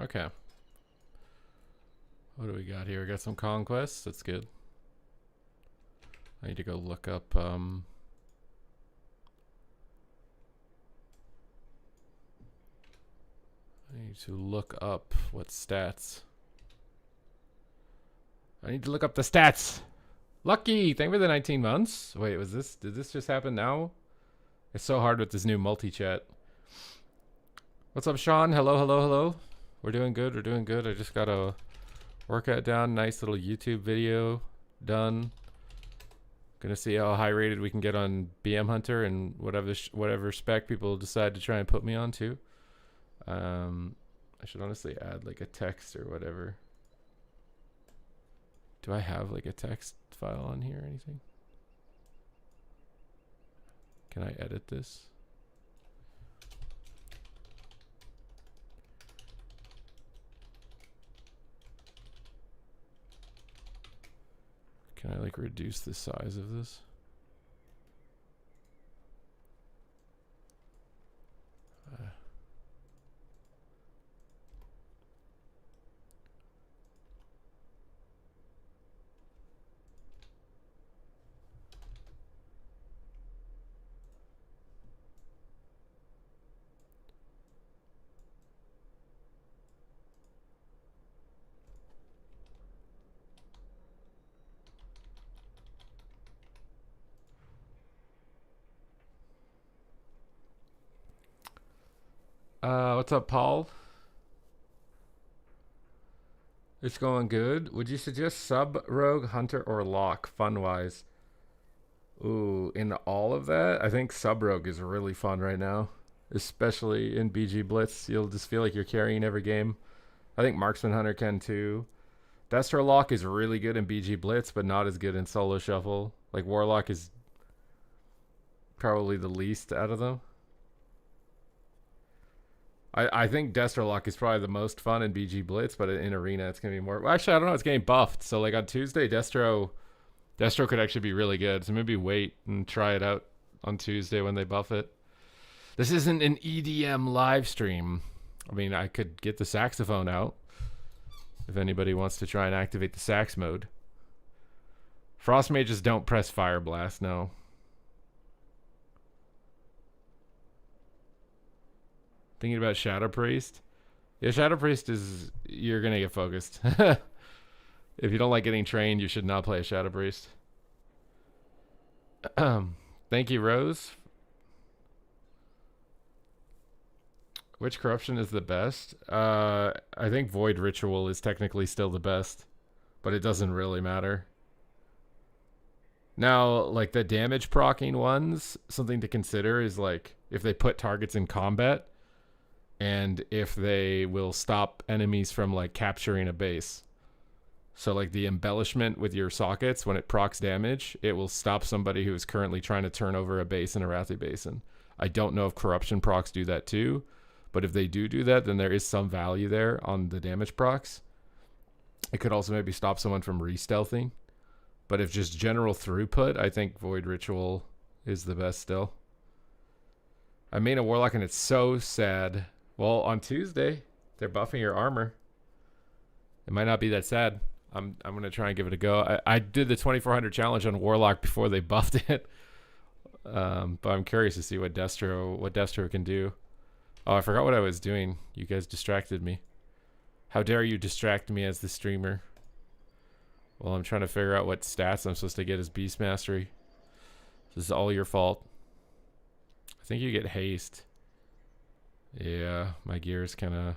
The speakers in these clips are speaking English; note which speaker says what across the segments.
Speaker 1: Okay. What do we got here? We got some conquests. That's good. I need to go look up. I need to look up what stats. I need to look up the stats. Lucky, thank you for the 19 months. Wait, was this? Did this just happen now? It's so hard with this new multi-chat. What's up, Sean? Hello, hello, hello. We're doing good. We're doing good. I just got a workout down. Nice little YouTube video done. Gonna see how high rated we can get on BM Hunter and whatever spec people decide to try and put me on too. I should honestly add like a text or whatever. Do I have like a text file on here or anything? Can I edit this? Can I like reduce the size of this? What's up, Paul? It's going good. Would you suggest sub, rogue, hunter, or lock, fun-wise? Ooh, in all of that, I think sub rogue is really fun right now, especially in BG Blitz. You'll just feel like you're carrying every game. I think marksman hunter can too. Destro lock is really good in BG Blitz, but not as good in solo shuffle. Like Warlock is probably the least out of them. I think Destro Lock is probably the most fun in BG Blitz, but in Arena it's going to be more... Well, actually, I don't know. It's getting buffed. So, like, on Tuesday, Destro could actually be really good. So maybe wait and try it out on Tuesday when they buff it. This isn't an EDM live stream. I mean, I could get the saxophone out if anybody wants to try and activate the sax mode. Frost mages don't press Fire Blast, no. Thinking about Shadow Priest? Yeah, Shadow Priest is... You're going to get focused. If you don't like getting trained, you should not play a Shadow Priest. Thank you, Rose. Which corruption is the best? I think Void Ritual is technically still the best, but it doesn't really matter. Now, like the damage proccing ones, something to consider is like if they put targets in combat, and if they will stop enemies from like capturing a base. So like the embellishment with your sockets, when it procs damage, it will stop somebody who is currently trying to turn over a base in Arathi Basin. I don't know if corruption procs do that too, but if they do that, then there is some value there on the damage procs. It could also maybe stop someone from re-stealthing. But if just general throughput, I think Void Ritual is the best still. I main a Warlock and it's so sad. Well, on Tuesday, they're buffing your armor. It might not be that sad. I'm going to try and give it a go. I did the 2400 challenge on Warlock before they buffed it. But I'm curious to see what Destro can do. Oh, I forgot what I was doing. You guys distracted me. How dare you distract me as the streamer? Well, I'm trying to figure out what stats I'm supposed to get as Beast Mastery. This is all your fault. I think you get haste. Yeah, my gear is kind of...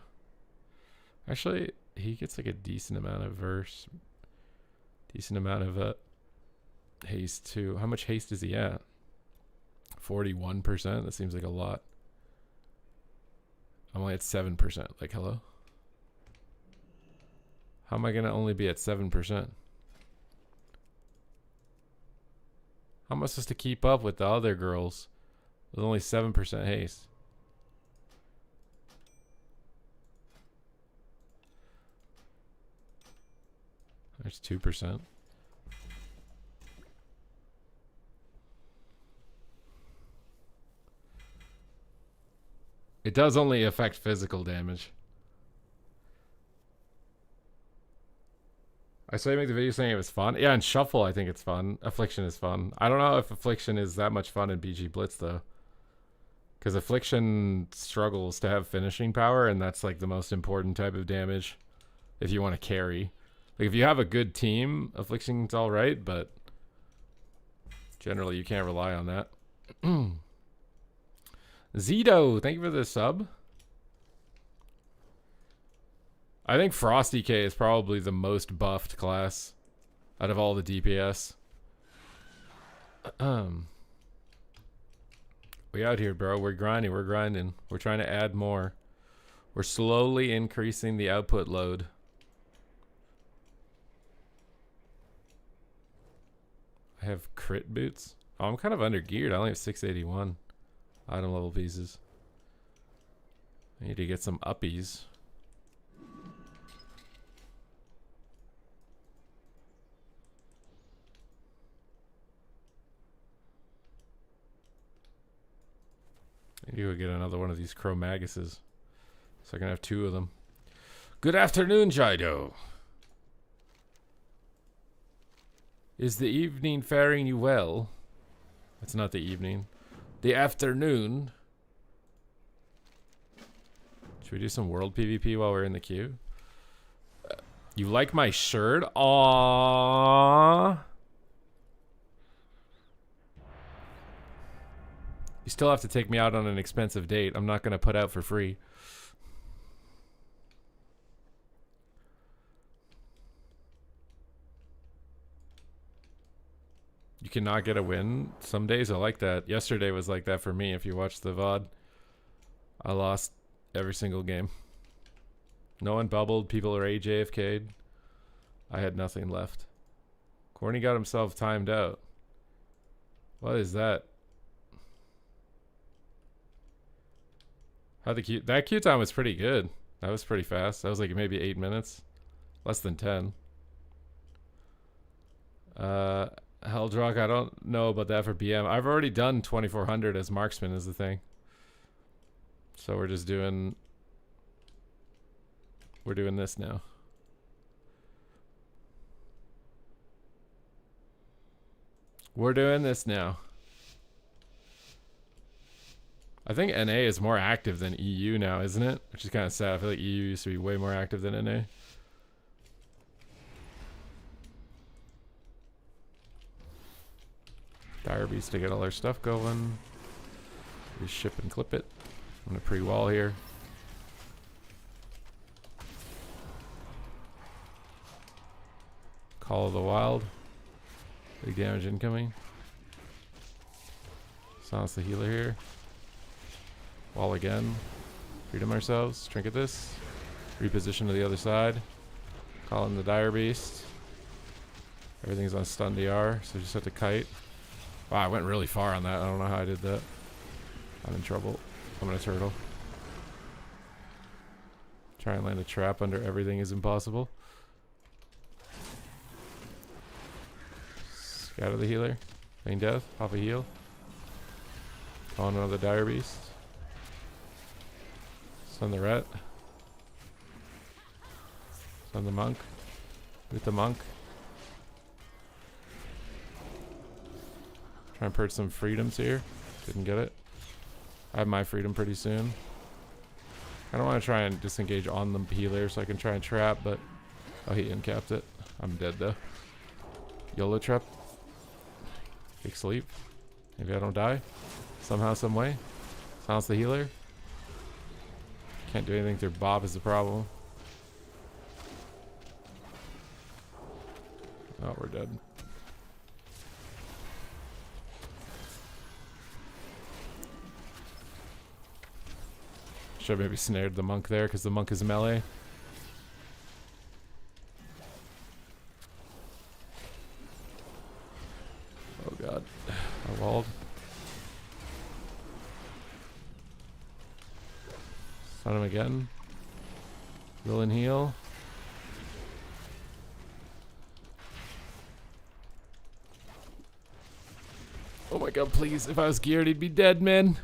Speaker 1: Actually, he gets like a decent amount of verse. Decent amount of haste too. How much haste is he at? 41%? That seems like a lot. I'm only at 7%. Like, hello? How am I going to only be at 7%? How am I supposed to keep up with the other girls with only 7% haste? There's 2%. It does only affect physical damage. I saw you make the video saying it was fun. Yeah, and Shuffle, I think it's fun. Affliction is fun. I don't know if Affliction is that much fun in BG Blitz, though. Because Affliction struggles to have finishing power, and that's like the most important type of damage if you want to carry. Like, if you have a good team, Affliction's alright, but generally you can't rely on that. Zito, thank you for the sub. I think Frosty K is probably the most buffed class out of all the DPS. We out here, bro. We're grinding. We're grinding. We're trying to add more. We're slowly increasing the output load. I have crit boots. Oh, I'm kind of under geared. I only have 681 item level pieces. I need to get some uppies. I need to go get another one of these Chromaguses, so I can have 2 of them. Good afternoon, Jido. Is the evening faring you well? It's not the evening. The afternoon. Should we do some world PvP while we're in the queue? You like my shirt? Aww. You still have to take me out on an expensive date. I'm not going to put out for free. You cannot get a win. Some days are like that. Yesterday was like that for me. If you watched the VOD, I lost every single game. No one bubbled. People are AJFK'd. I had nothing left. Corny got himself timed out. What is that? How the queue? That queue time was pretty good. That was pretty fast. That was like maybe 8 minutes. Less than 10. Heldrock, I don't know about that for BM. I've already done 2400 as marksman is the thing. So we're just doing... We're doing this now. We're doing this now. I think NA is more active than EU now, isn't it? Which is kind of sad. I feel like EU used to be way more active than NA. Dire Beast to get all our stuff going. We ship and clip it. I'm gonna pre-wall here. Call of the Wild. Big damage incoming. Silence the healer here. Wall again. Freedom ourselves. Trinket this. Reposition to the other side. Call in the Dire Beast. Everything's on stun DR, so just have to kite. Wow, I went really far on that. I don't know how I did that. I'm in trouble. I'm gonna turtle. Try and land a trap under everything is impossible. Scatter the healer. Feign death. Pop a heal. Call in another Dire Beast. Stun the ret. Stun the monk. With the monk. Try and purge some freedoms here. Didn't get it. I have my freedom pretty soon. I don't want to try and disengage on the healer so I can try and trap, but... Oh, he incapped it. I'm dead though. YOLO trap. Take sleep. Maybe I don't die. Somehow, some way. Silence the healer. Can't do anything through Bob is the problem. Oh, we're dead. Should have maybe snared the monk there because the monk is melee. Oh god. I walled. Stun him again. Heal and heal. Oh my god, please. If I was geared, he'd be dead, man.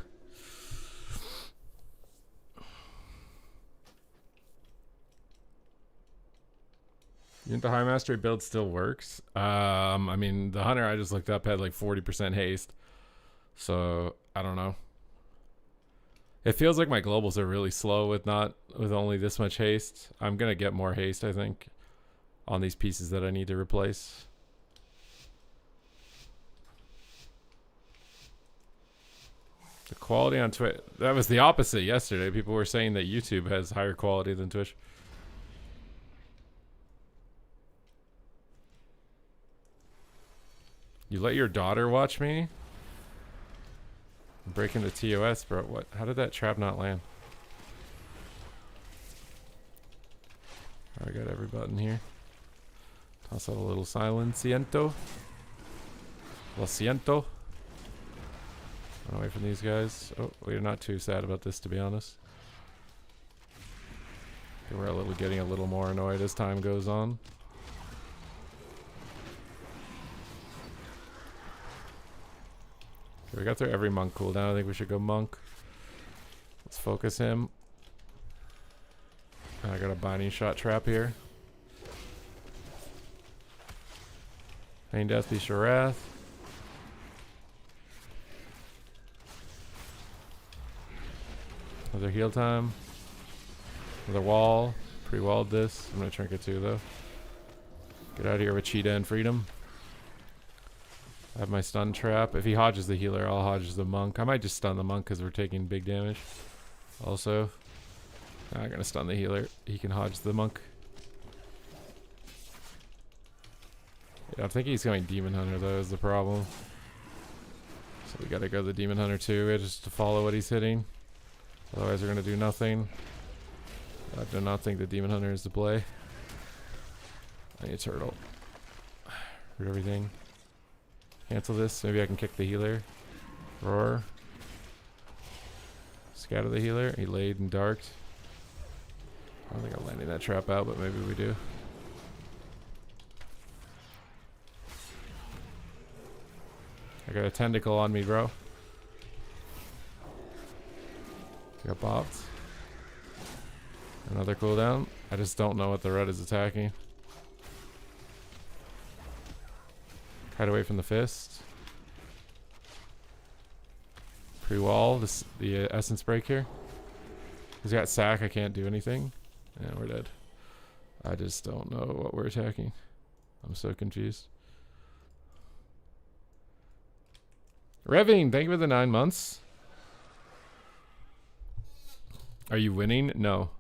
Speaker 1: You think the high mastery build still works? I mean, the hunter I just looked up had like 40% haste. So, I don't know. It feels like my globals are really slow with only this much haste. I'm going to get more haste, I think, on these pieces that I need to replace. The quality on Twitch, that was the opposite yesterday. People were saying that YouTube has higher quality than Twitch. You let your daughter watch me? I'm breaking the TOS, bro. What? How did that trap not land? I got every button here. Toss out a little silenciento. Lo siento. Run away from these guys. Oh, we're not too sad about this, to be honest. We're getting a little more annoyed as time goes on. Okay, we got through every monk cooldown. I think we should go monk. Let's focus him. I got a binding shot trap here. Pain Death, Beast of Wrath. Another heal time. Another wall. Pre-walled this. I'm gonna trinket too though. Get out of here with Cheetah and Freedom. I have my stun trap. If he hodges the healer, I'll hodge the monk. I might just stun the monk because we're taking big damage. Also, I'm gonna stun the healer. He can hodge the monk. Yeah, I'm thinking he's going Demon Hunter though is the problem. So we gotta go the Demon Hunter too, just to follow what he's hitting. Otherwise we're gonna do nothing. I do not think the Demon Hunter is the play. I need a turtle. Root everything. Cancel this. Maybe I can kick the healer. Roar. Scatter the healer. He laid and darked. I don't think I'm landing that trap out, but maybe we do. I got a tentacle on me, bro. Got bopped. Another cooldown. I just don't know what the red is attacking. Hide away from the fist. Pre-wall. The essence break here. He's got sack. I can't do anything. Yeah, we're dead. I just don't know what we're attacking. I'm so confused. Reving, thank you for the 9 months. Are you winning? No.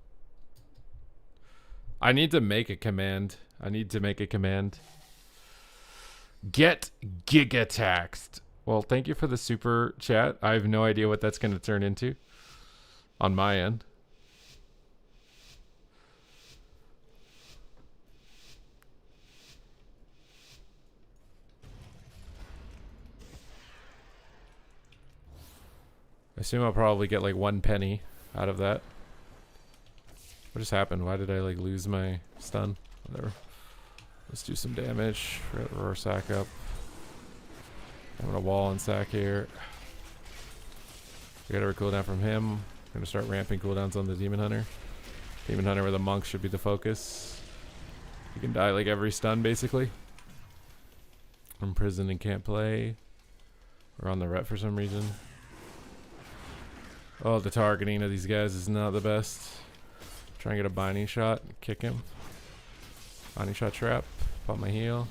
Speaker 1: I need to make a command. Get gigataxed. Well, thank you for the super chat. I have no idea what that's going to turn into on my end. I assume I'll probably get like 1 penny out of that. What just happened? Why did I like lose my stun? Whatever. Let's do some damage. Roar sack up. I'm gonna wall and sack here. We got a cooldown from him. I'm gonna start ramping cooldowns on the Demon Hunter. Demon Hunter with a monk should be the focus. You can die like every stun basically. I'm prison and can't play. We're on the ret for some reason. Oh, the targeting of these guys is not the best. Try and get a binding shot. Kick him. Binding shot trap. Pop my heal.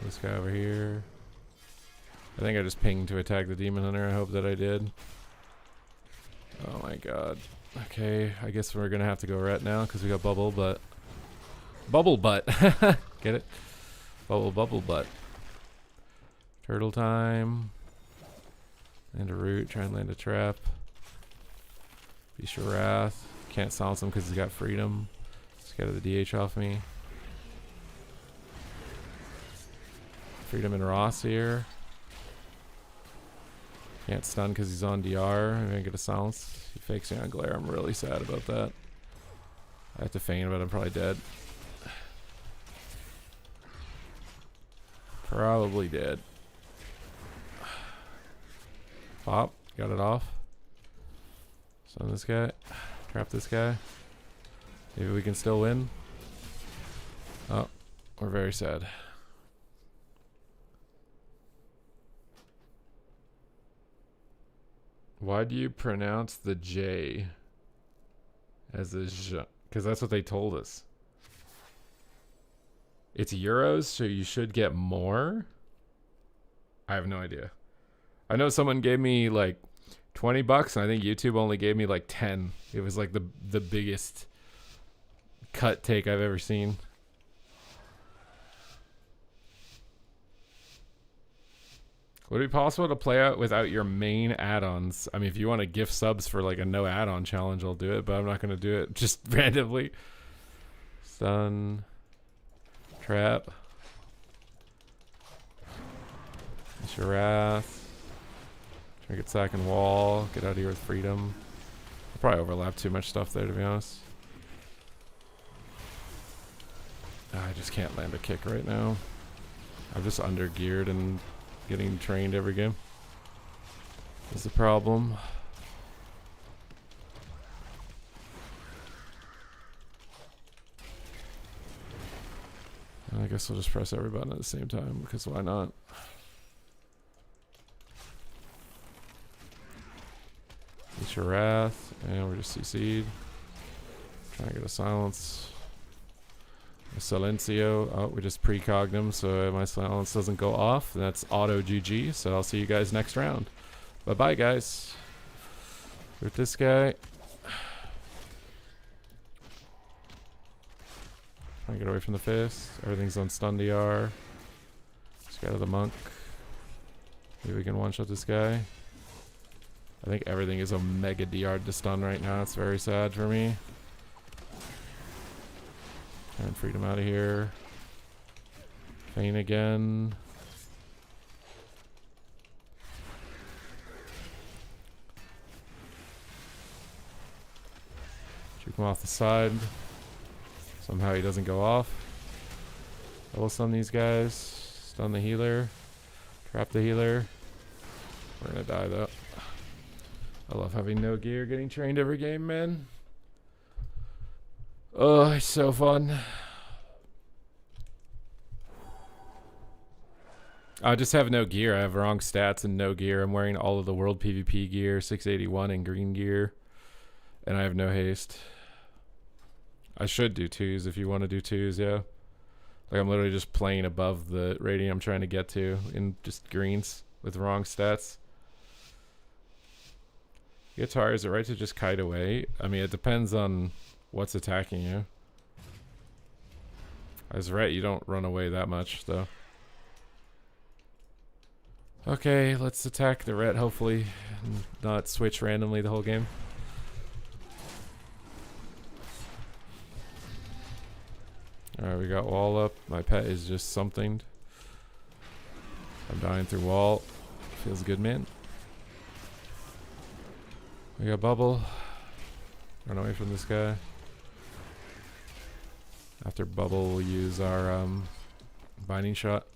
Speaker 1: This guy over here. I think I just pinged to attack the Demon Hunter. I hope that I did. Oh my god. Okay, I guess we're gonna have to go ret now because we got bubble butt. Bubble butt. Get it? Bubble butt. Turtle time. Land a root. Try and land a trap. Beast of Wrath. Can't silence him because he's got freedom. Just get the DH off me. Freedom and Ross here. Can't stun because he's on DR. I'm gonna get a silence. He fakes me on glare. I'm really sad about that. I have to feign, but I'm probably dead. Probably dead. Pop. Got it off. Stun this guy. Trap this guy. Maybe we can still win. Oh, we're very sad. Why do you pronounce the J as a J? Because that's what they told us. It's euros, so you should get more. I have no idea. I know someone gave me like $20, and I think YouTube only gave me like 10. It was like the biggest cut take I've ever seen. Would it be possible to play out without your main add-ons? I mean, if you want to gift subs for like a no add-on challenge, I'll do it, but I'm not going to do it just randomly. Stun. Trap. It's your wrath. Trinket sack and wall. Get out of here with freedom. I'll probably overlap too much stuff there, to be honest. I just can't land a kick right now. I'm just under geared and getting trained every game. Is the problem. I guess I'll just press every button at the same time, because why not? Get your wrath, and we're just CC'd. Trying to get a silence. A silencio. Oh, we just precogged him, so my silence doesn't go off. That's auto GG, so I'll see you guys next round. Bye-bye, guys. With this guy. Trying to get away from the fist. Everything's on stun DR. Scatter the monk. Maybe we can one-shot this guy. I think everything is a mega DR to stun right now. It's very sad for me. And freedom out of here. Feign again. Juke him off the side. Somehow he doesn't go off. Double stun these guys. Stun the healer. Trap the healer. We're gonna die though. I love having no gear, getting trained every game, man. Oh, it's so fun. I just have no gear. I have wrong stats and no gear. I'm wearing all of the world PvP gear, 681 and green gear. And I have no haste. I should do twos if you want to do twos, yeah. Like I'm literally just playing above the rating I'm trying to get to in just greens with wrong stats. Guitar, is it right to just kite away? I mean, it depends on what's attacking you. As right, you don't run away that much, though. Okay, let's attack the ret, hopefully, and not switch randomly the whole game. Alright, we got wall up. My pet is just something. I'm dying through wall. Feels good, man. We got bubble. Run away from this guy. After bubble, we'll use our binding shot.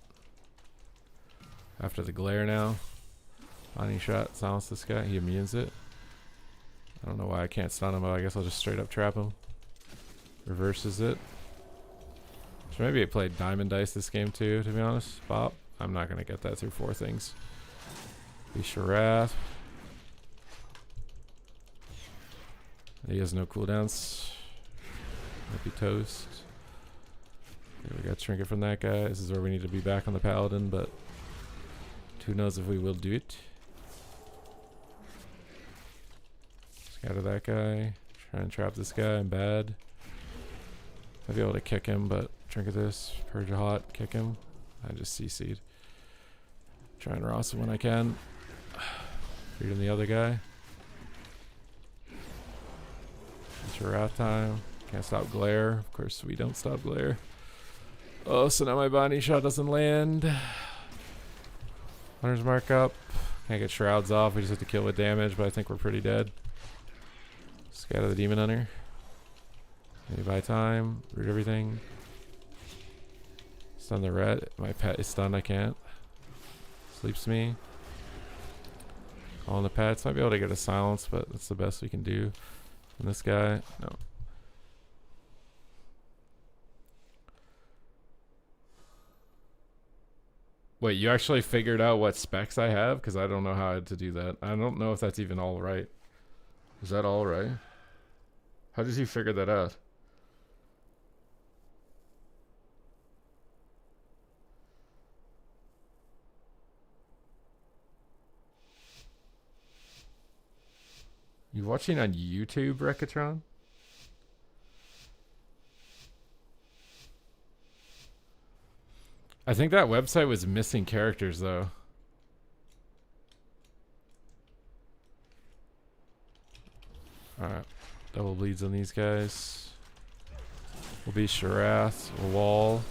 Speaker 1: After the glare now. Binding shot, silence this guy. He immunes it. I don't know why I can't stun him, but I guess I'll just straight up trap him. Reverses it. So maybe I played diamond dice this game too, to be honest. Bop. I'm not going to get that through 4 things. Be Sharath. He has no cooldowns. Might be toast. Okay, we got trinket from that guy. This is where we need to be back on the paladin, but who knows if we will do it. Scatter that guy. Try and trap this guy. I'm bad. I'll be able to kick him, but trinket this. Purge a hot. Kick him. I just CC'd. Try and Ross when I can. Freedom the other guy. It's your wrath time. Can't stop glare. Of course, we don't stop glare. Oh, so now my binding shot doesn't land. Hunter's mark up. Can't get shrouds off. We just have to kill with damage, but I think we're pretty dead. Scatter the demon hunter. Maybe buy time. Root everything. Stun the red. My pet is stunned. I can't. Sleeps me. All in the pets. Might be able to get a silence, but that's the best we can do. And this guy, no. Wait, you actually figured out what specs I have? Because I don't know how to do that. I don't know if that's even all right. Is that all right? How did you figure that out? You watching on YouTube, Rekatron? I think that website was missing characters, though. Alright. Double bleeds on these guys. Will be Sharath, a wall.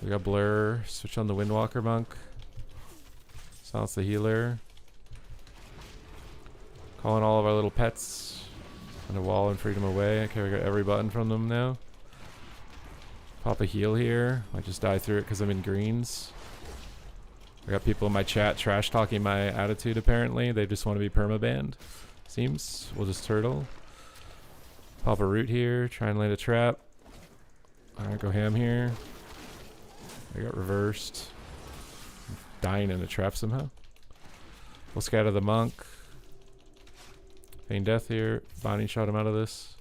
Speaker 1: We got Blur. Switch on the Windwalker Monk. Silence the healer. Calling all of our little pets. And a wall and freedom away. Okay, we got every button from them now. Pop a heal here. Might just die through it because I'm in greens. I got people in my chat trash talking my attitude apparently. They just want to be permabanned. Seems. We'll just turtle. Pop a root here. Try and land a trap. Alright, go ham here. I got reversed. I'm dying in a trap somehow. We'll scatter the monk. Feign death here. Bonnie shot him out of this.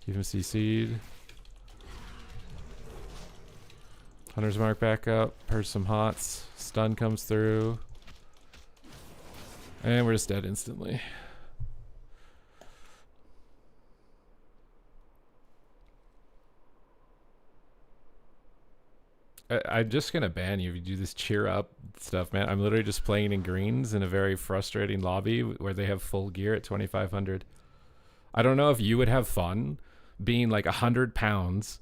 Speaker 1: Keep him CC'd. Hunter's Mark back up. Purge some hots. Stun comes through. And we're just dead instantly. I'm just gonna ban you if you do this cheer up stuff, man. I'm literally just playing in greens in a very frustrating lobby where they have full gear at 2,500. I don't know if you would have fun being like 100 pounds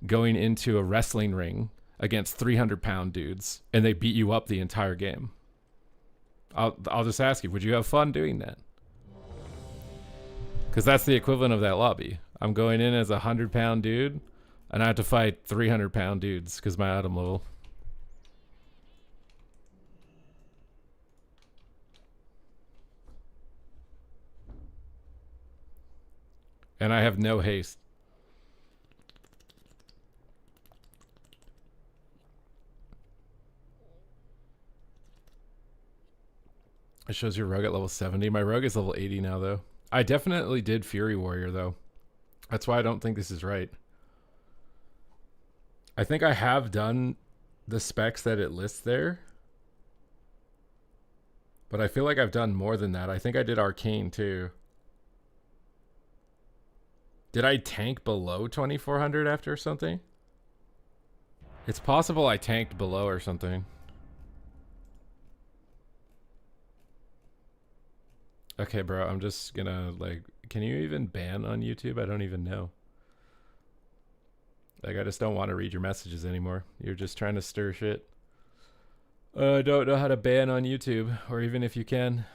Speaker 1: going into a wrestling ring against 300-pound dudes and they beat you up the entire game. I'll just ask you, would you have fun doing that? Because that's the equivalent of that lobby. I'm going in as a 100-pound dude and I have to fight 300-pound dudes because my item level. And I have no haste. It shows your rogue at level 70. My rogue is level 80 now, though. I definitely did Fury Warrior, though. That's why I don't think this is right. I think I have done the specs that it lists there. But I feel like I've done more than that. I think I did Arcane, too. Did I tank below 2,400 after something? It's possible I tanked below or something. Okay, bro, I'm just gonna, like, can you even ban on YouTube? I don't even know. Like, I just don't want to read your messages anymore. You're just trying to stir shit. I don't know how to ban on YouTube, or even if you can.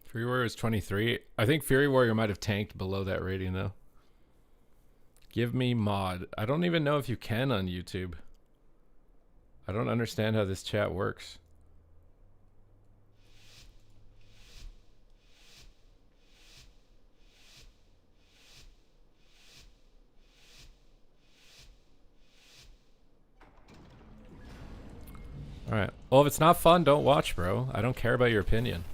Speaker 1: Fury Warrior is 23. I think Fury Warrior might have tanked below that rating, though. Give me mod. I don't even know if you can on YouTube. I don't understand how this chat works. Alright. Well, if it's not fun, don't watch, bro. I don't care about your opinion.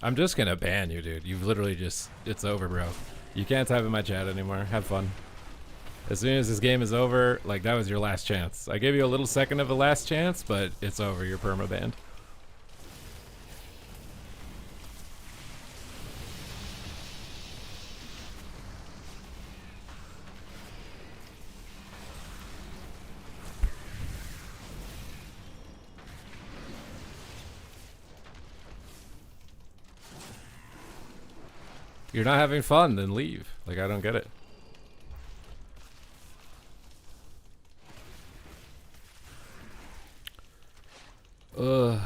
Speaker 1: I'm just gonna ban you, dude. You've literally just... It's over, bro. You can't type in my chat anymore. Have fun. As soon as this game is over, like, that was your last chance. I gave you a little second of a last chance, but it's over. You're perma-banned. You're not having fun, then leave. Like, I don't get it. Ugh.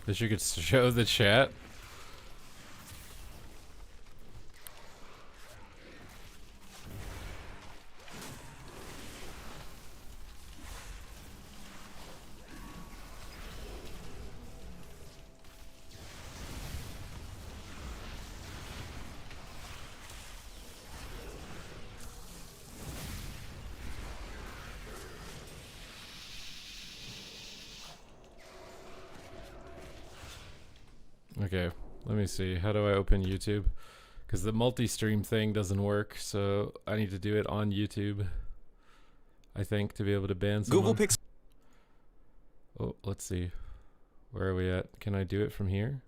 Speaker 1: Wish you could show the chat. Okay, let me see. How do I open YouTube? Because the multi-stream thing doesn't work, so I need to do it on YouTube, I think, to be able to ban someone.
Speaker 2: Google Pixel.
Speaker 1: Oh, let's see. Where are we at? Can I do it from here?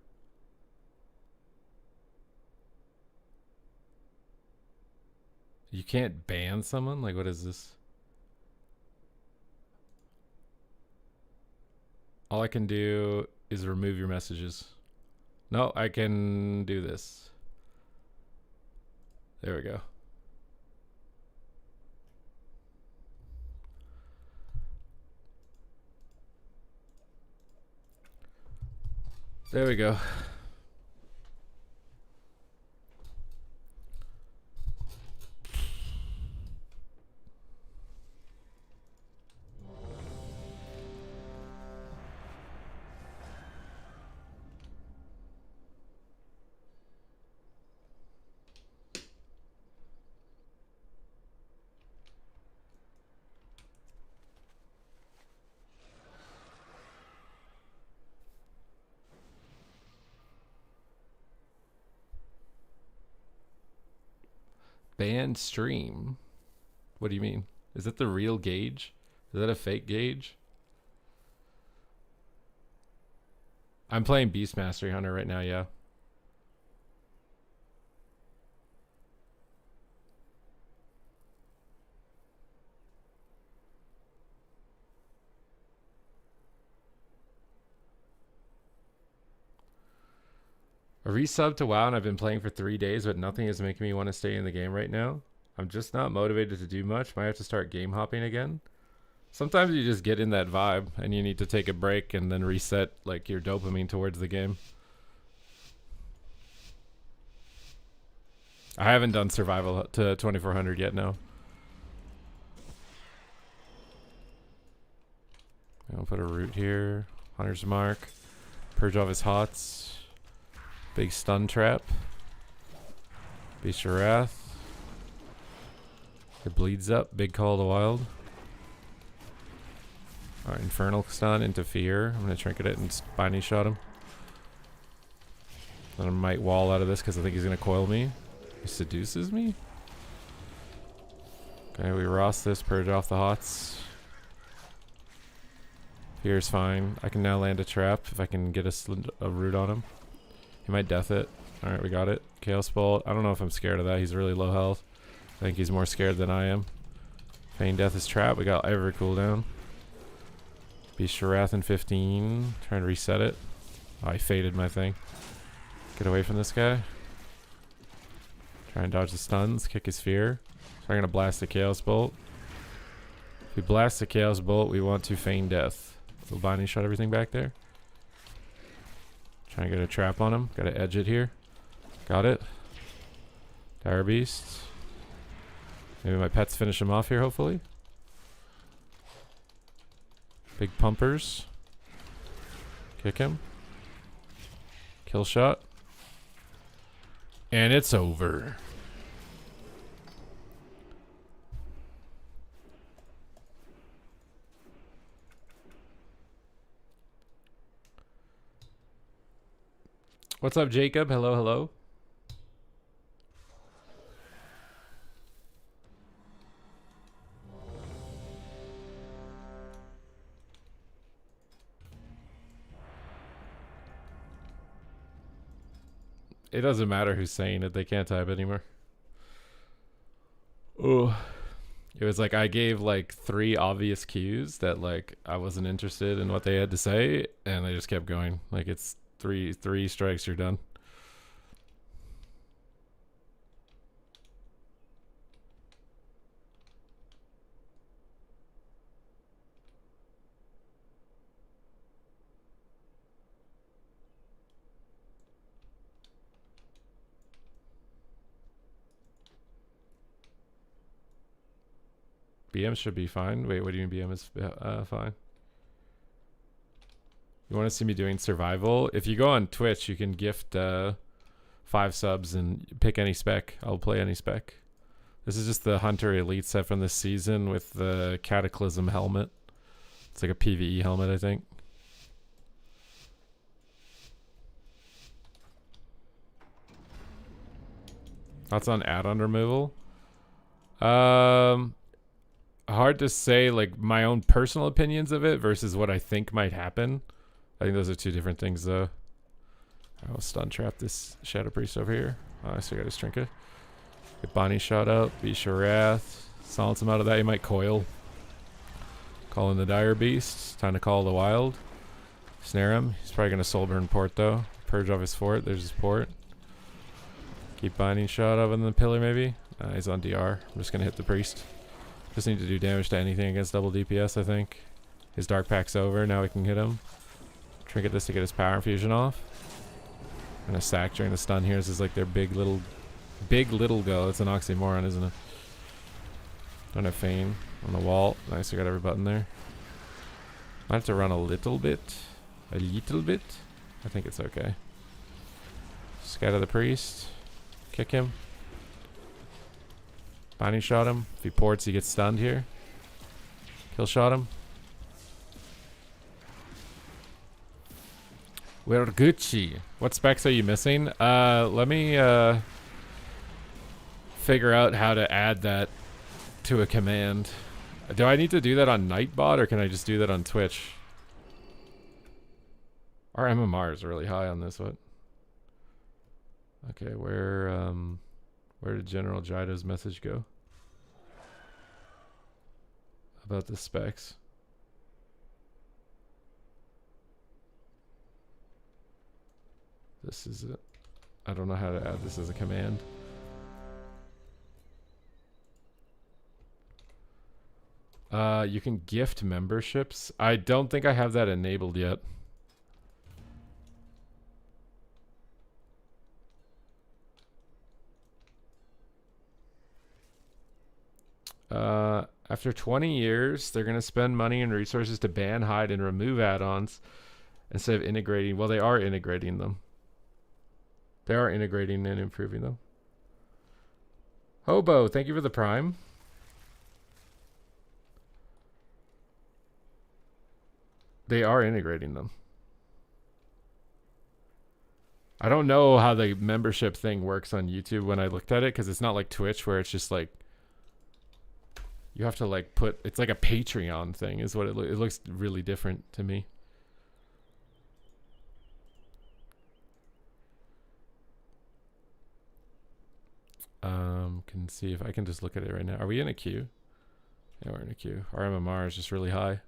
Speaker 1: You can't ban someone? Like, what is this? All I can do is remove your messages. No, I can do this. There we go. There we go. Banned stream? What do you mean? Is that the real gauge? Is that a fake gauge? I'm playing Beast Mastery Hunter right now, yeah. A resub to WoW and I've been playing for 3 days, but nothing is making me want to stay in the game right now. I'm just not motivated to do much. Might have to start game hopping again. Sometimes you just get in that vibe and you need to take a break and then reset like your dopamine towards the game. I haven't done survival to 2400 yet, no. I'll put a root here. Hunter's Mark. Purge off his hots. Big stun trap. Beast of Wrath. It bleeds up. Big Call of the Wild. Alright, Infernal Stun into Fear. I'm going to trinket it and Spiny Shot him. Then I might wall out of this because I think he's going to coil me. He seduces me? Okay, we Ross this. Purge off the hots. Fear's fine. I can now land a trap if I can get a root on him. He might death it. Alright, we got it. Chaos Bolt. I don't know if I'm scared of that. He's really low health. I think he's more scared than I am. Feign Death is trap. We got every cooldown. Beast of Wrath in 15. Trying to reset it. Oh, I faded my thing. Get away from this guy. Try and dodge the stuns. Kick his fear. So I'm going to blast the Chaos Bolt. If we blast the Chaos Bolt, we want to feign death. So Bonnie shot everything back there. Trying to get a trap on him. Got to edge it here. Got it. Dire Beast. Maybe my pets finish him off here, hopefully. Big pumpers. Kick him. Kill shot. And it's over. What's up, Jacob? Hello, hello. It doesn't matter who's saying it. They can't type anymore. Oh. It was like I gave like 3 obvious cues that like I wasn't interested in what they had to say, and they just kept going. Like it's three strikes, you're done. BM should be fine. Wait, what do you mean BM is fine? You want to see me doing survival? If you go on Twitch, you can gift 5 subs and pick any spec. I'll play any spec. This is just the Hunter Elite set from this season with the Cataclysm helmet. It's like a PvE helmet, I think. Thoughts on add-on removal? Hard to say, like, my own personal opinions of it versus what I think might happen. I think those are 2 different things, though. I will stun trap this Shadow Priest over here. Oh, so I got his trinket. Get Bonnie shot out. Beast your Wrath. Silence him out of that. He might coil. Call in the Dire Beast. Time to call the Wild. Snare him. He's probably going to Soulburn Port, though. Purge off his fort. There's his port. Keep Binding shot up in the pillar, maybe. He's on DR. I'm just going to hit the Priest. Just need to do damage to anything against double DPS, I think. His Dark Pack's over. Now we can hit him. Trinket this to get his Power Infusion off. I'm going to sack during the stun here. This is like their big little go. It's an oxymoron, isn't it? Don't have Feign on the wall. Nice, I got every button there. Might have to run a little bit. A little bit. I think it's okay. Scatter the Priest. Kick him. Binding shot him. If he ports, he gets stunned here. Kill shot him. We're Gucci. What specs are you missing? Let me figure out how to add that to a command. Do I need to do that on Nightbot or can I just do that on Twitch? Our MMR is really high on this one. Okay, where did General Jido's message go? About the specs. This is it. I don't know how to add this as a command. You can gift memberships. I don't think I have that enabled yet. After 20 years, they're going to spend money and resources to ban, hide, and remove add-ons instead of integrating. Well, they are integrating them. They are integrating and improving them. Hobo, thank you for the Prime. They are integrating them. I don't know how the membership thing works on YouTube when I looked at it, because it's not like Twitch where it's just like you have to like put, it's like a Patreon thing is what it looks really different to me. Can see if I can just look at it right now. Are we in a queue? Yeah, we're in a queue. Our MMR is just really high.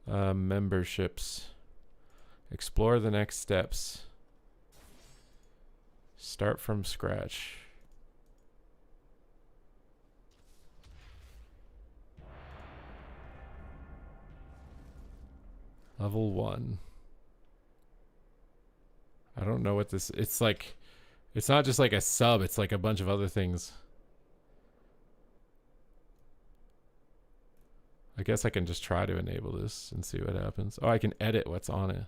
Speaker 1: Memberships. Explore the next steps. Start from scratch. Level 1. I don't know what this, it's like, it's not just like a sub, it's like a bunch of other things. I guess I can just try to enable this and see what happens. Oh, I can edit what's on it.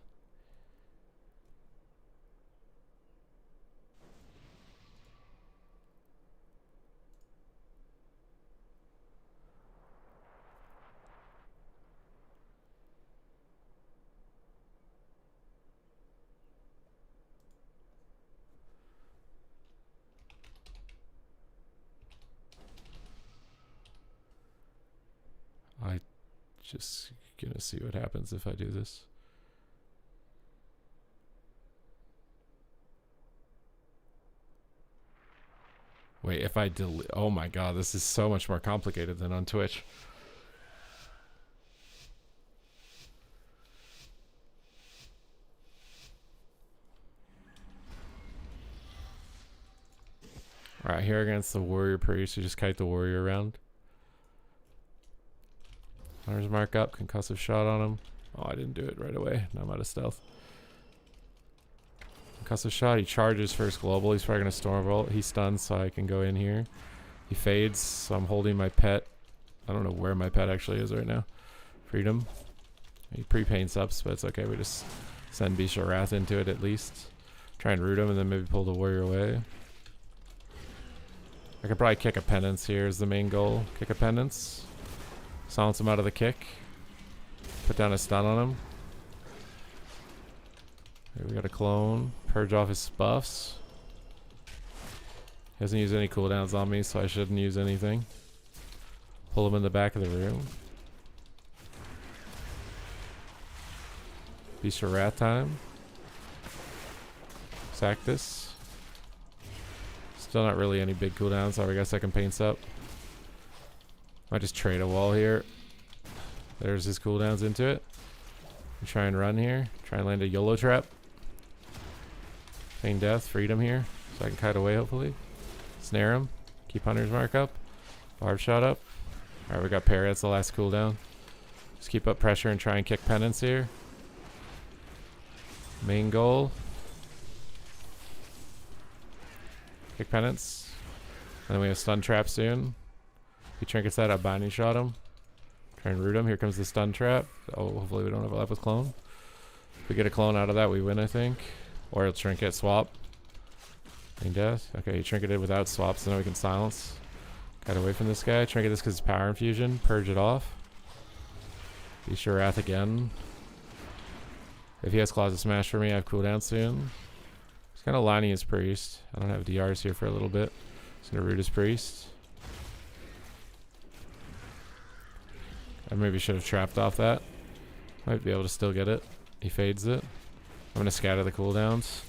Speaker 1: Just gonna see what happens if I do this. Wait, if I delete, oh my god, this is so much more complicated than on Twitch. Alright, here against the warrior priest, you just kite the warrior around. Hunter's mark up, concussive shot on him. Oh, I didn't do it right away. Now I'm out of stealth. Concussive shot, he charges first global. He's probably going to storm vault. He stuns, so I can go in here. He fades, so I'm holding my pet I don't know where my pet actually is right now. Freedom. He pre-paints ups, but it's okay. We just send Beast of Wrath into it at least. Try and root him and then maybe pull the warrior away. I could probably kick a penance here is the main goal. Kick a penance. Silence him out of the kick. Put down a stun on him. Here we got a clone. Purge off his buffs. He hasn't used any cooldowns on me, so I shouldn't use anything. Pull him in the back of the room. Beast of Wrath time. Sack this. Still not really any big cooldowns, so I guess I can paint up. Might just trade a wall here. There's his cooldowns into it. Try and run here. Try and land a YOLO trap. Feign death, freedom here. So I can kite away hopefully. Snare him. Keep Hunter's Mark up. Barb shot up. Alright, we got parry. That's the last cooldown. Just keep up pressure and try and kick penance here. Main goal. Kick penance. And then we have stun trap soon. He trinkets that up, binding shot him. Try and root him. Here comes the stun trap. Oh, hopefully we don't overlap with clone. If we get a clone out of that, we win, I think. Or a trinket swap. Feign death. Okay, he trinketed without swap, so now we can silence. Got away from this guy. Trinket this because it's power infusion. Purge it off. Beast of Wrath again. If he has Claws of Smash for me, I have cooldown soon. He's kind of lining his priest. I don't have DRs here for a little bit. He's going to root his priest. I maybe should have trapped off that. Might be able to still get it. He fades it. I'm going to scatter the cooldowns.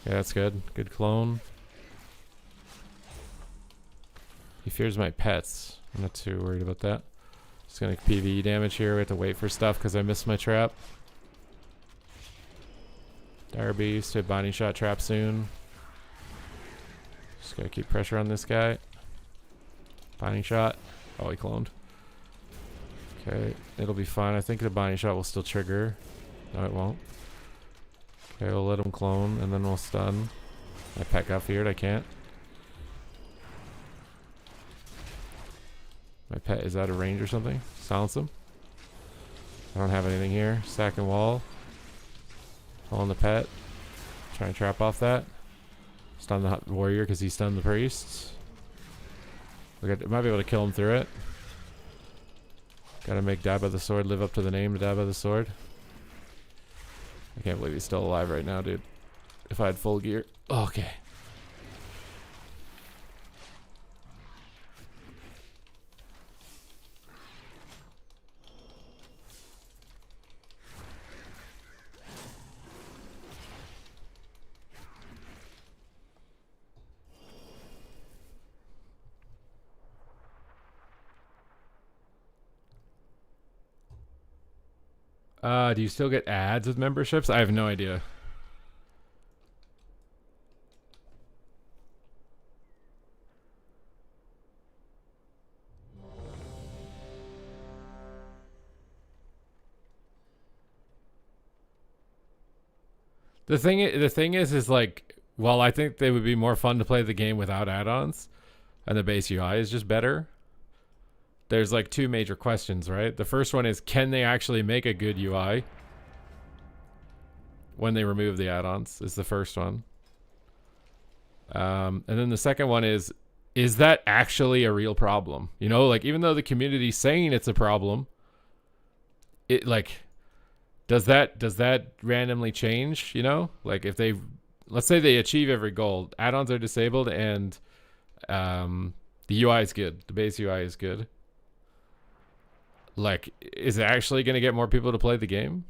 Speaker 1: Yeah, that's good. Good clone. He fears my pets. I'm not too worried about that. Just going to PvE damage here. We have to wait for stuff because I missed my trap. Dire Beast. Hit binding shot trap soon. Just got to keep pressure on this guy. Binding shot. Oh, he cloned. Okay, it'll be fine. I think the binding shot will still trigger. No, it won't. Okay, we'll let him clone, and then we'll stun. My pet got feared. I can't. My pet is out of range or something. Silence him. I don't have anything here. Stacking wall. Pulling the pet. Try and trap off that. Stun the warrior because he stunned the priests. We might be able to kill him through it. Gotta make Dab of the Sword live up to the name of Dab of the Sword. I can't believe he's still alive right now, dude. If I had full gear. Okay. Do you still get ads with memberships? I have no idea. The thing is like, well, I think they would be more fun to play the game without add-ons, and the base UI is just better. There's like two major questions, right? The first one is, can they actually make a good UI when they remove the add-ons? Is the first one. And then the second one is that actually a real problem? You know, like even though the community's saying it's a problem, it like, does that randomly change? You know, like if they, let's say they achieve every goal, add-ons are disabled, and the UI is good, the base UI is good. Like, is it actually going to get more people to play the game?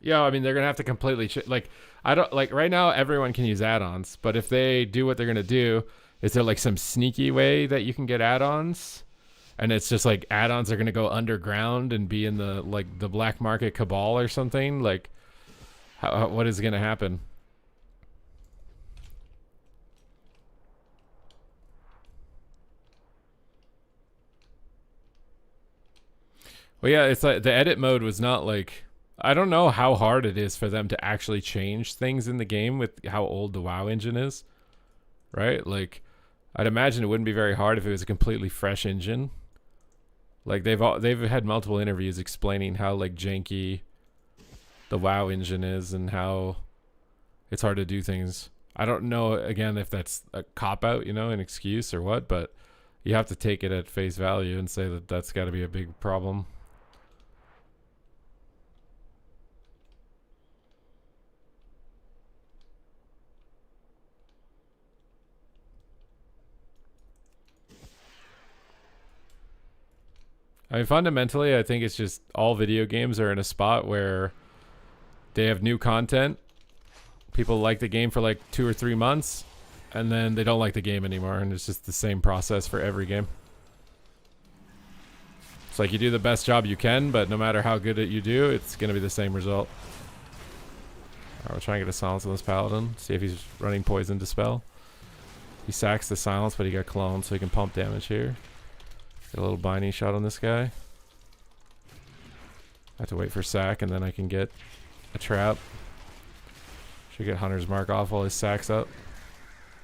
Speaker 1: Yeah, I mean, they're going to have to completely like, I don't like right now everyone can use add-ons, but if they do what they're going to do, is there like some sneaky way that you can get add-ons? And it's just like add-ons are going to go underground and be in the like the black market cabal or something? Like what is going to happen? Well, yeah, it's like the edit mode was not like, I don't know how hard it is for them to actually change things in the game with how old the WoW engine is, right? Like, I'd imagine it wouldn't be very hard if it was a completely fresh engine. Like they've had multiple interviews explaining how like janky the WoW engine is and how it's hard to do things. I don't know again if that's a cop out, you know, an excuse or what, but you have to take it at face value and say that that's got to be a big problem. I mean, fundamentally, I think it's just all video games are in a spot where they have new content. People like the game for like 2 or 3 months, and then they don't like the game anymore, and it's just the same process for every game. It's like you do the best job you can, but no matter how good you do, it's going to be the same result. Alright, we'll try and get a silence on this paladin. See if he's running poison dispel. He sacks the silence, but he got cloned, so he can pump damage here. Get a little binding shot on this guy. I have to wait for sack, and then I can get a trap. Should get Hunter's Mark off while his sack's up.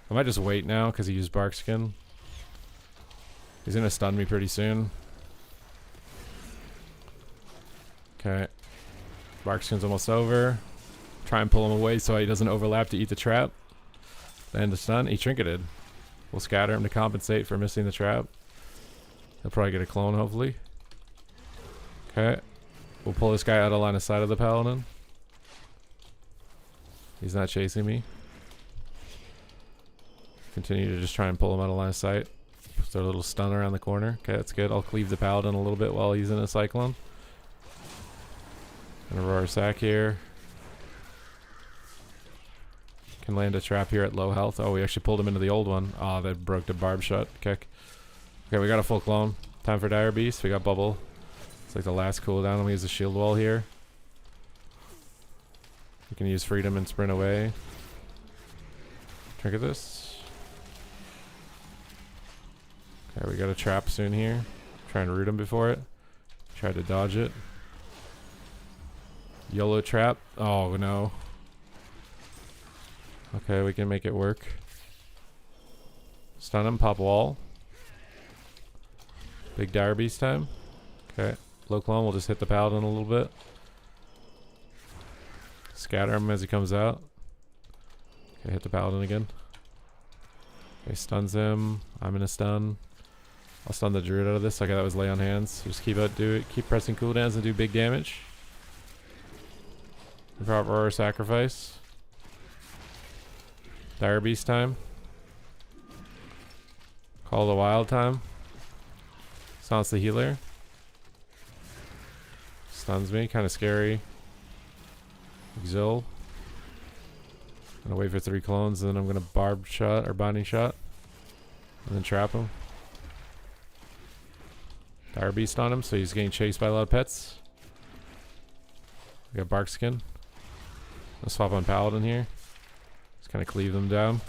Speaker 1: I might just wait now because he used Bark Skin. He's gonna stun me pretty soon. Okay. Bark Skin's almost over. Try and pull him away so he doesn't overlap to eat the trap. Then the stun. He trinketed. We'll scatter him to compensate for missing the trap. He'll probably get a clone, hopefully. Okay. We'll pull this guy out of line of sight of the paladin. He's not chasing me. Continue to just try and pull him out of line of sight. Throw a little stun around the corner. Okay, that's good. I'll cleave the paladin a little bit while he's in a cyclone. Gonna roar sack here. Can land a trap here at low health. Oh, we actually pulled him into the old one. Oh, that broke the barb shot kick. Okay, we got a full clone. Time for Dire Beast. We got bubble. It's like the last cooldown. I'm gonna use the shield wall here. We can use freedom and sprint away. Trigger this. Okay, we got a trap soon here. Trying to root him before it. Tried to dodge it. YOLO trap. Oh no. Okay, we can make it work. Stun him, pop wall. Big Dire Beast time. Okay. Low clone, we'll just hit the paladin a little bit. Scatter him as he comes out. Okay, hit the paladin again. Okay, stuns him. I'm gonna stun. I'll stun the druid out of this. Okay, that was lay on hands. Just keep pressing cooldowns and do big damage. Proper sacrifice. Dire Beast time. Call the wild time. Silence the healer. Stuns me, kind of scary. Exil. Gonna wait for 3 clones, and then I'm gonna barb shot or binding shot, and then trap him. Dire Beast on him, so he's getting chased by a lot of pets. We got Bark Skin. Let's swap on Paladin here. Just kind of cleave them down.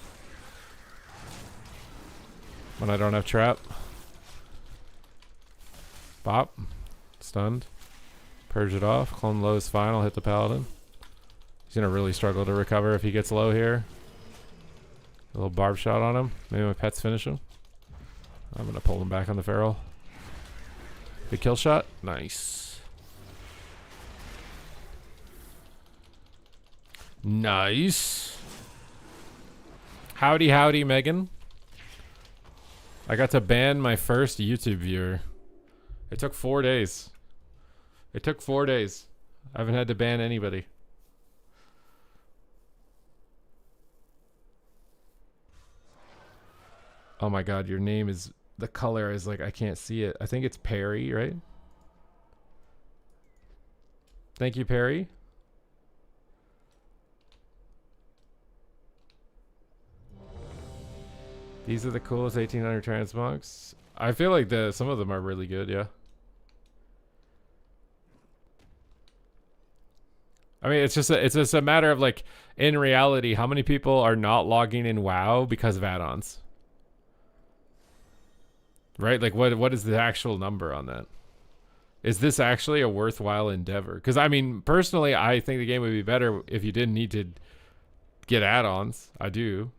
Speaker 1: When I don't have trap. Bop. Stunned. Purge it off. Clone low is fine. I'll hit the Paladin. He's going to really struggle to recover if he gets low here. A little barb shot on him. Maybe my pets finish him. I'm going to pull him back on the feral. Big kill shot. Nice. Nice. Howdy, howdy, Megan. I got to ban my first YouTube viewer. It took 4 days. It took 4 days. I haven't had to ban anybody. Oh my god, your name is... The color is like, I can't see it. I think it's Perry, right? Thank you, Perry. These are the coolest 1800 transmogs. I feel like some of them are really good, yeah. I mean, it's just a matter of like, in reality, how many people are not logging in WoW because of add-ons? Right? Like, what is the actual number on that? Is this actually a worthwhile endeavor? Because I mean, personally, I think the game would be better if you didn't need to get add-ons. I do.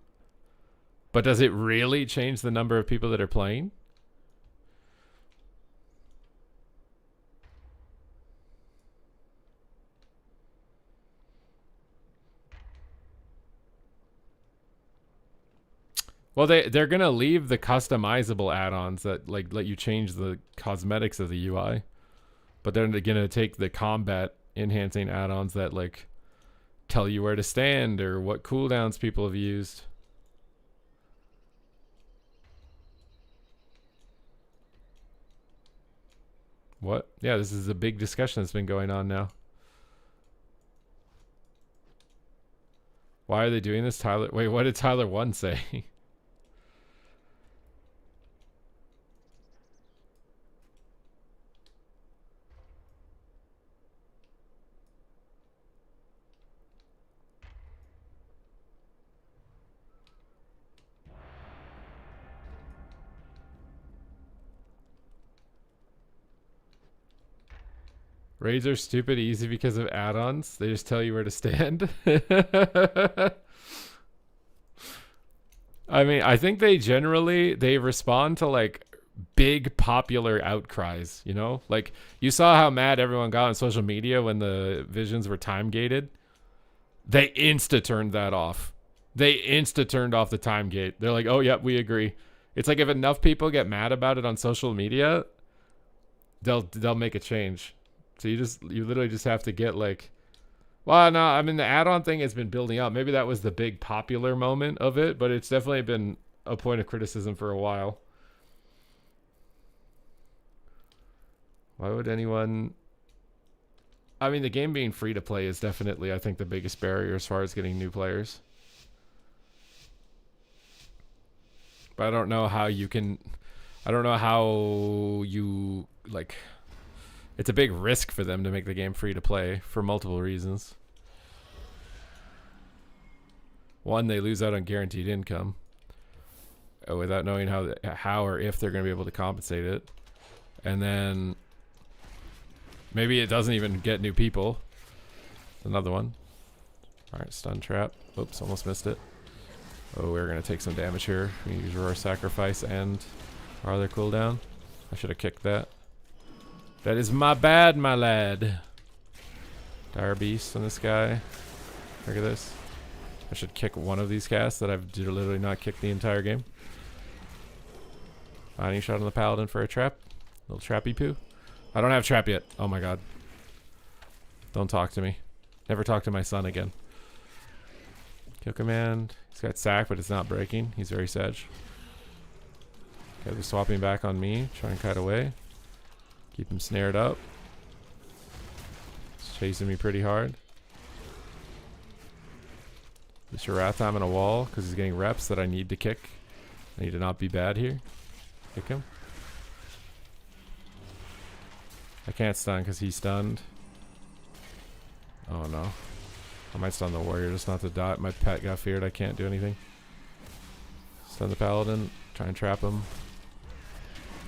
Speaker 1: But does it really change the number of people that are playing? Well, they're gonna leave the customizable add-ons that like let you change the cosmetics of the UI, but they're gonna take the combat enhancing add-ons that like tell you where to stand or what cooldowns people have used. What? Yeah, this is a big discussion that's been going on now. Why are they doing this, Tyler? Wait, what did Tyler 1 say? Raids are stupid easy because of add-ons. They just tell you where to stand. I mean, I think they respond to like big popular outcries, you know? Like you saw how mad everyone got on social media when the visions were time gated. They insta turned that off. They insta turned off the time gate. They're like, "Oh, yep, we agree." It's like if enough people get mad about it on social media, they'll make a change. So you literally just have to get like, well, no, I mean the add-on thing has been building up. Maybe that was the big popular moment of it, but it's definitely been a point of criticism for a while. Why would anyone? I mean, the game being free to play is definitely, I think, the biggest barrier as far as getting new players. But I don't know how you can. I don't know how you like. It's a big risk for them to make the game free to play for multiple reasons. One, they lose out on guaranteed income without knowing how or if they're going to be able to compensate it. And then maybe it doesn't even get new people. Another one. All right, stun trap. Oops, almost missed it. Oh, we're going to take some damage here. We use Roar Sacrifice and our other cooldown. I should have kicked that. That is my bad, my lad. Dire Beast on this guy. Look at this. I should kick one of these casts that I've literally not kicked the entire game. Binding shot on the paladin for a trap. Little trappy poo. I don't have trap yet. Oh my god. Don't talk to me. Never talk to my son again. Kill command. He's got sack, but it's not breaking. He's very sad. Okay, they're swapping back on me. Try and kite away. Keep him snared up. He's chasing me pretty hard. This Wrath time on a wall because he's getting reps that I need to kick. I need to not be bad here. Kick him. I can't stun because he's stunned. Oh no. I might stun the warrior just not to die. My pet got feared. I can't do anything. Stun the paladin. Try and trap him.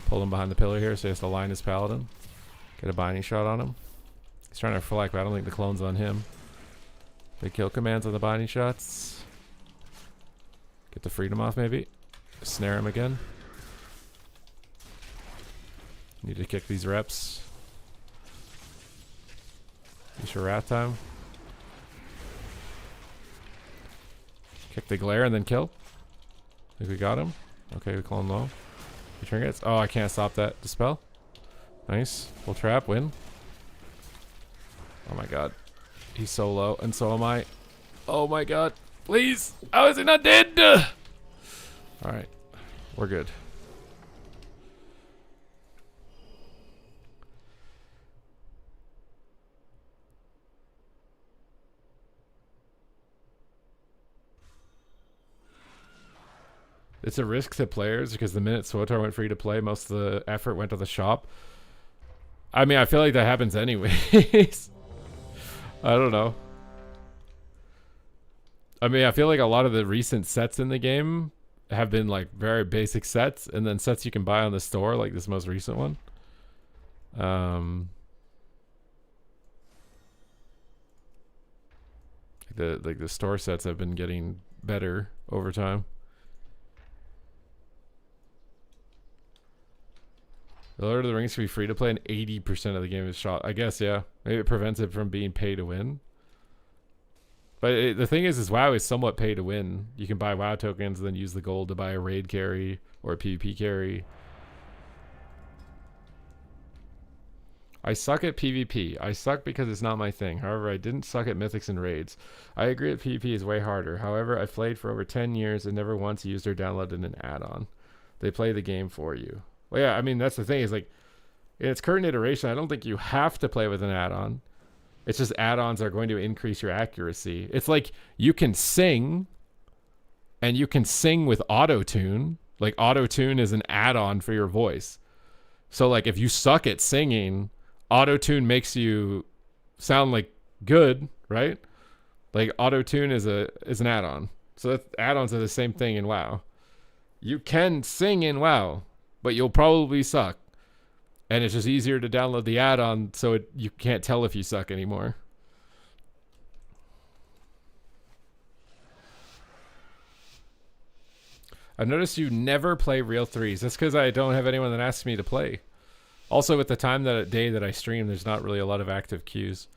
Speaker 1: Pull him behind the pillar here so he has to line his paladin. Get a binding shot on him. He's trying to flank, but I don't think the clone's on him. Big kill commands on the binding shots. Get the freedom off maybe. Snare him again. Need to kick these reps. Use your wrath time. Kick the glare and then kill. Think we got him. Okay, we clone low. Trinkets. Oh, I can't stop that. Dispel. Nice. Full trap. Win. Oh my god. He's so low, and so am I. Oh my god. Please. How is he not dead? Alright. We're good. It's a risk to players because the minute SWTOR went free to play, most of the effort went to the shop. I mean, I feel like that happens anyways. I don't know. I mean, I feel like a lot of the recent sets in the game have been like very basic sets and then sets you can buy on the store, like this most recent one. The store sets have been getting better over time. The Lord of the Rings can be free to play and 80% of the game is shot. I guess, yeah. Maybe it prevents it from being pay to win. But the thing is WoW is somewhat pay to win. You can buy WoW tokens and then use the gold to buy a raid carry or a PvP carry. I suck at PvP. I suck because it's not my thing. However, I didn't suck at mythics and raids. I agree that PvP is way harder. However, I've played for over 10 years and never once used or downloaded an add-on. They play the game for you. Well, yeah, I mean, that's the thing is like, in its current iteration, I don't think you have to play with an add-on. It's just add-ons are going to increase your accuracy. It's like you can sing, and you can sing with auto-tune. Like auto-tune is an add-on for your voice. So like if you suck at singing, auto-tune makes you sound like good, right? Like auto-tune is an add-on. So add-ons are the same thing in WoW. You can sing in WoW, but you'll probably suck. And it's just easier to download the add-on so you can't tell if you suck anymore. I've noticed you never play real threes. That's because I don't have anyone that asks me to play. Also, with the time day that I stream, there's not really a lot of active queues.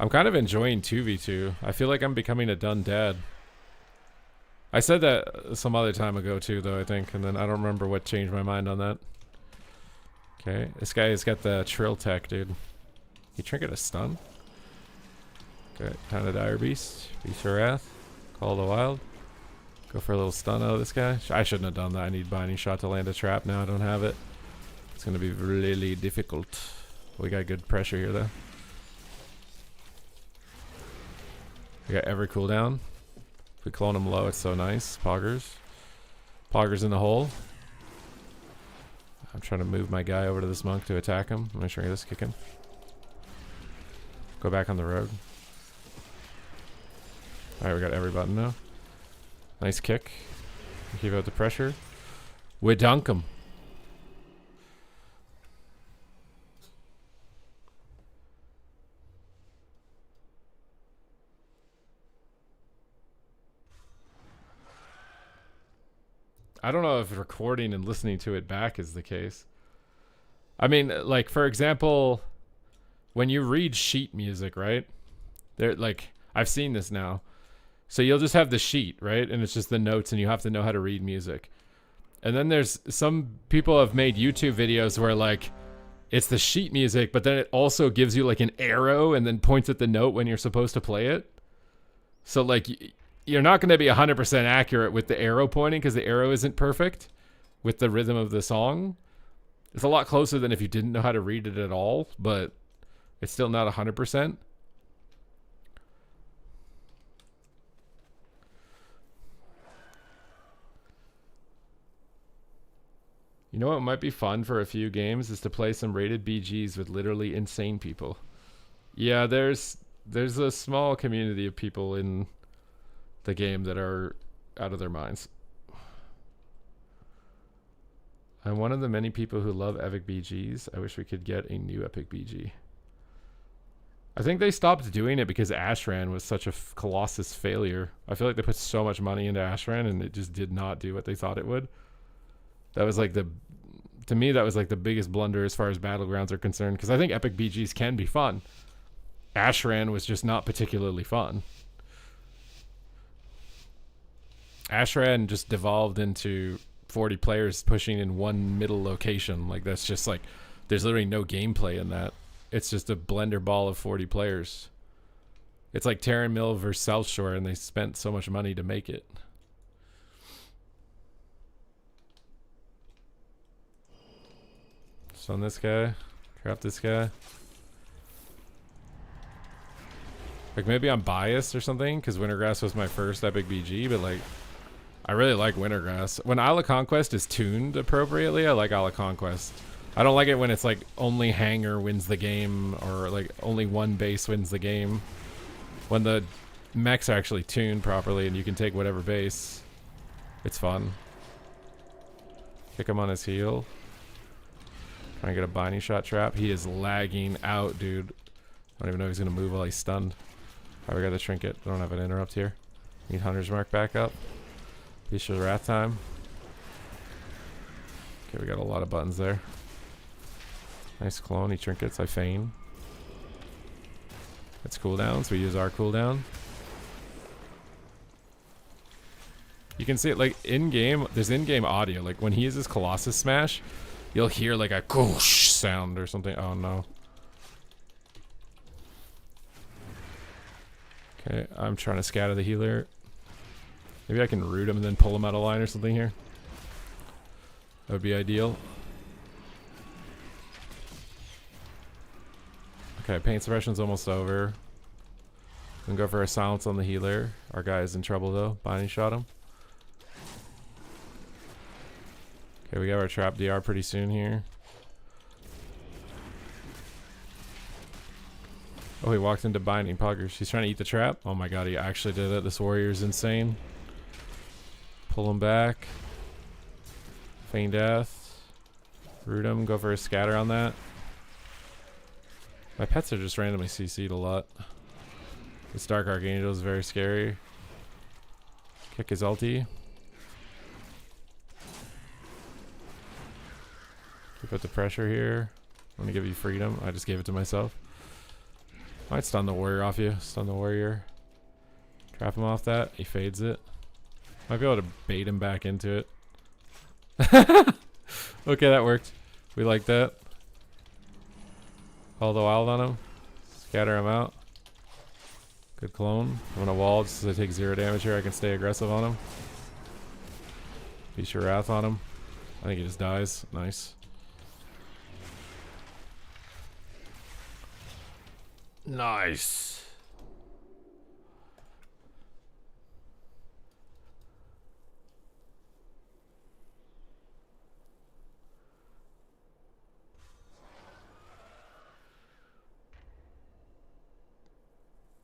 Speaker 1: I'm kind of enjoying 2v2. I feel like I'm becoming a done dad. I said that some other time ago too, though, I think. And then I don't remember what changed my mind on that. Okay, this guy has got the Trill Tech, dude. He trinket a stun. Okay, Pound of Dire Beast. Beast of Wrath. Call of the Wild. Go for a little stun out of this guy. I shouldn't have done that. I need Binding Shot to land a trap. Now I don't have it. It's going to be really difficult. We got good pressure here, though. We got every cooldown. If we clone him low, it's so nice. Poggers. Poggers in the hole. I'm trying to move my guy over to this monk to attack him. I'm going to try this, kick him. Go back on the road. Alright, we got every button now. Nice kick. Keep out the pressure. We dunk him. I don't know if recording and listening to it back is the case. I mean, like, for example, when you read sheet music, right? They're like, I've seen this now. So you'll just have the sheet, right? And it's just the notes and you have to know how to read music. And then there's some people have made YouTube videos where like, it's the sheet music, but then it also gives you like an arrow and then points at the note when you're supposed to play it. So like, you're not going to be 100% accurate with the arrow pointing because the arrow isn't perfect with the rhythm of the song. It's a lot closer than if you didn't know how to read it at all, but it's still not 100%. You know what might be fun for a few games is to play some rated BGs with literally insane people. Yeah, there's a small community of people in the game that are out of their minds. I'm one of the many people who love epic BGs. I wish we could get a new epic BG. I think they stopped doing it because Ashran was such a colossus failure. I feel like they put so much money into Ashran and it just did not do what they thought it would. That was like to me, that was like the biggest blunder as far as Battlegrounds are concerned, because I think epic BGs can be fun. Ashran was just not particularly fun. Ashran just devolved into 40 players pushing in one middle location. Like, that's just like, there's literally no gameplay in that. It's just a blender ball of 40 players. It's like Terran Mill versus South Shore, and they spent so much money to make it. Stun this guy. Trap this guy. Like, maybe I'm biased or something, because Wintergrass was my first epic BG, but like, I really like Wintergrass. When Isle of Conquest is tuned appropriately, I like Isle of Conquest. I don't like it when it's like only Hanger wins the game, or like only one base wins the game. When the mechs are actually tuned properly and you can take whatever base, it's fun. Kick him on his heel. Trying to get a binding shot trap. He is lagging out, dude. I don't even know if he's gonna move while he's stunned. Probably got the trinket. I don't have an interrupt here. Need Hunter's Mark back up. Beast of Wrath time. Okay, we got a lot of buttons there. Nice clone. He trinkets. I feign. It's cooldown, so we use our cooldown. You can see it like in-game. There's in-game audio. Like when he uses Colossus Smash, you'll hear like a koosh sound or something. Oh no. Okay, I'm trying to scatter the healer. Maybe I can root him and then pull him out of line or something here. That would be ideal. Okay, paint suppression's almost over. We can go for a silence on the healer. Our guy is in trouble though. Binding shot him. Okay, we got our trap DR pretty soon here. Oh, he walked into binding poggers. He's trying to eat the trap. Oh my god, he actually did it. This warrior's insane. Pull him back. Feign death. Root him. Go for a scatter on that. My pets are just randomly CC'd a lot. This Dark Archangel is very scary. Kick his ulti. Keep up the pressure here. I'm gonna give you freedom. I just gave it to myself. Might stun the warrior off you. Stun the warrior. Trap him off that. He fades it. Might be able to bait him back into it. Okay, that worked. We like that. Call the wild on him. Scatter him out. Good clone. I'm gonna wall just as I take 0 damage here. I can stay aggressive on him. Beast your Wrath on him. I think he just dies. Nice. Nice.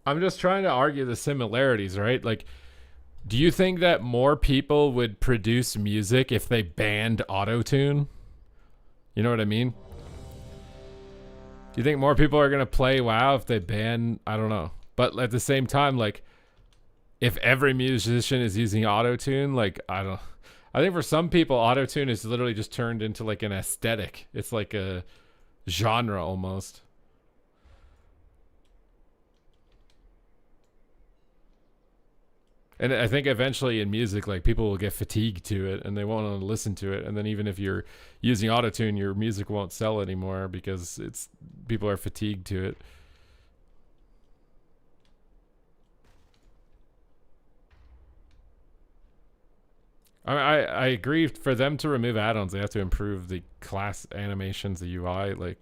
Speaker 1: I'm just trying to argue the similarities, right? Like, do you think that more people would produce music if they banned auto-tune? You know what I mean? Do you think more people are going to play WoW if they ban? I don't know. But at the same time, like, if every musician is using auto-tune, like, I think for some people, auto-tune is literally just turned into like an aesthetic. It's like a genre almost. And I think eventually in music, like, people will get fatigued to it and they won't want to listen to it. And then even if you're using autotune, your music won't sell anymore because people are fatigued to it. I agree. For them to remove add-ons, they have to improve the class animations, the UI. Like,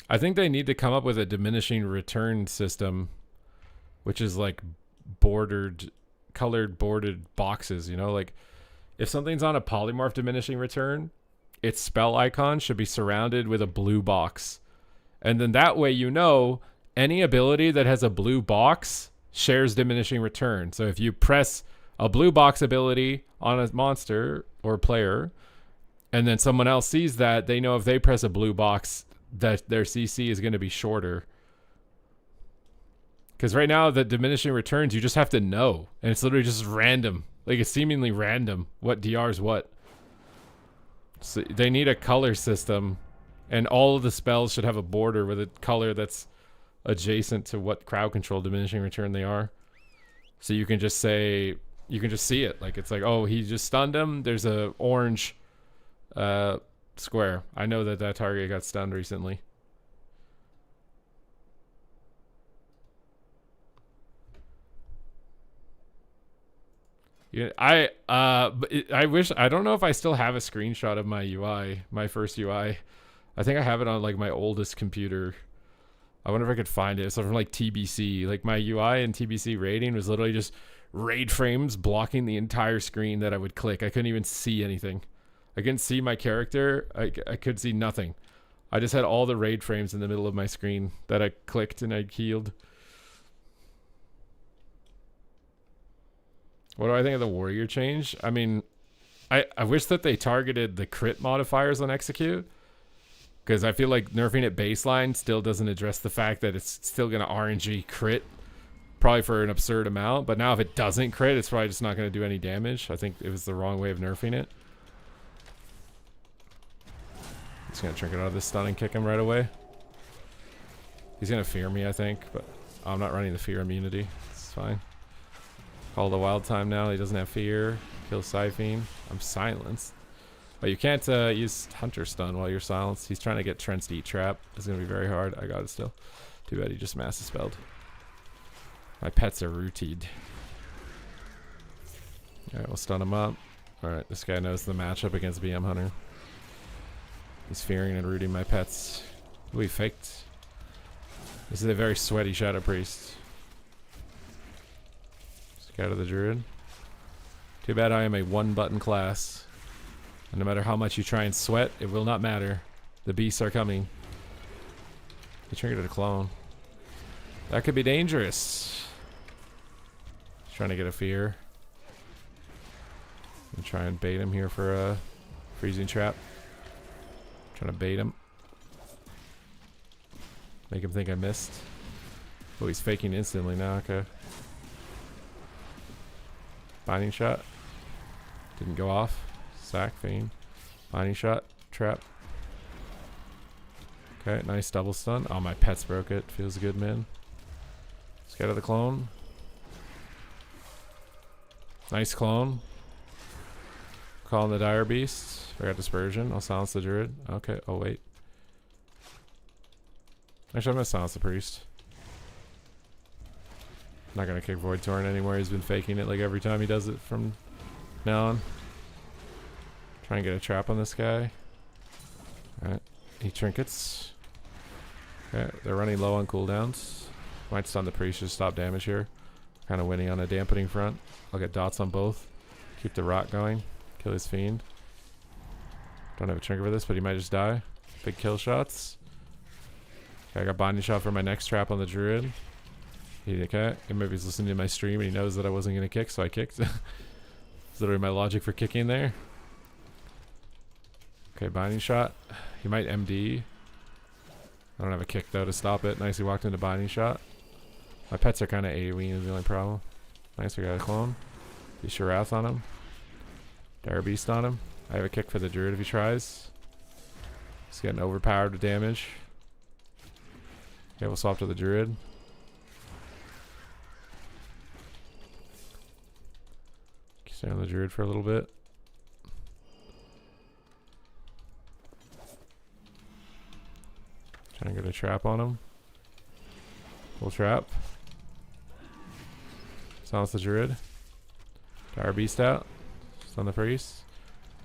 Speaker 1: I think they need to come up with a diminishing return system, which is like colored bordered boxes, you know? Like, if something's on a polymorph diminishing return, its spell icon should be surrounded with a blue box. And then that way, you know, any ability that has a blue box shares diminishing return. So if you press a blue box ability on a monster or player, and then someone else sees that, they know if they press a blue box that their CC is going to be shorter. Because right now, the diminishing returns, you just have to know. And it's literally just random. Like, it's seemingly random what DRs what. So they need a color system. And all of the spells should have a border with a color that's adjacent to what crowd control diminishing return they are. So you can just say, you can just see it. Like, it's like, oh, he just stunned him. There's a orange square. I know that target got stunned recently. Yeah, I wish, I don't know if I still have a screenshot of my UI, my first UI. I think I have it on like my oldest computer. I wonder if I could find it. So from like TBC, like my UI and TBC rating was literally just raid frames blocking the entire screen that I would click. I couldn't even see anything. I couldn't see my character. I could see nothing. I just had all the raid frames in the middle of my screen that I clicked and I healed. What do I think of the warrior change? I mean, I wish that they targeted the crit modifiers on execute, because I feel like nerfing it baseline still doesn't address the fact that it's still going to RNG crit probably for an absurd amount. But now if it doesn't crit, it's probably just not going to do any damage. I think it was the wrong way of nerfing it. Just going to trinket out of this stun and kick him right away. He's going to fear me, I think, but I'm not running the fear immunity. It's fine. Call the wild time now. He doesn't have fear. Kill Siphene. I'm silenced. But you can't use Hunter Stun while you're silenced. He's trying to get Trent's to eat trap. It's going to be very hard. I got it still. Too bad he just mass dispelled. My pets are rooted. Alright, we'll stun him up. Alright, this guy knows the matchup against BM Hunter. He's fearing and rooting my pets. Ooh, he faked. This is a very sweaty Shadow Priest. Scout of the Druid. Too bad I am a one-button class. And no matter how much you try and sweat, it will not matter. The beasts are coming. He triggered a clone. That could be dangerous. He's trying to get a fear. I'm try and bait him here for a freezing trap. Trying to bait him. Make him think I missed. Oh, he's faking instantly now. Okay. Binding shot. Didn't go off. Sack, Fiend. Binding shot. Trap. Okay, nice double stun. Oh, my pets broke it. Feels good, man. Scared of the clone. Nice clone. Calling the Dire Beast. Forgot Dispersion. I'll silence the Druid. Okay. Oh, wait. Actually, I'm going to silence the Priest. Not going to kick Void Torrent anymore. He's been faking it like every time he does it from now on. Try and get a trap on this guy. Alright. He trinkets. Okay. They're running low on cooldowns. Might stun the Priest to stop damage here. Kind of winning on a dampening front. I'll get dots on both. Keep the rot going. Kill his Fiend. Don't have a trinket for this, but he might just die. Big kill shots. Okay, I got binding shot for my next trap on the Druid. Okay, maybe he's listening to my stream and he knows that I wasn't going to kick, so I kicked. That's literally my logic for kicking there. Okay, binding shot. He might MD. I don't have a kick though to stop it. Nice, he walked into binding shot. My pets are kind of AoE is the only problem. Nice, we got a clone. Be Sharath on him. Dire Beast on him. I have a kick for the Druid if he tries. He's getting overpowered with damage. Okay, we'll swap to the Druid. Stay on the Druid for a little bit. Trying to get a trap on him. Full trap. Silence the Druid. Dire Beast out. Stun the Priest.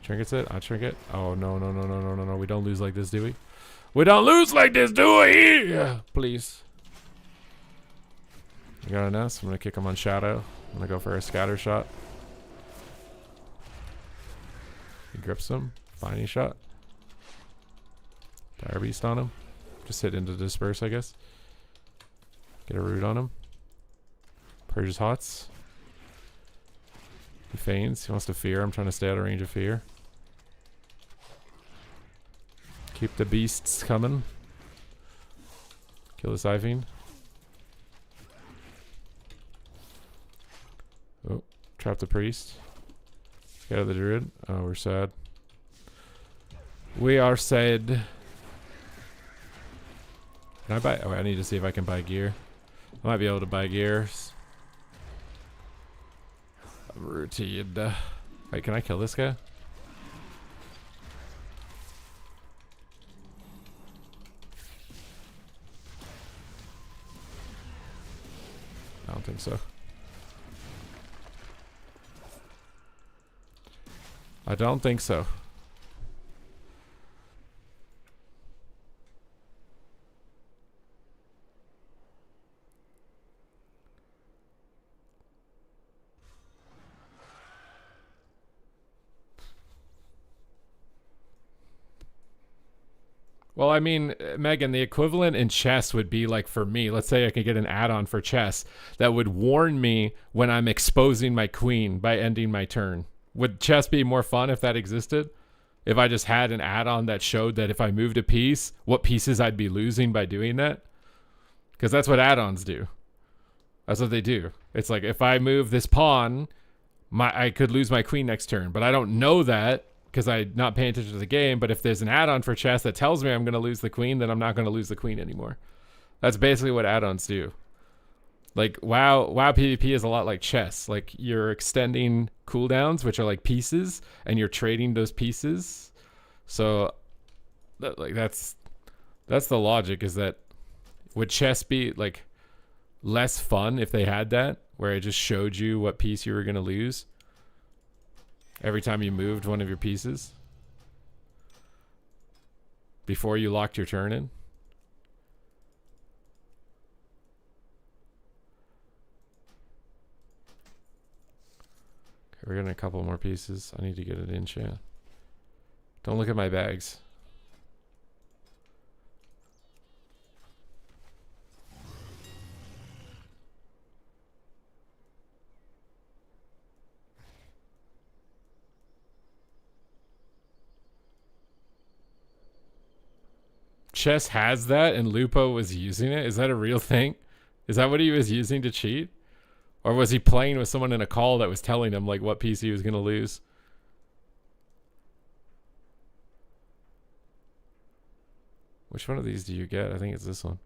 Speaker 1: Trinkets it. I trinket. Oh, no, no, no, no, no, no, no. We don't lose like this, do we? We don't lose like this, do we? Yeah, please. I got an S. I'm going to kick him on Shadow. I'm going to go for a scatter shot. He grips him. Binding shot. Dire Beast on him. Just hit into disperse, I guess. Get a root on him. Purges hots. He feigns. He wants to fear. I'm trying to stay out of range of fear. Keep the beasts coming. Kill the Siphene. Oh, trap the Priest. Get out of the Druid. Oh, we're sad. We are sad. Can I buy? Oh, I need to see if I can buy gear. I might be able to buy gear. Routine. Wait, can I kill this guy? I don't think so. I don't think so. Well, I mean, Megan, the equivalent in chess would be like for me, let's say I could get an add-on for chess that would warn me when I'm exposing my queen by ending my turn. Would chess be more fun if that existed? If I just had an add-on that showed that if I moved a piece, what pieces I'd be losing by doing that? Because that's what add-ons do. That's what they do. It's like if I move this pawn, I could lose my queen next turn, but I don't know that because I'm not paying attention to the game. But if there's an add-on for chess that tells me I'm going to lose the queen, then I'm not going to lose the queen anymore. That's basically what add-ons do. Like WoW PvP is a lot like chess. Like you're extending cooldowns, which are like pieces, and you're trading those pieces. So, that's the logic. Is that would chess be like less fun if they had that, where it just showed you what piece you were going to lose every time you moved one of your pieces before you locked your turn in? We're getting a couple more pieces. I need to get it in chat. Don't look at my bags. Chess has that and Lupo was using it? Is that a real thing? Is that what he was using to cheat? Or was he playing with someone in a call that was telling him like what piece he was going to lose? Which one of these do you get? I think it's this one.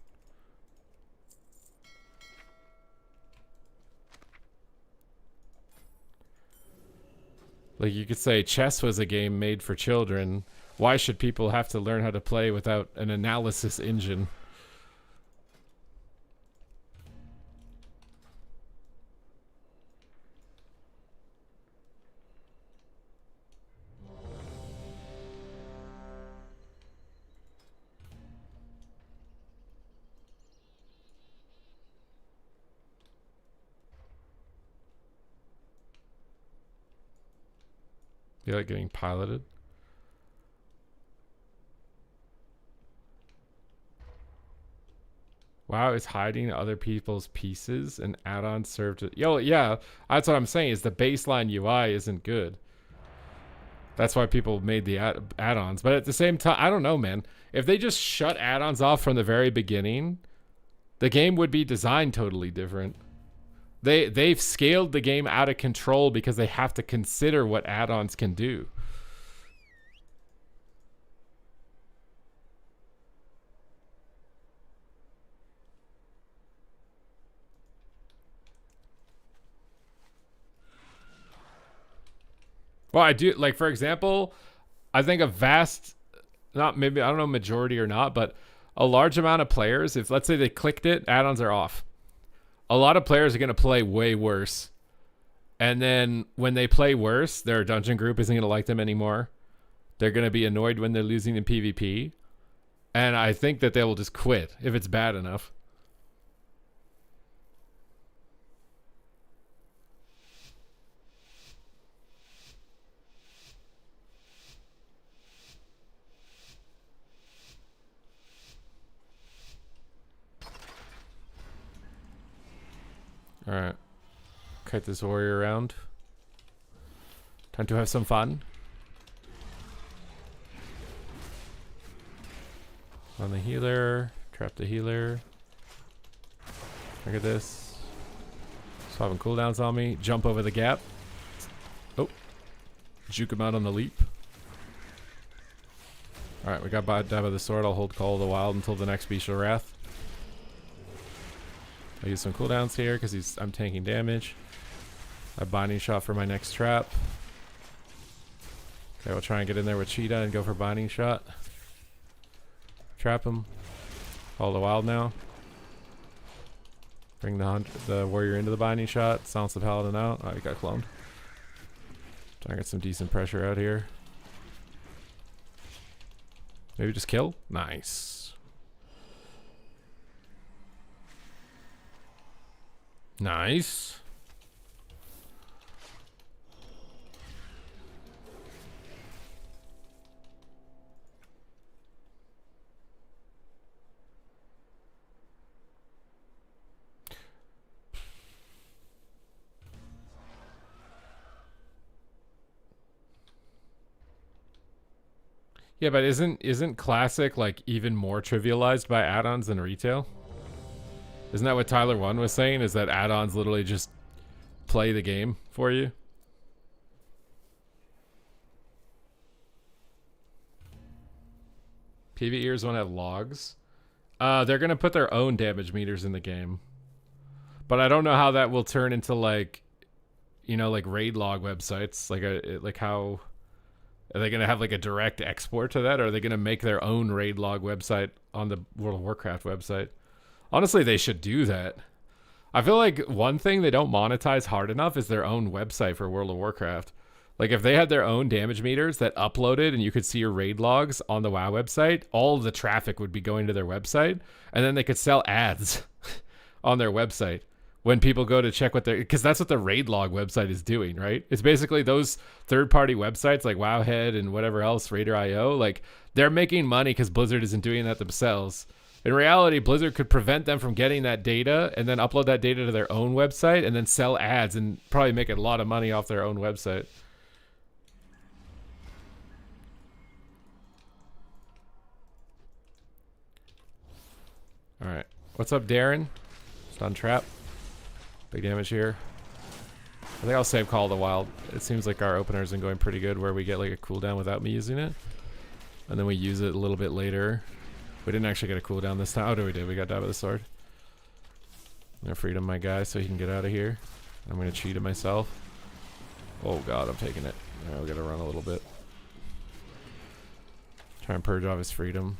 Speaker 1: Like you could say chess was a game made for children. Why should people have to learn how to play without an analysis engine? You like getting piloted? WoW is hiding other people's pieces and add-ons serve to... Yo, yeah, that's what I'm saying is the baseline UI isn't good. That's why people made the add-ons. But at the same time, I don't know, man. If they just shut add-ons off from the very beginning, the game would be designed totally different. They've scaled the game out of control because they have to consider what add-ons can do. Well, I do, like, for example, I think a vast, not maybe, I don't know, majority or not, but a large amount of players, if let's say they clicked it, add-ons are off. A lot of players are going to play way worse. And then when they play worse, their dungeon group isn't going to like them anymore. They're going to be annoyed when they're losing in PvP. And I think that they will just quit if it's bad enough. Alright. Kite this warrior around. Time to have some fun. On the healer. Trap the healer. Look at this. Swapping cooldowns on me. Jump over the gap. Oh. Juke him out on the leap. Alright, we got Dab of the Sword. I'll hold Call of the Wild until the next Beast of Wrath. I'll use some cooldowns here because I'm tanking damage. A binding shot for my next trap. Okay, we'll try and get in there with Cheetah and go for binding shot. Trap him. Call the Wild now. Bring the warrior into the binding shot. Silence the paladin out. Oh, he got cloned. Try and get some decent pressure out here. Maybe just kill? Nice. Nice. Yeah, but isn't classic like even more trivialized by add-ons than retail? Isn't that what Tyler 1 was saying? Is that add-ons literally just play the game for you? PvEers won't have logs. They're gonna put their own damage meters in the game, but I don't know how that will turn into like, you know, like raid log websites. Like how are they gonna have like a direct export to that, or are they gonna make their own raid log website on the World of Warcraft website? Honestly, they should do that. I feel like one thing they don't monetize hard enough is their own website for World of Warcraft. Like if they had their own damage meters that uploaded and you could see your raid logs on the WoW website, all of the traffic would be going to their website, and then they could sell ads on their website when people go to check what they're, because that's what the raid log website is doing, right? It's basically those third-party websites like Wowhead and whatever else, Raider.io, like they're making money because Blizzard isn't doing that themselves. In reality, Blizzard could prevent them from getting that data and then upload that data to their own website and then sell ads and probably make a lot of money off their own website. All right, what's up, Darren? Stun trap. Big damage here. I think I'll save Call of the Wild. It seems like our opener's been going pretty good where we get like a cooldown without me using it. And then we use it a little bit later. We didn't actually get a cooldown this time. Oh, no, we did. We got died with the sword. I'm gonna freedom my guy so he can get out of here. I'm gonna cheat it myself. Oh god, I'm taking it. Alright, we gotta run a little bit. Try and purge off his freedom.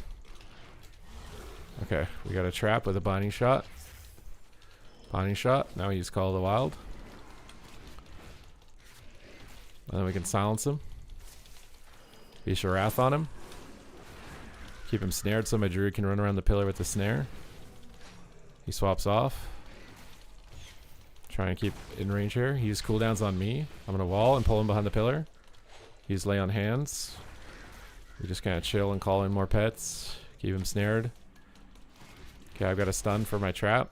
Speaker 1: Okay, we got a trap with a binding shot. Binding shot. Now we use Call of the Wild. And then we can silence him. Beast of Wrath on him. Keep him snared so my druid can run around the pillar with the snare. He swaps off. Try and keep in range here. He uses cooldowns on me. I'm gonna wall and pull him behind the pillar. He's lay on hands. We just kind of chill and call in more pets. Keep him snared. Okay, I've got a stun for my trap.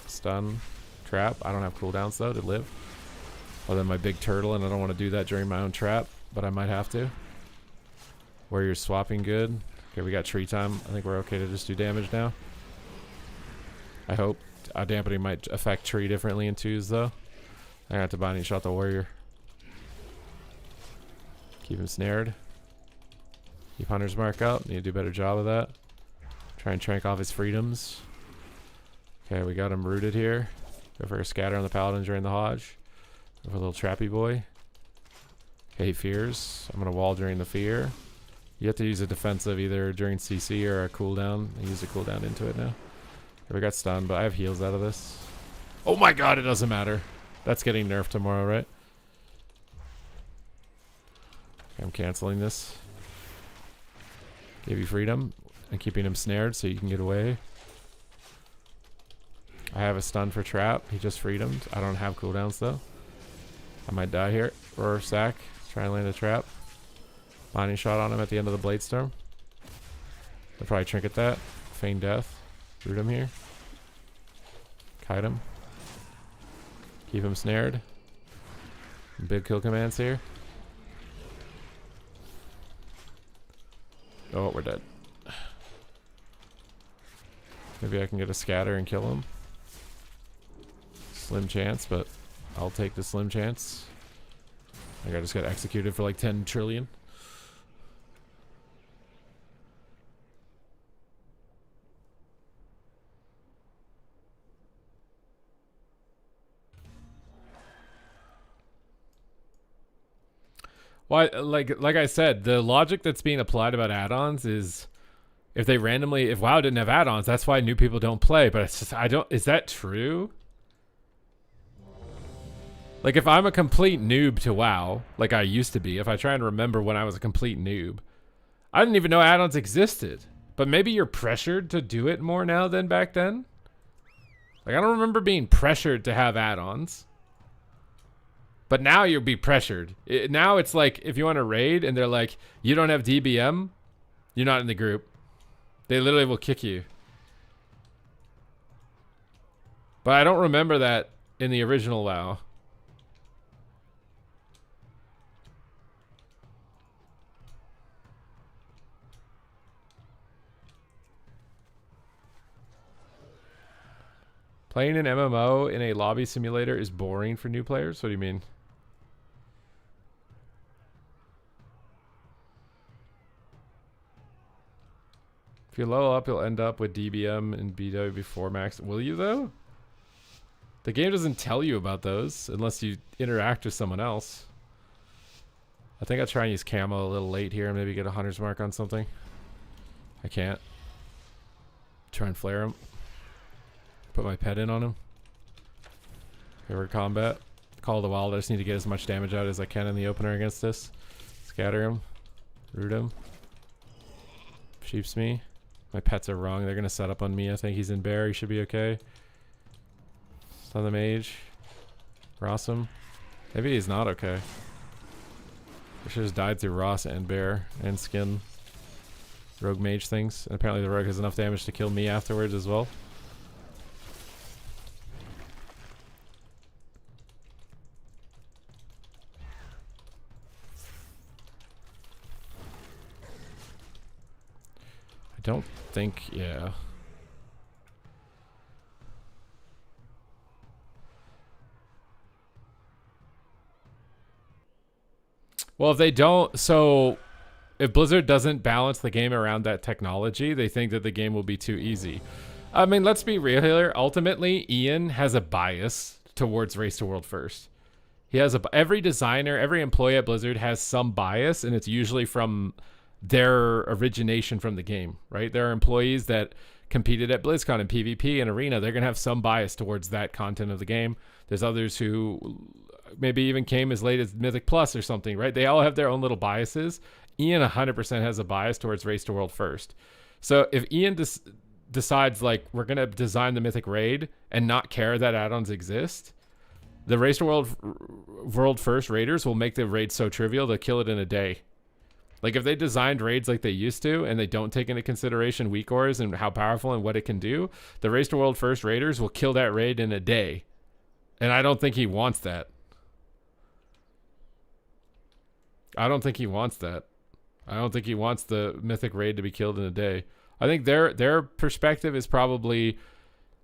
Speaker 1: Stun, trap. I don't have cooldowns though to live. Other than my big turtle, and I don't want to do that during my own trap, but I might have to. Warrior's swapping good. Okay, we got tree time. I think we're okay to just do damage now. I hope. Dampening might affect tree differently in twos though. I got to binding shot the warrior. Keep him snared. Keep Hunter's Mark up. Need to do a better job of that. Try and trank off his freedoms. Okay, we got him rooted here. Go for a scatter on the paladin during the Hodge. Go for a little trappy boy. Okay, he fears. I'm gonna wall during the fear. You have to use a defensive either during CC or a cooldown. I use a cooldown into it now. Okay, we got stunned, but I have heals out of this. Oh my god, it doesn't matter. That's getting nerfed tomorrow, right? Okay, I'm canceling this. Give you freedom and keeping him snared so you can get away. I have a stun for trap. He just freedomed. I don't have cooldowns though. I might die here. Roar sack. Try and land a trap. Binding shot on him at the end of the blade storm. I'll probably trinket that. Feign death. Root him here. Kite him. Keep him snared. Big kill commands here. Oh, we're dead. Maybe I can get a scatter and kill him. Slim chance, but I'll take the slim chance. I think I just got executed for like 10 trillion. Well, like I said, the logic that's being applied about add-ons is if they randomly, if WoW didn't have add-ons, that's why new people don't play. But it's just, is that true? Like if I'm a complete noob to WoW, like I used to be, if I try and remember when I was a complete noob, I didn't even know add-ons existed. But maybe you're pressured to do it more now than back then? Like I don't remember being pressured to have add-ons. But now you'll be pressured. Now it's like if you want to raid and they're like, you don't have DBM, you're not in the group. They literally will kick you. But I don't remember that in the original WoW. Playing an MMO in a lobby simulator is boring for new players? What do you mean? If you level up, you'll end up with DBM and BW before max. Will you, though? The game doesn't tell you about those unless you interact with someone else. I think I'll try and use camo a little late here and maybe get a hunter's mark on something. I can't. Try and flare him. Put my pet in on him. Cover combat. Call of the Wild. I just need to get as much damage out as I can in the opener against this. Scatter him. Root him. Sheeps me. My pets are wrong. They're going to set up on me. I think he's in bear. He should be okay. Stun the mage. Ross him. Maybe he's not okay. I should have just died through Ross and bear and skin. Rogue mage things. And apparently the rogue has enough damage to kill me afterwards as well. I don't think, yeah. Well, if they don't, so if Blizzard doesn't balance the game around that technology, they think that the game will be too easy. I mean, let's be real here. Ultimately, Ian has a bias towards Race to World First. He has every designer, every employee at Blizzard has some bias, and it's usually from their origination from the game, right? There are employees that competed at BlizzCon and PvP and Arena. They're going to have some bias towards that content of the game. There's others who maybe even came as late as Mythic Plus or something, right? They all have their own little biases. Ian 100% has a bias towards Race to World First. So if Ian decides, like, we're going to design the Mythic Raid and not care that add-ons exist, the Race to World First raiders will make the raid so trivial, they'll kill it in a day. Like, if they designed raids like they used to and they don't take into consideration weak ores and how powerful and what it can do, the Race to World First raiders will kill that raid in a day. And I don't think he wants that. I don't think he wants that. I don't think he wants the Mythic Raid to be killed in a day. I think their perspective is probably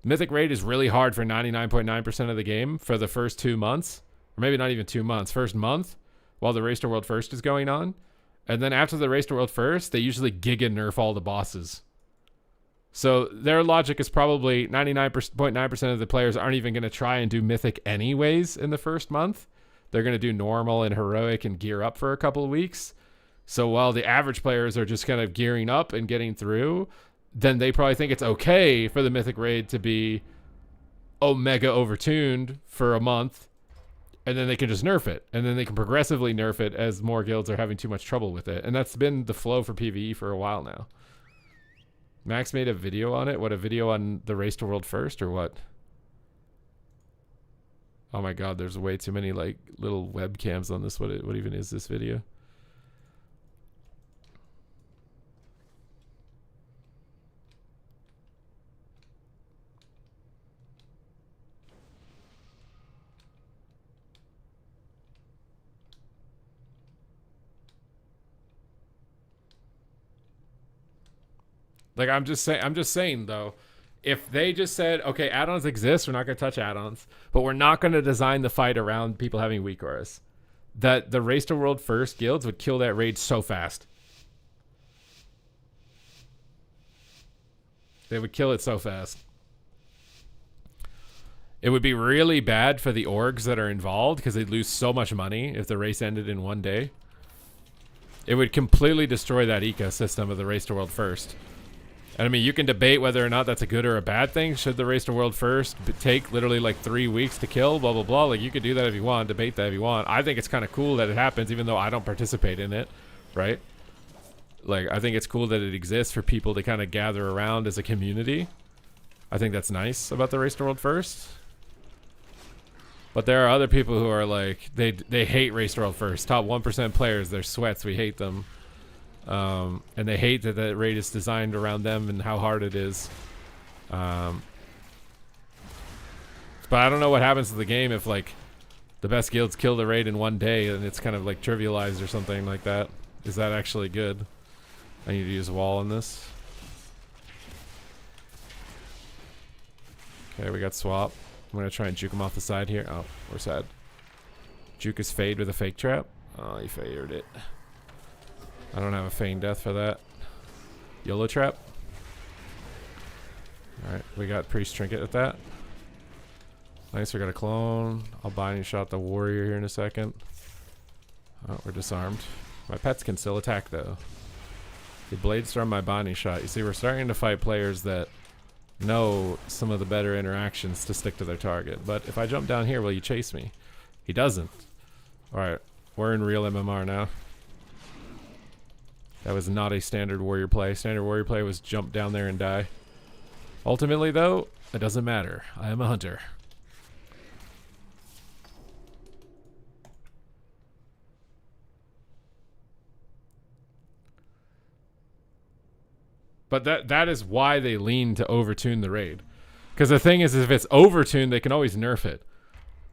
Speaker 1: Mythic Raid is really hard for 99.9% of the game for the first 2 months. Or maybe not even 2 months. First month while the Race to World First is going on. And then after the Race to World First, they usually giga nerf all the bosses. So their logic is probably 99.9% of the players aren't even going to try and do Mythic anyways in the first month. They're going to do normal and heroic and gear up for a couple of weeks. So while the average players are just kind of gearing up and getting through, then they probably think it's okay for the Mythic Raid to be Omega overtuned for a month. And then they can just nerf it. And then they can progressively nerf it as more guilds are having too much trouble with it. And that's been the flow for PvE for a while now. Max made a video on it. What, a video on the Race to World First or what? Oh my god, there's way too many like little webcams on this. What even is this video? Like, I'm just saying though, if they just said, okay, add-ons exist, we're not going to touch add-ons, but we're not going to design the fight around people having weak auras, that the Race to World First guilds would kill that raid so fast. They would kill it so fast. It would be really bad for the orgs that are involved because they'd lose so much money if the race ended in one day. It would completely destroy that ecosystem of the Race to World First. And I mean, you can debate whether or not that's a good or a bad thing. Should the Race to World First take literally like 3 weeks to kill, blah, blah, blah. Like, you could do that if you want, debate that if you want. I think it's kind of cool that it happens, even though I don't participate in it, right? Like, I think it's cool that it exists for people to kind of gather around as a community. I think that's nice about the Race to World First. But there are other people who are like, they hate Race to World First. Top 1% players, they're sweats, we hate them. And they hate that that raid is designed around them and how hard it is. But I don't know what happens to the game if like the best guilds kill the raid in one day and it's kind of like trivialized or something like that. Is that actually good? I need to use a wall on this. Okay, we got swap. I'm gonna try and juke him off the side here. Oh, we're sad. Juke his fade with a fake trap. Oh, he faded it. I don't have a feign death for that. YOLO trap. Alright, we got priest trinket at that. Nice, we got a clone. I'll binding shot the warrior here in a second. Oh, we're disarmed. My pets can still attack though. The blade storm my binding shot. You see, we're starting to fight players that know some of the better interactions to stick to their target. But if I jump down here, will you chase me? He doesn't. Alright, we're in real MMR now. That was not a standard warrior play. Standard warrior play was jump down there and die. Ultimately though, it doesn't matter. I am a hunter. But that is why they lean to overtune the raid. Because the thing is if it's overtuned, they can always nerf it.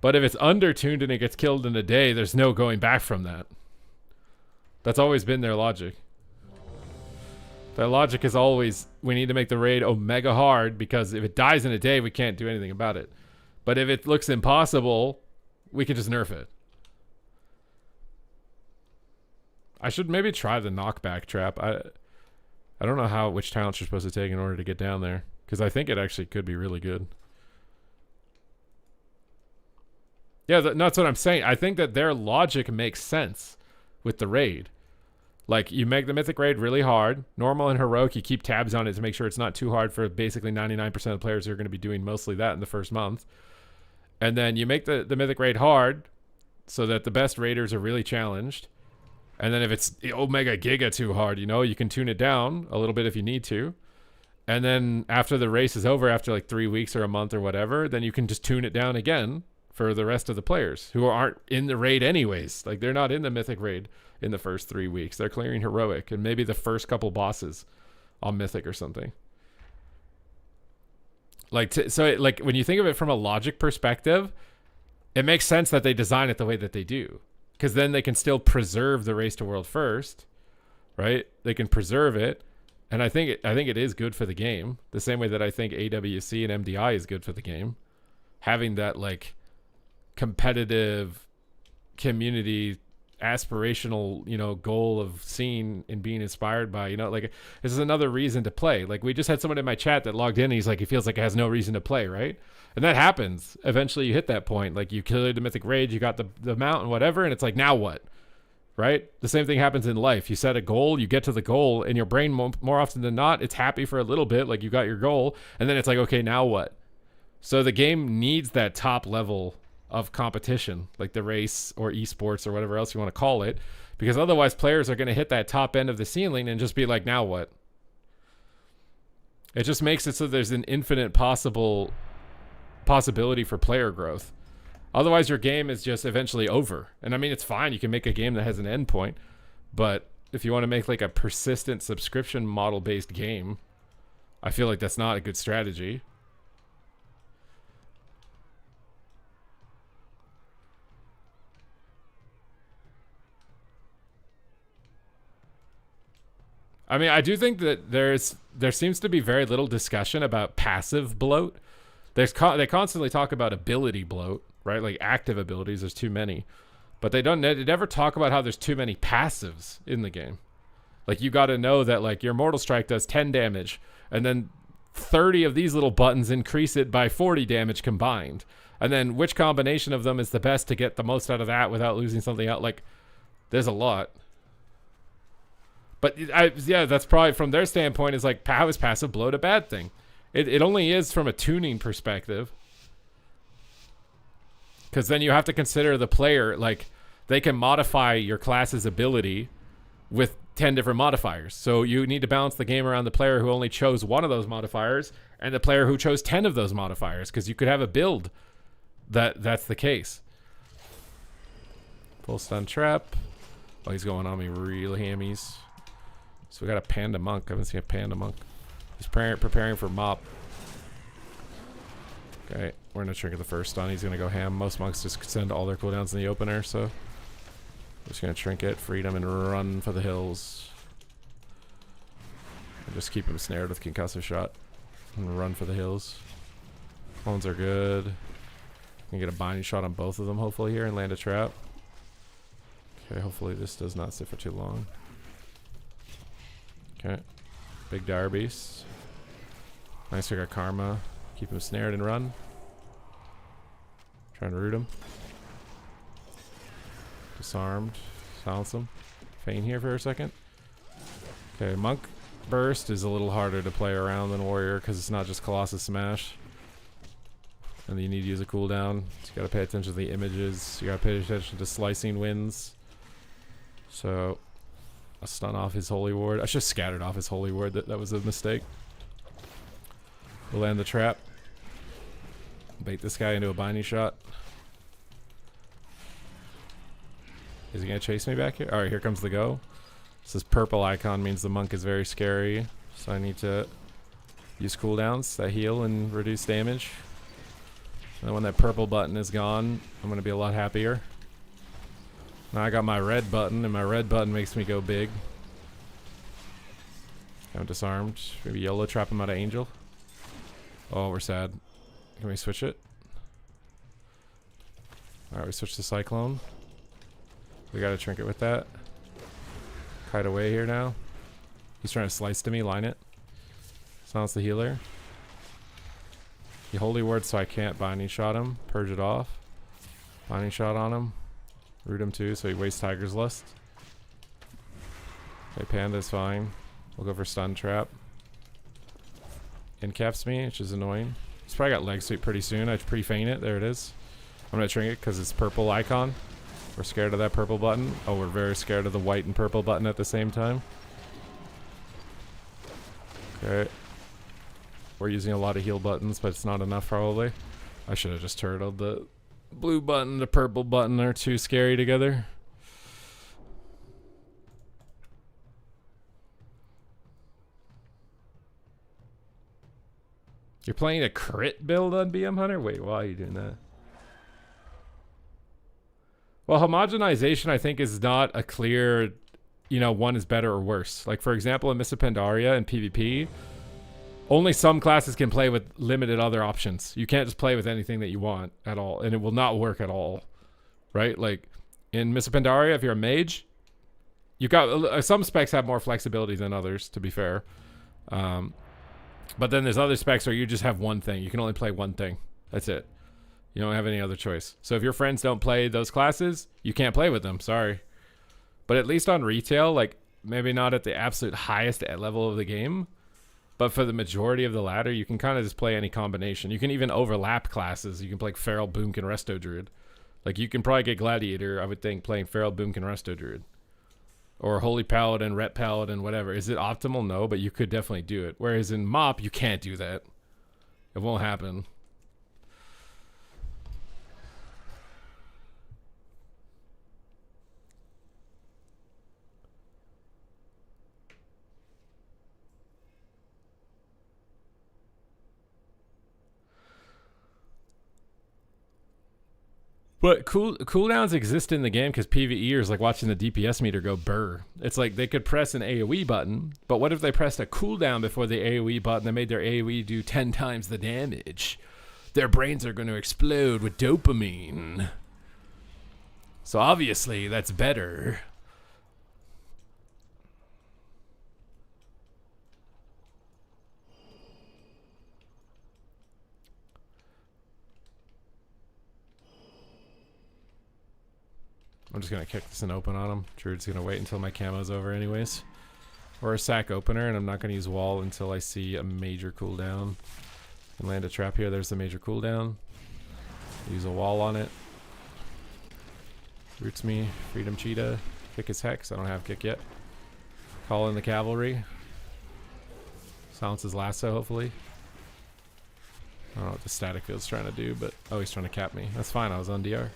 Speaker 1: But if it's undertuned and it gets killed in a day, there's no going back from that. That's always been their logic. Their logic is always, we need to make the raid omega hard, because if it dies in a day, we can't do anything about it. But if it looks impossible, we can just nerf it. I should maybe try the knockback trap. I don't know which talents you're supposed to take in order to get down there, because I think it actually could be really good. Yeah, that's what I'm saying. I think that their logic makes sense with the raid. Like, you make the mythic raid really hard. Normal and heroic, you keep tabs on it to make sure it's not too hard for basically 99% of the players who are going to be doing mostly that in the first month. And then you make the mythic raid hard so that the best raiders are really challenged. And then if it's omega giga too hard, you know, you can tune it down a little bit if you need to. And then after the race is over, after like 3 weeks or a month or whatever, then you can just tune it down again for the rest of the players who aren't in the raid anyways. Like, they're not in the mythic raid in the first 3 weeks. They're clearing heroic and maybe the first couple bosses on mythic or something. Like, so like when you think of it from a logic perspective, it makes sense that they design it the way that they do. Because then they can still preserve the race to world first, right? They can preserve it, and I think it is good for the game. The same way that I think AWC and MDI is good for the game, having that like competitive, community, aspirational, you know, goal of seeing and being inspired by, you know, like this is another reason to play. Like, we just had someone in my chat that logged in and he's like, he feels like he has no reason to play, right? And that happens. Eventually you hit that point. Like, you killed the mythic rage, you got the mount and whatever, and it's like, now what? Right? The same thing happens in life. You set a goal, you get to the goal, and your brain more often than not, it's happy for a little bit, like you got your goal, and then it's like, okay, now what? So the game needs that top level of competition, like the race or esports or whatever else you want to call it, because otherwise players are going to hit that top end of the ceiling and just be like, now what? It just makes it so there's an infinite possibility for player growth. Otherwise your game is just eventually over. And I mean, it's fine, you can make a game that has an end point, but if you want to make like a persistent subscription model based game, I feel like that's not a good strategy. I mean, I do think that there seems to be very little discussion about passive bloat. They constantly talk about ability bloat, right? Like active abilities, there's too many. But they never talk about how there's too many passives in the game. Like, you got to know that like your Mortal Strike does 10 damage, and then 30 of these little buttons increase it by 40 damage combined. And then which combination of them is the best to get the most out of that without losing something out? Like, there's a lot. But yeah, that's probably from their standpoint is like, how is passive bloat a bad thing? It only is from a tuning perspective. Because then you have to consider the player, like, they can modify your class's ability with 10 different modifiers. So you need to balance the game around the player who only chose one of those modifiers and the player who chose 10 of those modifiers, because you could have a build that's the case. Full stun trap. Oh, he's going on me real hammies. So we got a panda monk. I haven't seen a panda monk. He's preparing for mop. Okay, we're gonna trigger the first stun. He's gonna go ham. Most monks just send all their cooldowns in the opener, so I'm just gonna trinket, freedom, and run for the hills. And just keep him snared with concussive shot and run for the hills. Clones are good. Can get a binding shot on both of them hopefully here and land a trap. Okay, hopefully this does not sit for too long. Okay. Big dire beast. Nice, we got karma. Keep him snared and run. Trying to root him. Disarmed. Silence him. Feign here for a second. Okay, monk burst is a little harder to play around than warrior because it's not just Colossus smash. And you need to use a cooldown. So you gotta pay attention to the images. You gotta pay attention to slicing winds. So I'll stun off his holy ward. I should have scattered off his holy ward. That was a mistake. We'll land the trap. Bait this guy into a binding shot. Is he gonna chase me back here? Alright, here comes the go. This purple icon means the monk is very scary. So I need to use cooldowns that heal and reduce damage. And when that purple button is gone, I'm going to be a lot happier. Now I got my red button, and my red button makes me go big. I'm disarmed. Maybe YOLO trap him out of Angel. Oh, we're sad. Can we switch it? Alright, we switch to Cyclone. We got a trinket with that. Kite away here now. He's trying to slice to me, line it. Silence the healer. He holy ward so I can't binding shot him. Purge it off. Binding shot on him. Root him too so he wastes Tiger's Lust. Okay, Panda's fine. We'll go for stun trap. Incaps me, which is annoying. He's probably got leg sweep pretty soon. I pre-feign it. There it is. I'm going to trinket because it's purple icon. We're scared of that purple button. Oh, we're very scared of the white and purple button at the same time. Okay. We're using a lot of heal buttons, but it's not enough probably. I should have just turtled. The blue button, the purple button are too scary together. You're playing a crit build on BM Hunter? Wait, why are you doing that? Well, homogenization I think is not a clear, you know, one is better or worse. Like for example, in Mists of Pandaria and PvP, only some classes can play with limited other options. You can't just play with anything that you want at all, and it will not work at all, right? Like in Mists of Pandaria, if you're a mage, you've got some specs have more flexibility than others, to be fair. But then there's other specs where you just have one thing. You can only play one thing. That's it. You don't have any other choice. So if your friends don't play those classes, you can't play with them. Sorry. But at least on retail, like maybe not at the absolute highest level of the game, but for the majority of the ladder, you can kind of just play any combination. You can even overlap classes. You can play Feral, Boomkin, Resto Druid. Like you can probably get Gladiator, I would think, playing Feral, Boomkin, Resto Druid. Or Holy Paladin, Ret Paladin, whatever. Is it optimal? No, but you could definitely do it. Whereas in MoP, you can't do that. It won't happen. But cooldowns exist in the game because PvEers like watching the DPS meter go burr. It's like they could press an AoE button, but what if they pressed a cooldown before the AoE button that made their AoE do 10 times the damage? Their brains are going to explode with dopamine. So obviously that's better. I'm just going to kick this and open on him. Druid's going to wait until my camo's over anyways. Or a sack opener, and I'm not going to use wall until I see a major cooldown. And land a trap here. There's the major cooldown. Use a wall on it. Roots me. Freedom Cheetah. Kick his hex. I don't have kick yet. Call in the cavalry. Silence his lasso, hopefully. I don't know what the static field's trying to do, but... Oh, he's trying to cap me. That's fine. I was on DR.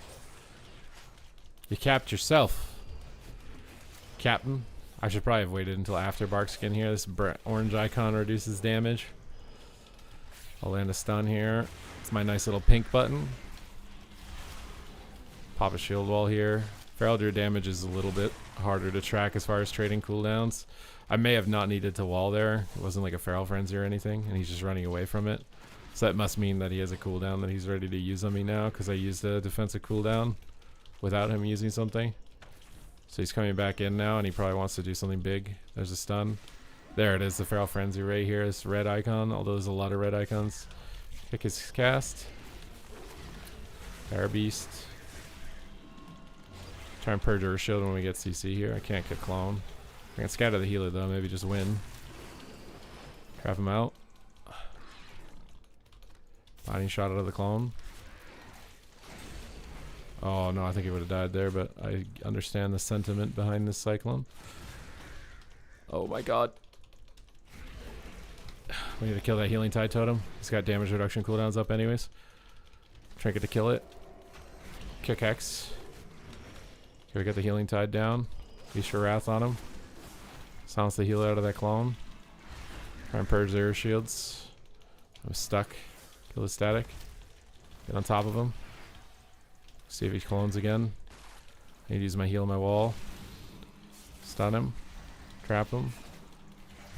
Speaker 1: You capped yourself, Captain. I should probably have waited until after Bark Skin here. This orange icon reduces damage. I'll land a stun here. It's my nice little pink button. Pop a shield wall here. Feral Druid damage is a little bit harder to track as far as trading cooldowns. I may have not needed to wall there. It wasn't like a Feral Frenzy or anything, and he's just running away from it. So that must mean that he has a cooldown that he's ready to use on me now, because I used a defensive cooldown without him using something. So he's coming back in now, and he probably wants to do something big. There's a stun. There it is, the Feral Frenzy right here. This red icon, although there's a lot of red icons. Kick his cast. Fire Beast. Try and purge our shield when we get CC here. I can't get clone. I can scatter the healer though, maybe just win. Trap him out. Binding shot out of the clone. Oh no, I think he would have died there, but I understand the sentiment behind this cyclone. Oh my god. We need to kill that Healing Tide totem. He's got damage reduction cooldowns up anyways. Trinket to kill it. Kick X. Here we get the Healing Tide down. Be sure Wrath on him. Silence the healer out of that clone. Try and purge their shields. I'm stuck. Kill the static. Get on top of him. See if he clones again. I need to use my heal on my wall. Stun him. Trap him.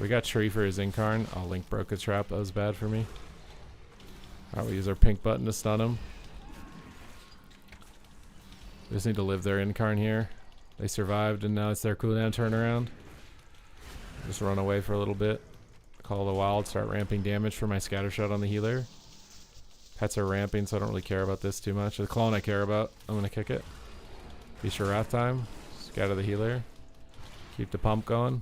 Speaker 1: We got Tree for his Incarn. Oh, Link broke a trap. That was bad for me. Alright, we use our pink button to stun him. We just need to live their Incarn here. They survived and now it's their cooldown turnaround. Just run away for a little bit. Call the wild, start ramping damage for my scatter shot on the healer. Pets are ramping, so I don't really care about this too much. The clone I care about. I'm gonna kick it. Be sure Wrath time. Scatter the healer. Keep the pump going.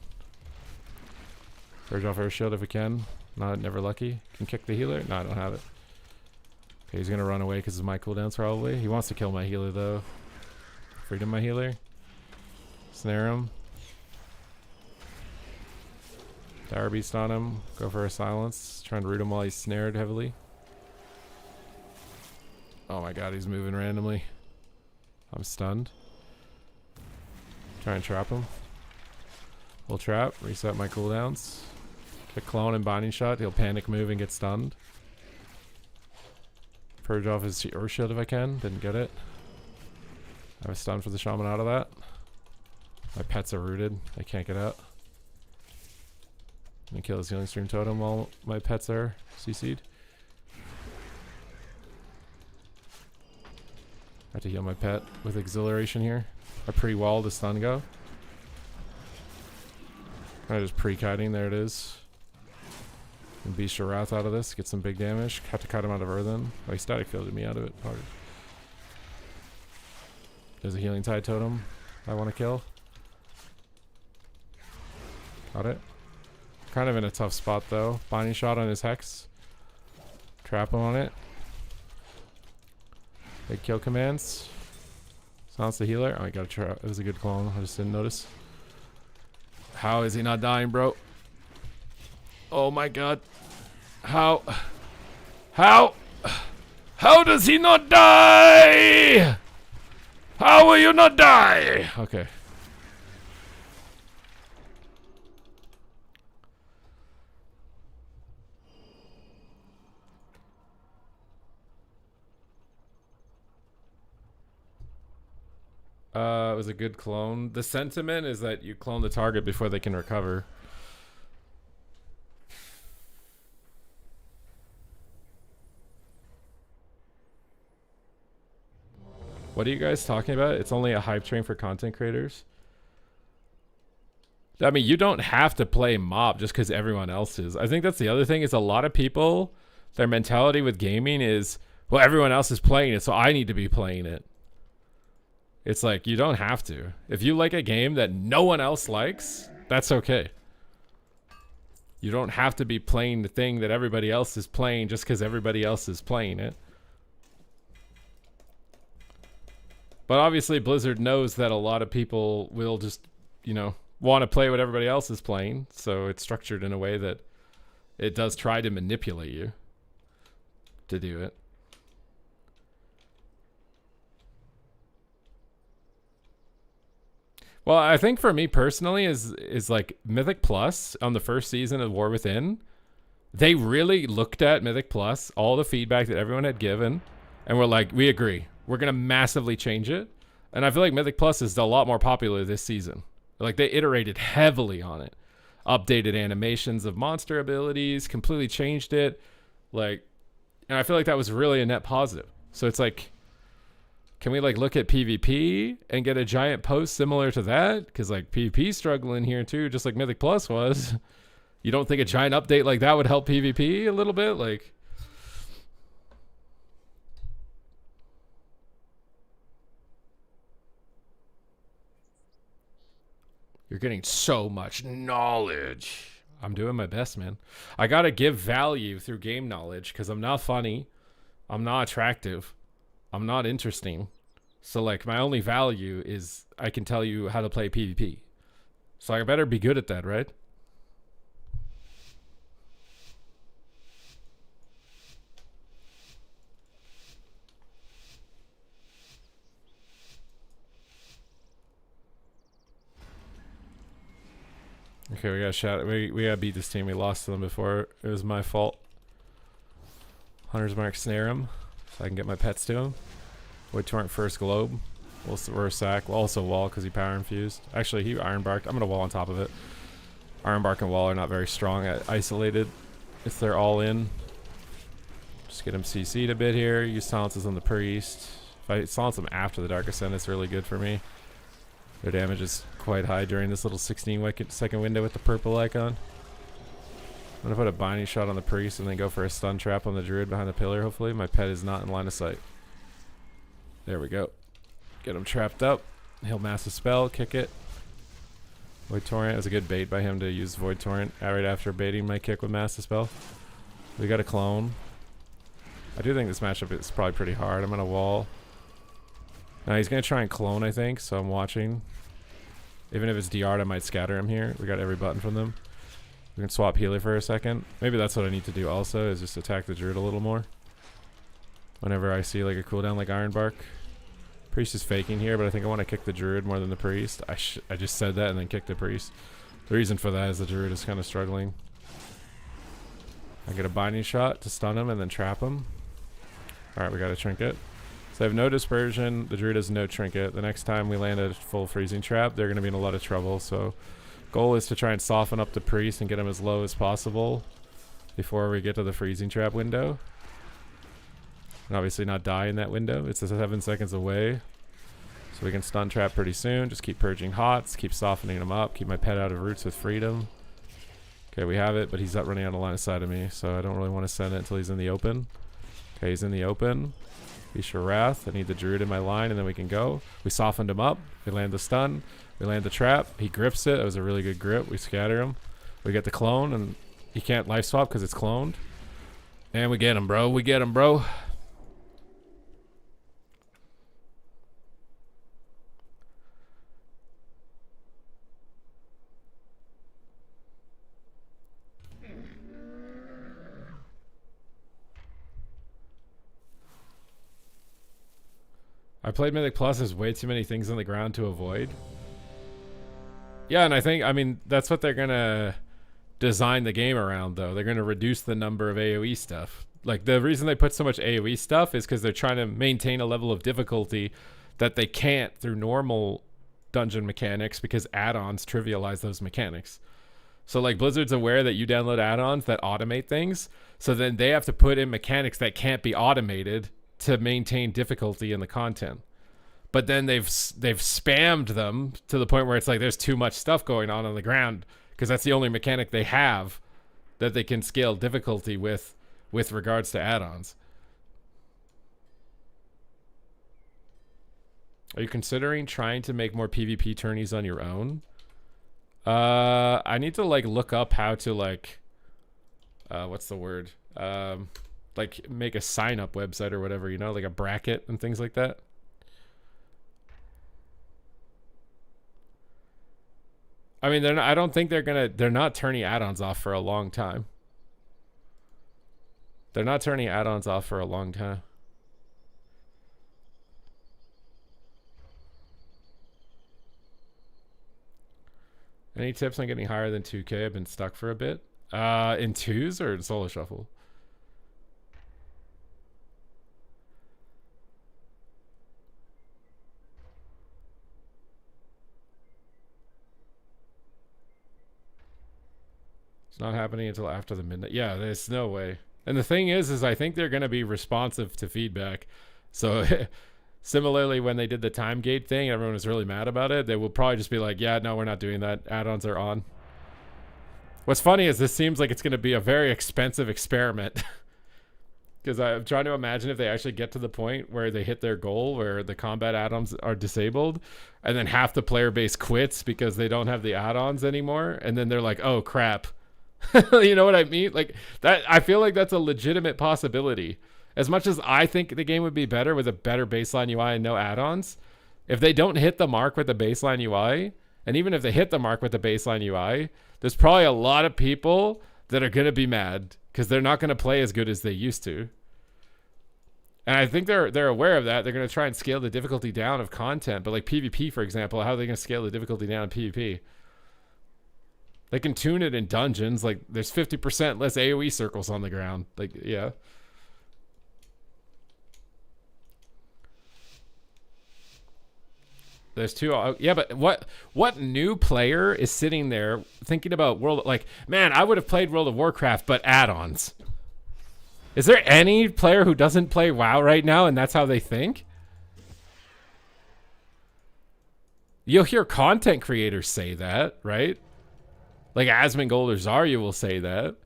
Speaker 1: Purge off our shield if we can. Not never lucky. Can kick the healer? No, I don't have it. Okay, he's gonna run away because of my cooldowns probably. He wants to kill my healer though. Freedom my healer. Snare him. Tower Beast on him. Go for a silence. Trying to root him while he's snared heavily. Oh my god, he's moving randomly. I'm stunned. Try and trap him. We'll trap. Reset my cooldowns. Kick clone and binding shot. He'll panic move and get stunned. Purge off his Earth Shield if I can. Didn't get it. I have a stun for the shaman out of that. My pets are rooted. I can't get out. I'm gonna kill his Healing Stream Totem while my pets are CC'd. I have to heal my pet with Exhilaration here. I pre-wall the stun go. Kind of just pre-kiting. There it is. And Beast your Wrath out of this. Get some big damage. Have to cut him out of Earthen. Oh, he static fielded me out of it. Part. There's a Healing Tide totem I want to kill. Got it. Kind of in a tough spot though. Binding shot on his Hex. Trap him on it. Big kill commands. Silence the healer. Oh, I got a trap. It was a good clone. I just didn't notice. How is he not dying, bro? Oh my god. How does he not die? How will you not die? Okay. It was a good clone. The sentiment is that you clone the target before they can recover. What are you guys talking about? It's only a hype train for content creators. I mean, you don't have to play mob just because everyone else is. I think that's the other thing is a lot of people, their mentality with gaming is, well, everyone else is playing it, so I need to be playing it. It's like, you don't have to. If you like a game that no one else likes, that's okay. You don't have to be playing the thing that everybody else is playing just because everybody else is playing it. But obviously Blizzard knows that a lot of people will just, you know, want to play what everybody else is playing. So it's structured in a way that it does try to manipulate you to do it. Well, I think for me personally is like Mythic Plus on the first season of War Within. They really looked at Mythic Plus, all the feedback that everyone had given, and were like, we agree. We're going to massively change it. And I feel like Mythic Plus is a lot more popular this season. Like they iterated heavily on it. Updated animations of monster abilities, completely changed it. Like And I feel like that was really a net positive. So it's like, can we like look at PvP and get a giant post similar to that? Because like PvP's struggling here too, just like Mythic Plus was. You don't think a giant update like that would help PvP a little bit? Like, you're getting so much knowledge. I'm doing my best, man. I gotta give value through game knowledge because I'm not funny. I'm not attractive. I'm not interesting. So like my only value is I can tell you how to play PvP. So I better be good at that, right? Okay, we gotta shout. We gotta beat this team. We lost to them before. It was my fault. Hunter's Mark snare him, so I can get my pets to him. Void Torrent first globe. We'll sack. We'll also wall because he power infused. Actually, he iron barked. I'm gonna wall on top of it. Iron bark and wall are not very strong at isolated. If they're all in, just get him CC'd a bit here. Use silences on the priest. If I silence him after the Dark Ascent, it's really good for me. Their damage is quite high during this little 16-second window with the purple icon. I'm gonna put a binding shot on the priest and then go for a stun trap on the druid behind the pillar. Hopefully my pet is not in line of sight. There we go. Get him trapped up. He'll massive spell, kick it. Void Torrent was a good bait by him to use Void Torrent right after baiting my kick with massive spell. We got a clone. I do think this matchup is probably pretty hard. I'm gonna wall. Now he's gonna try and clone, I think, so I'm watching. Even if it's DR'd, I might scatter him here. We got every button from them. We can swap healer for a second. Maybe that's what I need to do also, is just attack the druid a little more. Whenever I see like a cooldown like Iron Bark. Priest is faking here, but I think I want to kick the druid more than the priest. I just said that and then kicked the priest. The reason for that is the druid is kind of struggling. I get a binding shot to stun him and then trap him. Alright, we got a trinket. So I have no dispersion. The druid has no trinket. The next time we land a full freezing trap, they're going to be in a lot of trouble. So goal is to try and soften up the priest and get him as low as possible before we get to the freezing trap window. And obviously not die in that window. It's 7 seconds away. So we can stun trap pretty soon. Just keep purging hots. Keep softening him up. Keep my pet out of roots with freedom. Okay, we have it, but he's not running out of line of sight of me. So I don't really want to send it until he's in the open. Okay, he's in the open. Isha Wrath. I need the druid in my line, and then we can go. We softened him up. We land the stun. We land the trap. He grips it. That was a really good grip. We scatter him. We get the clone, and he can't life swap because it's cloned. And we get him, bro. We get him, bro. I played Mythic Plus. There's way too many things on the ground to avoid. Yeah, and I mean, that's what they're going to design the game around, though. They're going to reduce the number of AoE stuff. Like, the reason they put so much AoE stuff is because they're trying to maintain a level of difficulty that they can't through normal dungeon mechanics because add-ons trivialize those mechanics. So, like, Blizzard's aware that you download add-ons that automate things, so then they have to put in mechanics that can't be automated to maintain difficulty in the content. But then they've spammed them to the point where it's like there's too much stuff going on the ground because that's the only mechanic they have that they can scale difficulty with regards to add-ons. Are you considering trying to make more PvP tourneys on your own? I need to like look up how to like what's the word? Like make a sign up website or whatever, you know, like a bracket and things like that. I mean, I don't think they're not turning add-ons off for a long time. They're not turning add-ons off for a long time. Any tips on getting higher than 2K? I've been stuck for a bit. In twos or in solo shuffle? It's not happening until after the midnight. Yeah, there's no way. And the thing is I think they're going to be responsive to feedback. So similarly, when they did the time gate thing, everyone was really mad about it. They will probably just be like, yeah, no, we're not doing that. Add-ons are on. What's funny is this seems like it's going to be a very expensive experiment. Because I'm trying to imagine if they actually get to the point where they hit their goal, where the combat add-ons are disabled, and then half the player base quits because they don't have the add-ons anymore. And then they're like, oh, crap. You know what I mean? Like that, I feel like that's a legitimate possibility. As much as I think the game would be better with a better baseline UI and no add-ons, if they don't hit the mark with the baseline UI, and even if they hit the mark with the baseline UI, there's probably a lot of people that are going to be mad because they're not going to play as good as they used to. And I think they're aware of that. They're going to try and scale the difficulty down of content. But like PvP, for example, how are they going to scale the difficulty down in PvP? They can tune it in dungeons. Like there's 50% less AoE circles on the ground. Like, yeah. There's two. Yeah, but what new player is sitting there thinking about like, man, I would have played World of Warcraft, but add-ons. Is there any player who doesn't play WoW right now and that's how they think? You'll hear content creators say that, right? Like Asmongold or Zarya will say that.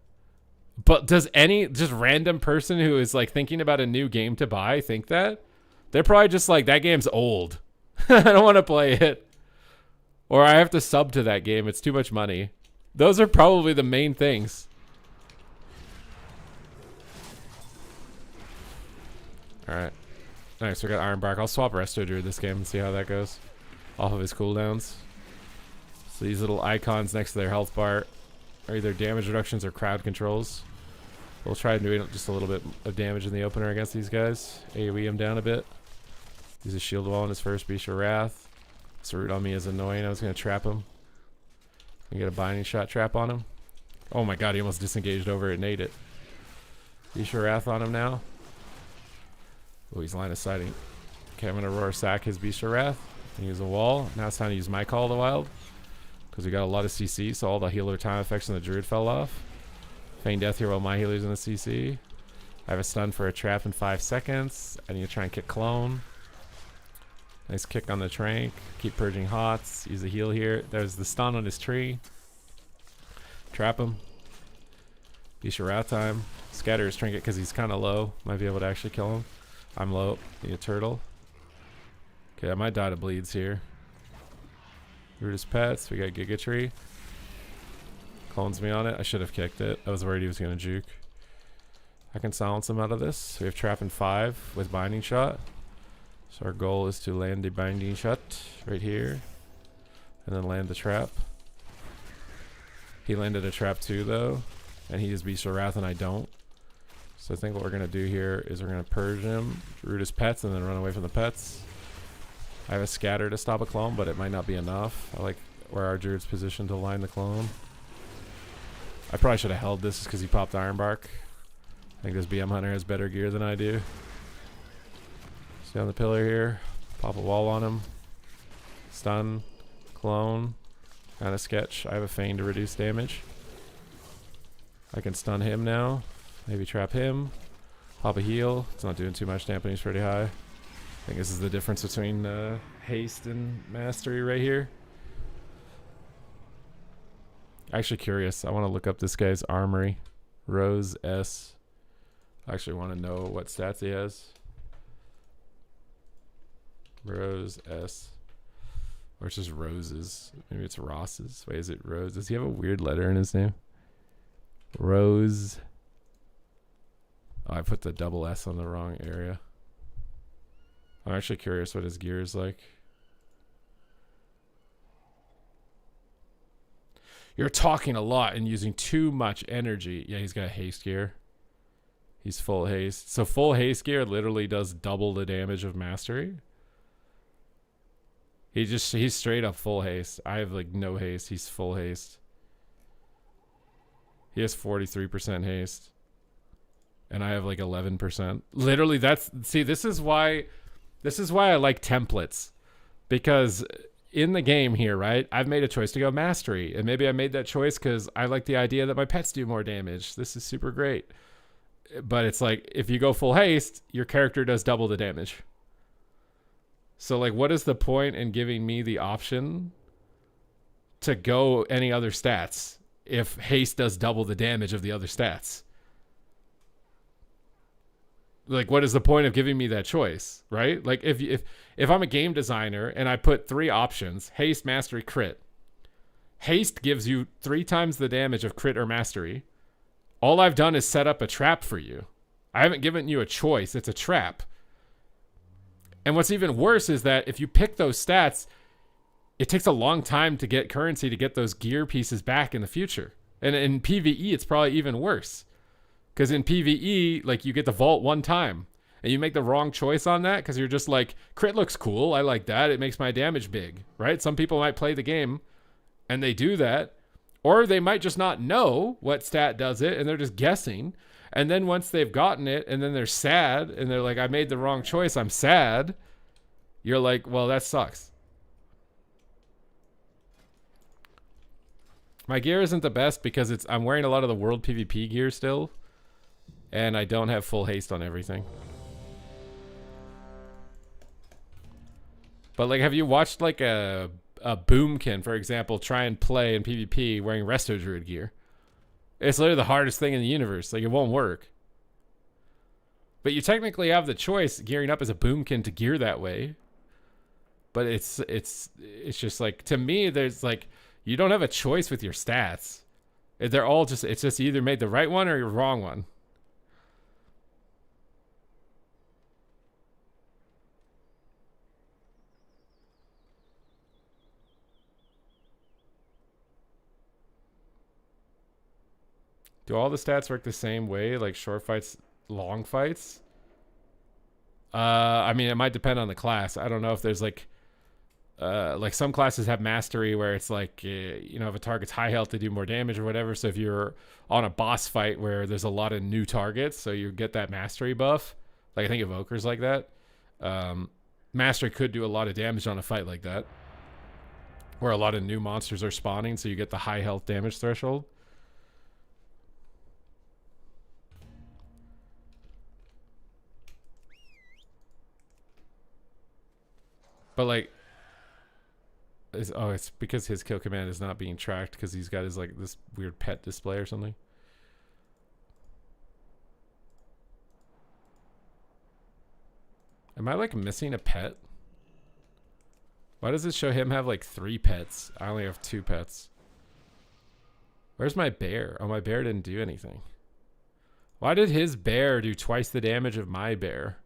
Speaker 1: But does any just random person who is like thinking about a new game to buy think that? They're probably just like, that game's old. I don't want to play it. Or I have to sub to that game. It's too much money. Those are probably the main things. Alright. Nice, we got Iron Bark. I'll swap Resto Druid this game and see how that goes. Off of his cooldowns. So these little icons next to their health bar are either damage reductions or crowd controls. We'll try doing just a little bit of damage in the opener against these guys. AoE him down a bit. Use a shield wall on his first Beast of Wrath. This root on me is annoying. I was going to trap him. And get a binding shot trap on him. Oh my god, he almost disengaged over it and ate it. Beast of Wrath on him now. Oh, he's line of sighting. Okay, I'm going to roar sack his Beast of Wrath. And use a wall. Now it's time to use my Call of the Wild. Because we got a lot of CC, so all the healer time effects on the Druid fell off. Feign Death here while my healer's in the CC. I have a stun for a trap in 5 seconds. I need to try and kick Clone. Nice kick on the Trank. Keep purging Hots. Use a heal here. There's the stun on his tree. Trap him. Beast of Wrath time. Scatter his Trinket because he's kind of low. Might be able to actually kill him. I'm low. Need a turtle. Okay, I might die to bleeds here. Root his pets. We got Giga Tree. Clones me on it. I should have kicked it. I was worried he was going to juke. I can silence him out of this. We have trap in 5 with binding shot. So our goal is to land the binding shot right here. And then land the trap. He landed a trap too though. And he is Beast of Wrath and I don't. So I think what we're going to do here is we're going to purge him, root his pets, and then run away from the pets. I have a scatter to stop a clone, but it might not be enough. I like where our Druid's positioned to line the clone. I probably should have held this because he popped Iron Bark. I think this BM Hunter has better gear than I do. Stay on the pillar here. Pop a wall on him. Stun. Clone. Kind of sketch. I have a Feign to reduce damage. I can stun him now. Maybe trap him. Pop a heal. It's not doing too much. Dampening's pretty high. I think this is the difference between haste and mastery right here. Actually curious. I want to look up this guy's armory. Rose S. I actually want to know what stats he has. Rose S. Or it's just Roses. Maybe it's Ross's. Wait, is it Rose? Does he have a weird letter in his name? Rose. Oh, I put the double S on the wrong area. I'm actually curious what his gear is like. You're talking a lot and using too much energy. Yeah, he's got haste gear. He's full haste. So full haste gear literally does double the damage of mastery. He's straight up full haste. I have like no haste. He's full haste. He has 43% haste. And I have like 11%. Literally this is why I like templates. Because in the game here, right? I've made a choice to go mastery. And maybe I made that choice because I like the idea that my pets do more damage. This is super great. But it's like, if you go full haste, your character does double the damage. So like, what is the point in giving me the option to go any other stats if haste does double the damage of the other stats? Like, what is the point of giving me that choice, right? Like, if I'm a game designer and I put 3 options, haste, mastery, crit. Haste gives you 3 times the damage of crit or mastery. All I've done is set up a trap for you. I haven't given you a choice. It's a trap. And what's even worse is that if you pick those stats, it takes a long time to get currency to get those gear pieces back in the future. And in PvE, it's probably even worse. Because in PvE, like, you get the vault one time. And you make the wrong choice on that because you're just like, crit looks cool. I like that. It makes my damage big, right? Some people might play the game and they do that. Or they might just not know what stat does it and they're just guessing. And then once they've gotten it and then they're sad and they're like, I made the wrong choice, I'm sad. You're like, well, that sucks. My gear isn't the best because I'm wearing a lot of the world PvP gear still. And I don't have full haste on everything. But like, have you watched like a boomkin, for example, try and play in PvP wearing Resto Druid gear? It's literally the hardest thing in the universe. Like, it won't work. But you technically have the choice gearing up as a boomkin to gear that way. But it's just like, to me, there's like, you don't have a choice with your stats. They're all just, it's just either made the right one or your wrong one. Do all the stats work the same way, like short fights, long fights? I mean, it might depend on the class. I don't know if there's like some classes have mastery where it's like, you know, if a target's high health, they do more damage or whatever. So if you're on a boss fight where there's a lot of new targets, so you get that mastery buff. Like, I think Evoker's like that. Mastery could do a lot of damage on a fight like that, where a lot of new monsters are spawning, so you get the high health damage threshold. But like, it's because his kill command is not being tracked because he's got his like this weird pet display or something. Am I like missing a pet? Why does it show him have like 3 pets? I only have 2 pets. Where's my bear? Oh, my bear didn't do anything. Why did his bear do twice the damage of my bear?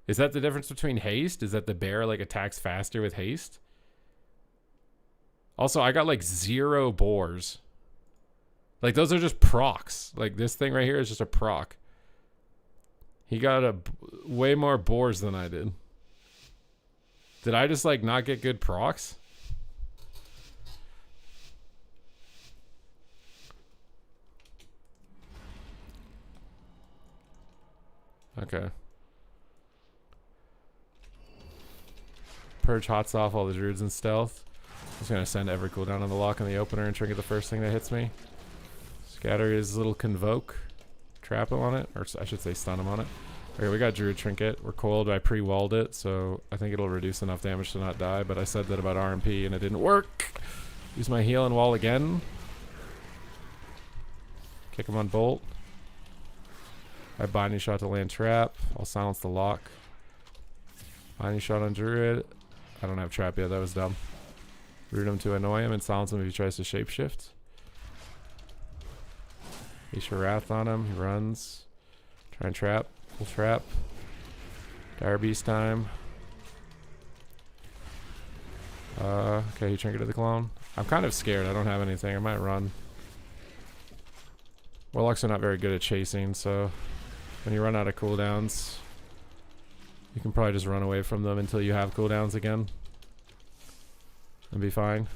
Speaker 1: Is that the difference between haste? Is that the bear like attacks faster with haste? Also, I got like 0 boars. Like, those are just procs. Like, this thing right here is just a proc. He got way more boars than I did. Did I just like not get good procs? Okay. Purge hots off all the druids in stealth. I'm just gonna send every cooldown on the lock on the opener and trinket the first thing that hits me. Scatter his little convoke. Trap him on it, or I should say stun him on it. Okay, we got druid trinket. We're coiled. I pre-walled it, so I think it'll reduce enough damage to not die, but I said that about RMP and it didn't work. Use my heal and wall again. Kick him on bolt. I binding shot to land trap. I'll silence the lock. Binding shot on druid. I don't have trap yet. That was dumb. Root him to annoy him and silence him if he tries to shapeshift. Isha Wrath on him. He runs. Try and trap. Full trap. Dire Beast time. Okay, he trinketed the clone. I'm kind of scared. I don't have anything. I might run. Warlocks are not very good at chasing, so when you run out of cooldowns, you can probably just run away from them until you have cooldowns again. And be fine.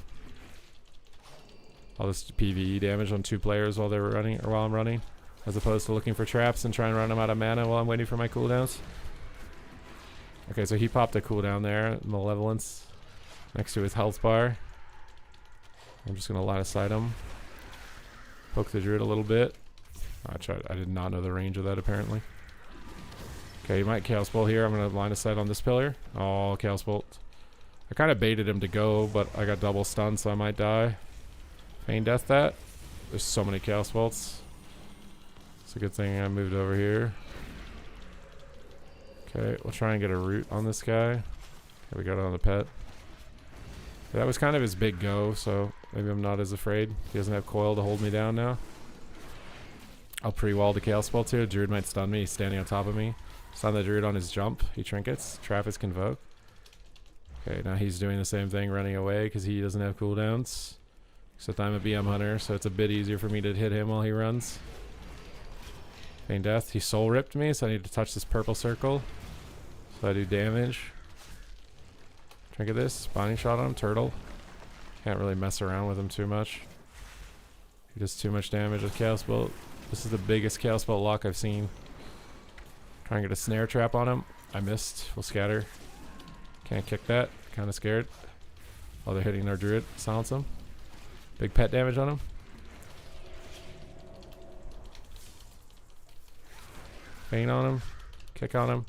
Speaker 1: All this PvE damage on 2 players while they're running, or while I'm running, as opposed to looking for traps and trying to run them out of mana while I'm waiting for my cooldowns. Okay, so he popped a cooldown there, Malevolence, next to his health bar. I'm just gonna line of sight him. Poke the druid a little bit. I did not know the range of that apparently. Okay, he might Chaos Bolt here. I'm gonna line of sight on this pillar. Oh, Chaos Bolt. I kind of baited him to go, but I got double stunned, so I might die. Feign Death that. There's so many Chaos Bolts. It's a good thing I moved over here. Okay, we'll try and get a root on this guy. Okay, we got it on the pet. That was kind of his big go, so maybe I'm not as afraid. He doesn't have coil to hold me down now. I'll pre-wall the Chaos Bolt here. Druid might stun me. He's standing on top of me. Stun the Druid on his jump. He trinkets. Travis Convoke. Okay, now he's doing the same thing, running away because he doesn't have cooldowns. Except I'm a BM hunter, so it's a bit easier for me to hit him while he runs. Feign Death. He soul ripped me, so I need to touch this purple circle. So I do damage. Trinket this. Binding shot on him. Turtle. Can't really mess around with him too much. He does too much damage with Chaos Bolt. This is the biggest Chaos Bolt lock I've seen. Try and get a snare trap on him. I missed. We'll scatter. Can't kick that. Kind of scared. Oh, they're hitting our Druid. Silence him. Big pet damage on him. Feign on him. Kick on him.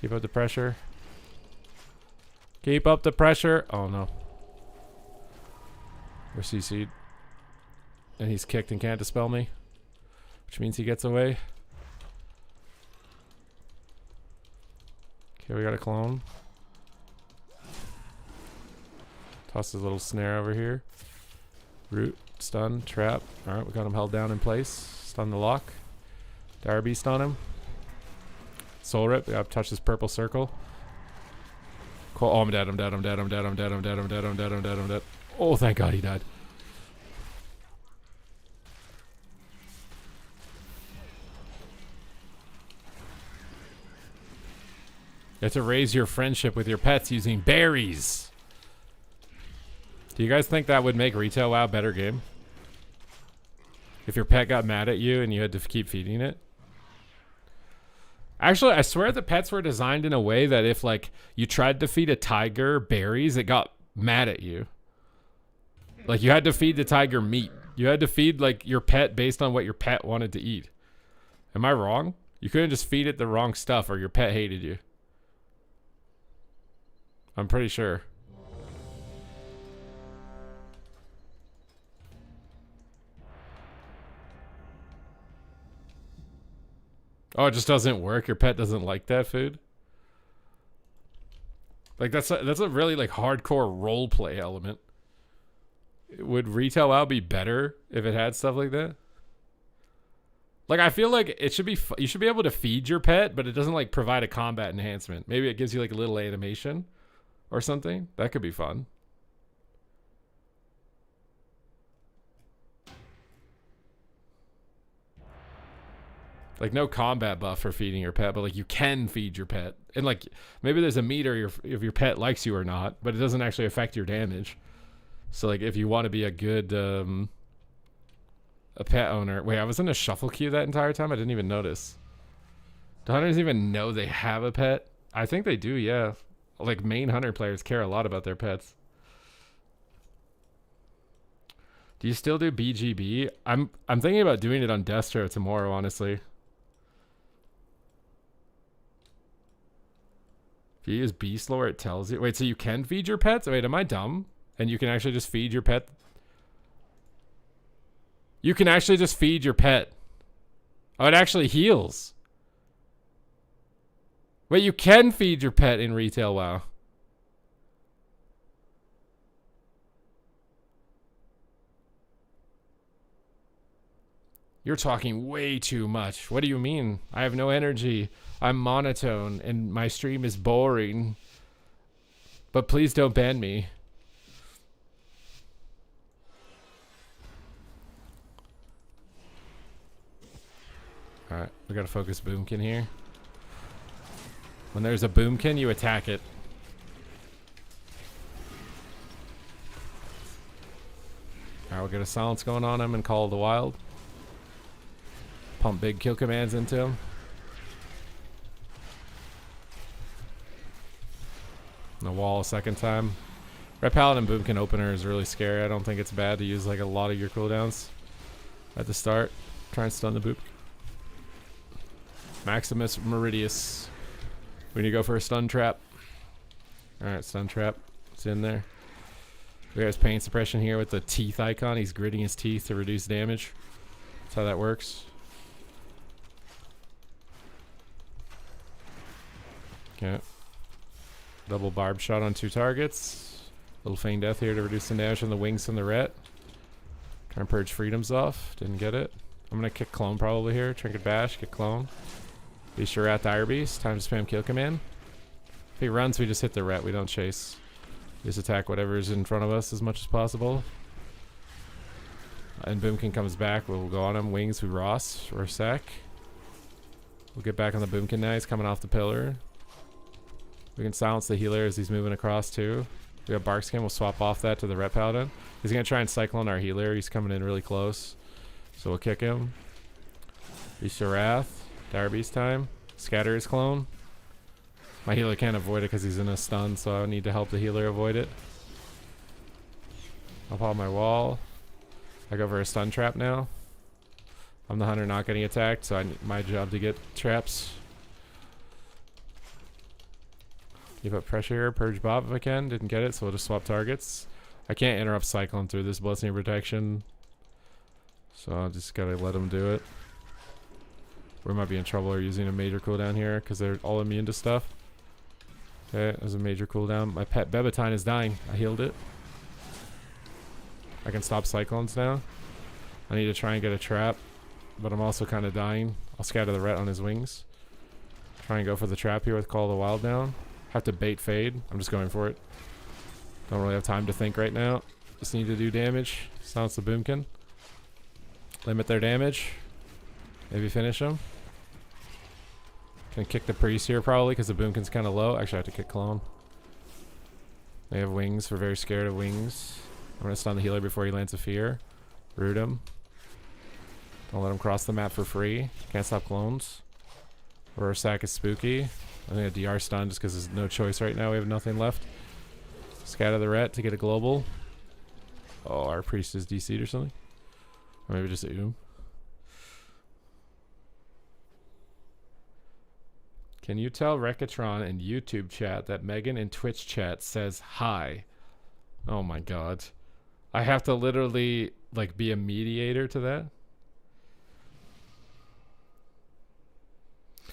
Speaker 1: Keep up the pressure. Keep up the pressure. Oh no. We're CC'd. And he's kicked and can't dispel me. Which means he gets away. Okay, we got a clone. Toss his little snare over here. Root, stun, trap. Alright, we got him held down in place. Stun the lock. Dire Beast on him. Soul Rip. We gotta touch this purple circle. Cool. Oh, I'm dead. I'm dead. I'm dead. I'm dead. I'm dead. I'm dead. I'm dead. I'm dead. I'm dead. I'm dead. Oh, thank God he died. You have to raise your friendship with your pets using berries. Do you guys think that would make Retail WoW a better game? If your pet got mad at you and you had to keep feeding it? Actually, I swear the pets were designed in a way that if, like, you tried to feed a tiger berries, it got mad at you. Like, you had to feed the tiger meat. You had to feed, like, your pet based on what your pet wanted to eat. Am I wrong? You couldn't just feed it the wrong stuff or your pet hated you. I'm pretty sure. Oh, it just doesn't work? Your pet doesn't like that food? Like, that's a really, like, hardcore roleplay element. Would Retail WoW be better if it had stuff like that? Like, I feel like it should be... you should be able to feed your pet, but it doesn't, like, provide a combat enhancement. Maybe it gives you, like, a little animation or something. That could be fun. Like, no combat buff for feeding your pet, but, like, you can feed your pet. And, like, maybe there's a meter if your pet likes you or not, but it doesn't actually affect your damage. So, like, if you want to be a good a pet owner... Wait, I was in a shuffle queue that entire time? I didn't even notice. Do hunters even know they have a pet? I think they do, yeah. Like, main hunter players care a lot about their pets. Do you still do BGB? I'm thinking about doing it on Destro tomorrow, honestly. If you use Beast Lore, it tells you. Wait, so you can feed your pets? Wait, am I dumb? And you can actually just feed your pet? You can actually just feed your pet. Oh, it actually heals. Wait, you can feed your pet in Retail WoW. You're talking way too much. What do you mean? I have no energy. I'm monotone and my stream is boring. But please don't ban me. Alright, we gotta focus Boomkin here. When there's a Boomkin, you attack it. Alright, we'll get a silence going on him and Call of the Wild. Pump big kill commands into him. The wall a second time. Red Paladin Boomkin opener is really scary. I don't think it's bad to use like a lot of your cooldowns at the start. Try and stun the boop. Maximus Meridius. We need to go for a stun trap. Alright, stun trap. It's in there. We have his pain suppression here with the teeth icon. He's gritting his teeth to reduce damage. That's how that works. Okay. Double barb shot on 2 targets. Little feign death here to reduce the damage on the wings from the ret. Try and purge freedoms off. Didn't get it. I'm gonna kick clone probably here. Trinket bash, kick clone. Beast your rat, dire beast. Time to spam kill command. If he runs, we just hit the ret. We don't chase. We just attack whatever's in front of us as much as possible. And Boomkin comes back. We'll go on him. Wings, we Ross for a sec. We'll get back on the Boomkin now. He's coming off the pillar. We can silence the healer as he's moving across too. We have Barkskin. We'll swap off that to the Ret Paladin. He's going to try and cyclone our healer. He's coming in really close. So we'll kick him. Beast of Wrath. Dire Beast time. Scatter his clone. My healer can't avoid it because he's in a stun, so I need to help the healer avoid it. I'll pop my wall. I go for a stun trap now. I'm the hunter not getting attacked, so my job to get traps. Keep up pressure. Purge Bob if I can. Didn't get it, so we'll just swap targets. I can't interrupt Cyclone through this Bloodstained Protection, so I just gotta let him do it. We might be in trouble or using a major cooldown here because they're all immune to stuff. Okay, there's a major cooldown. My pet Bebetine is dying. I healed it. I can stop Cyclones now. I need to try and get a trap, but I'm also kind of dying. I'll scatter the ret on his wings. Try and go for the trap here with Call of the Wild down. Have to bait fade. I'm just going for it. Don't really have time to think right now. Just need to do damage. Silence the Boomkin. Limit their damage. Maybe finish them. Can kick the priest here probably because the Boomkin's kind of low. Actually, I have to kick clone. They have wings. We're very scared of wings. I'm going to stun the healer before he lands a fear. Root him. Don't let him cross the map for free. Can't stop clones. Or sack is spooky. I think a DR stun just because there's no choice right now. We have nothing left. Scatter the ret to get a global. Oh, our priest is DC'd or something. Or maybe just Oom. Can you tell Rekatron in YouTube chat that Megan in Twitch chat says hi? Oh my god. I have to literally like be a mediator to that?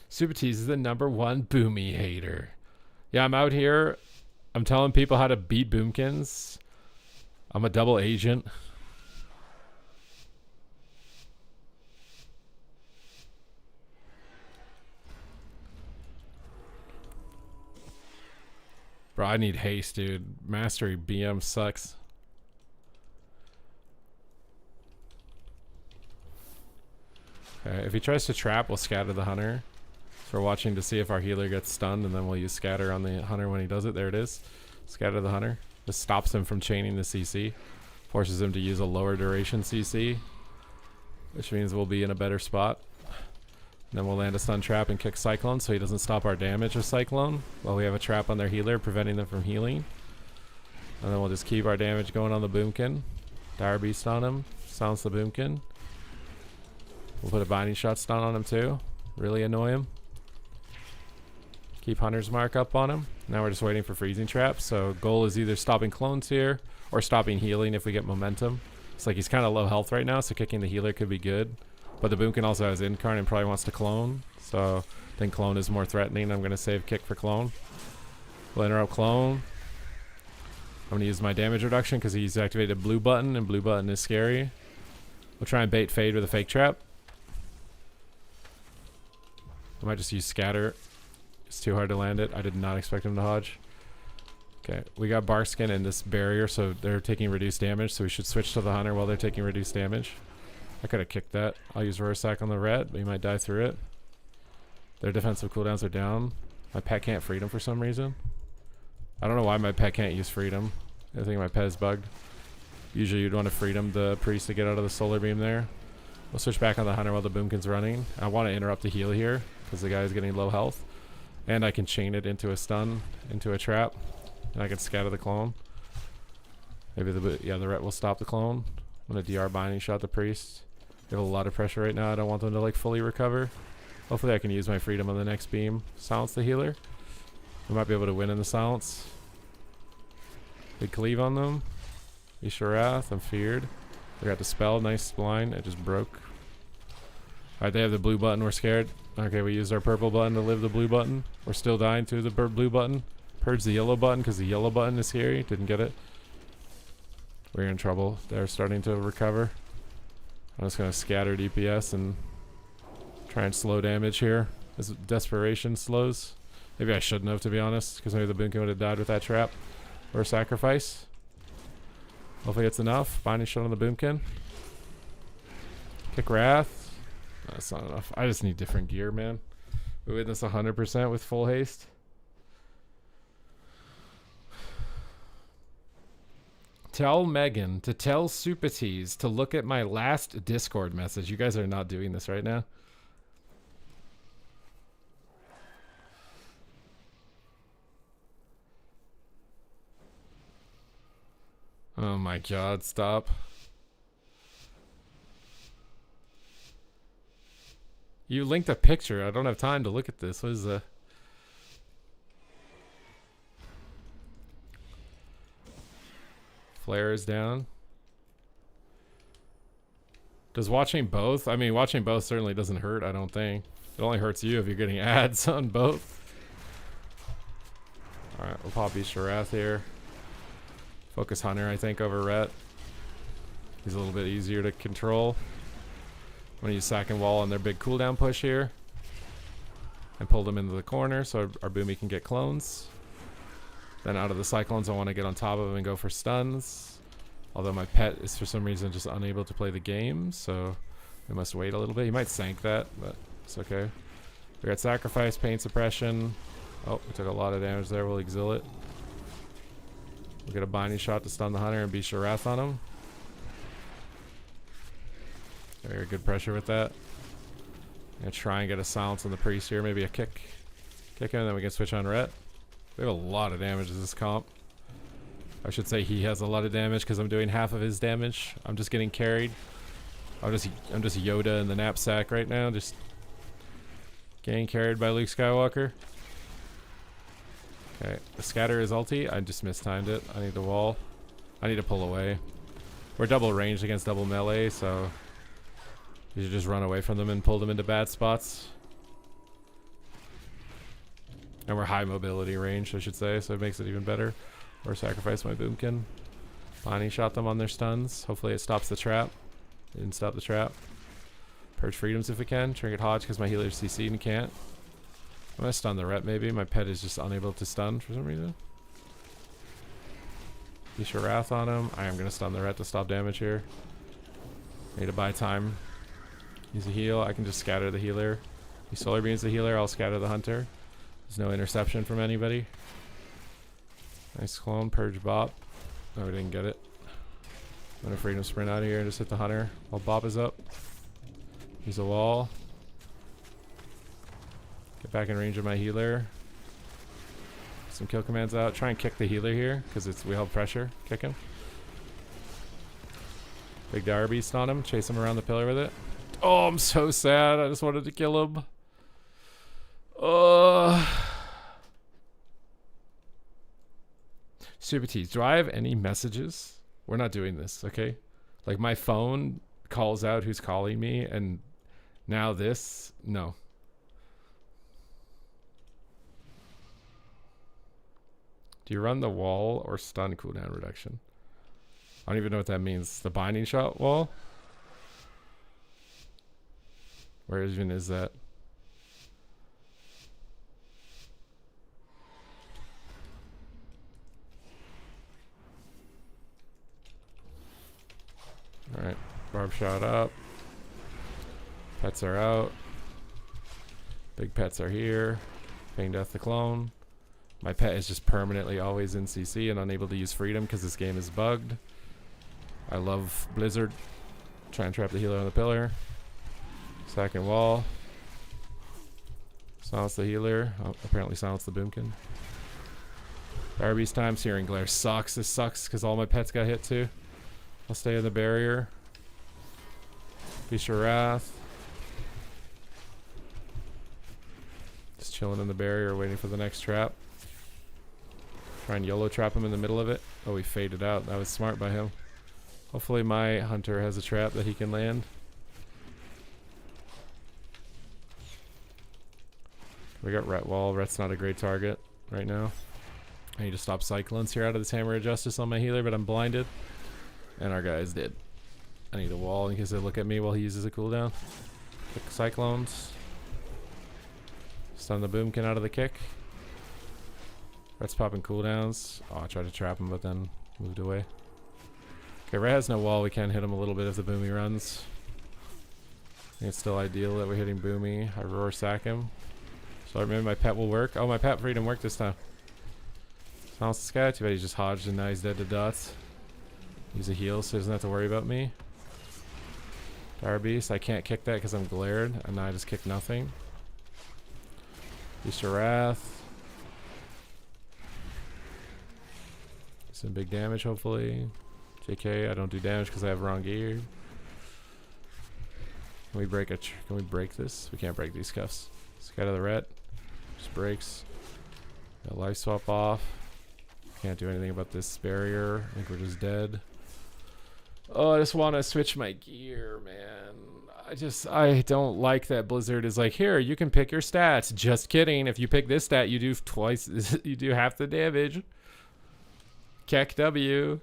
Speaker 1: Supatease is the #1 Boomy hater. Yeah, I'm out here. I'm telling people how to beat Boomkins. I'm a double agent. Bro, I need haste, dude. Mastery BM sucks. Okay, if he tries to trap, we'll scatter the hunter. So we're watching to see if our healer gets stunned, and then we'll use scatter on the hunter when he does it. There it is. Scatter the hunter. This stops him from chaining the CC. Forces him to use a lower duration CC, which means we'll be in a better spot. And then we'll land a stun trap and kick Cyclone so he doesn't stop our damage with Cyclone while we have a trap on their healer preventing them from healing. And then we'll just keep our damage going on the Boomkin. Dire Beast on him. Silence the Boomkin. We'll put a Binding Shot stun on him too. Really annoy him. Keep Hunter's Mark up on him. Now we're just waiting for Freezing Trap. So goal is either stopping clones here or stopping healing if we get momentum. It's like he's kind of low health right now, so kicking the healer could be good. But the Boomkin also has Incarn and probably wants to clone. So I think clone is more threatening. I'm going to save kick for clone. We'll interrupt clone. I'm going to use my damage reduction because he's activated blue button, and blue button is scary. We'll try and bait fade with a fake trap. I might just use scatter. It's too hard to land it. I did not expect him to hodge. Okay, we got Barkskin and this barrier, so they're taking reduced damage, so we should switch to the hunter while they're taking reduced damage. I could have kicked that. I'll use Rorschach on the red, but he might die through it. Their defensive cooldowns are down. My pet can't freedom for some reason. I don't know why my pet can't use freedom. I think my pet is bugged. Usually you'd want to freedom the priest to get out of the solar beam there. We'll switch back on the hunter while the Boomkin's running. I want to interrupt the heal here because the guy is getting low health. And I can chain it into a stun, into a trap. And I can scatter the clone. Maybe the ret will stop the clone. I'm going to DR Binding Shot the priest. They have a lot of pressure right now. I don't want them to like fully recover. Hopefully I can use my freedom on the next beam. Silence the healer. We might be able to win in the silence. Big cleave on them. Isharath, I'm feared. They got the spell, nice blind. It just broke. Alright, they have the blue button, we're scared. Okay, we used our purple button to live the blue button. We're still dying through the blue button. Purge the yellow button because the yellow button is scary. Didn't get it. We're in trouble. They're starting to recover. I'm just going to scatter DPS and try and slow damage here as desperation slows. Maybe I shouldn't have, to be honest, because maybe the Boonkin would have died with that trap or sacrifice. Hopefully it's enough. Binding shot on the Boomkin. Kick Wrath. No, that's not enough. I just need different gear, man. We win this 100% with full haste. Tell Megan to tell Supatease to look at my last Discord message. You guys are not doing this right now. Oh my god, stop. You linked a picture. I don't have time to look at this. What is the... Flare is down. Does watching both? I mean, watching both certainly doesn't hurt, I don't think. It only hurts you if you're getting ads on both. Alright, we'll pop Isharath here. Focus Hunter, I think, over Rhett. He's a little bit easier to control. I'm going to use Sack and Wall on their big cooldown push here. And pull them into the corner so our Boomy can get clones. Then out of the Cyclones, I want to get on top of him and go for stuns. Although my pet is for some reason just unable to play the game, so we must wait a little bit. He might sank that, but it's okay. We got Sacrifice, Pain Suppression. Oh, we took a lot of damage there. We'll exile it. We'll get a binding shot to stun the Hunter and be Sharath on him. Very good pressure with that. I'm going to try and get a silence on the Priest here. Maybe a kick. Kick him, and then we can switch on Rhett. We have a lot of damage in this comp. I should say he has a lot of damage because I'm doing half of his damage. I'm just getting carried. I'm just Yoda in the knapsack right now, just getting carried by Luke Skywalker. Okay, the scatter is ulti. I just mistimed it. I need the wall. I need to pull away. We're double ranged against double melee, so you should just run away from them and pull them into bad spots. And we're high mobility range, I should say, so it makes it even better. Or sacrifice my Boomkin. Bonnie shot them on their stuns. Hopefully it stops the trap. It didn't stop the trap. Purge freedoms if we can. Trinket Hodge because my healer's CC'd and can't. I'm gonna stun the rep maybe. My pet is just unable to stun for some reason. Isha Wrath on him. I am gonna stun the rep to stop damage here. Need to buy time. Use a heal. I can just scatter the healer. He solar beams the healer. I'll scatter the hunter. There's no interception from anybody. Nice clone. Purge Bop. No, we didn't get it. I'm gonna freedom sprint out of here and just hit the hunter while Bop is up. Use a wall. Get back in range of my healer. Some kill commands out. Try and kick the healer here because we held pressure. Kick him. Big Dire Beast on him. Chase him around the pillar with it. Oh, I'm so sad. I just wanted to kill him. Supatease, do I have any messages? We're not doing this, okay? Like my phone calls out who's calling me, and now this, no. Do you run the wall or stun cooldown reduction? I don't even know what that means. The binding shot wall? Where even is that? Alright, barb shot up. Pets are out. Big pets are here. Ping Death the clone. My pet is just permanently always in CC and unable to use freedom because this game is bugged. I love Blizzard. Try and trap the healer on the pillar. Second wall. Silence the healer. Oh, apparently silence the Boomkin. Dire Beast time. Searing Glare sucks. This sucks because all my pets got hit too. I'll stay in the barrier. Beast of Wrath. Just chilling in the barrier, waiting for the next trap. Try and YOLO trap him in the middle of it. Oh, he faded out. That was smart by him. Hopefully my hunter has a trap that he can land. We got Ret Wall. Ret's not a great target right now. I need to stop Cyclones here out of this Hammer of Justice on my healer, but I'm blinded. And our guy is dead. I need a wall in case they look at me while he uses a cooldown. Kick Cyclones. Stun the Boomkin out of the kick. Ret's popping cooldowns. Oh, I tried to trap him, but then moved away. Okay, Ret has no wall. We can hit him a little bit if the Boomy runs. I think it's still ideal that we're hitting Boomy. I roar sack him. So maybe my pet will work. Oh, my pet freedom worked this time. Silence this guy. Too bad he just hodged and now he's dead to dots. Use a heal so he doesn't have to worry about me. Dire Beast. I can't kick that because I'm glared. And now I just kick nothing. Beast of Wrath. Some big damage hopefully. JK, I don't do damage because I have wrong gear. Can we break can we break this? We can't break these cuffs. Scatter the Ret. Just breaks. Got life swap off. Can't do anything about this barrier. I think we're just dead. Oh, I just want to switch my gear, man. I don't like that Blizzard is like, here, you can pick your stats. Just kidding. If you pick this stat, you do twice, you do half the damage. Keck W.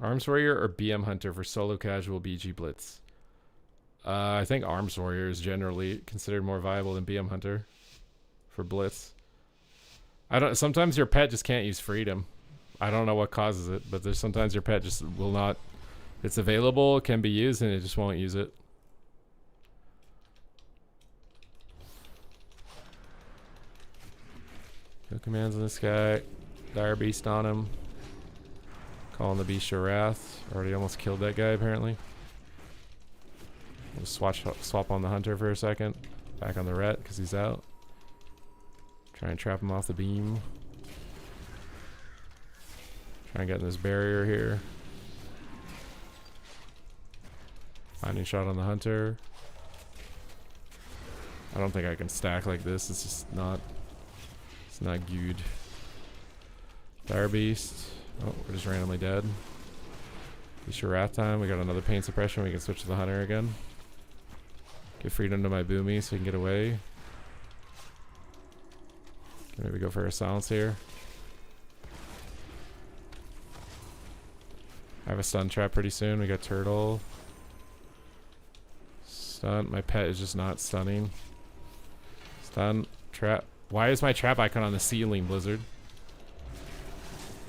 Speaker 1: Arms Warrior or BM Hunter for solo casual BG Blitz? I think Arms Warrior is generally considered more viable than BM Hunter for Blitz. Sometimes your pet just can't use freedom. I don't know what causes it, but there's sometimes your pet just will not. It's available, can be used, and it just won't use it. No commands on this guy. Dire Beast on him. Calling the Beast of Wrath. Already almost killed that guy apparently. We'll swap on the Hunter for a second. Back on the Ret because he's out. Try and trap him off the beam. Try and get in this barrier here. Finding shot on the Hunter. I don't think I can stack like this. It's just not. It's not good. Dire Beast. Oh, we're just randomly dead. Beast of Wrath time. We got another pain suppression. We can switch to the Hunter again. Give freedom to my Boomy so he can get away. Maybe go for a silence here. I have a stun trap pretty soon. We got Turtle. Stun. My pet is just not stunning. Stun. Trap. Why is my trap icon on the ceiling, Blizzard?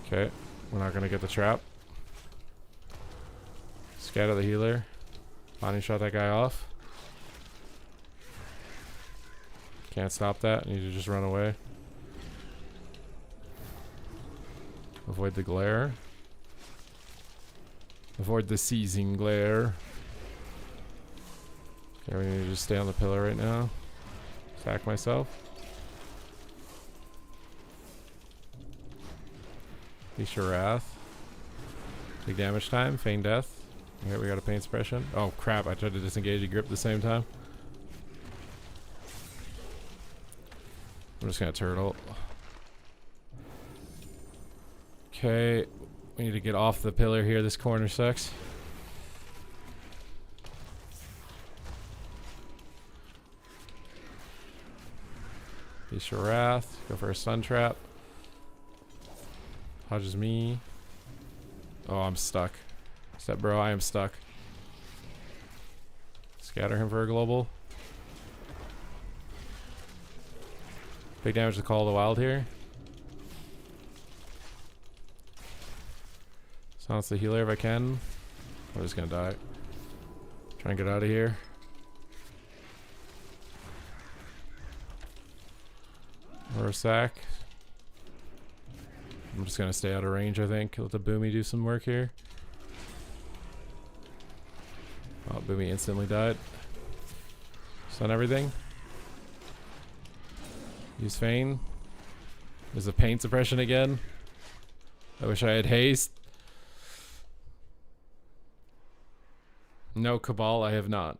Speaker 1: Okay. We're not going to get the trap. Scatter the healer. Binding shot that guy off. Can't stop that. Need to just run away. Avoid the glare. Avoid the seizing glare. Okay, we need to just stay on the pillar right now. Attack myself. Beast of Wrath. Big damage time. Feign death. Okay, we got a pain suppression. Oh crap, I tried to disengage a grip at the same time. I'm just gonna turtle. Okay, we need to get off the pillar here. This corner sucks. Beast of Wrath. Go for a stun trap. Hodges me. Oh, I'm stuck. Step bro, I am stuck. Scatter him for a global. Big damage to Call of the Wild here. Silence the healer if I can. I'm just gonna die. Try and get out of here. Or a sack. I'm just gonna stay out of range, I think. Let the Boomy do some work here. Oh, Boomy instantly died. Stun everything. Use Feign. There's a pain suppression again. I wish I had haste. No, Cabal, I have not.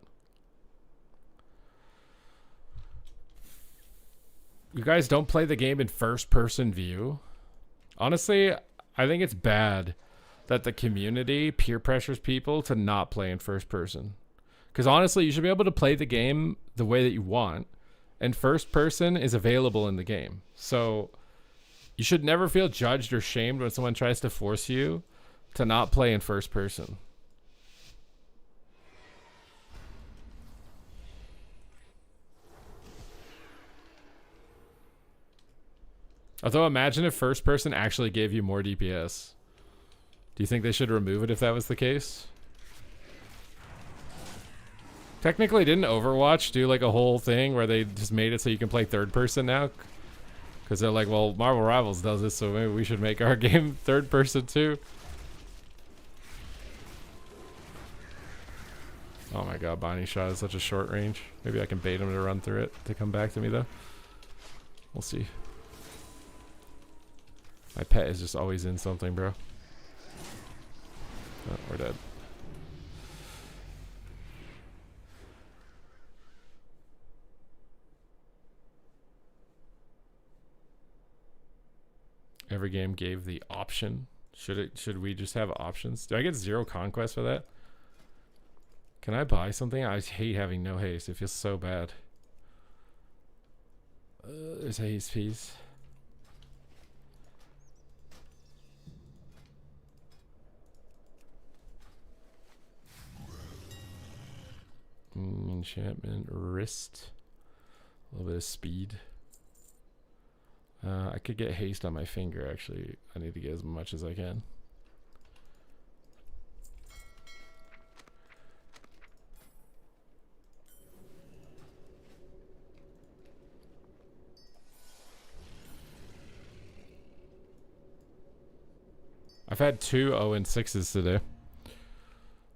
Speaker 1: You guys don't play the game in first-person view? Honestly, I think it's bad that the community peer pressures people to not play in first person. Because honestly, you should be able to play the game the way that you want, and first person is available in the game. So you should never feel judged or shamed when someone tries to force you to not play in first person. Although imagine if first person actually gave you more DPS. Do you think they should remove it if that was the case? Technically, didn't Overwatch do like a whole thing where they just made it so you can play third person now? Because they're like, well, Marvel Rivals does this, so maybe we should make our game third person too. Oh my god, Bonnie shot is such a short range. Maybe I can bait him to run through it to come back to me though. We'll see. My pet is just always in something, bro. Oh, we're dead. Every game gave the option. Should we just have options? Do I get 0 conquest for that? Can I buy something? I hate having no haste. It feels so bad. There's a haste piece. Enchantment wrist. A little bit of speed. I could get haste on my finger, actually. I need to get as much as I can. I've had 2 0 and 6s today.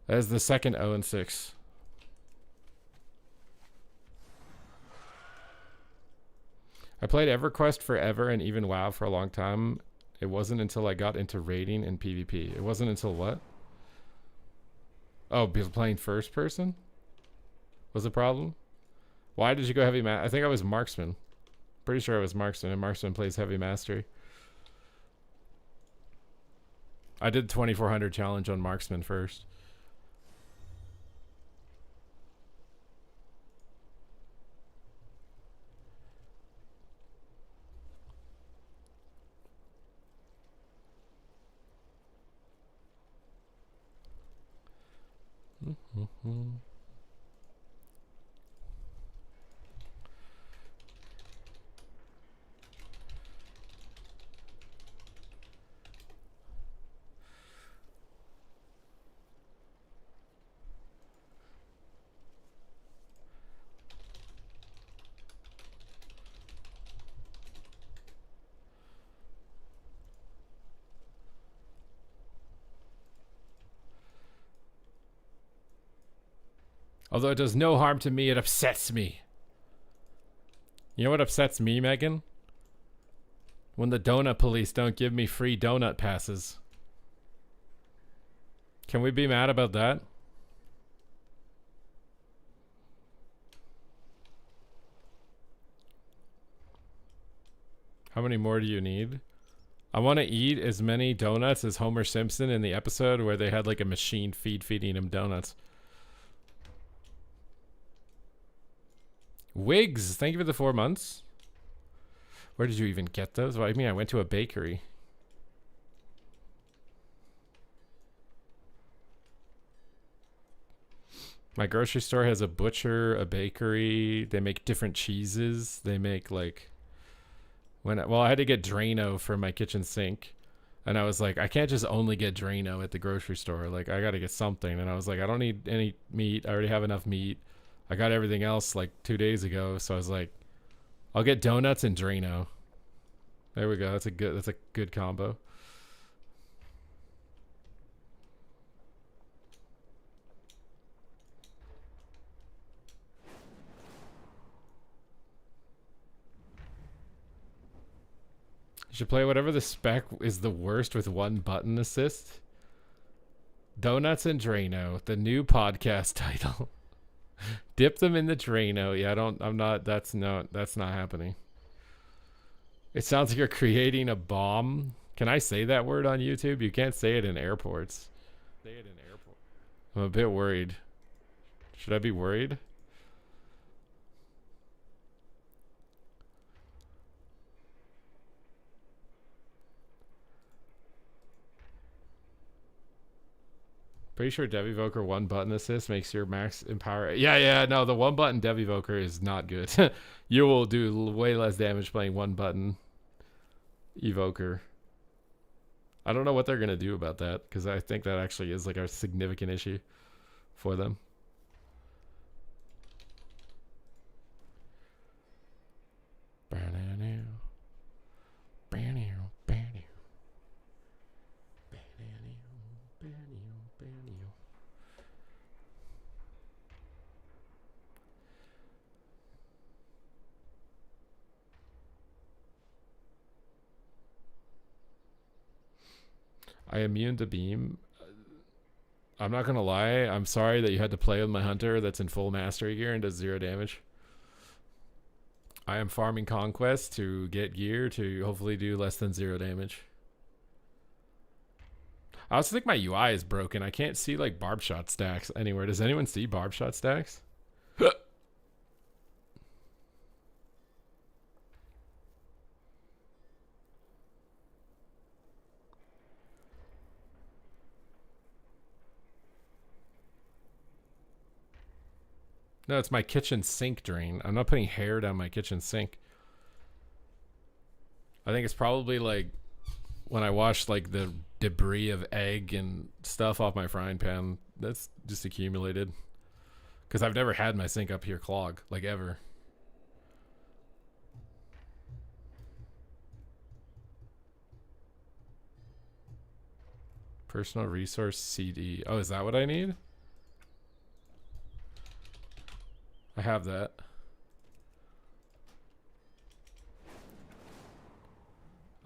Speaker 1: That is the second 0 and 6. I played EverQuest forever and even WoW for a long time. It wasn't until I got into raiding and PvP. It wasn't until what? Oh, because playing first person was the problem? Why did you go heavy I think I was marksman. Pretty sure I was marksman, and marksman plays heavy mastery. I did 2400 challenge on marksman first. Although it does no harm to me, it upsets me. You know what upsets me, Megan? When the donut police don't give me free donut passes. Can we be mad about that? How many more do you need? I want to eat as many donuts as Homer Simpson in the episode where they had like a machine feeding him donuts. Wigs, thank you for the 4 months. Where did you even get those? Well, I mean, I went to a bakery. My grocery store has a butcher, a bakery. They make different cheeses. They make like I had to get Drano for my kitchen sink. And I was like, I can't just only get Drano at the grocery store. Like, I got to get something. And I was like, I don't need any meat. I already have enough meat. I got everything else like 2 days ago, so I was like, I'll get donuts and Drano. There we go. That's a good combo. Should play whatever the spec is the worst with one button assist. Donuts and Drano, the new podcast title. Dip them in the Drano. Yeah, that's not happening. It sounds like you're creating a bomb. Can I say that word on YouTube? You can't say it in airports. Say it in airport. I'm a bit worried. Should I be worried? Pretty sure Dev Evoker one button assist makes your max empower. Yeah, no, the one button Dev Evoker is not good. You will do way less damage playing one button Evoker. I don't know what they're going to do about that, because I think that actually is like a significant issue for them. I immune to beam. I'm not gonna lie, I'm sorry that you had to play with my hunter that's in full mastery gear and does 0 damage. I am farming conquest to get gear to hopefully do less than 0 damage. I also think my UI is broken. I can't see like barb shot stacks anywhere. Does anyone see barb shot stacks? No, it's my kitchen sink drain. I'm not putting hair down my kitchen sink. I think it's probably like when I wash like the debris of egg and stuff off my frying pan. That's just accumulated. Because I've never had my sink up here clog, like ever. Personal resource CD. Oh, is that what I need? I have that.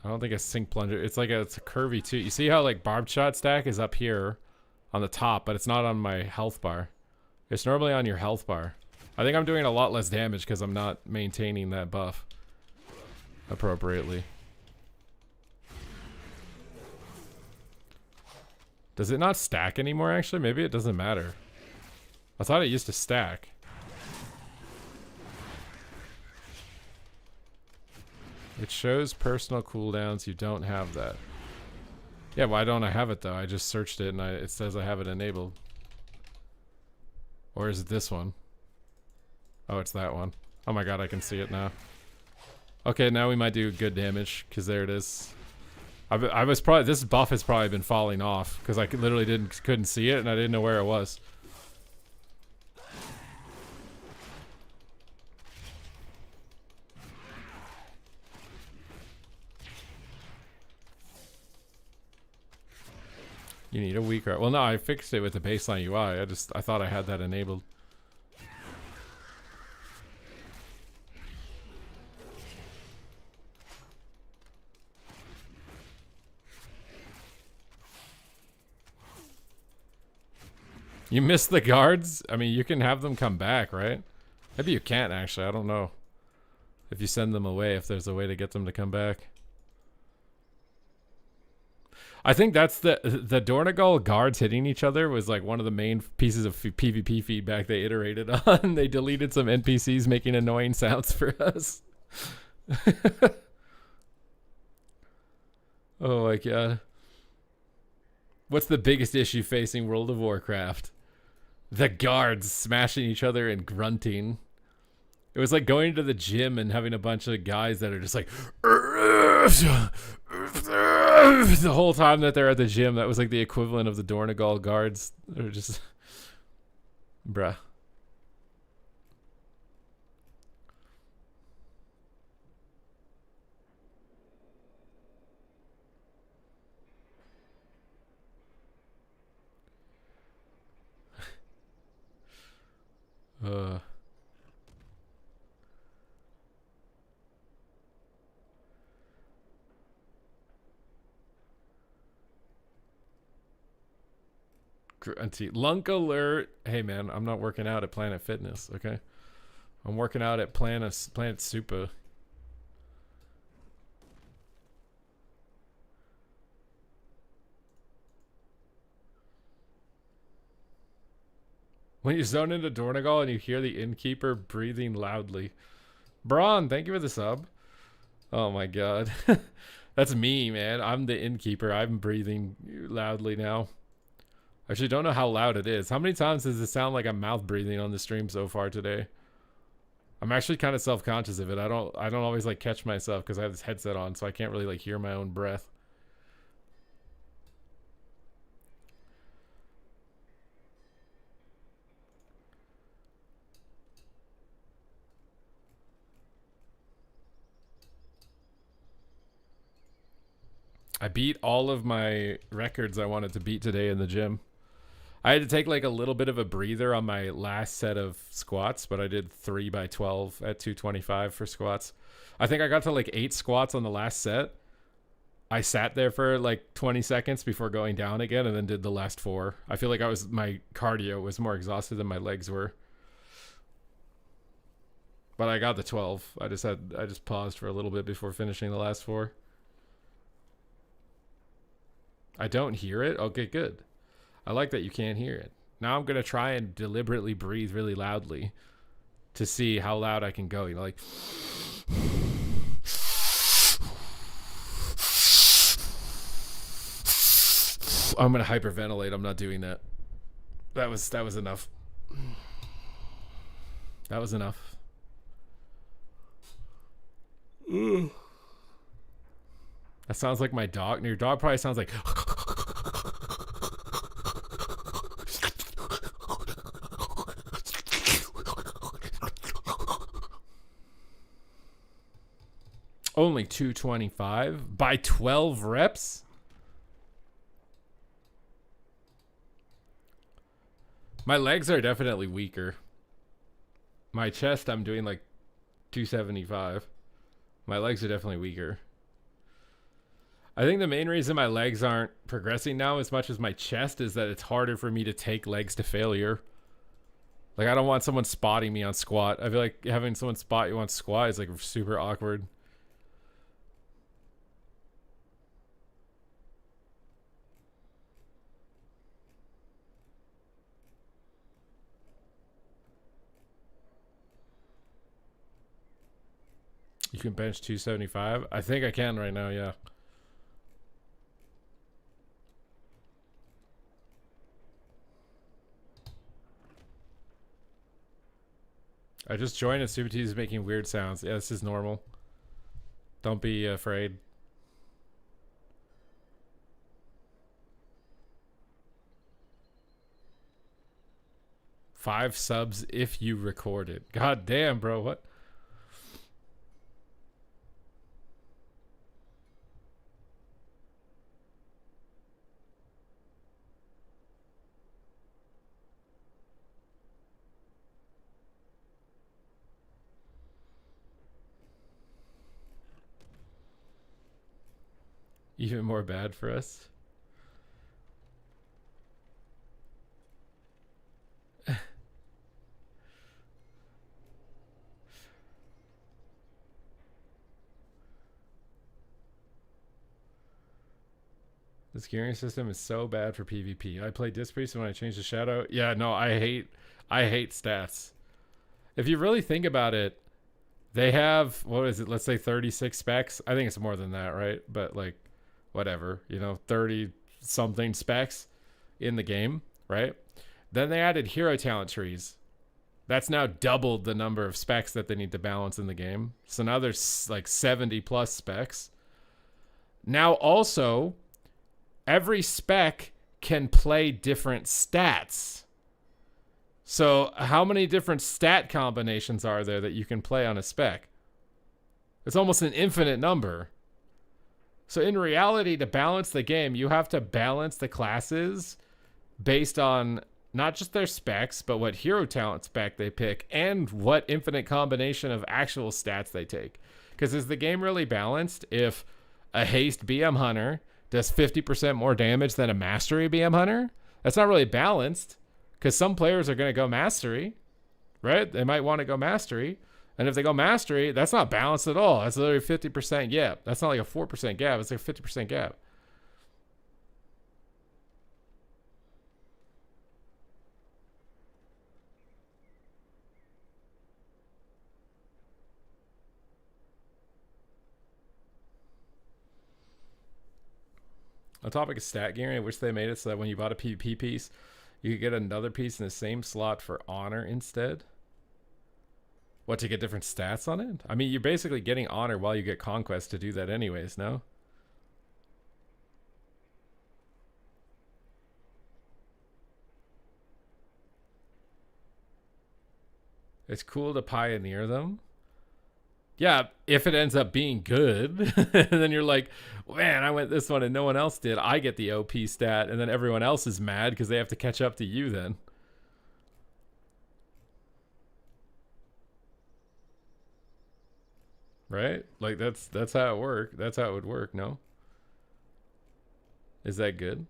Speaker 1: I don't think a sink plunger. It's like it's a curvy too. You see how like barb shot stack is up here on the top, but it's not on my health bar. It's normally on your health bar. I think I'm doing a lot less damage because I'm not maintaining that buff appropriately. Does it not stack anymore actually? Maybe it doesn't matter. I thought it used to stack. It shows personal cooldowns. You don't have that. Yeah, why don't I have it though? I just searched it and it says I have it enabled. Or is it this one? Oh, it's that one. Oh my god, I can see it now. Okay, now we might do good damage because there it is. I was probably, this buff has probably been falling off because I literally couldn't see it and I didn't know where it was. You need a weaker. Well, no, I fixed it with the baseline UI. I thought I had that enabled. You missed the guards? I mean, you can have them come back, right? Maybe you can't actually. I don't know. If you send them away, if there's a way to get them to come back. I think that's the Dornagal guards hitting each other was like one of the main pieces of PvP feedback they iterated on. They deleted some NPCs making annoying sounds for us. Oh my god. What's the biggest issue facing World of Warcraft? The guards smashing each other and grunting. It was like going to the gym and having a bunch of guys that are just like the whole time that they're at the gym. That was like the equivalent of the Dornagal guards. They're just bruh. Grunty. Lunk alert. Hey, man, I'm not working out at Planet Fitness, okay? I'm working out at Planet Supa. When you zone into Dornegal and you hear the innkeeper breathing loudly. Braun, thank you for the sub. Oh my god. That's me, man. I'm the innkeeper. I'm breathing loudly now. I actually don't know how loud it is. How many times does it sound like I'm mouth breathing on the stream so far today? I'm actually kind of self-conscious of it. I don't always like catch myself because I have this headset on, so I can't really like hear my own breath. I beat all of my records I wanted to beat today in the gym. I had to take like a little bit of a breather on my last set of squats, but I did 3 by 12 at 225 for squats. I think I got to like 8 squats on the last set. I sat there for like 20 seconds before going down again and then did the last 4. I feel like my cardio was more exhausted than my legs were. But I got the 12. I just paused for a little bit before finishing the last 4. I don't hear it? Okay, good. I like that you can't hear it. Now I'm going to try and deliberately breathe really loudly to see how loud I can go. You know, like... I'm going to hyperventilate. I'm not doing that. That was enough. That was enough. Ugh. That sounds like my dog. Your dog probably sounds like... Only 225 by 12 reps? My legs are definitely weaker. My chest, I'm doing like 275. My legs are definitely weaker. I think the main reason my legs aren't progressing now as much as my chest is that it's harder for me to take legs to failure. Like, I don't want someone spotting me on squat. I feel like having someone spot you on squat is like super awkward. You can bench 275? I think I can right now, yeah. I just joined and Supatease is making weird sounds. Yeah, this is normal. Don't be afraid. Five subs if you record it. God damn, bro. What? Even more bad for us. This gearing system is so bad for PvP. I play Disc Priest when I change the shadow. Yeah, no, I hate stats. If you really think about it, they have, what is it? Let's say 36 specs. I think it's more than that, right? But like, whatever, you know, 30 something specs in the game, right? Then they added hero talent trees. That's now doubled the number of specs that they need to balance in the game. So now there's like 70 plus specs. Now also, every spec can play different stats. So how many different stat combinations are there that you can play on a spec? It's almost an infinite number. So in reality, to balance the game, you have to balance the classes based on not just their specs, but what hero talent spec they pick and what infinite combination of actual stats they take. Because is the game really balanced if a haste BM hunter does 50% more damage than a mastery BM hunter? That's not really balanced because some players are going to go mastery, right? They might want to go mastery. And if they go mastery, that's not balanced at all. That's literally 50% gap. That's not like a 4% gap. It's like a 50% gap. On topic of stat gearing, I wish they made it so that when you bought a PvP piece, you could get another piece in the same slot for honor instead. What, to get different stats on it? I mean, you're basically getting honor while you get conquest to do that anyways, no? It's cool to pioneer them. Yeah, if it ends up being good, and then you're like, man, I went this one and no one else did. I get the OP stat, and then everyone else is mad because they have to catch up to you then. Right? Like that's how it works. That's how it would work, no? Is that good?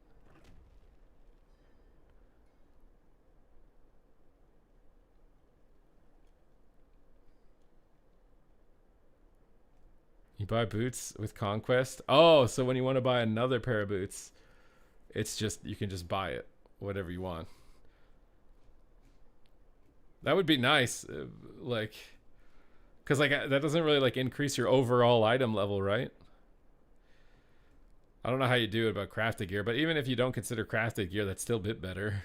Speaker 1: You buy boots with conquest. Oh, so when you want to buy another pair of boots, it's just you can just buy it, whatever you want. That would be nice, like, because like that doesn't really like increase your overall item level, right? I don't know how you do it about crafted gear, but even if you don't consider crafted gear, that's still a bit better.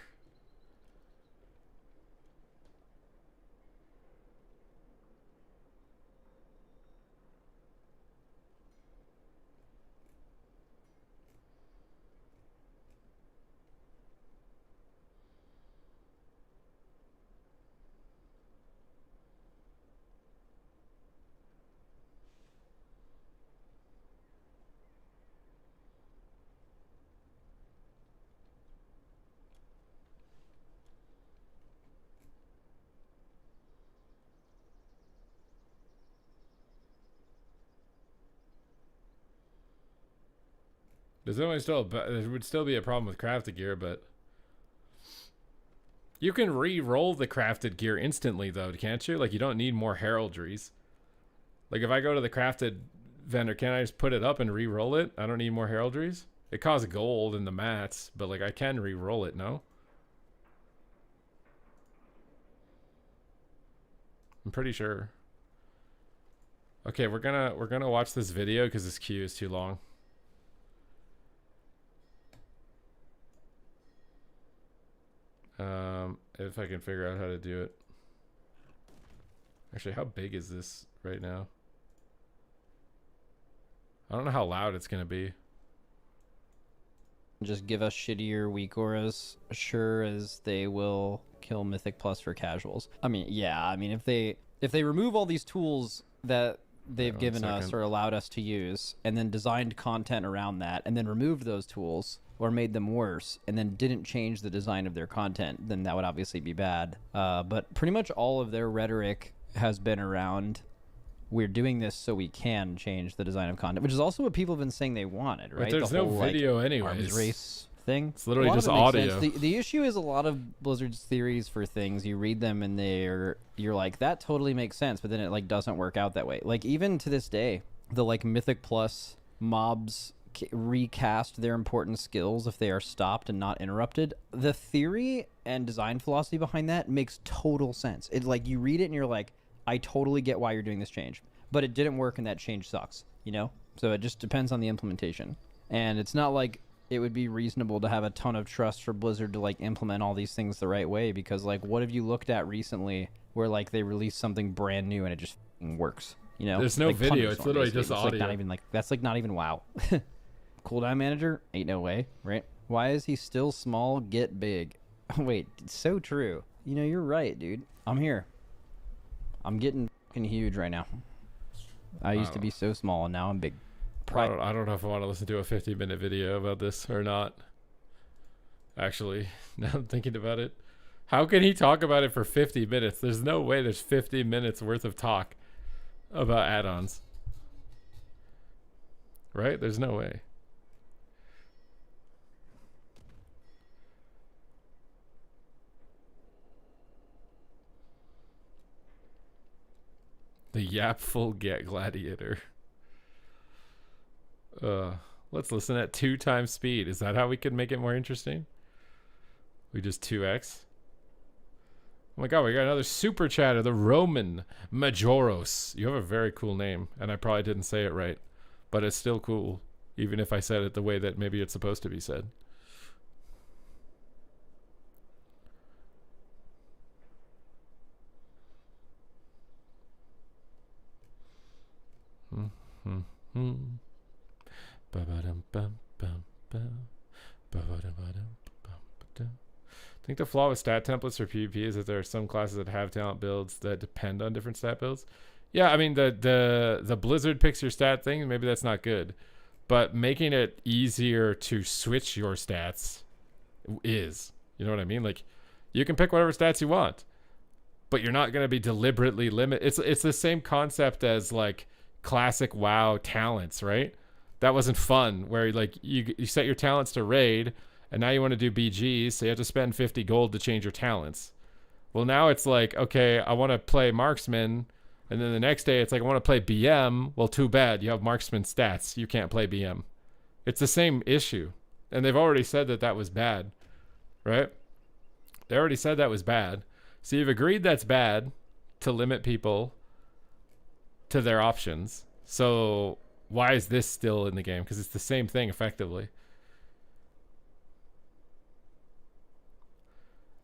Speaker 1: There's only still there would still be a problem with crafted gear, but you can re-roll the crafted gear instantly though, can't you? Like you don't need more heraldries. Like if I go to the crafted vendor, can I just put it up and re-roll it? I don't need more heraldries. It costs gold in the mats, but like I can re-roll it, no? I'm pretty sure. Okay, we're gonna watch this video because this queue is too long. If I can figure out how to do it. Actually, how big is this right now? I don't know how loud it's gonna be.
Speaker 2: Just give us shittier weak auras, sure as they will kill Mythic Plus for casuals. I mean, yeah, I mean if they remove all these tools that they've given us or allowed us to use, and then designed content around that, and then removed those tools or made them worse, and then didn't change the design of their content, then that would obviously be bad. But pretty much all of their rhetoric has been around, we're doing this so we can change the design of content, which is also what people have been saying they wanted, right?
Speaker 1: But there's no video anyways.
Speaker 2: Arms race thing.
Speaker 1: It's literally just audio.
Speaker 2: The issue is a lot of Blizzard's theories for things, you read them and you're like, that totally makes sense, but then it like doesn't work out that way. Like even to this day, the like Mythic Plus mobs recast their important skills if they are stopped and not interrupted. The theory and design philosophy behind that makes total sense. It like you read it and you're like, I totally get why you're doing this change, but it didn't work and that change sucks, you know? So it just depends on the implementation. And it's not like it would be reasonable to have a ton of trust for Blizzard to like implement all these things the right way, because like what have you looked at recently where like they released something brand new and it just works, you know?
Speaker 1: There's no
Speaker 2: like
Speaker 1: video, it's literally just audio.
Speaker 2: Like not even like that's like not even WoW. Cooldown manager ain't no way, right? Why is he still small, get big? Wait, it's so true. You know, you're right, dude. I'm here. I'm getting fucking huge right now. I used to be so small and now I'm big.
Speaker 1: I don't know if I want to listen to a 50-minute video about this or not. Actually, now I'm thinking about it. How can he talk about it for 50 minutes? There's no way there's 50 minutes worth of talk about add-ons. Right? There's no way. Yapful Get Gladiator. Let's listen at 2 times speed. Is that how we could make it more interesting? We just 2x. Oh my god, we got another super chatter. The Roman Majoros. You have a very cool name, and I probably didn't say it right, but it's still cool, even if I said it the way that maybe it's supposed to be said. I think the flaw with stat templates for PvP is that there are some classes that have talent builds that depend on different stat builds. Yeah, I mean the Blizzard picks your stat thing, maybe that's not good. But making it easier to switch your stats is. You know what I mean? Like, you can pick whatever stats you want, but you're not going to be deliberately limit. It's the same concept as like classic WoW talents, right? That wasn't fun, where like you set your talents to raid, and now you want to do BGs, so you have to spend 50 gold to change your talents. Well, now it's like, okay, I want to play marksman, and then the next day it's like, I want to play BM. Well, too bad, you have marksman stats, you can't play BM. It's the same issue, and they've already said that that was bad, right? They already said that was bad. So you've agreed that's bad to limit people to their options. So why is this still in the game? Because it's the same thing effectively.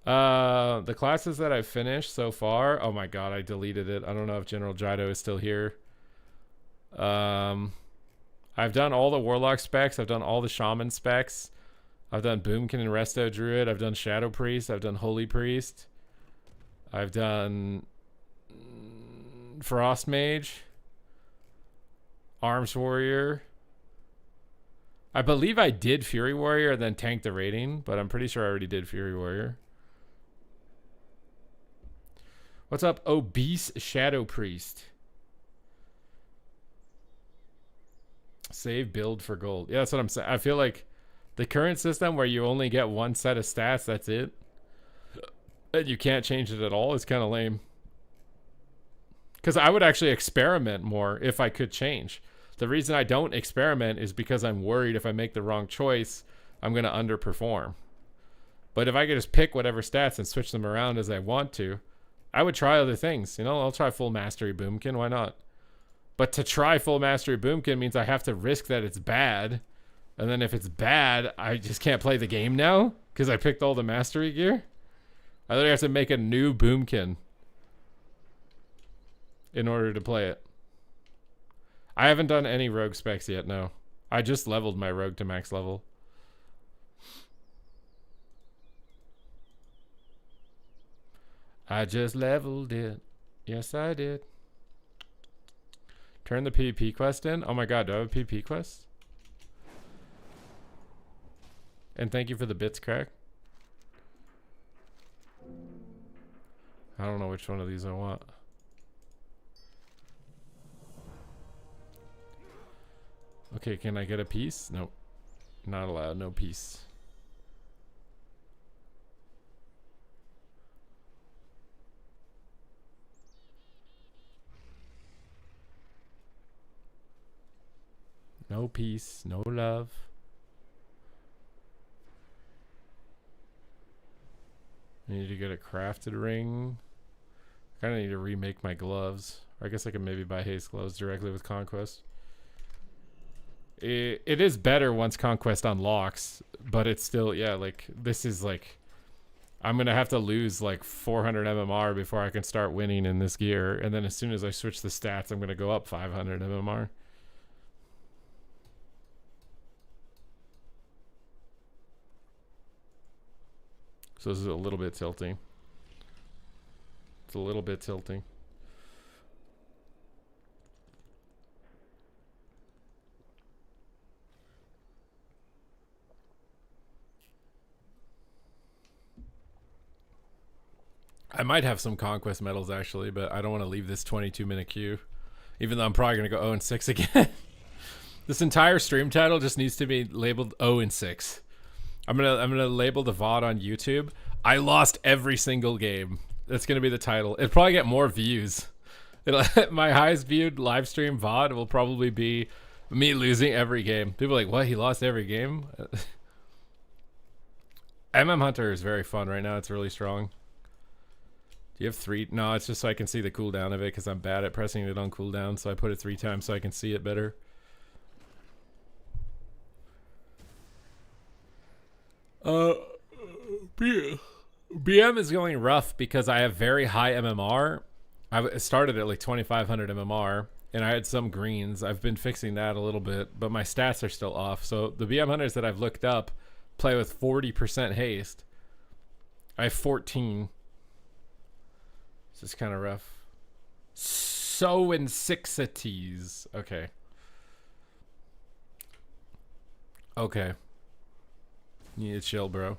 Speaker 1: The classes that I've finished so far, oh my god, I deleted it. I don't know if General Jido is still here. I've done all the Warlock specs. I've done all the Shaman specs. I've done Boomkin and Resto Druid. I've done Shadow Priest. I've done Holy Priest. I've done Frost Mage. Arms Warrior. I believe I did Fury Warrior and then tanked the rating, but I'm pretty sure I already did Fury Warrior. What's up, Obese Shadow Priest? Save build for gold. Yeah, that's what I'm saying. I feel like the current system where you only get one set of stats, that's it, and you can't change it at all, is kind of lame. Because I would actually experiment more if I could change. The reason I don't experiment is because I'm worried if I make the wrong choice, I'm going to underperform. But if I could just pick whatever stats and switch them around as I want to, I would try other things. You know, I'll try full mastery Boomkin. Why not? But to try full mastery Boomkin means I have to risk that it's bad. And then if it's bad, I just can't play the game now because I picked all the mastery gear. I literally have to make a new Boomkin in order to play it. I haven't done any rogue specs yet, no. I just leveled my rogue to max level. I just leveled it. Yes, I did. Turn the PvP quest in. Oh my god, do I have a PvP quest? And thank you for the bits, crack. I don't know which one of these I want. Okay, can I get a piece? Nope. Not allowed. No piece. No peace. No love. I need to get a crafted ring. I kind of need to remake my gloves. Or I guess I can maybe buy haste gloves directly with Conquest. It is better once Conquest unlocks, but it's still, yeah, like, this is like, I'm going to have to lose like 400 MMR before I can start winning in this gear. And then as soon as I switch the stats, I'm going to go up 500 MMR. So this is a little bit tilting. It's a little bit tilting. I might have some Conquest medals actually, but I don't want to leave this 22-minute queue. Even though I'm probably going to go 0-6 again. This entire stream title just needs to be labeled 0-6. I'm gonna label the VOD on YouTube. I lost every single game. That's gonna be the title. It'll probably get more views My highest viewed live stream VOD will probably be me losing every game. People are like, what? He lost every game? Hunter is very fun right now. It's really strong. Do you have 3? No, it's just so I can see the cooldown of it because I'm bad at pressing it on cooldown. So I put it 3 times so I can see it better. BM is going rough because I have very high MMR. I started at like 2500 MMR and I had some greens. I've been fixing that a little bit, but my stats are still off. So the BM hunters that I've looked up play with 40% haste. I have 14. This is kind of rough. So in Supatease. Okay. Okay. You need to chill, bro.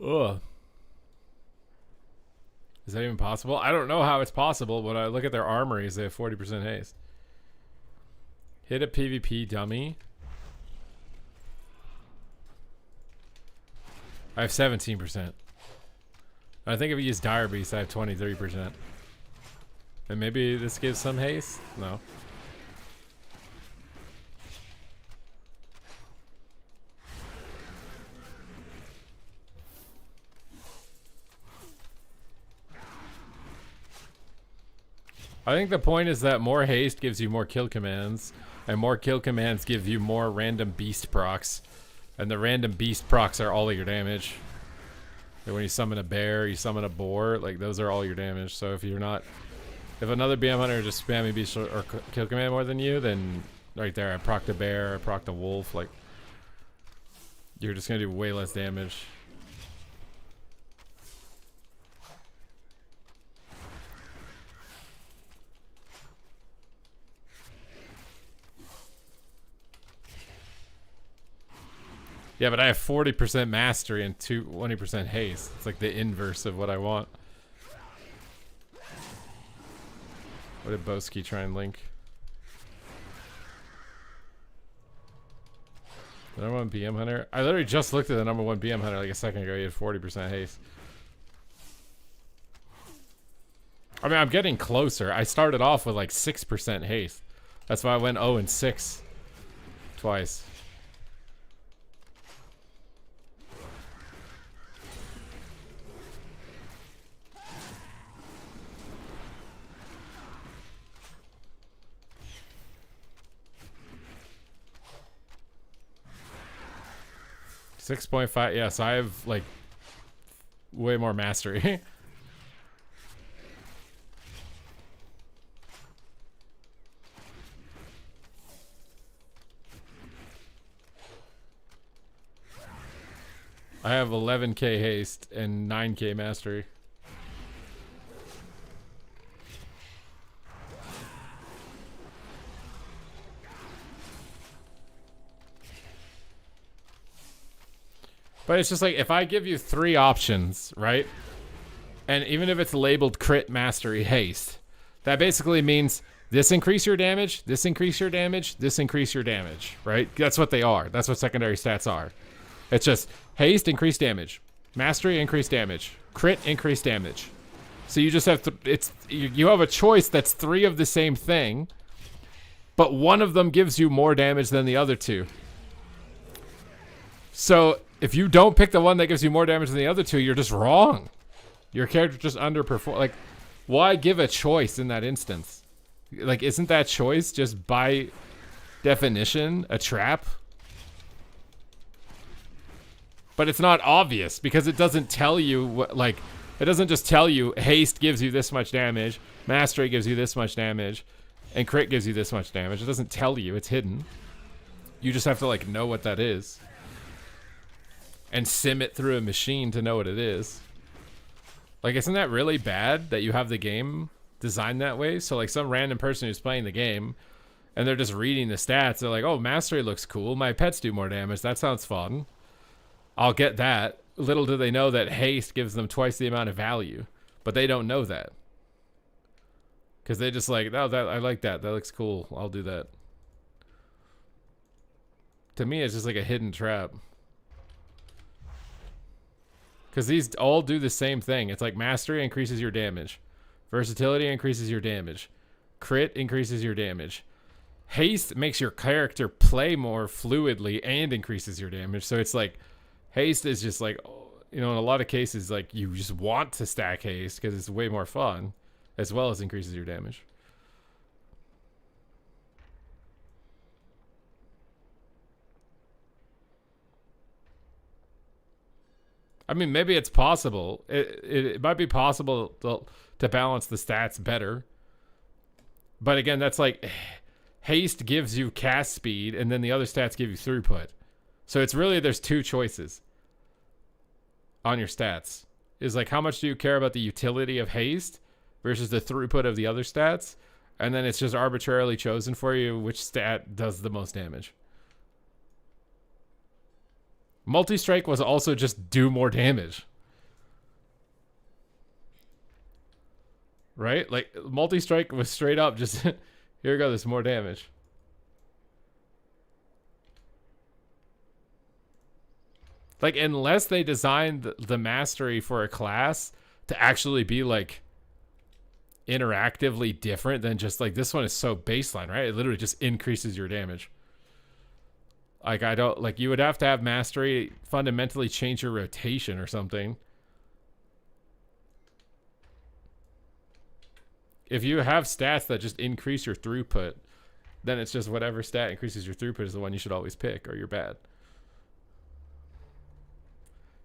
Speaker 1: Ugh. Is that even possible? I don't know how it's possible. When I look at their armories, they have 40% haste. Hit a PvP dummy. I have 17%. I think if you use Dire Beast, I have 23%. And maybe this gives some haste? No. I think the point is that more haste gives you more kill commands, and more kill commands give you more random beast procs, and the random beast procs are all of your damage. Like when you summon a bear, you summon a boar, like those are all your damage. So if another BM hunter just spamming beast or kill command more than you, then right there, I procced a bear, I procced a wolf, like you're just gonna do way less damage. Yeah, but I have 40% mastery and 20% haste. It's like the inverse of what I want. What did Boski try and link? The number 1 BM hunter? I literally just looked at the number 1 BM hunter like a second ago. He had 40% haste. I mean, I'm getting closer. I started off with like 6% haste. That's why I went 0 and 6 twice. .5, yes, I have like way more mastery. I have 11k haste and 9k mastery. But it's just like, if I give you 3 options, right? And even if it's labeled crit, mastery, haste, that basically means this increase your damage, this increase your damage, this increase your damage, right? That's what they are. That's what secondary stats are. It's just haste, increase damage. Mastery, increase damage. Crit, increase damage. So you just have you have a choice that's 3 of the same thing, but one of them gives you more damage than the other 2. So if you don't pick the one that gives you more damage than the other 2, you're just wrong. Your character just underperformed. Like, why give a choice in that instance? Like, isn't that choice just by definition a trap? But it's not obvious because it doesn't tell you what, like, it doesn't just tell you haste gives you this much damage, mastery gives you this much damage, and crit gives you this much damage. It doesn't tell you. It's hidden. You just have to, like, know what that is. And sim it through a machine to know what it is. Like, isn't that really bad that you have the game designed that way? So, like, some random person who's playing the game and they're just reading the stats, they're like, oh, mastery looks cool. My pets do more damage. That sounds fun. I'll get that. Little do they know that haste gives them twice the amount of value. But they don't know that. Because they just like, oh, that I like that. That looks cool. I'll do that. To me, it's just like a hidden trap. Because these all do the same thing. It's like mastery increases your damage. Versatility increases your damage. Crit increases your damage. Haste makes your character play more fluidly and increases your damage. So it's like, haste is just like, you know, in a lot of cases, like you just want to stack haste because it's way more fun, as well as increases your damage. I mean, maybe it's possible. It might be possible to balance the stats better. But again, that's like haste gives you cast speed, and then the other stats give you throughput. So it's really, there's two choices on your stats. Is like, how much do you care about the utility of haste versus the throughput of the other stats? And then it's just arbitrarily chosen for you which stat does the most damage. Multi-strike was also just do more damage. Right? Like, multi-strike was straight up just, here we go, there's more damage. Like, unless they designed the mastery for a class to actually be, like, interactively different than just, like, this one is so baseline, right? It literally just increases your damage. Like, I don't, like, you would have to have mastery fundamentally change your rotation or something. If you have stats that just increase your throughput, then it's just whatever stat increases your throughput is the one you should always pick, or you're bad.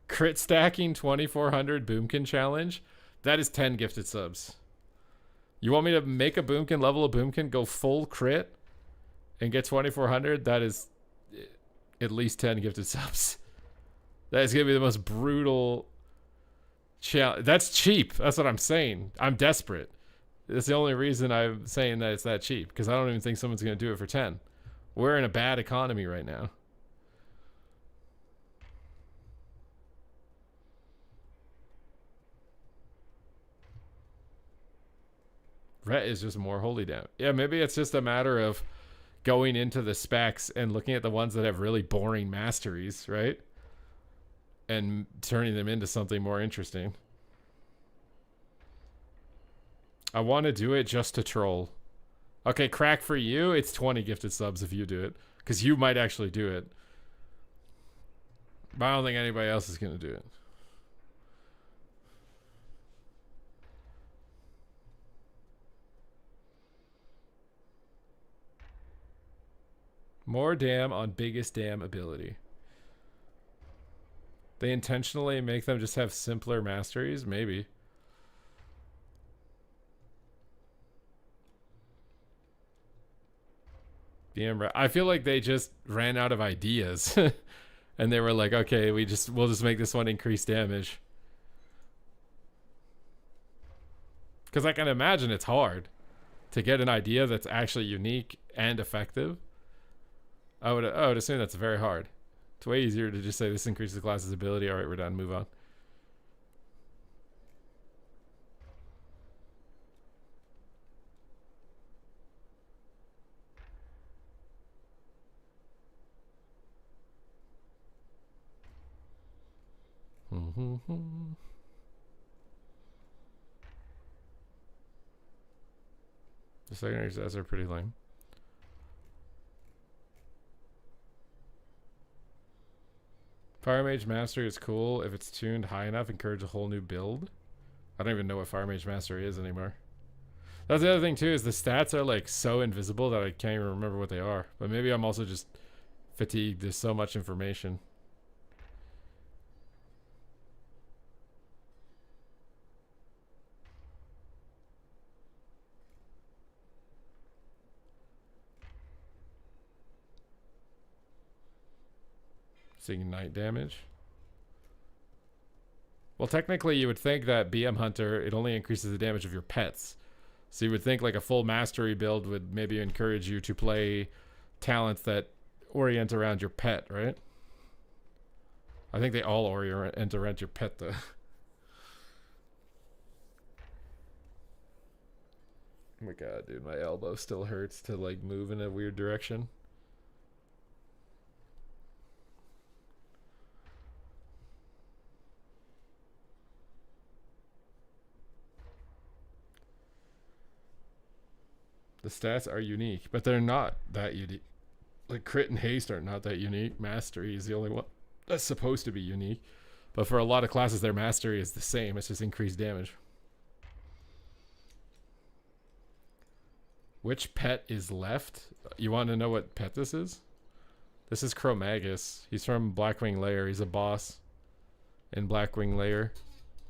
Speaker 1: Crit stacking 2400 Boomkin challenge. That is 10 gifted subs. You want me to make a Boomkin, level a Boomkin, go full crit, and get 2400? That is at least 10 gifted subs. That is going to be the most brutal challenge. That's cheap. That's what I'm saying. I'm desperate. That's the only reason I'm saying that it's that cheap, because I don't even think someone's going to do it for 10. We're in a bad economy right now. Ret is just more holy damage. Yeah, maybe it's just a matter of going into the specs and looking at the ones that have really boring masteries, right? And turning them into something more interesting. I want to do it just to troll. Okay, crack for you, it's 20 gifted subs if you do it. Because you might actually do it. But I don't think anybody else is going to do it. More dam on biggest dam ability. They intentionally make them just have simpler masteries? Maybe. I feel like they just ran out of ideas. And they were like, okay, we'll just make this one increase damage. Because I can imagine it's hard to get an idea that's actually unique and effective. I would assume that's very hard. It's way easier to just say this increases the class's ability. All right, we're done. Move on. The secondary stats are pretty lame. Fire Mage Mastery is cool if it's tuned high enough. Encourage a whole new build. I don't even know what Fire Mage Mastery is anymore. That's the other thing too, is the stats are like so invisible that I can't even remember what they are. But maybe I'm also just fatigued. There's so much information. Ignite damage. Well, technically you would think that BM Hunter, it only increases the damage of your pets. So you would think like a full mastery build would maybe encourage you to play talents that orient around your pet, right? I think they all orient around your pet though. Oh my god, dude, my elbow still hurts to like move in a weird direction. The stats are unique, but they're not that unique. Like crit and haste are not that unique. Mastery is the only one that's supposed to be unique. But for a lot of classes, their mastery is the same. It's just increased damage. Which pet is left? You want to know what pet this is? This is Chromagus. He's from Blackwing Lair. He's a boss in Blackwing Lair.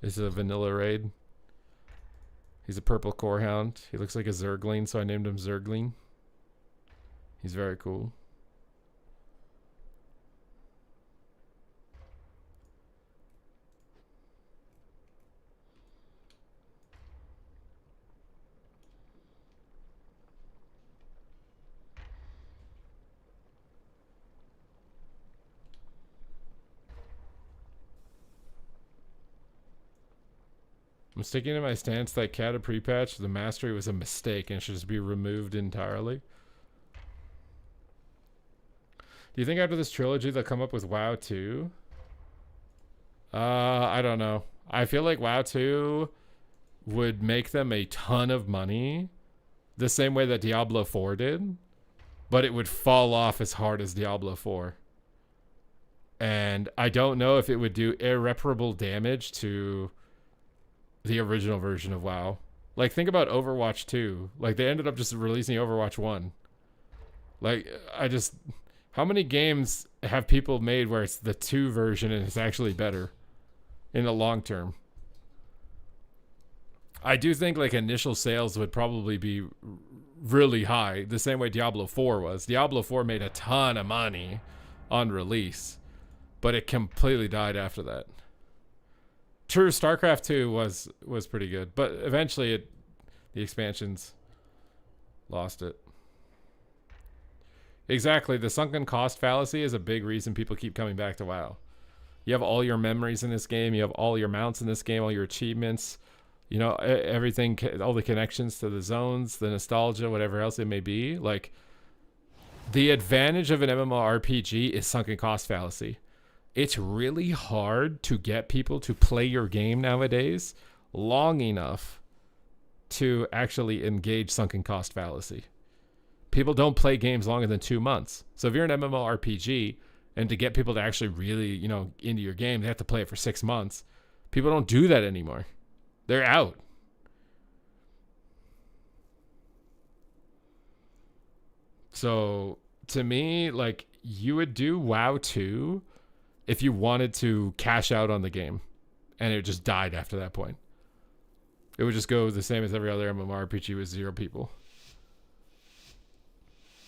Speaker 1: This is a vanilla raid. He's a purple core hound. He looks like a Zergling, so I named him Zergling. He's very cool. I'm sticking to my stance that Cata pre-patch, the mastery was a mistake and should just be removed entirely. Do you think after this trilogy they'll come up with WoW 2? I don't know. I feel like WoW 2 would make them a ton of money the same way that Diablo 4 did, but it would fall off as hard as Diablo 4. And I don't know if it would do irreparable damage to the original version of WoW. Like, think about Overwatch 2. Like, they ended up just releasing Overwatch 1. Like, how many games have people made where it's the 2 version and it's actually better in the long term? I do think, like, initial sales would probably be really high, the same way Diablo 4 was. Diablo 4 made a ton of money on release, but it completely died after that. True, StarCraft 2 was pretty good, but eventually the expansions lost it. Exactly, the sunken cost fallacy is a big reason people keep coming back to WoW. You have all your memories in this game, you have all your mounts in this game, all your achievements, you know, everything, all the connections to the zones, the nostalgia, whatever else it may be. Like, the advantage of an MMORPG is sunken cost fallacy. It's really hard to get people to play your game nowadays long enough to actually engage sunken cost fallacy. People don't play games longer than 2 months. So if you're an MMORPG and to get people to actually really, you know, into your game, they have to play it for 6 months. People don't do that anymore. They're out. So to me, like, you would do WoW 2 if you wanted to cash out on the game, and it just died after that point. It would just go the same as every other MMORPG with 0 people.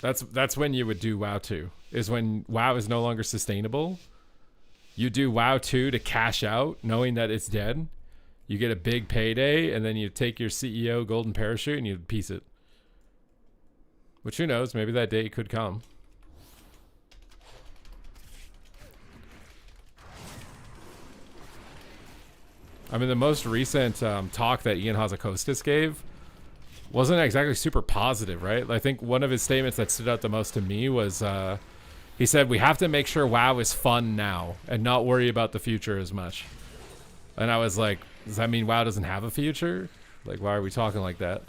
Speaker 1: That's when you would do WoW 2, is when WoW is no longer sustainable. You do WoW 2 to cash out, knowing that it's dead. You get a big payday, and then you take your CEO golden parachute and you piece it. Which, who knows, maybe that day could come. I mean, the most recent talk that Ian Hazzikostas gave wasn't exactly super positive, right? I think one of his statements that stood out the most to me was he said, we have to make sure WoW is fun now and not worry about the future as much. And I was like, does that mean WoW doesn't have a future? Like, why are we talking like that?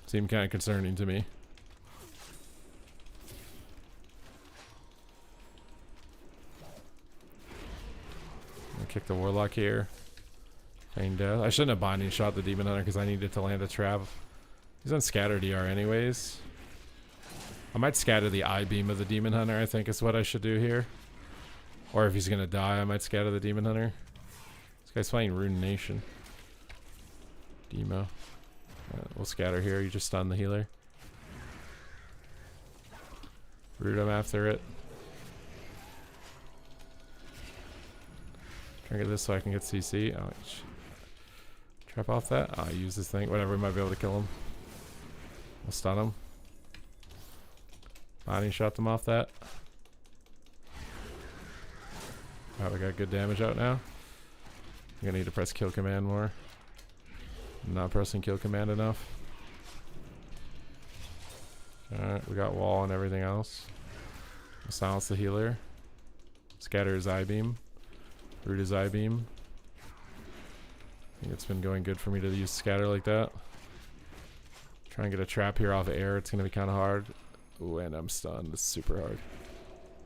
Speaker 1: Seemed kind of concerning to me. Kick the Warlock here. Feign death. I shouldn't have binding shot the Demon Hunter because I needed to land a trap. He's on scatter DR anyways. I might scatter the I-beam of the Demon Hunter, I think is what I should do here. Or if he's going to die, I might scatter the Demon Hunter. This guy's playing Rune Nation. Demo. We'll scatter here. You just stun the healer. Root him after it. Try to get this so I can get CC. Oh, trap off that. Oh, I use this thing. Whatever, we might be able to kill him. We'll stun him. Bonnie shot them off that. Alright, we got good damage out now. I'm gonna need to press kill command more. I'm not pressing kill command enough. Alright, we got wall and everything else. We'll silence the healer. Scatter his eye beam. Root his eye beam. I think it's been going good for me to use scatter like that. Try and get a trap here off air. It's gonna be kind of hard. Ooh, and I'm stunned. It's super hard.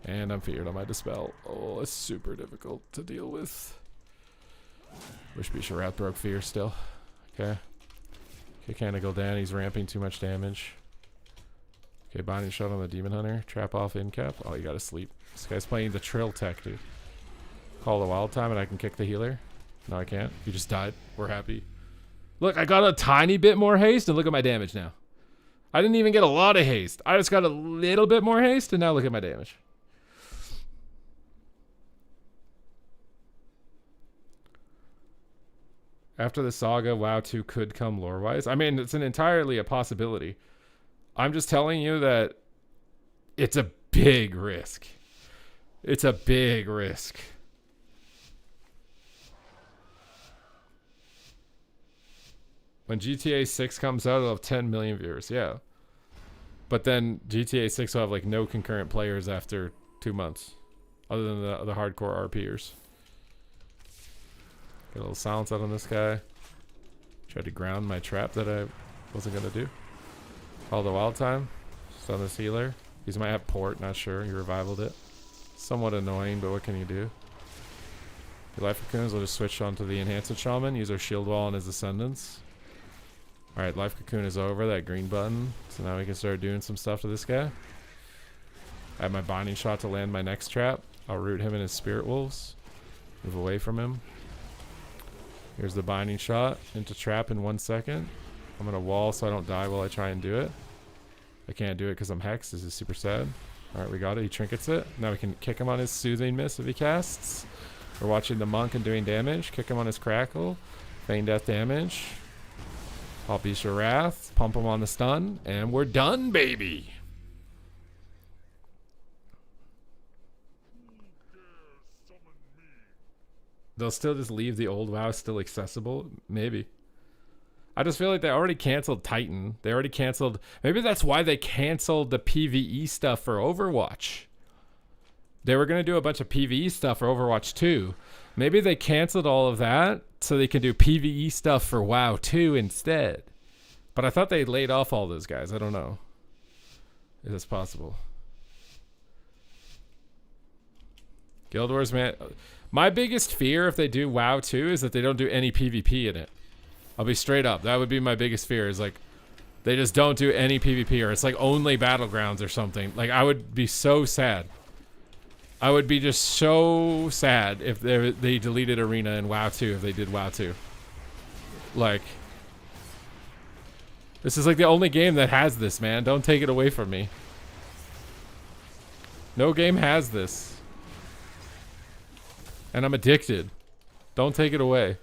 Speaker 1: And I'm feared on my dispel. Oh, it's super difficult to deal with. Wish Wrath broke fear still. Okay. Okay, can't go down. He's ramping too much damage. Okay, binding shot on the demon hunter. Trap off in cap. Oh, you gotta sleep. This guy's playing the trill tech, dude. Call the wild time and I can kick the healer. No, I can't. You just died. We're happy. Look, I got a tiny bit more haste and look at my damage now. I didn't even get a lot of haste. I just got a little bit more haste and now look at my damage. After the saga, WoW 2 could come lore-wise. I mean, it's entirely a possibility. I'm just telling you that it's a big risk. It's a big risk. When GTA 6 comes out, it'll have 10 million viewers. Yeah. But then GTA 6 will have like no concurrent players after 2 months. Other than the hardcore RPers. Get a little silence out on this guy. Tried to ground my trap that I wasn't going to do. Call the wild time. Stun this healer. These might have port, not sure. You revivaled it. Somewhat annoying, but what can you do? The life cocoons will just switch onto the enhanced shaman. Use our shield wall on his ascendants. Alright, life cocoon is over. That green button. So now we can start doing some stuff to this guy. I have my binding shot to land my next trap. I'll root him in his spirit wolves. Move away from him. Here's the binding shot into trap in 1 second. I'm gonna wall so I don't die while I try and do it. I can't do it because I'm hexed. This is super sad. Alright, we got it. He trinkets it. Now we can kick him on his soothing mist if he casts. We're watching the monk and doing damage. Kick him on his crackle. Feign death damage. Pop Beast of Wrath. Pump him on the stun. And we're done, baby! They'll still just leave the old WoW still accessible? Maybe. I just feel like they already canceled Titan. They already canceled... Maybe that's why they canceled the PvE stuff for Overwatch. They were going to do a bunch of PvE stuff for Overwatch 2. Maybe they canceled all of that so they can do PvE stuff for WoW 2 instead. But I thought they laid off all those guys. I don't know. Is this possible? Guild Wars, man. My biggest fear if they do WoW 2 is that they don't do any PvP in it. I'll be straight up. That would be my biggest fear is like they just don't do any PvP or it's like only Battlegrounds or something. Like I would be so sad. I would be just so sad if they deleted Arena in WoW 2 if they did WoW 2. Like this is like the only game that has this, man. Don't take it away from me. No game has this. And I'm addicted. Don't take it away.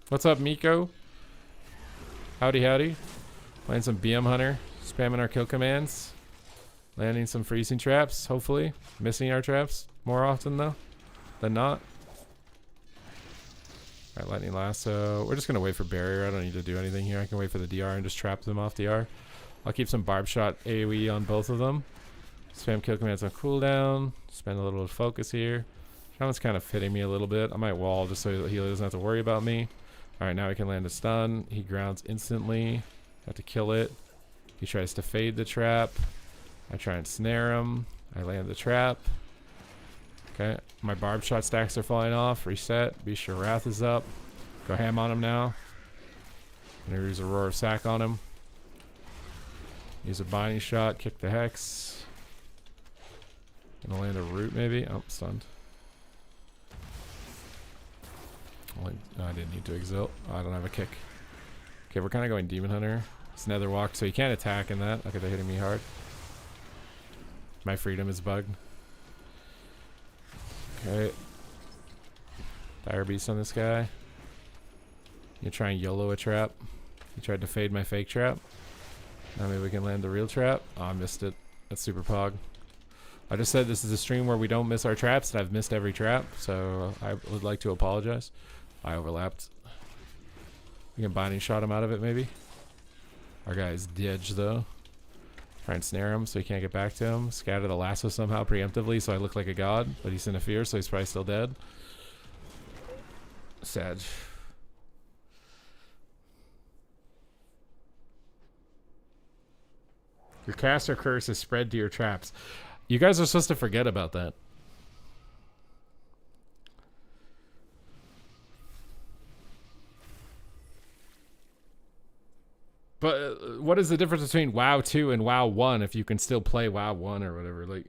Speaker 1: What's up, Miko? Howdy, howdy. Playing some BM Hunter. Spamming our kill commands. Landing some freezing traps, hopefully. Missing our traps more often, though, than not. Alright, lightning lasso. We're just going to wait for barrier. I don't need to do anything here. I can wait for the DR and just trap them off DR. I'll keep some barb shot AoE on both of them. Spam kill commands on cooldown. Spend a little focus here. Shaman's kind of fitting me a little bit. I might wall just so the healer doesn't have to worry about me. Alright, now we can land a stun. He grounds instantly. Have to kill it. He tries to fade the trap. I try and snare him. I land the trap. Okay, my barb shot stacks are falling off. Reset. Beast of Wrath is up. Go ham on him now. I'm gonna use a Roar of Sack on him. Use a binding shot. Kick the hex. Gonna land a root maybe. Oh, stunned. I didn't need to exalt. Oh, I don't have a kick. Okay, we're kind of going Demon Hunter. It's Nether Walk, so you can't attack in that. Okay, they're hitting me hard. My freedom is bugged. Okay. Dire Beast on this guy. You try and YOLO a trap. He tried to fade my fake trap. Now maybe we can land the real trap. Oh, I missed it. That's super pog. I just said this is a stream where we don't miss our traps, and I've missed every trap, so I would like to apologize. I overlapped. We can binding shot him out of it, maybe. Our guy's didge, though. Try and snare him so he can't get back to him. Scatter the lasso somehow preemptively so I look like a god, but he's in a fear, so he's probably still dead. Sag. Your caster curse is spread to your traps. You guys are supposed to forget about that. But what is the difference between WoW 2 and WoW 1 if you can still play WoW 1 or whatever? Like,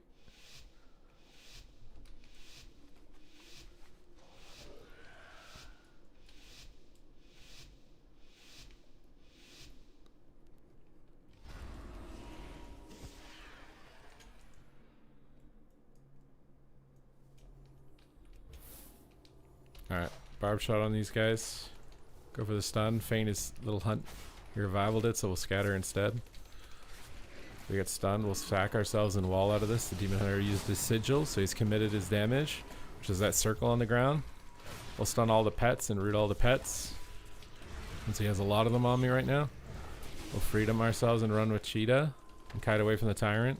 Speaker 1: alright, barb shot on these guys. Go for the stun. Feign his little hunt. He revivaled it, so we'll scatter instead. If we get stunned, we'll sack ourselves and wall out of this. The Demon Hunter used his sigil, so he's committed his damage, which is that circle on the ground. We'll stun all the pets and root all the pets. Since he has a lot of them on me right now. We'll freedom ourselves and run with Cheetah and kite away from the Tyrant.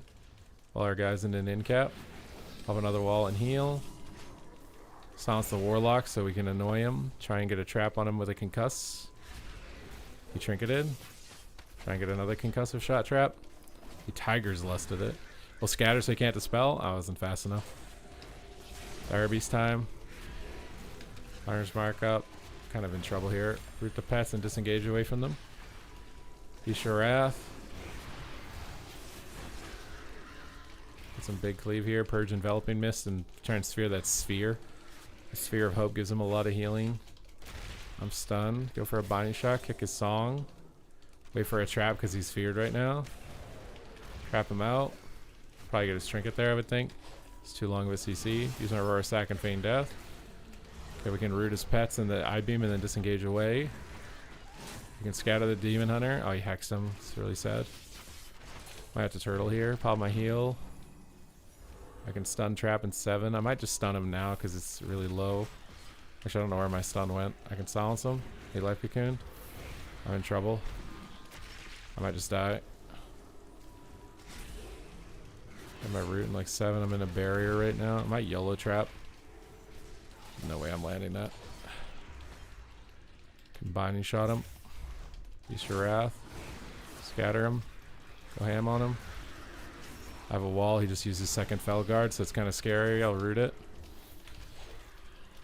Speaker 1: While our guy's in an in cap. Pop another wall and heal. Silence the Warlock so we can annoy him. Try and get a trap on him with a concuss. He trinketed. Try and get another concussive shot trap. He Tiger's lusted it. We'll scatter so he can't dispel. I wasn't fast enough. Dire Beast time. Hunter's mark up. Kind of in trouble here. Root the pets and disengage away from them. Isha Wrath. Get some big cleave here. Purge Enveloping Mist and try and sphere that sphere. The Sphere of Hope gives him a lot of healing. I'm stunned. Go for a binding shot. Kick his song. Wait for a trap because he's feared right now. Trap him out. Probably get his trinket there, I would think. It's too long of a CC. Use my Aurora Sack and feign death. Okay, we can root his pets in the I-beam and then disengage away. We can scatter the Demon Hunter. Oh, he hexed him. It's really sad. Might have to turtle here. Pop my heal. I can stun trap in 7. I might just stun him now because it's really low. Actually, I don't know where my stun went. I can silence him. Hey, Life Cocoon. I'm in trouble. I might just die. Got my root in like 7. I'm in a barrier right now. I might YOLO trap. No way I'm landing that. Combining shot him. Use your Wrath. Scatter him. Go ham on him. I have a wall. He just uses second Fell Guard, so it's kind of scary. I'll root it.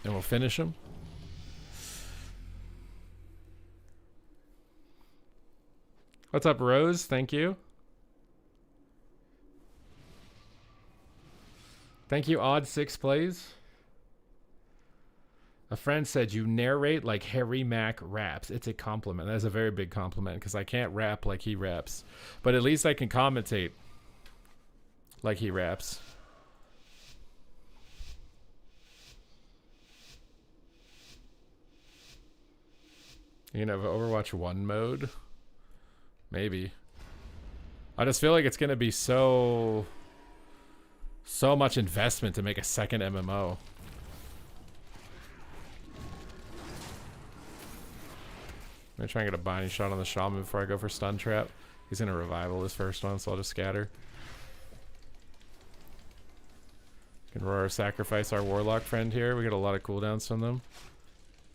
Speaker 1: And we'll finish him. What's up, Rose? Thank you. Thank you, Odd 6 plays. A friend said you narrate like Harry Mack raps. It's a compliment. That's a very big compliment because I can't rap like he raps. But at least I can commentate like he raps. You know, Overwatch 1 mode? Maybe. I just feel like it's going to be so much investment to make a second MMO. I'm going to try and get a binding shot on the Shaman before I go for stun trap. He's going to revival this first one, so I'll just scatter. Can Aurora sacrifice our Warlock friend here. We get a lot of cooldowns from them.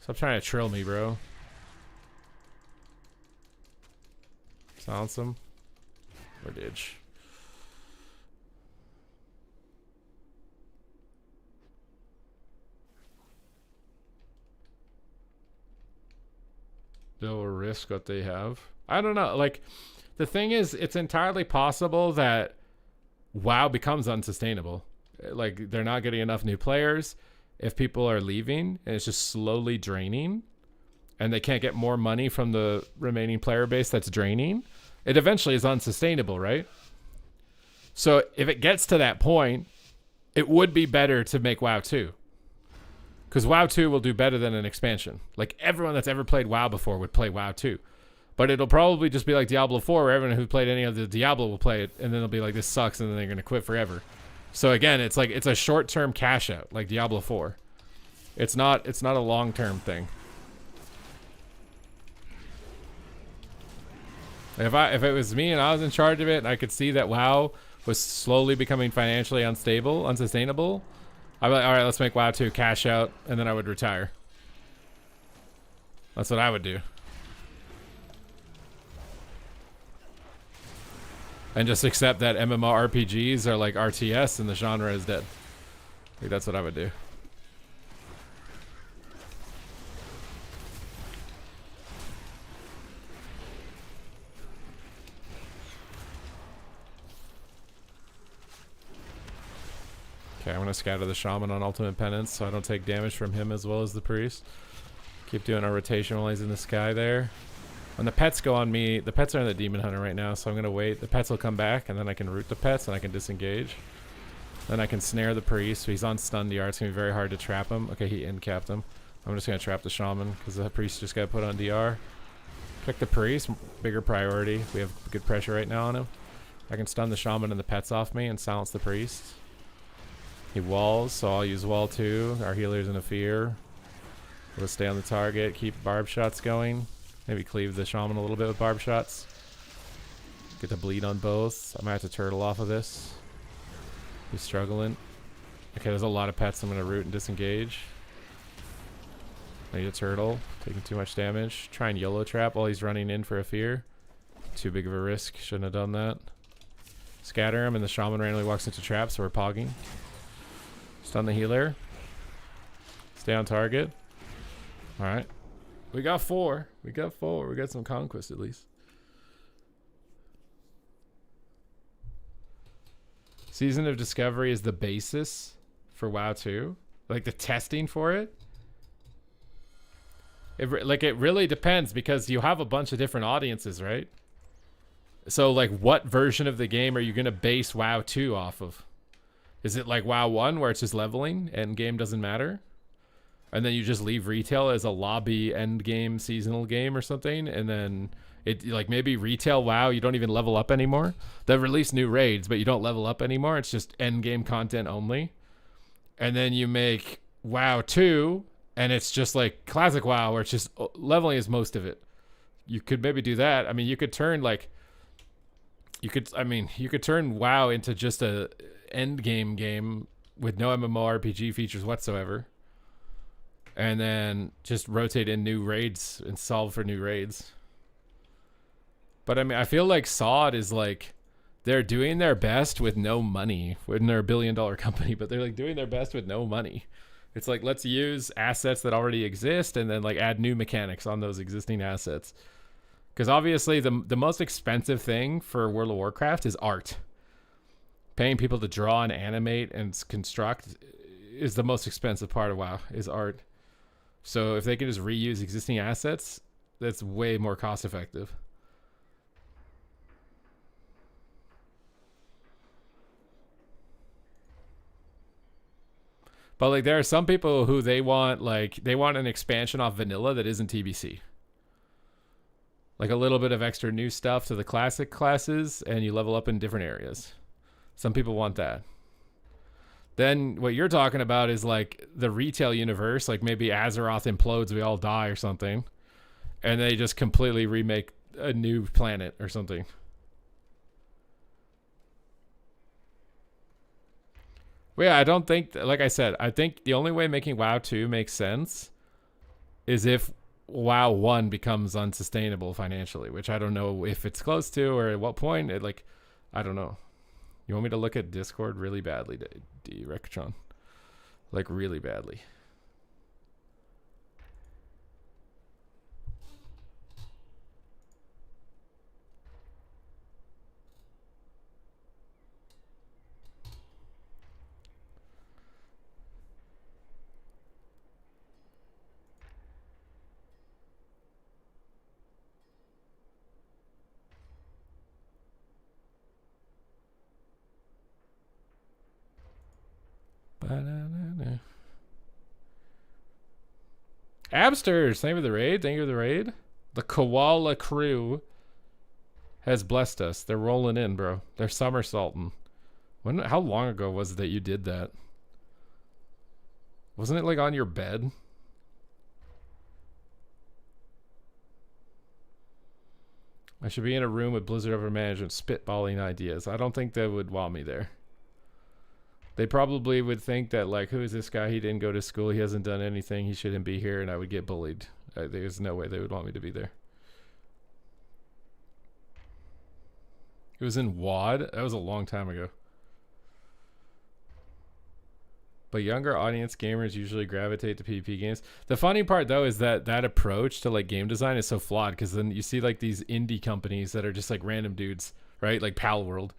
Speaker 1: Stop trying to trill me, bro. Silence him. Or ditch. They'll risk what they have. I don't know. Like, the thing is, it's entirely possible that WoW becomes unsustainable. Like, they're not getting enough new players. If people are leaving and it's just slowly draining and they can't get more money from the remaining player base that's draining, it eventually is unsustainable, right? So if it gets to that point, it would be better to make WoW 2. Because WoW 2 will do better than an expansion. Like, everyone that's ever played WoW before would play WoW 2. But it'll probably just be like Diablo 4, where everyone who played any of the Diablo will play it, and then it'll be like, this sucks, and then they're going to quit forever. So again, it's like it's a short-term cash out, like Diablo 4. It's not a long-term thing. If it was me and I was in charge of it and I could see that WoW was slowly becoming financially unsustainable, I'd be like, all right, let's make WoW 2 cash out, and then I would retire. That's what I would do. And just accept that MMORPGs are like RTS and the genre is dead. Like, that's what I would do. Okay, I'm gonna scatter the shaman on ultimate penance so I don't take damage from him as well as the priest. Keep doing our rotation while he's in the sky there. When the pets go on me, the pets are in the demon hunter right now, so I'm gonna wait. The pets will come back and then I can root the pets and I can disengage. Then I can snare the priest, so he's on stun DR. It's gonna be very hard to trap him. Okay, he in-capped him. I'm just gonna trap the shaman because the priest just got put on DR. Pick the priest, bigger priority. We have good pressure right now on him. I can stun the shaman and the pets off me and silence the priest. He walls, so I'll use wall 2. Our healer's in a fear. We'll stay on the target, keep barb shots going. Maybe cleave the shaman a little bit with barb shots. Get the bleed on both. I might have to turtle off of this. He's struggling. Okay, there's a lot of pets I'm going to root and disengage. I need a turtle. Taking too much damage. Try and YOLO trap while he's running in for a fear. Too big of a risk. Shouldn't have done that. Scatter him and the shaman randomly walks into trap, so we're pogging. Stun the healer. Stay on target. Alright. We got 4. We got some conquest at least. Season of Discovery is the basis for WoW 2. Like the testing for it. It really depends because you have a bunch of different audiences, right? So like what version of the game are you going to base WoW 2 off of? Is it like WoW 1 where it's just leveling and game doesn't matter? And then you just leave retail as a lobby end game seasonal game or something, and then it like maybe retail WoW you don't even level up anymore. They've released new raids, but you don't level up anymore. It's just end game content only. And then you make WoW 2, and it's just like classic WoW where it's just leveling is most of it. You could maybe do that. I mean, you could turn you could turn WoW into just a end game with no MMORPG features whatsoever. And then just rotate in new raids and solve for new raids. But I mean, I feel like SOD is like, they're doing their best with no money. When they're $1 billion company, but they're like doing their best with no money. It's like, let's use assets that already exist and then like add new mechanics on those existing assets. Because obviously the most expensive thing for World of Warcraft is art. Paying people to draw and animate and construct is the most expensive part of WoW, is art. So if they can just reuse existing assets, that's way more cost effective. But like there are some people who they want an expansion off vanilla that isn't TBC. Like a little bit of extra new stuff to the classic classes and you level up in different areas. Some people want that. Then what you're talking about is like the retail universe, like maybe Azeroth implodes, we all die or something, and they just completely remake a new planet or something. Well, yeah, I don't think, like I said, I think the only way making WoW 2 makes sense is if WoW 1 becomes unsustainable financially, which I don't know if it's close to or at what point. I don't know. You want me to look at Discord really badly, Rectron? Like really badly. Absters, thank you for the raid. Thank you for the raid. The Koala crew has blessed us. They're rolling in, bro. They're somersaulting. How long ago was it that you did that? Wasn't it like on your bed? I should be in a room with Blizzard over management spitballing ideas. I don't think they would want me there. They probably would think that, like, who is this guy? He didn't go to school. He hasn't done anything. He shouldn't be here, and I would get bullied. There's no way they would want me to be there. It was in WoD. That was a long time ago. But younger audience gamers usually gravitate to PvP games. The funny part, though, is that that approach to, like, game design is so flawed, because then you see, like, these indie companies that are just, like, random dudes, right? Like Pal World.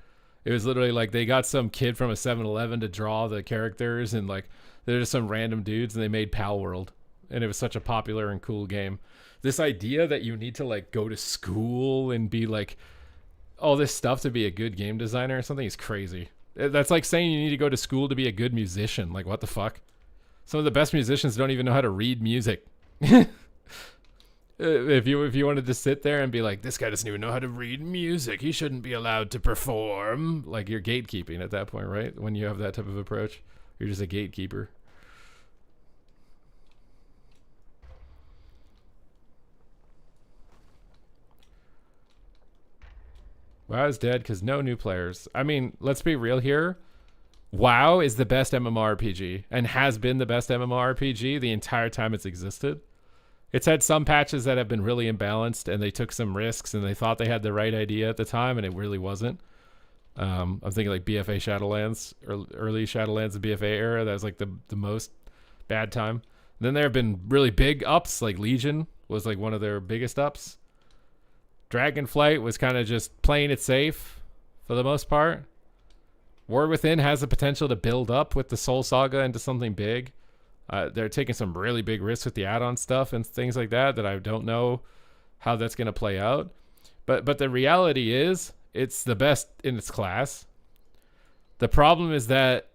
Speaker 1: It was literally like they got some kid from a 7-Eleven to draw the characters, and like they're just some random dudes, and they made Pal World, and it was such a popular and cool game. This idea that you need to like go to school and be like all this stuff to be a good game designer or something is crazy. That's like saying you need to go to school to be a good musician. Like, what the fuck? Some of the best musicians don't even know how to read music. If you wanted to sit there and be like, this guy doesn't even know how to read music, he shouldn't be allowed to perform, like, you're gatekeeping at that point, right? When you have that type of approach, you're just a gatekeeper. WoW is dead because no new players. I mean, let's be real here. WoW is the best MMORPG and has been the best MMORPG the entire time it's existed. It's had some patches that have been really imbalanced, and they took some risks, and they thought they had the right idea at the time, and it really wasn't. I'm thinking like BFA Shadowlands, or early Shadowlands and BFA era. That was like the most bad time. And then there have been really big ups, like Legion was like one of their biggest ups. Dragonflight was kind of just playing it safe for the most part. War Within has the potential to build up with the Soul Saga into something big. They're taking some really big risks with the add-on stuff and things like that I don't know how that's going to play out. But the reality is, it's the best in its class. The problem is that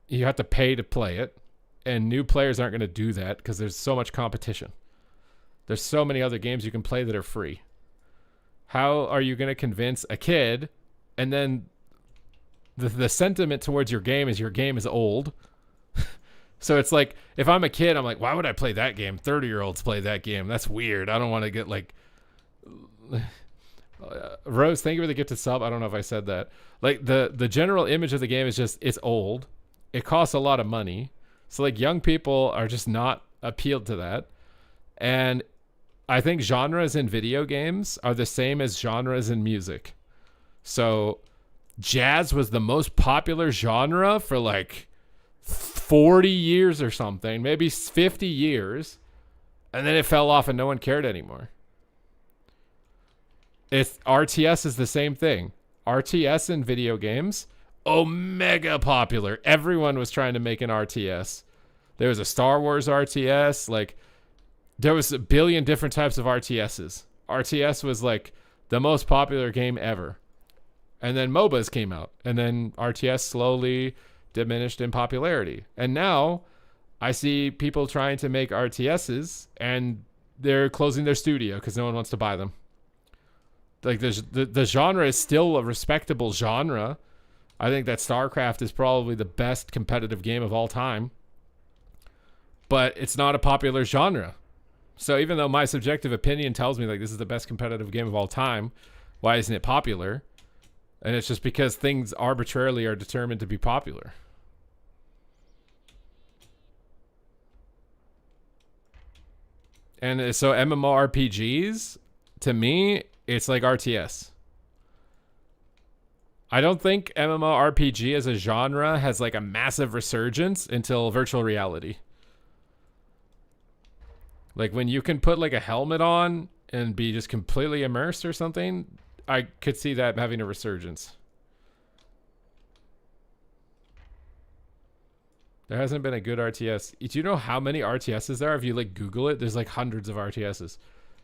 Speaker 1: you have to pay to play it, and new players aren't going to do that because there's so much competition. There's so many other games you can play that are free. How are you going to convince a kid, and then the sentiment towards your game is old? So it's like, if I'm a kid, I'm like, why would I play that game? 30-year-olds play that game. That's weird. I don't want to get like... Rose, thank you for the gift to sub. I don't know if I said that. Like, the general image of the game is just, it's old. It costs a lot of money. So like, young people are just not appealed to that. And I think genres in video games are the same as genres in music. So jazz was the most popular genre for like 40 years or something, maybe 50 years, and then it fell off and no one cared anymore. RTS is the same thing. RTS in video games, mega popular. Everyone was trying to make an RTS. There was a Star Wars RTS, like there was a billion different types of RTSs. RTS was like the most popular game ever. And then MOBAs came out, and then RTS slowly diminished in popularity. And now I see people trying to make RTSs, and they're closing their studio because no one wants to buy them. Like, the genre is still a respectable genre. I think that StarCraft is probably the best competitive game of all time, but it's not a popular genre. So even though my subjective opinion tells me like this is the best competitive game of all time, why isn't it popular? And it's just because things arbitrarily are determined to be popular. And so MMORPGs, to me, it's like RTS. I don't think MMORPG as a genre has like a massive resurgence until virtual reality. Like when you can put like a helmet on and be just completely immersed or something, I could see that having a resurgence. There hasn't been a good RTS. Do you know how many RTSs there are? If you like Google it, there's like hundreds of RTSs.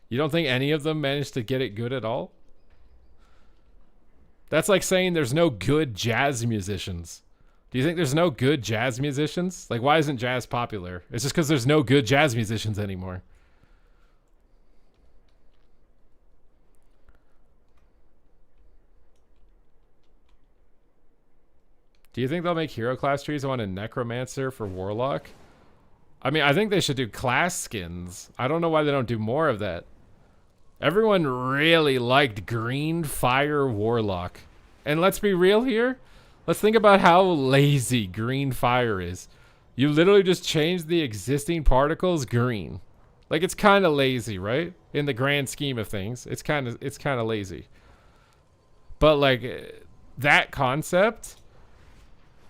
Speaker 1: You don't think any of them managed to get it good at all? That's like saying there's no good jazz musicians. Do you think there's no good jazz musicians? Like, why isn't jazz popular? It's just because there's no good jazz musicians anymore. Do you think they'll make hero class trees? I want a necromancer for Warlock. I mean, I think they should do class skins. I don't know why they don't do more of that. Everyone really liked Green Fire Warlock. And let's be real here. Let's think about how lazy Green Fire is. You literally just change the existing particles green. Like, it's kind of lazy, right? In the grand scheme of things, it's kind of lazy. But like that concept,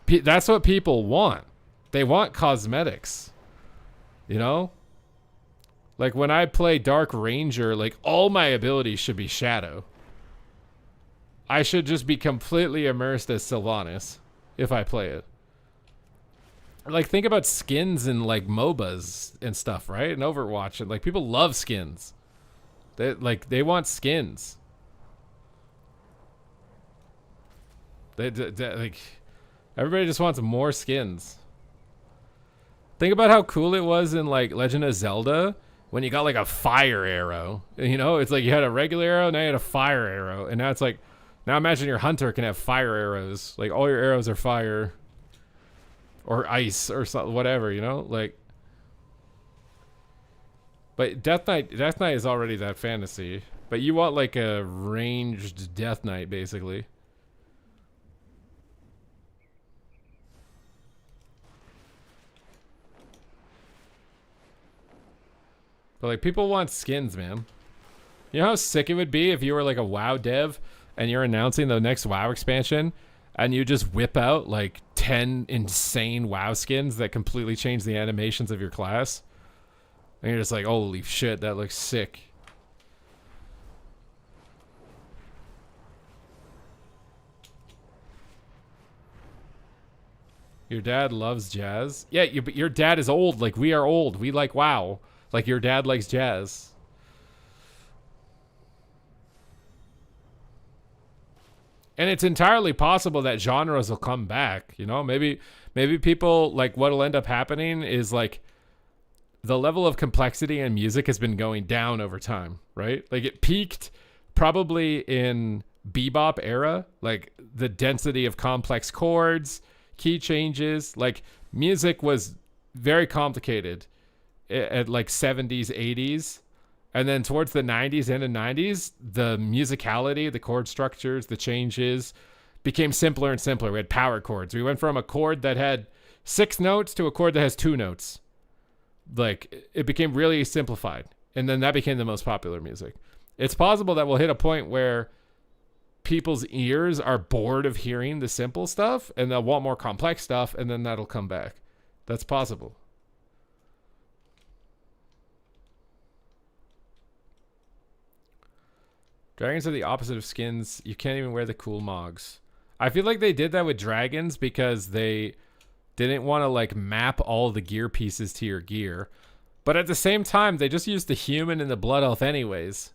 Speaker 1: that's what people want. They want cosmetics. You know? Like when I play Dark Ranger, like all my abilities should be shadow. I should just be completely immersed as Sylvanas if I play it. Like think about skins in like MOBAs and stuff, right? And Overwatch, and like people love skins. They want skins. They like everybody just wants more skins. Think about how cool it was in like Legend of Zelda when you got like a fire arrow. You know, it's like you had a regular arrow, now you had a fire arrow, and now it's like, now imagine your hunter can have fire arrows. Like all your arrows are fire, or ice, or something, whatever. You know, like. But Death Knight is already that fantasy. But you want like a ranged Death Knight, basically. But like people want skins, man. You know how sick it would be if you were like a WoW dev and you're announcing the next WoW expansion and you just whip out like 10 insane WoW skins that completely change the animations of your class. And you're just like, holy shit, that looks sick. Your dad loves jazz? Yeah, your dad is old. Like we are old. We like WoW. Like your dad likes jazz. And it's entirely possible that genres will come back. You know, maybe people like what'll end up happening is like the level of complexity in music has been going down over time, right? Like it peaked probably in bebop era, like the density of complex chords, key changes, like music was very complicated at like 70s, 80s. And then towards the 90s and the 90s, the musicality, the chord structures, the changes became simpler and simpler. We had power chords. We went from a chord that had 6 notes to a chord that has 2 notes. Like it became really simplified. And then that became the most popular music. It's possible that we'll hit a point where people's ears are bored of hearing the simple stuff and they'll want more complex stuff, and then that'll come back. That's possible. Dragons are the opposite of skins. You can't even wear the cool mogs. I feel like they did that with dragons because they didn't want to like map all the gear pieces to your gear. But at the same time, they just used the human and the blood elf anyways.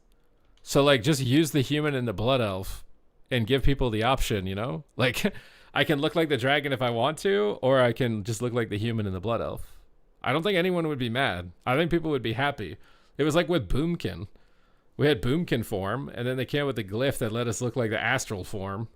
Speaker 1: So like just use the human and the blood elf and give people the option, you know? Like I can look like the dragon if I want to, or I can just look like the human and the blood elf. I don't think anyone would be mad. I think people would be happy. It was like with Boomkin. We had Boomkin form, and then they came with the glyph that let us look like the astral form.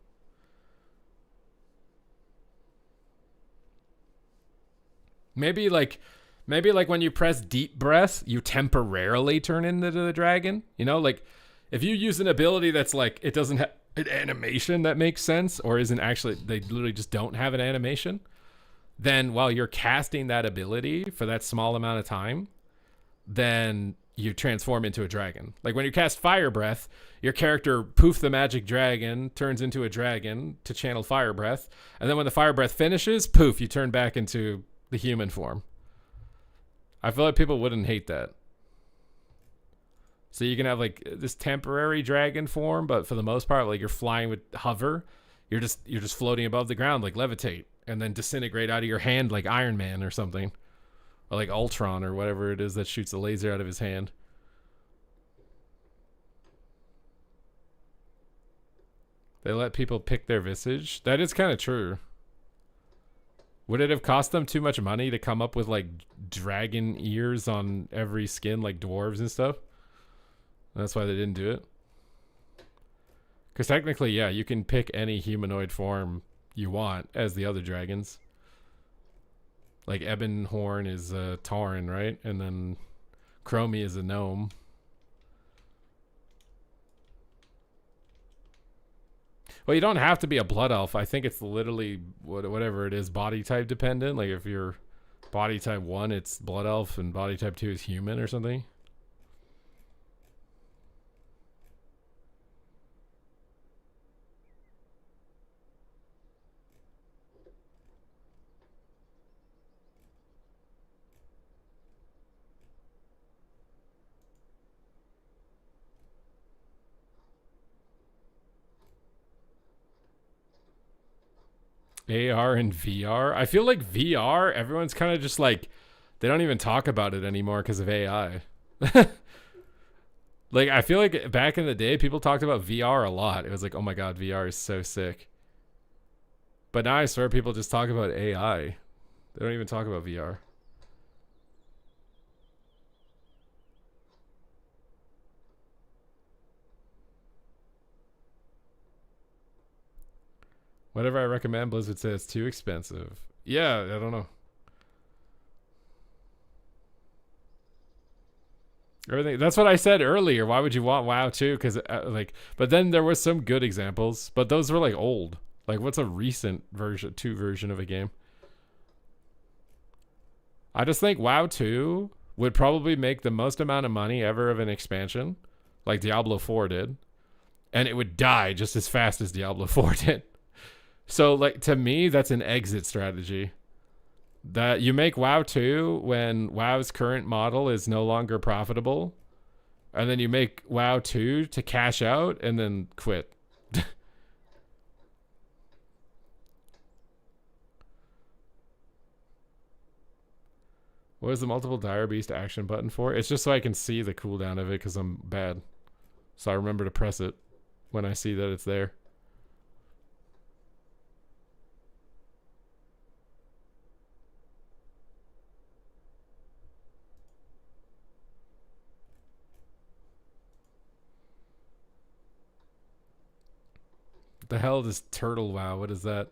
Speaker 1: Maybe like when you press deep breath, you temporarily turn into the dragon. You know, like if you use an ability that's like, it doesn't have an animation that makes sense, or isn't actually, they literally just don't have an animation, then while you're casting that ability for that small amount of time, then you transform into a dragon. Like when you cast Fire Breath, your character poof the magic dragon, turns into a dragon to channel Fire Breath, and then when the Fire Breath finishes, poof, you turn back into the human form. I feel like people wouldn't hate that. So you can have like this temporary dragon form, but for the most part, like you're flying with hover, you're just floating above the ground, like levitate, and then disintegrate out of your hand like Iron Man or something. Or like Ultron or whatever it is that shoots a laser out of his hand. They let people pick their visage. That is kind of true. Would it have cost them too much money to come up with like dragon ears on every skin, like dwarves and stuff? That's why they didn't do it. Because technically, yeah, you can pick any humanoid form you want as the other dragons. Like Ebonhorn is a Tauren, right? And then Chromie is a gnome. Well, you don't have to be a blood elf. I think it's literally whatever it is, body type dependent. Like if you're body type 1, it's blood elf, and body type 2 is human or something. AR and VR. I feel like VR, everyone's kind of just like, they don't even talk about it anymore because of AI. Like, I feel like back in the day, people talked about VR a lot. It was like, oh my God, VR is so sick. But now I swear people just talk about AI. They don't even talk about VR. Whatever I recommend, Blizzard says too expensive. Yeah, I don't know. Everything. That's what I said earlier. Why would you want WoW too? Because like, but then there was some good examples, but those were like old. Like, what's a recent version, 2 version of a game? I just think WoW 2 would probably make the most amount of money ever of an expansion, like Diablo 4 did, and it would die just as fast as Diablo 4 did. So, like, to me, that's an exit strategy. That you make WoW 2 when WoW's current model is no longer profitable, and then you make WoW 2 to cash out and then quit. What is the multiple dire beast action button for? It's just so I can see the cooldown of it because I'm bad. So I remember to press it when I see that it's there. The hell is Turtle WoW? What is that?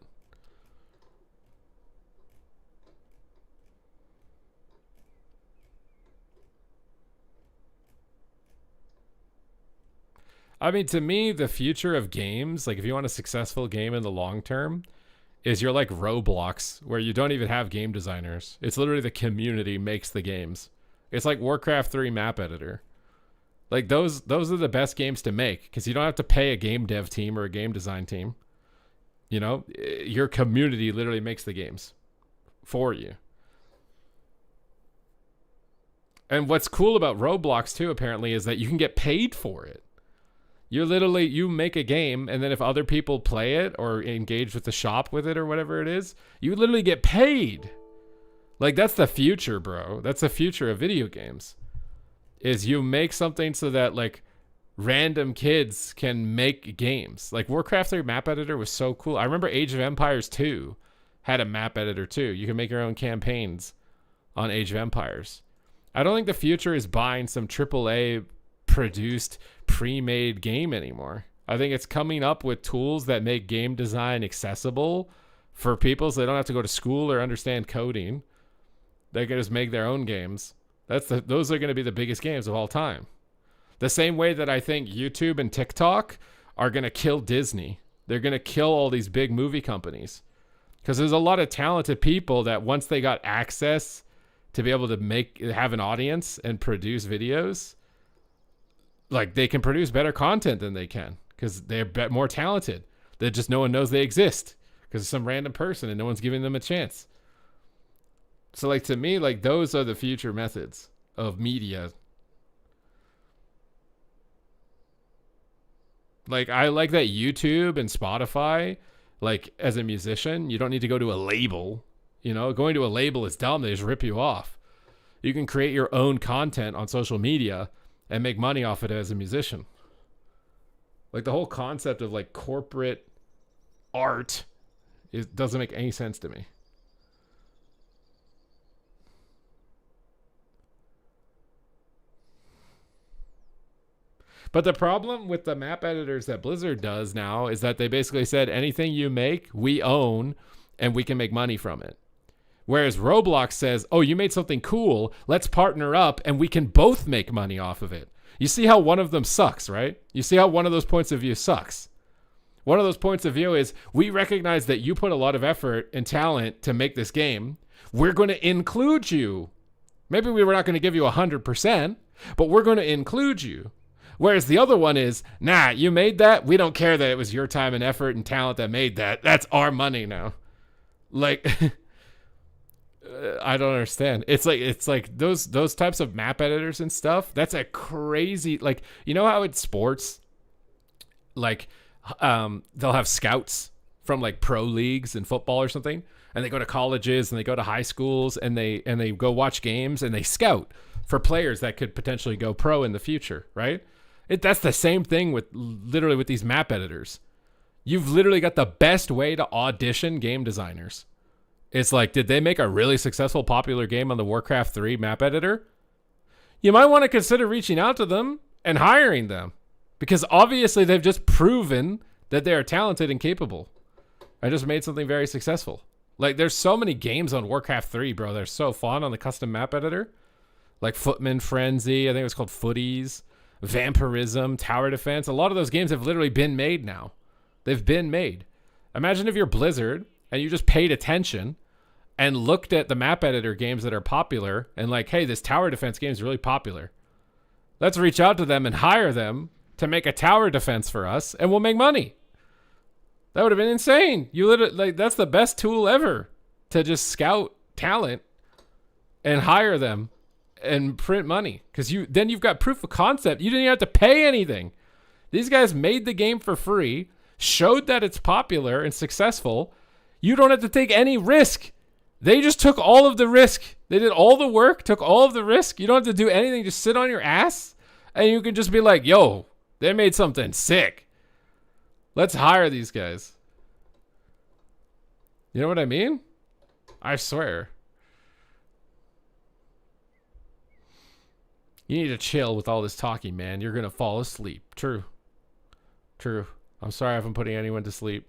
Speaker 1: I mean, to me, the future of games, like if you want a successful game in the long term, is you're like Roblox, where you don't even have game designers. It's literally the community makes the games. It's like Warcraft 3 map editor. Like those are the best games to make because you don't have to pay a game dev team or a game design team. You know, your community literally makes the games for you. And what's cool about Roblox too, apparently, is that you can get paid for it. You're literally, you make a game, and then if other people play it or engage with the shop with it or whatever it is, you literally get paid. Like, that's the future, bro. That's the future of video games. Is you make something so that, like, random kids can make games. Like, Warcraft 3 map editor was so cool. I remember Age of Empires 2 had a map editor, too. You can make your own campaigns on Age of Empires. I don't think the future is buying some AAA produced pre-made game anymore. I think it's coming up with tools that make game design accessible for people so they don't have to go to school or understand coding. They can just make their own games. Those are going to be the biggest games of all time. The same way that I think YouTube and TikTok are going to kill Disney. They're going to kill all these big movie companies. Because there's a lot of talented people that once they got access to be able to have an audience and produce videos, like they can produce better content than they can because they're more talented. That just no one knows they exist because it's some random person and no one's giving them a chance. So like to me, like those are the future methods of media. Like I like that YouTube and Spotify, like as a musician, you don't need to go to a label. You know, going to a label is dumb. They just rip you off. You can create your own content on social media and make money off it as a musician. Like the whole concept of like corporate art doesn't make any sense to me. But the problem with the map editors that Blizzard does now is that they basically said anything you make, we own, and we can make money from it. Whereas Roblox says, oh, you made something cool, let's partner up, and we can both make money off of it. You see how one of them sucks, right? You see how one of those points of view sucks. One of those points of view is, we recognize that you put a lot of effort and talent to make this game. We're going to include you. Maybe we were not going to give you 100%, but we're going to include you. Whereas the other one is, nah, you made that. We don't care that it was your time and effort and talent that made that. That's our money now. Like, I don't understand. It's like those types of map editors and stuff. That's a crazy, like, you know how it's sports, like, they'll have scouts from like pro leagues in football or something, and they go to colleges and they go to high schools and they go watch games and they scout for players that could potentially go pro in the future, right? That's the same thing with literally with these map editors. You've literally got the best way to audition game designers. It's like, did they make a really successful popular game on the Warcraft 3 map editor? You might want to consider reaching out to them and hiring them, because obviously they've just proven that they are talented and capable and just made something very successful. Like, there's so many games on Warcraft 3, bro. They're so fun on the custom map editor. Like Footman Frenzy, I think it was called Footies, Vampirism, Tower Defense. A lot of those games have literally been made now. They've been made. Imagine if you're Blizzard and you just paid attention and looked at the map editor games that are popular and like, hey, this tower defense game is really popular. Let's reach out to them and hire them to make a tower defense for us, and we'll make money. That would have been insane. You literally, like, that's the best tool ever, to just scout talent and hire them and print money, because then you've got proof of concept. You didn't even have to pay anything. These guys made the game for free, showed that it's popular and successful. You don't have to take any risk. They just took all of the risk. They did all the work, took all of the risk. You don't have to do anything. Just sit on your ass and you can just be like, yo, they made something sick. Let's hire these guys. You know what I mean? I swear. You need to chill with all this talking, man. You're going to fall asleep. True. True. I'm sorry if I'm putting anyone to sleep.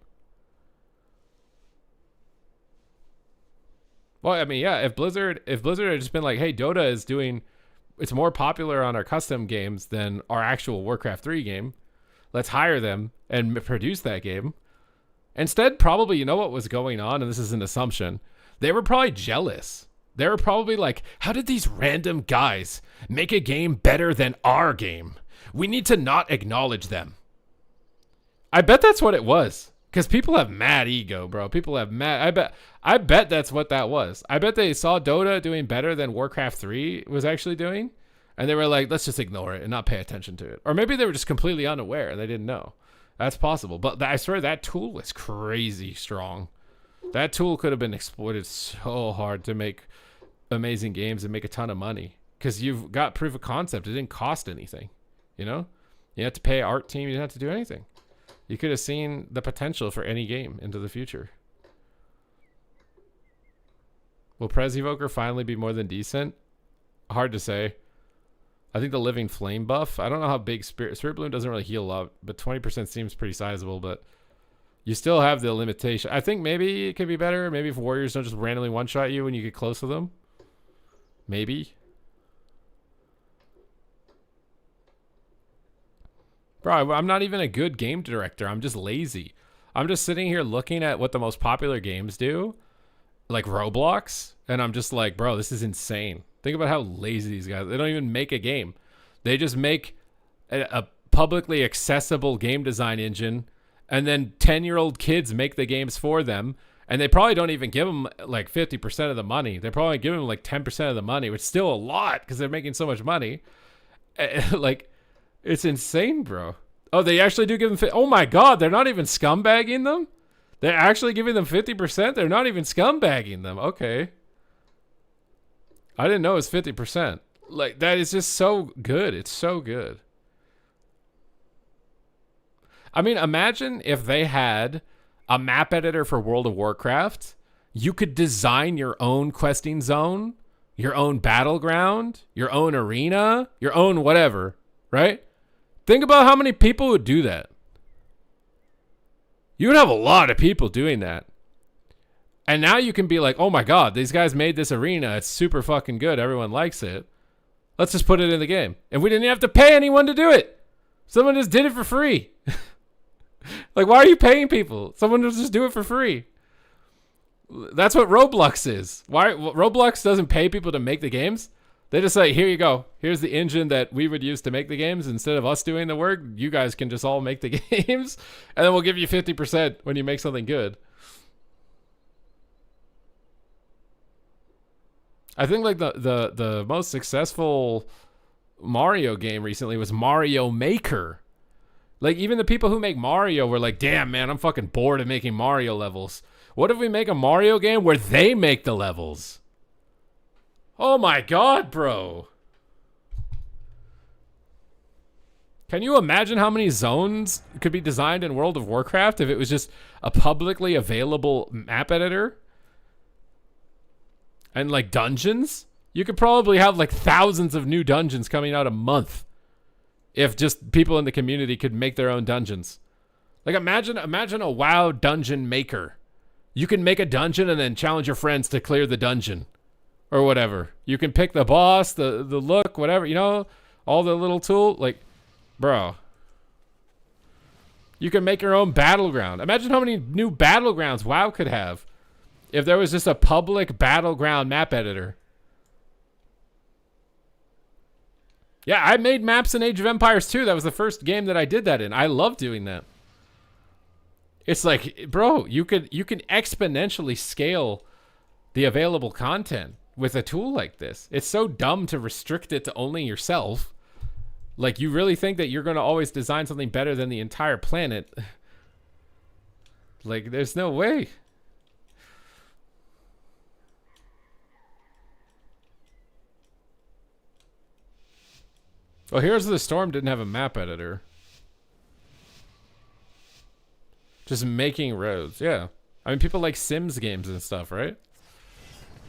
Speaker 1: Well, I mean, yeah, if Blizzard had just been like, hey, Dota is doing, it's more popular on our custom games than our actual Warcraft 3 game. Let's hire them and produce that game. Instead, probably, you know what was going on, and this is an assumption, they were probably jealous. They were probably like, how did these random guys make a game better than our game? We need to not acknowledge them. I bet that's what it was. Because people have mad ego, bro. People have mad... I bet that's what that was. I bet they saw Dota doing better than Warcraft 3 was actually doing. And they were like, let's just ignore it and not pay attention to it. Or maybe they were just completely unaware. They didn't know. That's possible. But I swear that tool was crazy strong. That tool could have been exploited so hard to make amazing games and make a ton of money. Because you've got proof of concept. It didn't cost anything. You know? You had to pay an art team. You didn't have to do anything. You could have seen the potential for any game into the future. Will Prez Evoker finally be more than decent? Hard to say. I think the Living Flame buff, I don't know how big Spirit Bloom doesn't really heal a lot, but 20% seems pretty sizable, but you still have the limitation. I think maybe it could be better. Maybe if warriors don't just randomly one-shot you when you get close to them. Maybe. Bro, I'm not even a good game director. I'm just lazy. I'm just sitting here looking at what the most popular games do, like Roblox, and I'm just like, bro, this is insane. Think about how lazy these guys. They don't even make a game. They just make a publicly accessible game design engine, and then 10-year-old kids make the games for them, and they probably don't even give them like 50% of the money. They probably give them like 10% of the money, which is still a lot because they're making so much money. Like, it's insane, bro. Oh, they actually do give them... Oh my God, they're not even scumbagging them? They're actually giving them 50%? They're not even scumbagging them. Okay. I didn't know it was 50%. Like, that is just so good. It's so good. I mean, imagine if they had a map editor for World of Warcraft. You could design your own questing zone, your own battleground, your own arena, your own whatever, right? Think about how many people would do that. You would have a lot of people doing that. And now you can be like, oh my God, these guys made this arena. It's super fucking good. Everyone likes it. Let's just put it in the game. And we didn't even have to pay anyone to do it. Someone just did it for free. Like, why are you paying people? Someone will just do it for free. That's what Roblox is. Why Roblox doesn't pay people to make the games? They just say, here you go. Here's the engine that we would use to make the games. Instead of us doing the work, you guys can just all make the games. And then we'll give you 50% when you make something good. I think like the most successful Mario game recently was Mario Maker. Like, even the people who make Mario were like, damn, man, I'm fucking bored of making Mario levels. What if we make a Mario game where they make the levels? Oh my God, bro. Can you imagine how many zones could be designed in World of Warcraft if it was just a publicly available map editor? And like dungeons? You could probably have like thousands of new dungeons coming out a month if just people in the community could make their own dungeons. Like, imagine a WoW dungeon maker. You can make a dungeon and then challenge your friends to clear the dungeon. Or whatever. You can pick the boss, the look, whatever, you know, all the little tool. Like, bro. You can make your own battleground. Imagine how many new battlegrounds WoW could have if there was just a public battleground map editor. Yeah, I made maps in Age of Empires 2. That was the first game that I did that in. I love doing that. It's like, bro, you can exponentially scale the available content with a tool like this. It's so dumb to restrict it to only yourself. Like, you really think that you're going to always design something better than the entire planet? Like, there's no way. Well, Heroes of the Storm didn't have a map editor. Just making roads, yeah. I mean, people like Sims games and stuff, right?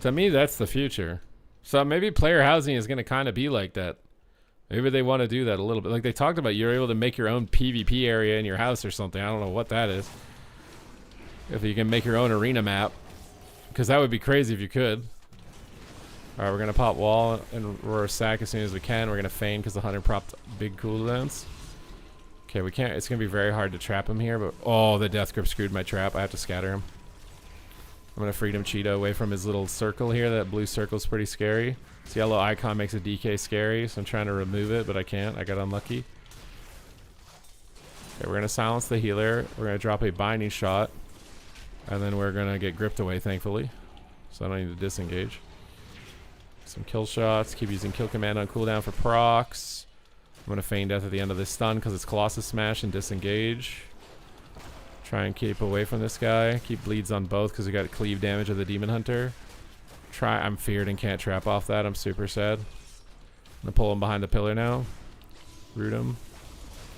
Speaker 1: To me, that's the future. So maybe player housing is going to kind of be like that. Maybe they want to do that a little bit. Like they talked about, you're able to make your own PvP area in your house or something. I don't know what that is. If you can make your own arena map. Because that would be crazy if you could. Alright, we're going to pop wall and roar a sack as soon as we can. We're going to feign because the hunter propped big cooldowns. Okay, we can't. It's going to be very hard to trap him here. But oh, the death grip screwed my trap. I have to scatter him. I'm going to freedom cheetah away from his little circle here. That blue circle's pretty scary. This yellow icon makes a DK scary, so I'm trying to remove it, but I can't. I got unlucky. Okay, we're going to silence the healer. We're going to drop a binding shot. And then we're going to get gripped away, thankfully. So I don't need to disengage. Some kill shots. Keep using kill command on cooldown for procs. I'm going to feign death at the end of this stun because it's Colossus Smash and disengage. Try and keep away from this guy. Keep bleeds on both because we got cleave damage of the Demon Hunter. I'm feared and can't trap off that. I'm super sad. I'm going to pull him behind the pillar now. Root him.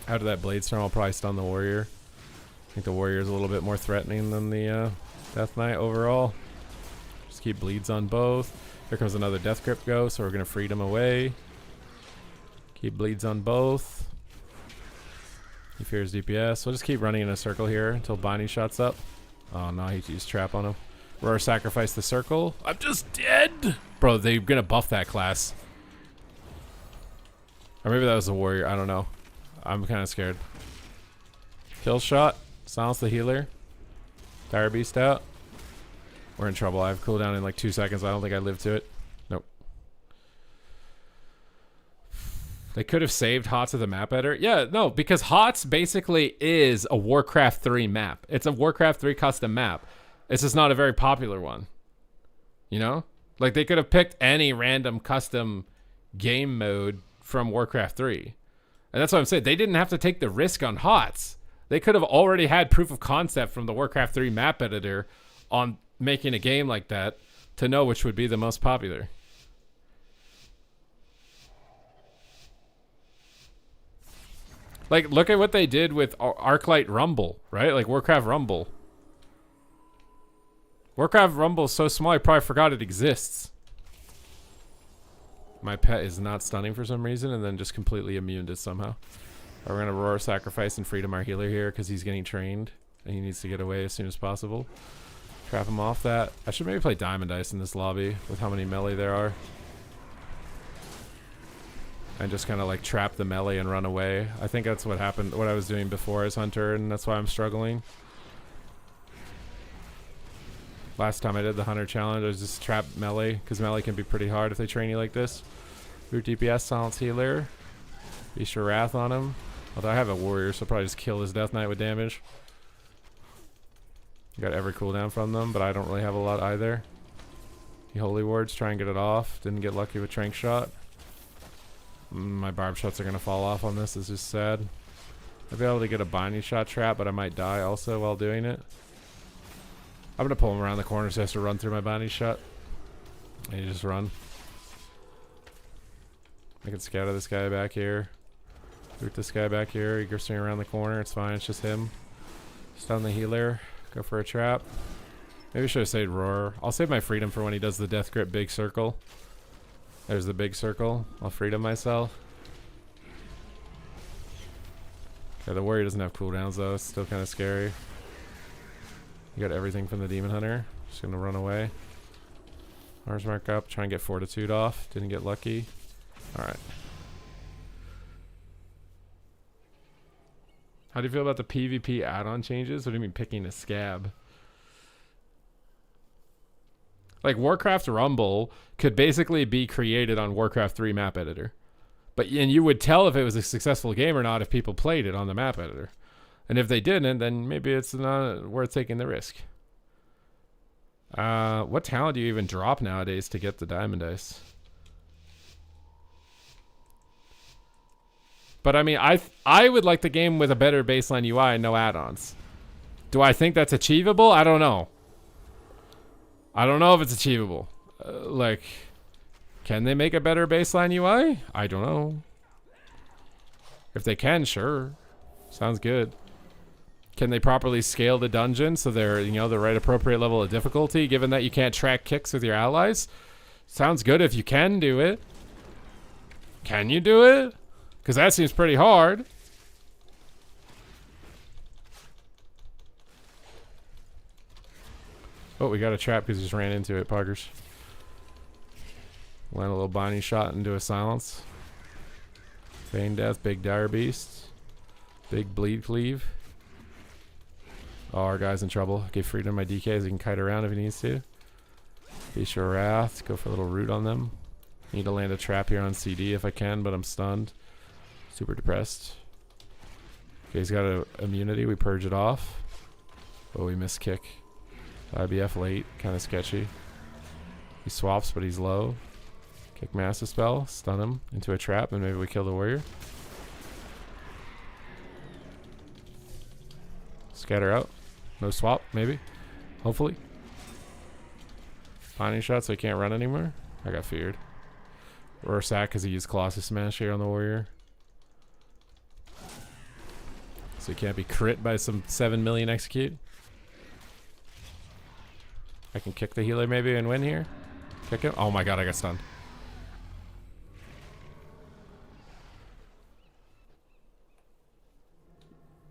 Speaker 1: Out of that Blade Storm, I'll probably stun the Warrior. I think the Warrior is a little bit more threatening than the Death Knight overall. Just keep bleeds on both. Here comes another Death Grip go, so we're going to freedom away. Keep bleeds on both. He fears DPS. We'll just keep running in a circle here until binding shot's up. Oh no, he used trap on him. Roar sacrifice the circle. I'm just dead! Bro, they're gonna buff that class. Or maybe that was a warrior, I don't know. I'm kinda scared. Kill shot. Silence the healer. Dire beast out. We're in trouble. I have cooldown in like 2 seconds. I don't think I live to it. Nope. They could have saved HOTS of the map editor. Yeah, no, because HOTS basically is a Warcraft 3 map. It's a Warcraft 3 custom map. It's just not a very popular one. You know? Like, they could have picked any random custom game mode from Warcraft 3. And that's what I'm saying. They didn't have to take the risk on HOTS. They could have already had proof of concept from the Warcraft 3 map editor on making a game like that to know which would be the most popular. Like, look at what they did with Arclight Rumble, right? Like, Warcraft Rumble. Warcraft Rumble is so small, I probably forgot it exists. My pet is not stunning for some reason, and then just completely immune to somehow. We're gonna roar sacrifice and freedom our healer here because he's getting trained and he needs to get away as soon as possible. Trap him off that. I should maybe play Diamond Dice in this lobby with how many melee there are. And just kind of like trap the melee and run away. I think that's what happened, what I was doing before as Hunter, and that's why I'm struggling. Last time I did the Hunter challenge, I was just trap melee, because melee can be pretty hard if they train you like this. Root DPS, Silence Healer. Beast your Wrath on him. Although I have a warrior, so I'll probably just kill his Death Knight with damage. Got every cooldown from them, but I don't really have a lot either. The Holy Wards, try and get it off. Didn't get lucky with Trank Shot. My barb shots are going to fall off on this. It's just sad. I'll be able to get a binding shot trap, but I might die also while doing it. I'm going to pull him around the corner so he has to run through my binding shot. And you just run. I can scatter this guy back here. Root this guy back here. He goes around the corner. It's fine. It's just him. Stun the healer. Go for a trap. Maybe I should have saved Roar. I'll save my freedom for when he does the Death Grip big circle. There's the big circle. I'll freedom myself. Okay, the warrior doesn't have cooldowns though. It's still kind of scary. You got everything from the Demon Hunter. Just gonna run away. Mars mark up. Try and get Fortitude off. Didn't get lucky. Alright. How do you feel about the PvP add-on changes? What do you mean picking a scab? Like Warcraft Rumble could basically be created on Warcraft 3 map editor. And you would tell if it was a successful game or not if people played it on the map editor. And if they didn't, then maybe it's not worth taking the risk. What talent do you even drop nowadays to get the Diamond Dice? But I mean, I would like the game with a better baseline UI and no add-ons. Do I think that's achievable? I don't know. I don't know if it's achievable. Like, can they make a better baseline UI? I don't know. If they can, sure. Sounds good. Can they properly scale the dungeon so they're, you know, the right appropriate level of difficulty, given that you can't track kicks with your allies? Sounds good if you can do it. Can you do it? Because that seems pretty hard. Oh, we got a trap because he just ran into it, Poggers. Land a little binding shot into a silence. Feign Death, big Dire Beast. Big Bleed Cleave. Oh, our guy's in trouble. Give freedom my DK so he can kite around if he needs to. Beast your Wrath. Go for a little root on them. Need to land a trap here on CD if I can, but I'm stunned. Super depressed. Okay, he's got a immunity. We purge it off. Oh, we missed kick. IBF late. Kind of sketchy. He swaps, but he's low. Kick Master Spell. Stun him into a trap, and maybe we kill the warrior. Scatter out. No swap, maybe. Hopefully. Binding shot so he can't run anymore. I got feared. Or sack because he used Colossus Smash here on the warrior. So he can't be crit by some 7 million execute. I can kick the healer maybe and win here. Kick him. Oh my god, I got stunned.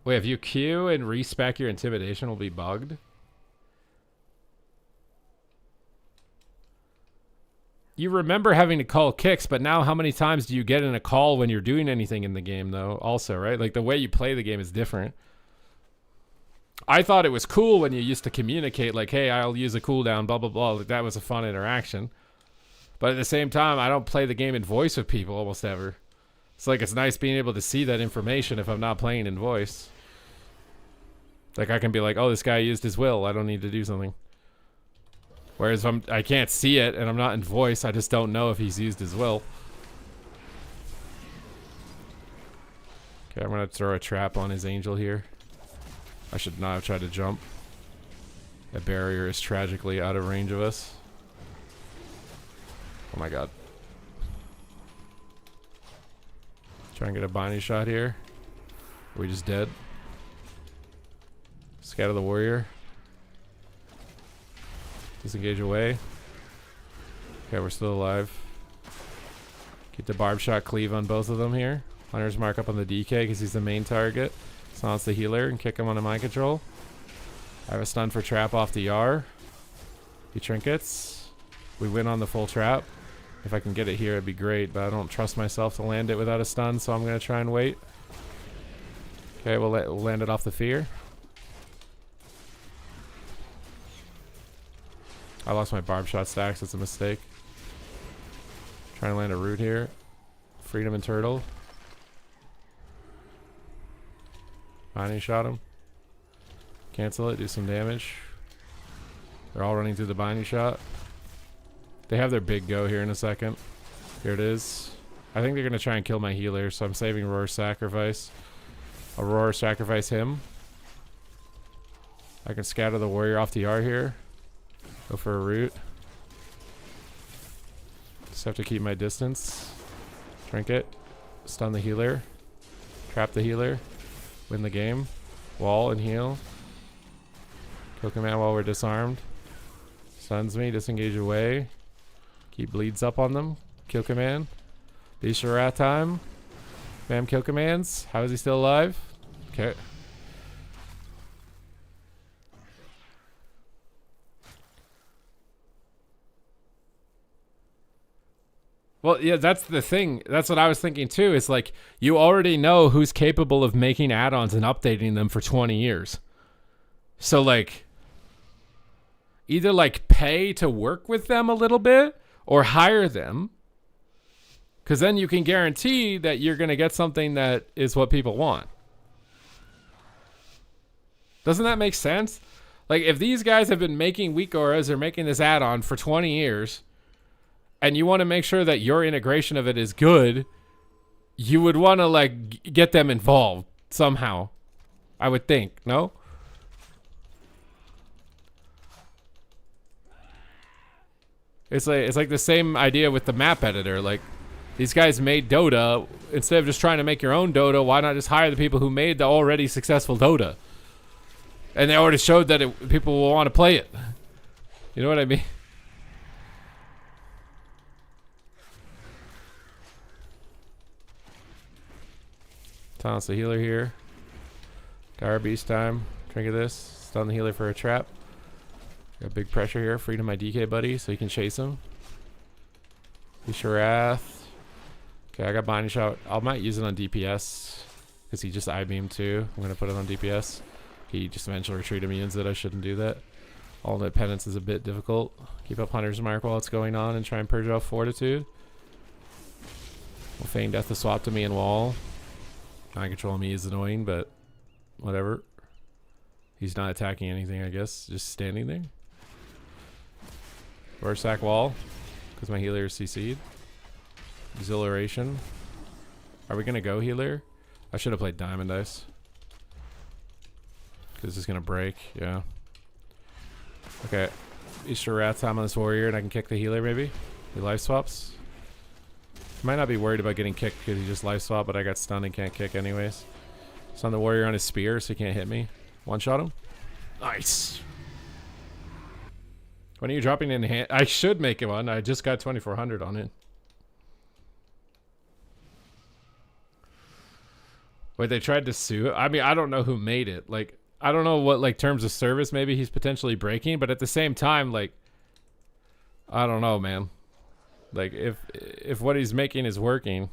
Speaker 1: Wait, if you Q and respec your intimidation will be bugged? You remember having to call kicks, but now how many times do you get in a call when you're doing anything in the game though? Also, right? Like the way you play the game is different. I thought it was cool when you used to communicate like, hey, I'll use a cooldown, blah, blah, blah. Like, that was a fun interaction. But at the same time, I don't play the game in voice with people almost ever. It's like it's nice being able to see that information if I'm not playing in voice. Like I can be like, oh, this guy used his will. I don't need to do something. Whereas if I can't see it and I'm not in voice, I just don't know if he's used his will. Okay, I'm going to throw a trap on his angel here. I should not have tried to jump. That barrier is tragically out of range of us. Oh my god. Try and get a binding shot here. Are we just dead? Scatter the warrior. Disengage away. Okay, we're still alive. Keep the barb shot cleave on both of them here. Hunter's Mark up on the DK because he's the main target. Silence the healer and kick him on a mind control. I have a stun for trap off the Yar. He trinkets. We win on the full trap. If I can get it here, it'd be great, but I don't trust myself to land it without a stun, so I'm going to try and wait. Okay, we'll land it off the fear. I lost my barb shot stacks. That's a mistake. Trying to land a root here. Freedom and turtle. Binding shot him. Cancel it. Do some damage. They're all running through the binding shot. They have their big go here in a second. Here it is. I think they're going to try and kill my healer, so I'm saving Roar's Sacrifice. I'll Roar Sacrifice him. I can scatter the warrior off the R here. Go for a root. Just have to keep my distance. Trinket. Stun the healer. Trap the healer. Win the game. Wall and heal. Kill command while we're disarmed. Stuns me. Disengage away. Keep bleeds up on them. Kill command. Beast of Wrath time. Bam, kill commands. How is he still alive? Okay. Well, yeah, that's the thing. That's what I was thinking too. Is like, you already know who's capable of making add-ons and updating them for 20 years. So like, either like pay to work with them a little bit or hire them. Because then you can guarantee that you're going to get something that is what people want. Doesn't that make sense? Like, if these guys have been making weak auras or making this add-on for 20 years, and you want to make sure that your integration of it is good, you would want to, like, get them involved somehow. I would think, no? It's like the same idea with the map editor. Like, these guys made Dota. Instead of just trying to make your own Dota, why not just hire the people who made the already successful Dota? And they already showed that people will want to play it. You know what I mean? Silence the healer here. Dire Beast time. Trinket this. Stun the healer for a trap. Got big pressure here. Freedom my DK buddy so you can chase him. Beast of Wrath. Okay, I got binding shot. I might use it on DPS because he just I-beamed too. I'm going to put it on DPS. He just eventually retreat immunes it. I shouldn't do that. Alternate penance is a bit difficult. Keep up Hunter's Mark while it's going on and try and purge off Fortitude. We'll feign death to swap to me and wall. Mind control me is annoying, but whatever. He's not attacking anything, I guess. Just standing there. Or sack wall because my healer is CC'd. Exhilaration. Are we going to go healer? I should have played Diamond Dice. Because it's going to break. Yeah. Okay. Easter Wrath time on this warrior and I can kick the healer maybe. He life swaps. Might not be worried about getting kicked because he just life swap, but I got stunned and can't kick anyways. Stun the warrior on his spear so he can't hit me. One shot him. Nice. When are you dropping in hand? I should make it one. I just got 2400 on it. Wait, they tried to sue? I mean, I don't know who made it. Like, I don't know what, like, terms of service maybe he's potentially breaking, but at the same time, like, I don't know, man. Like, if what he's making is working.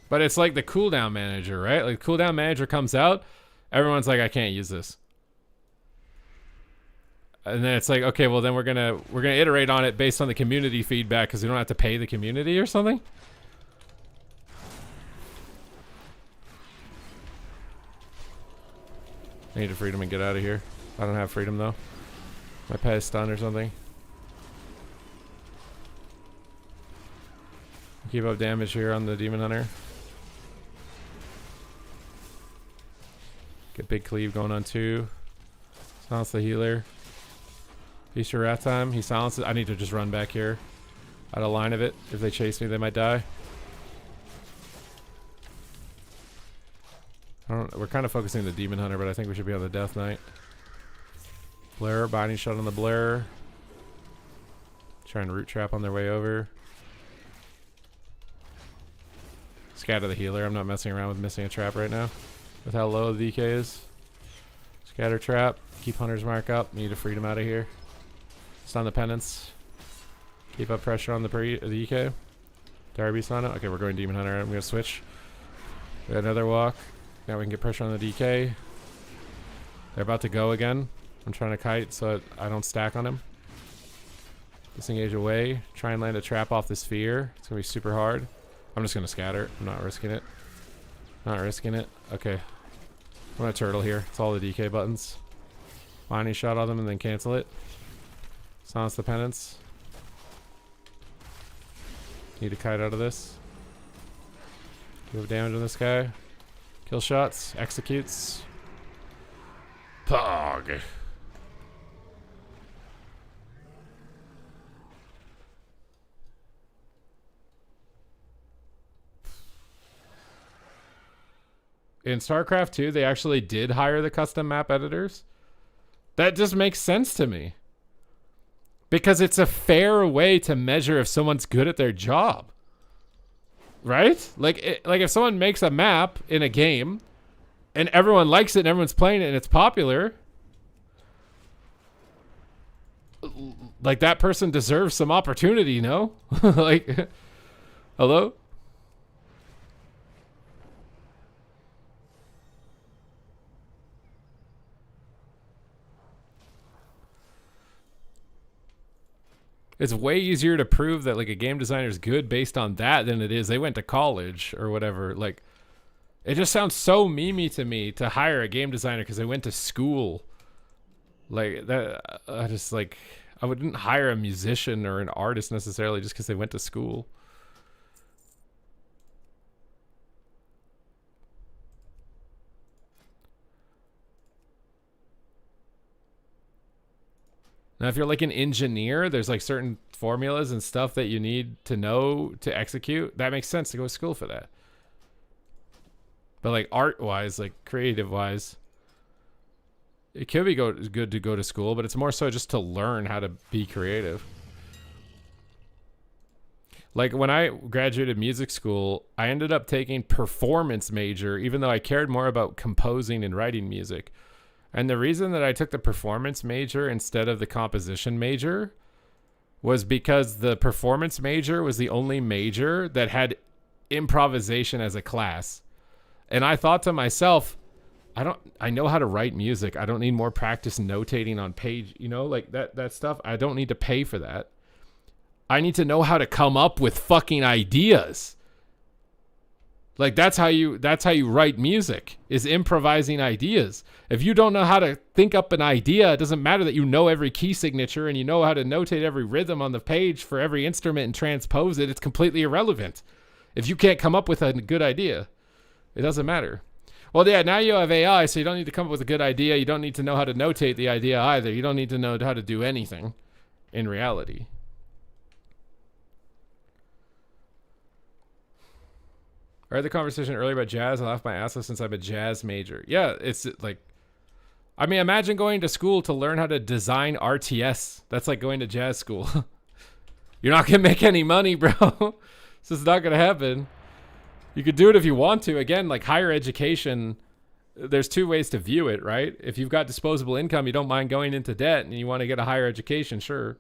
Speaker 1: But it's like the cooldown manager, right? Like, cooldown manager comes out, everyone's like, I can't use this. And then it's like, okay, well then we're gonna iterate on it based on the community feedback because we don't have to pay the community or something. I need a freedom and get out of here. I don't have freedom though. My pet is stunned or something. Keep up damage here on the demon hunter. Get big cleave going on 2. Silence the healer. Beast of Wrath time. He silences. I need to just run back here. Out of line of it. If they chase me, they might die. We're kind of focusing the Demon Hunter, but I think we should be on the Death Knight. Blair, binding shot on the Blair. Trying to root trap on their way over. Scatter the healer. I'm not messing around with missing a trap right now. With how low the DK is. Scatter trap. Keep Hunter's Mark up. Need to freedom out of here. Stun the penance. Keep up pressure on the DK. Darby stun it. Okay, we're going Demon Hunter. I'm going to switch. We got another walk. Now we can get pressure on the DK. They're about to go again. I'm trying to kite so I don't stack on him. Disengage away. Try and land a trap off the sphere. It's going to be super hard. I'm just going to scatter. I'm not risking it. Not risking it. Okay. I'm going to turtle here. It's all the DK buttons. Binding shot on them and then cancel it. Silence the penance. Need to kite out of this. Give damage on this guy. Kill shots. Executes. Pog. In StarCraft 2, they actually did hire the custom map editors. That just makes sense to me. Because it's a fair way to measure if someone's good at their job. Right? Like if someone makes a map in a game and everyone likes it and everyone's playing it and it's popular, like that person deserves some opportunity, no? Like, hello? It's way easier to prove that like a game designer is good based on that than it is they went to college or whatever. Like, it just sounds so memey to me to hire a game designer because they went to school. Like that, I wouldn't hire a musician or an artist necessarily just because they went to school. Now, if you're like an engineer, there's like certain formulas and stuff that you need to know to execute. That makes sense to go to school for that. But like art-wise, like creative-wise, it could be good to go to school, but it's more so just to learn how to be creative. Like when I graduated music school, I ended up taking performance major, even though I cared more about composing and writing music. And the reason that I took the performance major instead of the composition major was because the performance major was the only major that had improvisation as a class. And I thought to myself, I know how to write music. I don't need more practice notating on page, like that stuff. I don't need to pay for that. I need to know how to come up with fucking ideas. Like that's how you write music, is improvising ideas. If you don't know how to think up an idea, it doesn't matter that you know every key signature and you know how to notate every rhythm on the page for every instrument and transpose it. It's completely irrelevant. If you can't come up with a good idea, it doesn't matter. Well, yeah, now you have AI, so you don't need to come up with a good idea. You don't need to know how to notate the idea either. You don't need to know how to do anything in reality. I heard the conversation earlier about jazz. I laughed my ass off since I'm a jazz major. Yeah, it's like, I mean, imagine going to school to learn how to design RTS. That's like going to jazz school. You're not going to make any money, bro. This is not going to happen. You could do it if you want to. Again, like higher education, there's two ways to view it, right? If you've got disposable income, you don't mind going into debt and you want to get a higher education, sure.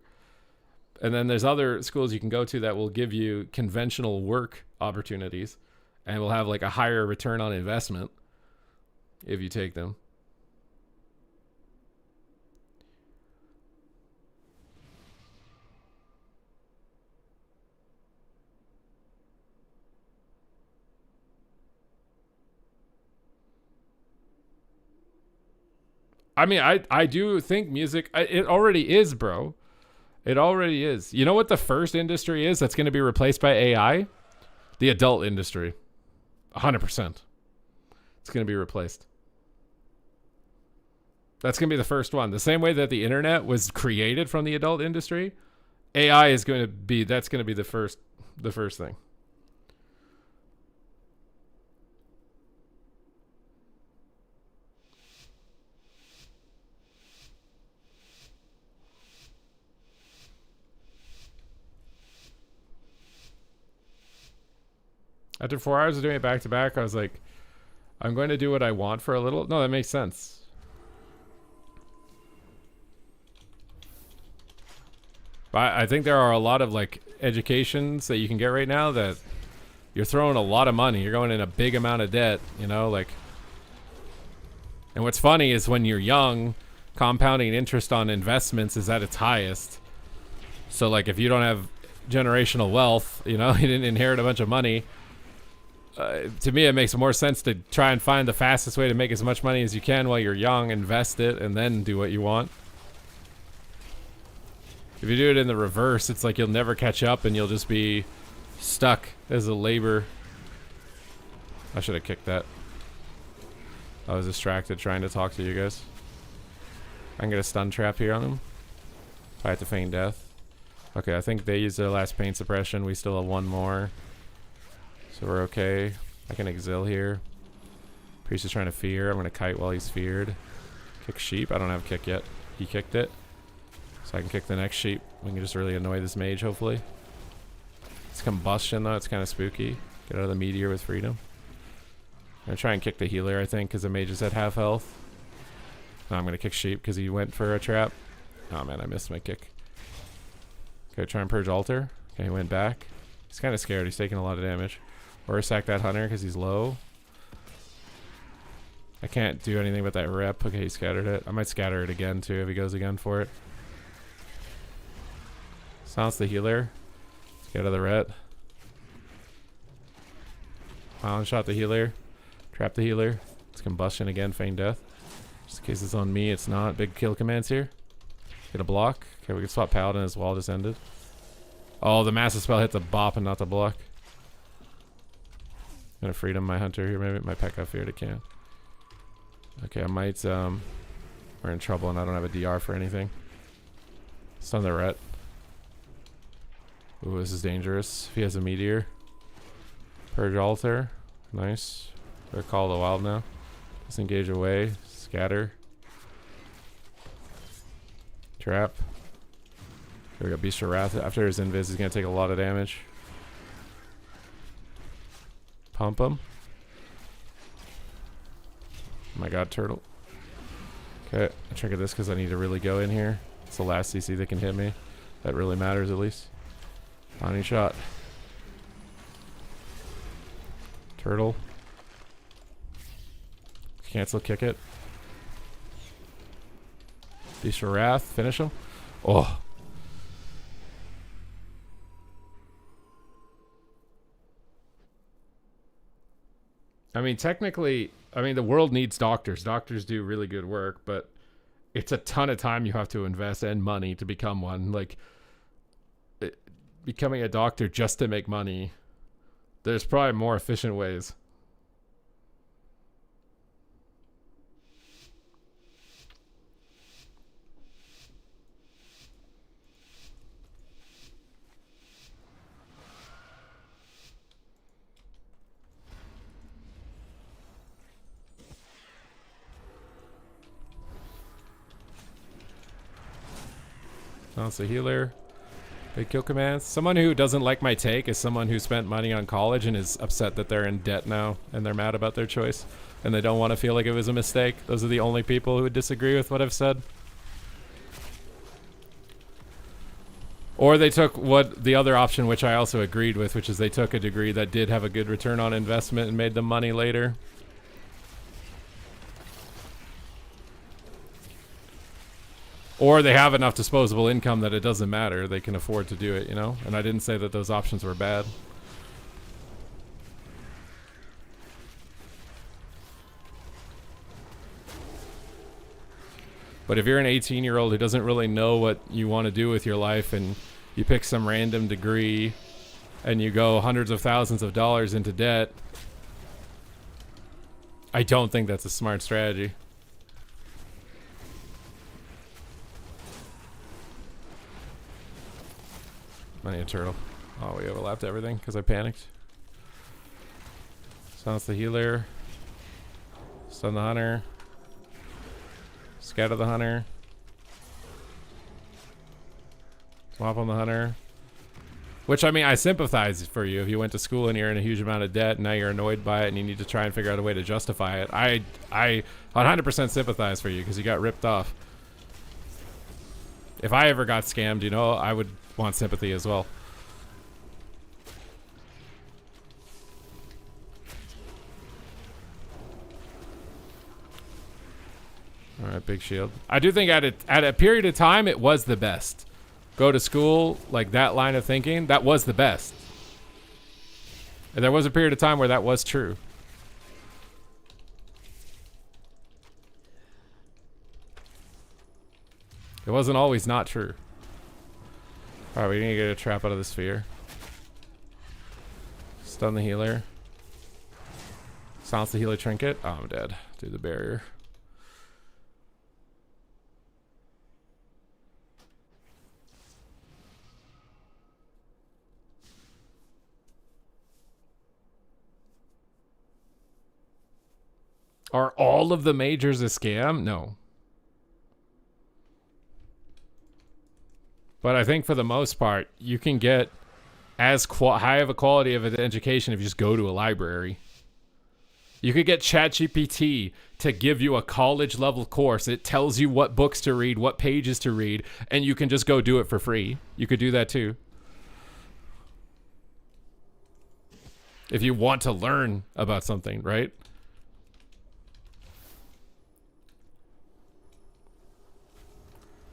Speaker 1: And then there's other schools you can go to that will give you conventional work opportunities. And will have like a higher return on investment if you take them. I mean, I do think music, it already is, bro. It already is. You know what the first industry is that's going to be replaced by AI? The adult industry. 100%. It's going to be replaced. That's going to be the first one. The same way that the internet was created from the adult industry, AI is going to be, that's going to be the first thing. After 4 hours of doing it back to back, I was like, I'm going to do what I want for a little. No, that makes sense. But I think there are a lot of like educations that you can get right now that you're throwing a lot of money. You're going in a big amount of debt, you know, like. And what's funny is when you're young, compounding interest on investments is at its highest. So like if you don't have generational wealth, you know, you didn't inherit a bunch of money. To me, it makes more sense to try and find the fastest way to make as much money as you can while you're young, invest it, and then do what you want. If you do it in the reverse, it's like you'll never catch up and you'll just be stuck as a labor. I should have kicked that. I was distracted trying to talk to you guys. I can get a stun trap here on him. I have to feign death. Okay, I think they used their last pain suppression. We still have one more. So we're okay. I can exil here. Priest is trying to fear. I'm going to kite while he's feared. Kick sheep. I don't have kick yet. He kicked it. So I can kick the next sheep. We can just really annoy this mage, hopefully. It's combustion, though. It's kind of spooky. Get out of the meteor with freedom. I'm going to try and kick the healer, I think, because the mage is at half health. No, I'm going to kick sheep because he went for a trap. Oh, man, I missed my kick. Okay, try and purge altar. Okay, he went back. He's kind of scared. He's taking a lot of damage. Or sack that hunter because he's low. I can't do anything with that rep. Okay, he scattered it. I might scatter it again, too, if he goes again for it. Silence the healer. Let's get out of the ret. One shot the healer. Trap the healer. It's combustion again, feign death. Just in case it's on me, it's not. Big kill commands here. Get a block. Okay, we can swap paladin as well, just ended. Oh, the massive spell hit the bop and not the block. I'm gonna freedom my hunter here, maybe. My Pekka feared it can. Okay, I might, we're in trouble and I don't have a DR for anything. Stun the ret. Ooh, this is dangerous. If he has a meteor. Purge altar. Nice. Better call the wild now. Disengage away. Scatter. Trap. Okay, we got Beast of Wrath. After his invis, he's gonna take a lot of damage. Pump him. Oh my god, turtle. Okay, I trigger this because I need to really go in here. It's the last CC that can hit me. That really matters at least. Tiny shot. Turtle. Cancel, kick it. Beast of Wrath, finish him. Oh. I mean, technically, the world needs doctors. Doctors do really good work, but it's a ton of time you have to invest and money to become one. Like, becoming a doctor just to make money, there's probably more efficient ways. That's a healer. Big kill commands. Someone who doesn't like my take is someone who spent money on college and is upset that they're in debt now and they're mad about their choice and they don't want to feel like it was a mistake. Those are the only people who would disagree with what I've said. Or they took what the other option, which I also agreed with, which is they took a degree that did have a good return on investment and made them money later. Or they have enough disposable income that it doesn't matter. They can afford to do it, you know? And I didn't say that those options were bad. But if you're an 18-year-old who doesn't really know what you want to do with your life and you pick some random degree and you go hundreds of thousands of dollars into debt, I don't think that's a smart strategy. I need a turtle. Oh, we overlapped everything because I panicked. Silence the healer. Stun the hunter. Scatter the hunter. Swap on the hunter. Which, I mean, I sympathize for you if you went to school and you're in a huge amount of debt and now you're annoyed by it and you need to try and figure out a way to justify it. I 100% sympathize for you because you got ripped off. If I ever got scammed, you know, I would want sympathy as well. All right, big shield. I do think at a period of time, it was the best. Go to school, like that line of thinking, that was the best. And there was a period of time where that was true. It wasn't always not true. Alright, we need to get a trap out of the sphere. Stun the healer. Silence the healer trinket. Oh, I'm dead. Do the barrier. Are all of the majors a scam? No. But I think for the most part, you can get as high of a quality of an education if you just go to a library. You could get ChatGPT to give you a college level course. It tells you what books to read, what pages to read, and you can just go do it for free. You could do that too. If you want to learn about something, right?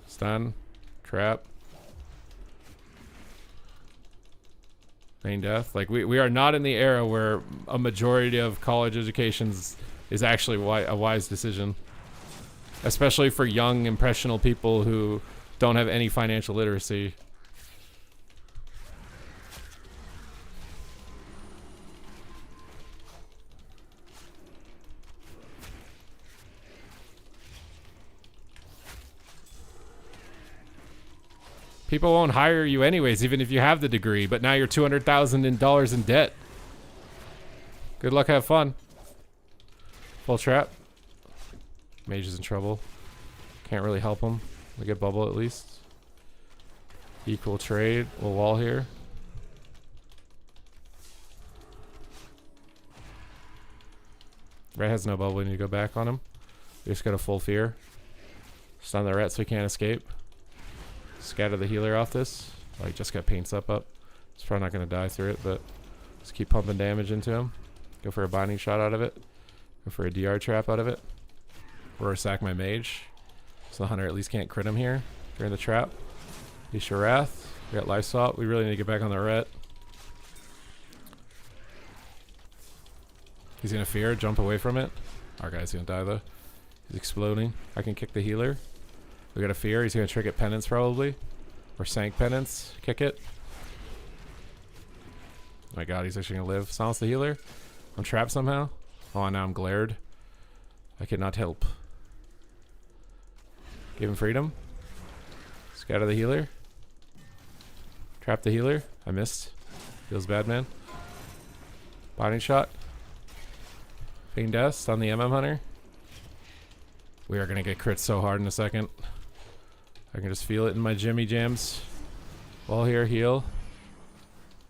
Speaker 1: Stun, trap, main death. Like we are not in the era where a majority of college educations is actually a wise decision, especially for young, impressionable people who don't have any financial literacy. People won't hire you anyways, even if you have the degree, but now you're $200,000 in debt. Good luck, have fun. Full trap. Mage is in trouble. Can't really help him. We get bubble at least. Equal trade. We'll wall here. Ret has no bubble. We need to go back on him. We just got a full fear. Stun the ret so he can't escape. Scatter the healer off this. Oh, he just got paints up. He's probably not going to die through it, but just keep pumping damage into him. Go for a binding shot out of it. Go for a DR trap out of it. Or sack my mage. So the hunter at least can't crit him here during the trap. He's Sharath. We got life swap. We really need to get back on the ret. He's going to fear, jump away from it. Our guy's going to die though. He's exploding. I can kick the healer. We got a fear. He's going to Trinket Penance probably. Or Sank Penance. Kick it. Oh my god, he's actually going to live. Silence the healer. I'm trapped somehow. Oh, now I'm glared. I cannot help. Give him freedom. Scatter the healer. Trap the healer. I missed. Feels bad, man. Binding shot. Fiend Death on the MM Hunter. We are going to get crit so hard in a second. I can just feel it in my Jimmy Jams. Wall here, heal.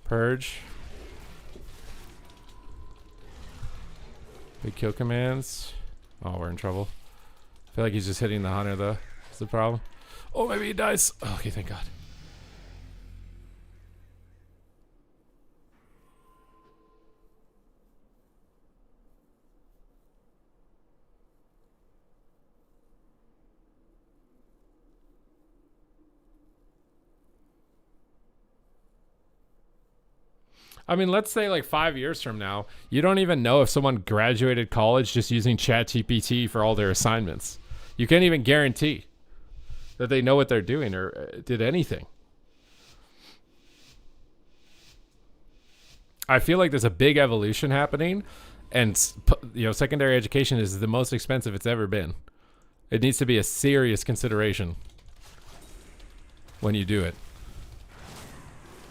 Speaker 1: Purge. Big kill commands. Oh, we're in trouble. I feel like he's just hitting the hunter though. That's the problem. Oh, maybe he dies. Oh, okay, thank God. I mean, let's say like 5 years from now, you don't even know if someone graduated college just using ChatGPT for all their assignments. You can't even guarantee that they know what they're doing or did anything. I feel like there's a big evolution happening, and secondary education is the most expensive it's ever been. It needs to be a serious consideration when you do it.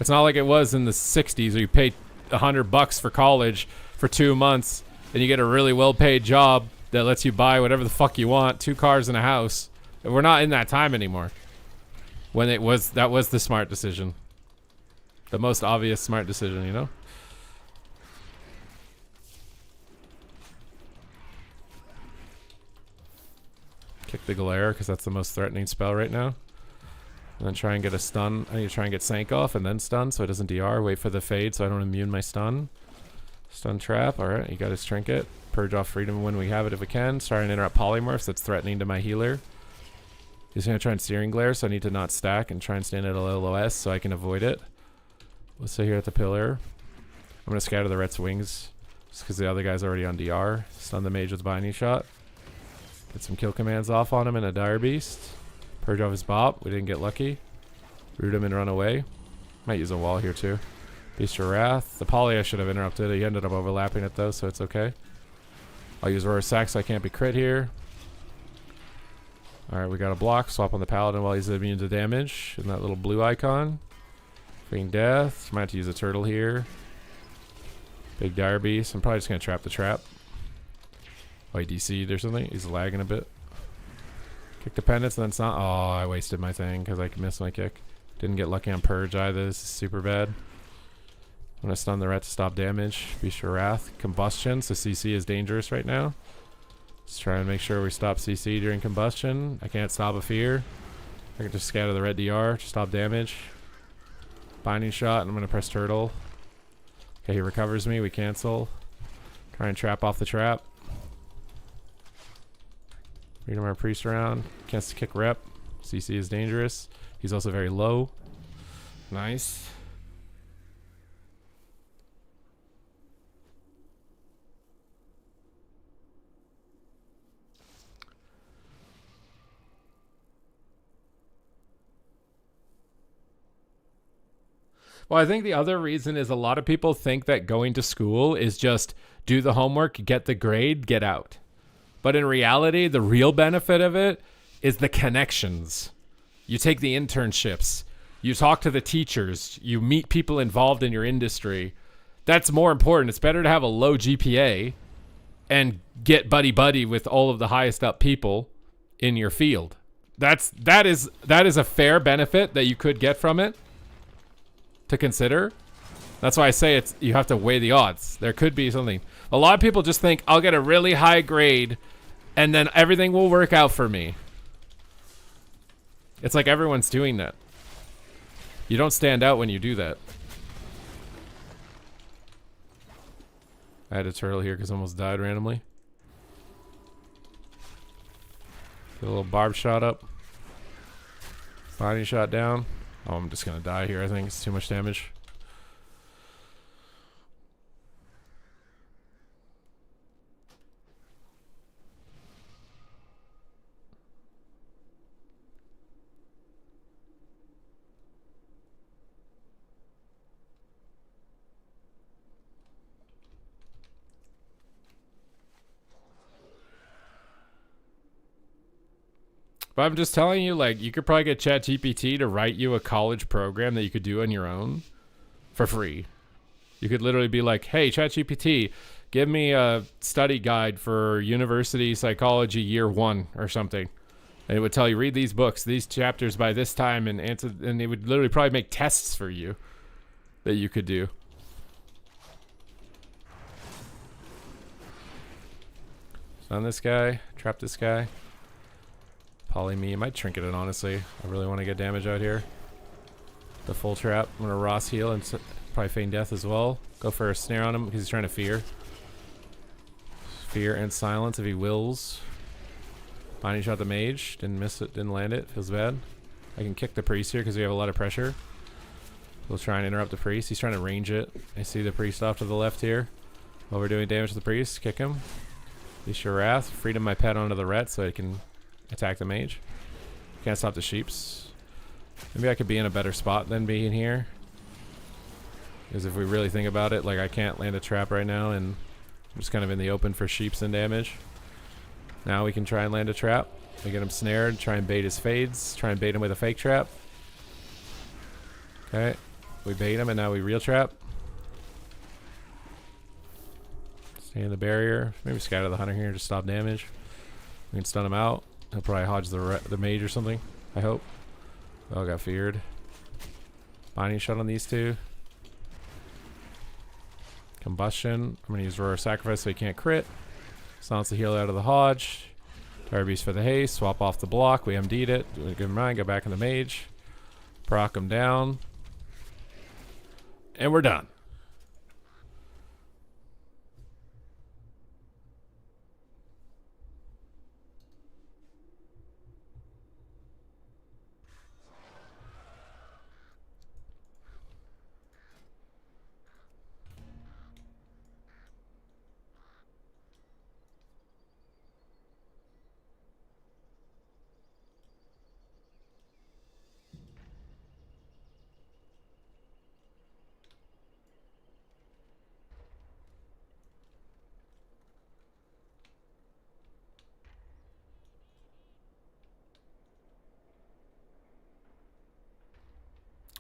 Speaker 1: It's not like it was in the 60s where you pay $100 for college for 2 months and you get a really well-paid job that lets you buy whatever the fuck you want, 2 cars and a house. We're not in that time anymore. When that was the smart decision. The most obvious smart decision, you know? Kick the glare, because that's the most threatening spell right now. And then try and get a stun. I need to try and get Sank off and then stun so it doesn't DR. Wait for the fade so I don't immune my stun. Stun trap. Alright, he got his trinket. Purge off freedom when we have it if we can. Start and interrupt polymorphs. That's threatening to my healer. He's going to try and steering glare, so I need to not stack and try and stand at a low OS so I can avoid it. Let's stay here at the pillar. I'm going to scatter the Ret's wings just because the other guy's already on DR. Stun the mage with binding shot. Get some kill commands off on him in a dire beast. Purge off his bop. We didn't get lucky. Root him and run away. Might use a wall here too. Beast of Wrath. The poly I should have interrupted. He ended up overlapping it though, so it's okay. I'll use Roar Sack so I can't be crit here. Alright, we got a block. Swap on the paladin while he's immune to damage. And that little blue icon. Freeing Death. Might have to use a turtle here. Big dire beast. I'm probably just going to trap the trap. Oh, he DC'd or something. He's lagging a bit. Kick the pendants and then it's not. Oh, I wasted my thing because I missed my kick. Didn't get lucky on Purge either. This is super bad. I'm going to stun the ret to stop damage. Beast of Wrath. Combustion. So CC is dangerous right now. Let's try and make sure we stop CC during combustion. I can't stop a fear. I can just scatter the red DR to stop damage. Binding shot. And I'm going to press turtle. Okay, he recovers me. We cancel. Try and trap off the trap. Freedom our priest around. Can't kick rep. CC is dangerous. He's also very low. Nice. Well, I think the other reason is a lot of people think that going to school is just do the homework, get the grade, get out. But in reality, the real benefit of it is the connections. You take the internships, you talk to the teachers, you meet people involved in your industry. That's more important. It's better to have a low GPA and get buddy-buddy with all of the highest up people in your field. That is a fair benefit that you could get from it to consider. That's why I say you have to weigh the odds. There could be something. A lot of people just think I'll get a really high grade and then everything will work out for me. It's like everyone's doing that. You don't stand out when you do that. I had a turtle here because I almost died randomly. Get a little barb shot up. Binding shot down. Oh, I'm just gonna die here. I think it's too much damage. But I'm just telling you, like, you could probably get ChatGPT to write you a college program that you could do on your own for free. You could literally be like, hey, ChatGPT, give me a study guide for university psychology year 1 or something. And it would tell you, read these books, these chapters by this time, and answer. And it would literally probably make tests for you that you could do. Stun this guy, trap this guy. Poly me. I might trinket it, honestly. I really want to get damage out here. The full trap. I'm going to Ross heal and probably feign death as well. Go for a snare on him because he's trying to fear. Fear and silence if he wills. Binding shot the mage. Didn't miss it. Didn't land it. Feels bad. I can kick the priest here because we have a lot of pressure. We'll try and interrupt the priest. He's trying to range it. I see the priest off to the left here. While we're doing damage to the priest. Kick him. Beast of Wrath. Freedom my pet onto the ret so I can attack the mage. Can't stop the sheeps. Maybe I could be in a better spot than being here. Because if we really think about it, like I can't land a trap right now and I'm just kind of in the open for sheeps and damage. Now we can try and land a trap. We get him snared, try and bait his fades, try and bait him with a fake trap. Okay. We bait him and now we real trap. Stay in the barrier. Maybe scatter the hunter here and just stop damage. We can stun him out. He'll probably hodge the mage or something. I hope. Oh, got feared. Binding shot on these two. Combustion. I'm going to use Roar of Sacrifice so he can't crit. Silence the heal out of the Hodge. Tire Beast for the haste. Swap off the block. We MD'd it. Do a good mind. Go back in the mage. Proc him down. And we're done.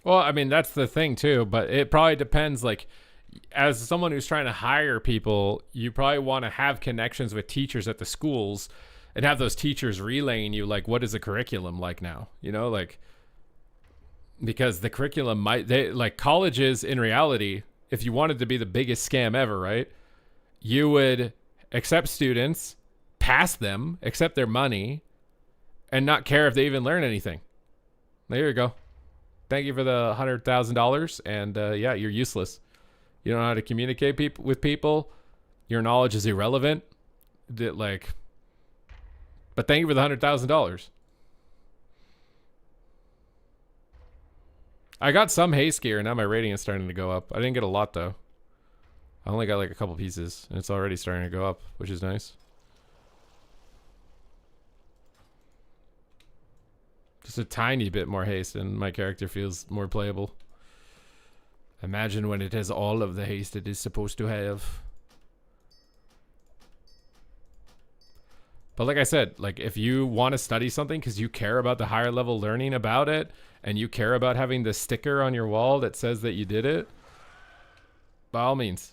Speaker 1: Well, I mean, that's the thing too, but it probably depends. Like, as someone who's trying to hire people, you probably want to have connections with teachers at the schools and have those teachers relaying you, like, what is the curriculum like now? You know, like, because the curriculum like colleges in reality, if you wanted to be the biggest scam ever, right? You would accept students, pass them, accept their money, and not care if they even learn anything. There you go. Thank you for the $100,000, and yeah, you're useless. You don't know how to communicate with people. Your knowledge is irrelevant. But thank you for the $100,000. I got some haste gear, and now my rating is starting to go up. I didn't get a lot though. I only got like a couple pieces, and it's already starting to go up, which is nice. Just a tiny bit more haste and my character feels more playable. Imagine when it has all of the haste it is supposed to have. But like I said, like if you want to study something because you care about the higher level learning about it and you care about having the sticker on your wall that says that you did it, by all means.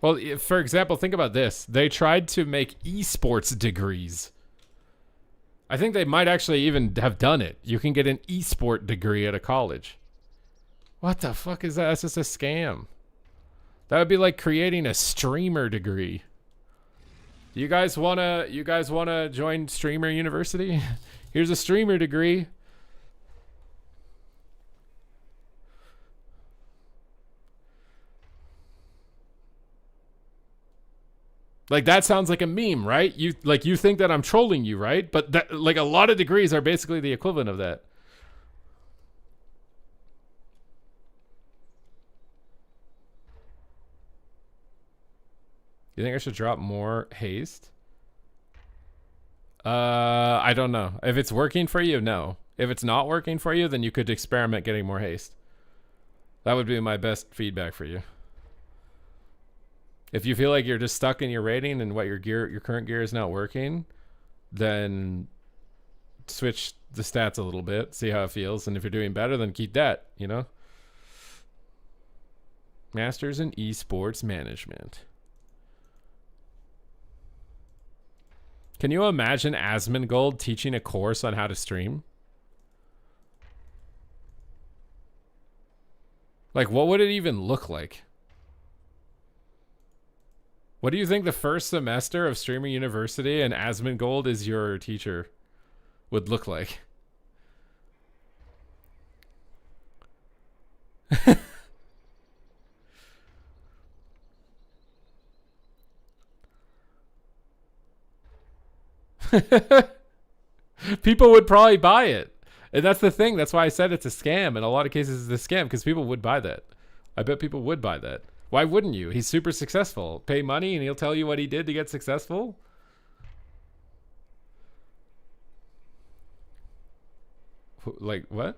Speaker 1: Well, for example, think about this. They tried to make esports degrees. I think they might actually even have done it. You can get an esport degree at a college. What the fuck is that? That's just a scam. That would be like creating a streamer degree. You guys wanna join Streamer University? Here's a streamer degree. Like that sounds like a meme, right? You think that I'm trolling you, right? But that, like a lot of degrees are basically the equivalent of that. You think I should drop more haste? I don't know. If it's working for you, no. If it's not working for you, then you could experiment getting more haste. That would be my best feedback for you. If you feel like you're just stuck in your rating and what your current gear is not working, then switch the stats a little bit, see how it feels, and if you're doing better, then keep that, you know? Masters in Esports Management. Can you imagine Asmongold teaching a course on how to stream? Like, what would it even look like? What do you think the first semester of Streamer University and Asmongold is your teacher would look like? People would probably buy it. And that's the thing. That's why I said it's a scam. In a lot of cases, it's a scam because people would buy that. I bet people would buy that. Why wouldn't you? He's super successful. Pay money and he'll tell you what he did to get successful. Like, what?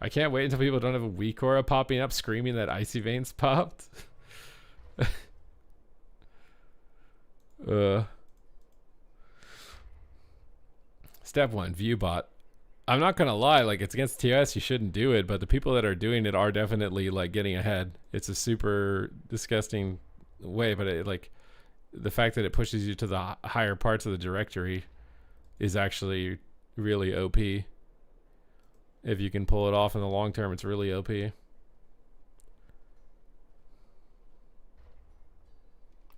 Speaker 1: I can't wait until people don't have a weak aura popping up screaming that Icy Veins popped. Step 1, view bot. I'm not gonna lie, like it's against TOS, you shouldn't do it, but the people that are doing it are definitely like getting ahead. It's a super disgusting way, but it like the fact that it pushes you to the higher parts of the directory is actually really OP. If you can pull it off in the long term, it's really OP.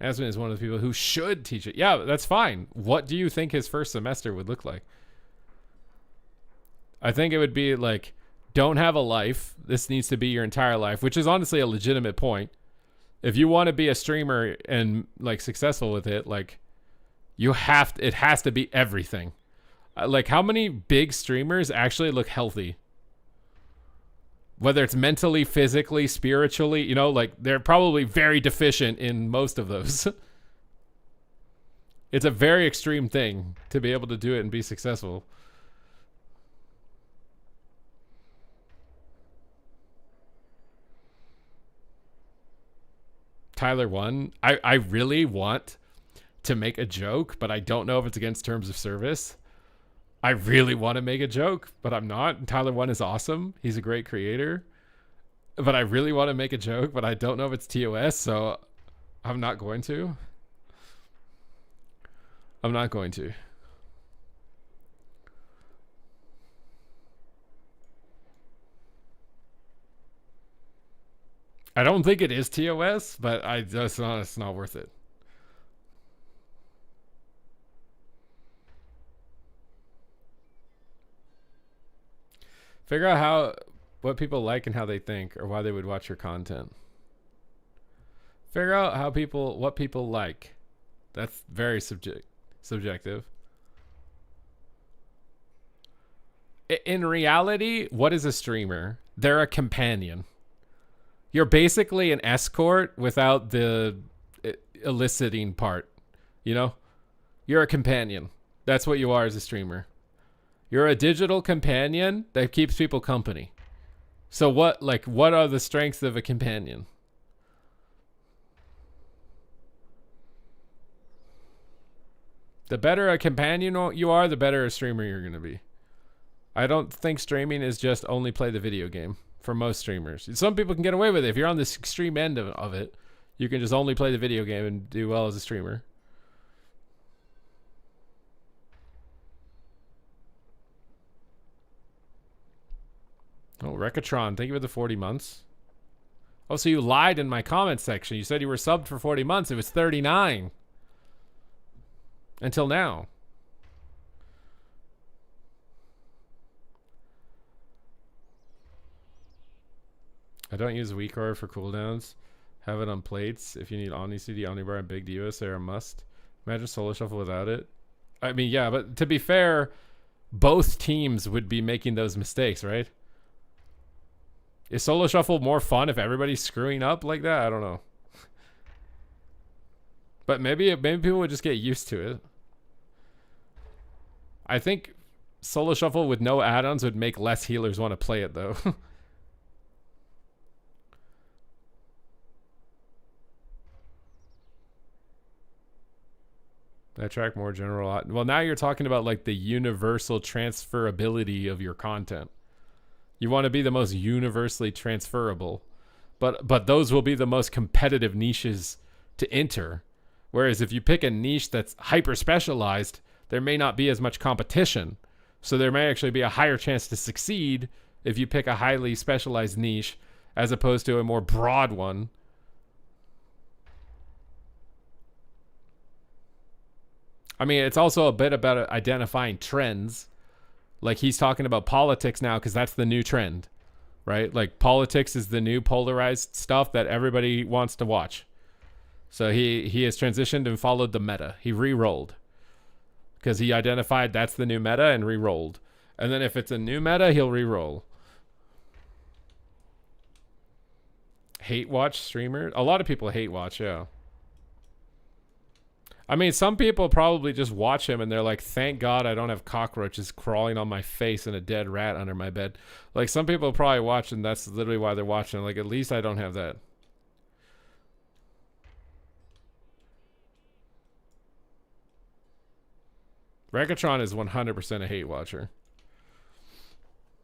Speaker 1: Asman is one of the people who should teach it. Yeah, that's fine. What do you think his first semester would look like? I think it would be like, don't have a life. This needs to be your entire life, which is honestly a legitimate point. If you want to be a streamer and like successful with it, like you have to, it has to be everything. Like how many big streamers actually look healthy? Whether it's mentally, physically, spiritually, you know, like they're probably very deficient in most of those. It's a very extreme thing to be able to do it and be successful. Tyler won. I really want to make a joke, but I don't know if it's against terms of service. I really want to make a joke, but I'm not. Tyler One is awesome. He's a great creator. But I really want to make a joke, but I don't know if it's TOS, so I'm not going to. I'm not going to. I don't think it is TOS, but it's not worth it. Figure out what people like and how they think, or why they would watch your content. Figure out what people like. That's very subjective. In reality, what is a streamer? They're a companion. You're basically an escort without the eliciting part. You know? You're a companion. That's what you are as a streamer. You're a digital companion that keeps people company. So what are the strengths of a companion? The better a companion you are, the better a streamer you're going to be. I don't think streaming is just only play the video game for most streamers. Some people can get away with it. If you're on this extreme end of it, you can just only play the video game and do well as a streamer. Oh, Rekatron, thank you for the 40 months. Oh, so you lied in my comment section. You said you were subbed for 40 months. It was 39. Until now. I don't use WeCore for cooldowns. Have it on plates. If you need Omni CD, Omnibar, and Big Divas, they're a must. Imagine Solo Shuffle without it. I mean, yeah, but to be fair, both teams would be making those mistakes, right? Is Solo Shuffle more fun if everybody's screwing up like that? I don't know. But maybe people would just get used to it. I think Solo Shuffle with no add-ons would make less healers want to play it, though. That track more general. Well, now you're talking about like the universal transferability of your content. You want to be the most universally transferable, but those will be the most competitive niches to enter. Whereas if you pick a niche that's hyper specialized, there may not be as much competition. So there may actually be a higher chance to succeed if you pick a highly specialized niche as opposed to a more broad one. I mean, it's also a bit about identifying trends. Like he's talking about politics now because that's the new trend, right? Like politics is the new polarized stuff that everybody wants to watch. So he has transitioned and followed the meta. He re-rolled because he identified that's the new meta and re-rolled. And then if it's a new meta, he'll re-roll. Hate watch streamer? A lot of people hate watch, yeah. I mean, some people probably just watch him and they're like, thank God I don't have cockroaches crawling on my face and a dead rat under my bed. Like, some people probably watch and that's literally why they're watching. Like, at least I don't have that. Rekatron is 100% a hate watcher.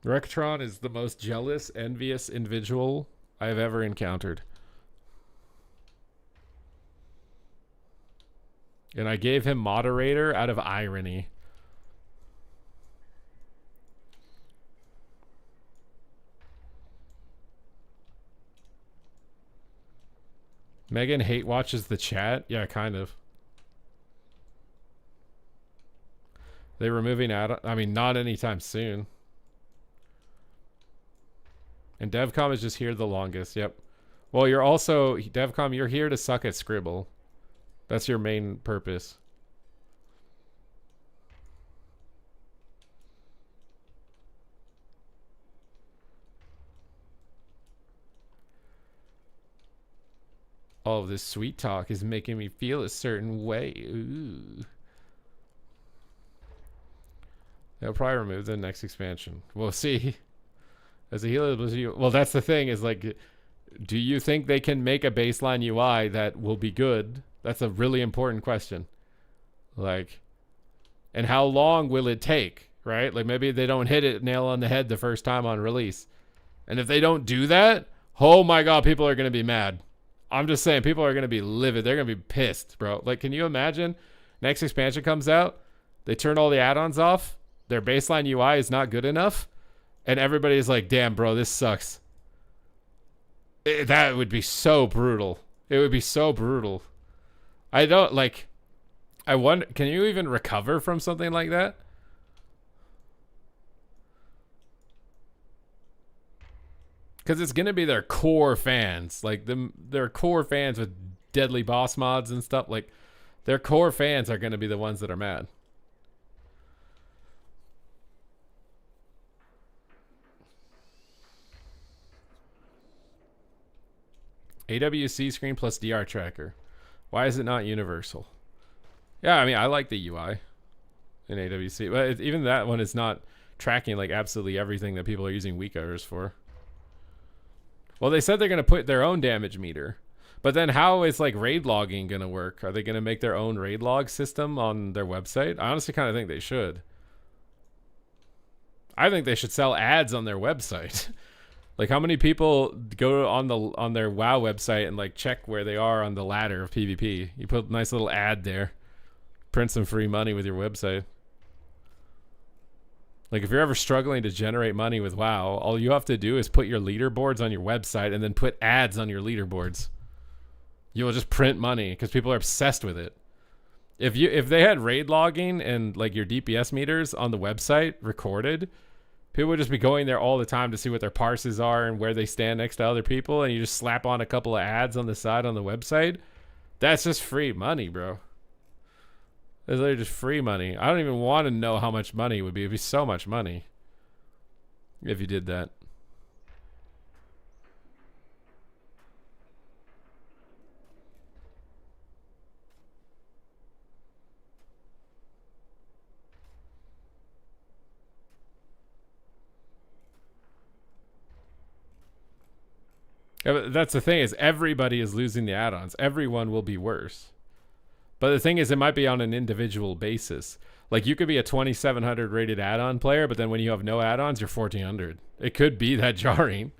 Speaker 1: Rectron is the most jealous, envious individual I have ever encountered. And I gave him moderator out of irony. Megan hate watches the chat? Yeah, kind of. They removing add-on? I mean, not anytime soon. And DevCom is just here the longest. Yep. Well, you're also, DevCom, you're here to suck at Scribble. That's your main purpose. All of this sweet talk is making me feel a certain way. Ooh. They'll probably remove the next expansion. We'll see. As a healer, well, that's the thing is like, do you think they can make a baseline UI that will be good? That's a really important question. Like, and how long will it take, right? Like maybe they don't hit it nail on the head the first time on release. And if they don't do that, oh my God, people are going to be mad. I'm just saying, people are going to be livid. They're going to be pissed, bro. Like, can you imagine? Next expansion comes out. They turn all the add-ons off. Their baseline UI is not good enough. And everybody's like, damn, bro, this sucks. That would be so brutal. It would be so brutal. I don't, like, I wonder, can you even recover from something like that? Because it's going to be their core fans. Like, their core fans with deadly boss mods and stuff. Like, their core fans are going to be the ones that are mad. AWC screen plus DR tracker. Why is it not universal? Yeah, I mean, I like the UI in AWC. But even that one is not tracking, like, absolutely everything that people are using weak hours for. Well, they said they're going to put their own damage meter. But then how is, like, raid logging going to work? Are they going to make their own raid log system on their website? I honestly kind of think they should. I think they should sell ads on their website. Like, how many people go on their WoW website and, like, check where they are on the ladder of PvP? You put a nice little ad there. Print some free money with your website. Like, if you're ever struggling to generate money with WoW, all you have to do is put your leaderboards on your website and then put ads on your leaderboards. You will just print money because people are obsessed with it. If they had raid logging and, like, your DPS meters on the website recorded, people would just be going there all the time to see what their parses are and where they stand next to other people, and you just slap on a couple of ads on the side on the website. That's just free money, bro. It's literally just free money. I don't even want to know how much money it would be. It'd be so much money if you did that. Yeah, but that's the thing is everybody is losing the add-ons. Everyone will be worse. But the thing is, it might be on an individual basis. Like, you could be a 2,700 rated add-on player, but then when you have no add-ons, you're 1,400. It could be that jarring.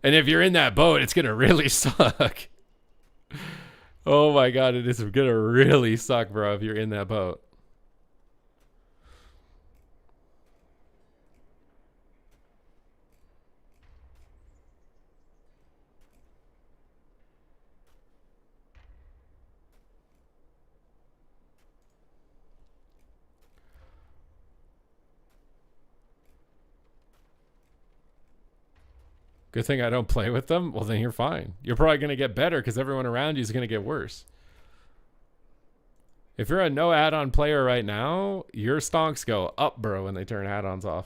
Speaker 1: And if you're in that boat, it's going to really suck. Oh my God, it is going to really suck, bro, if you're in that boat. Good thing I don't play with them. Well, then you're fine. You're probably going to get better because everyone around you is going to get worse. If you're a no add-on player right now, your stonks go up, bro, when they turn add-ons off.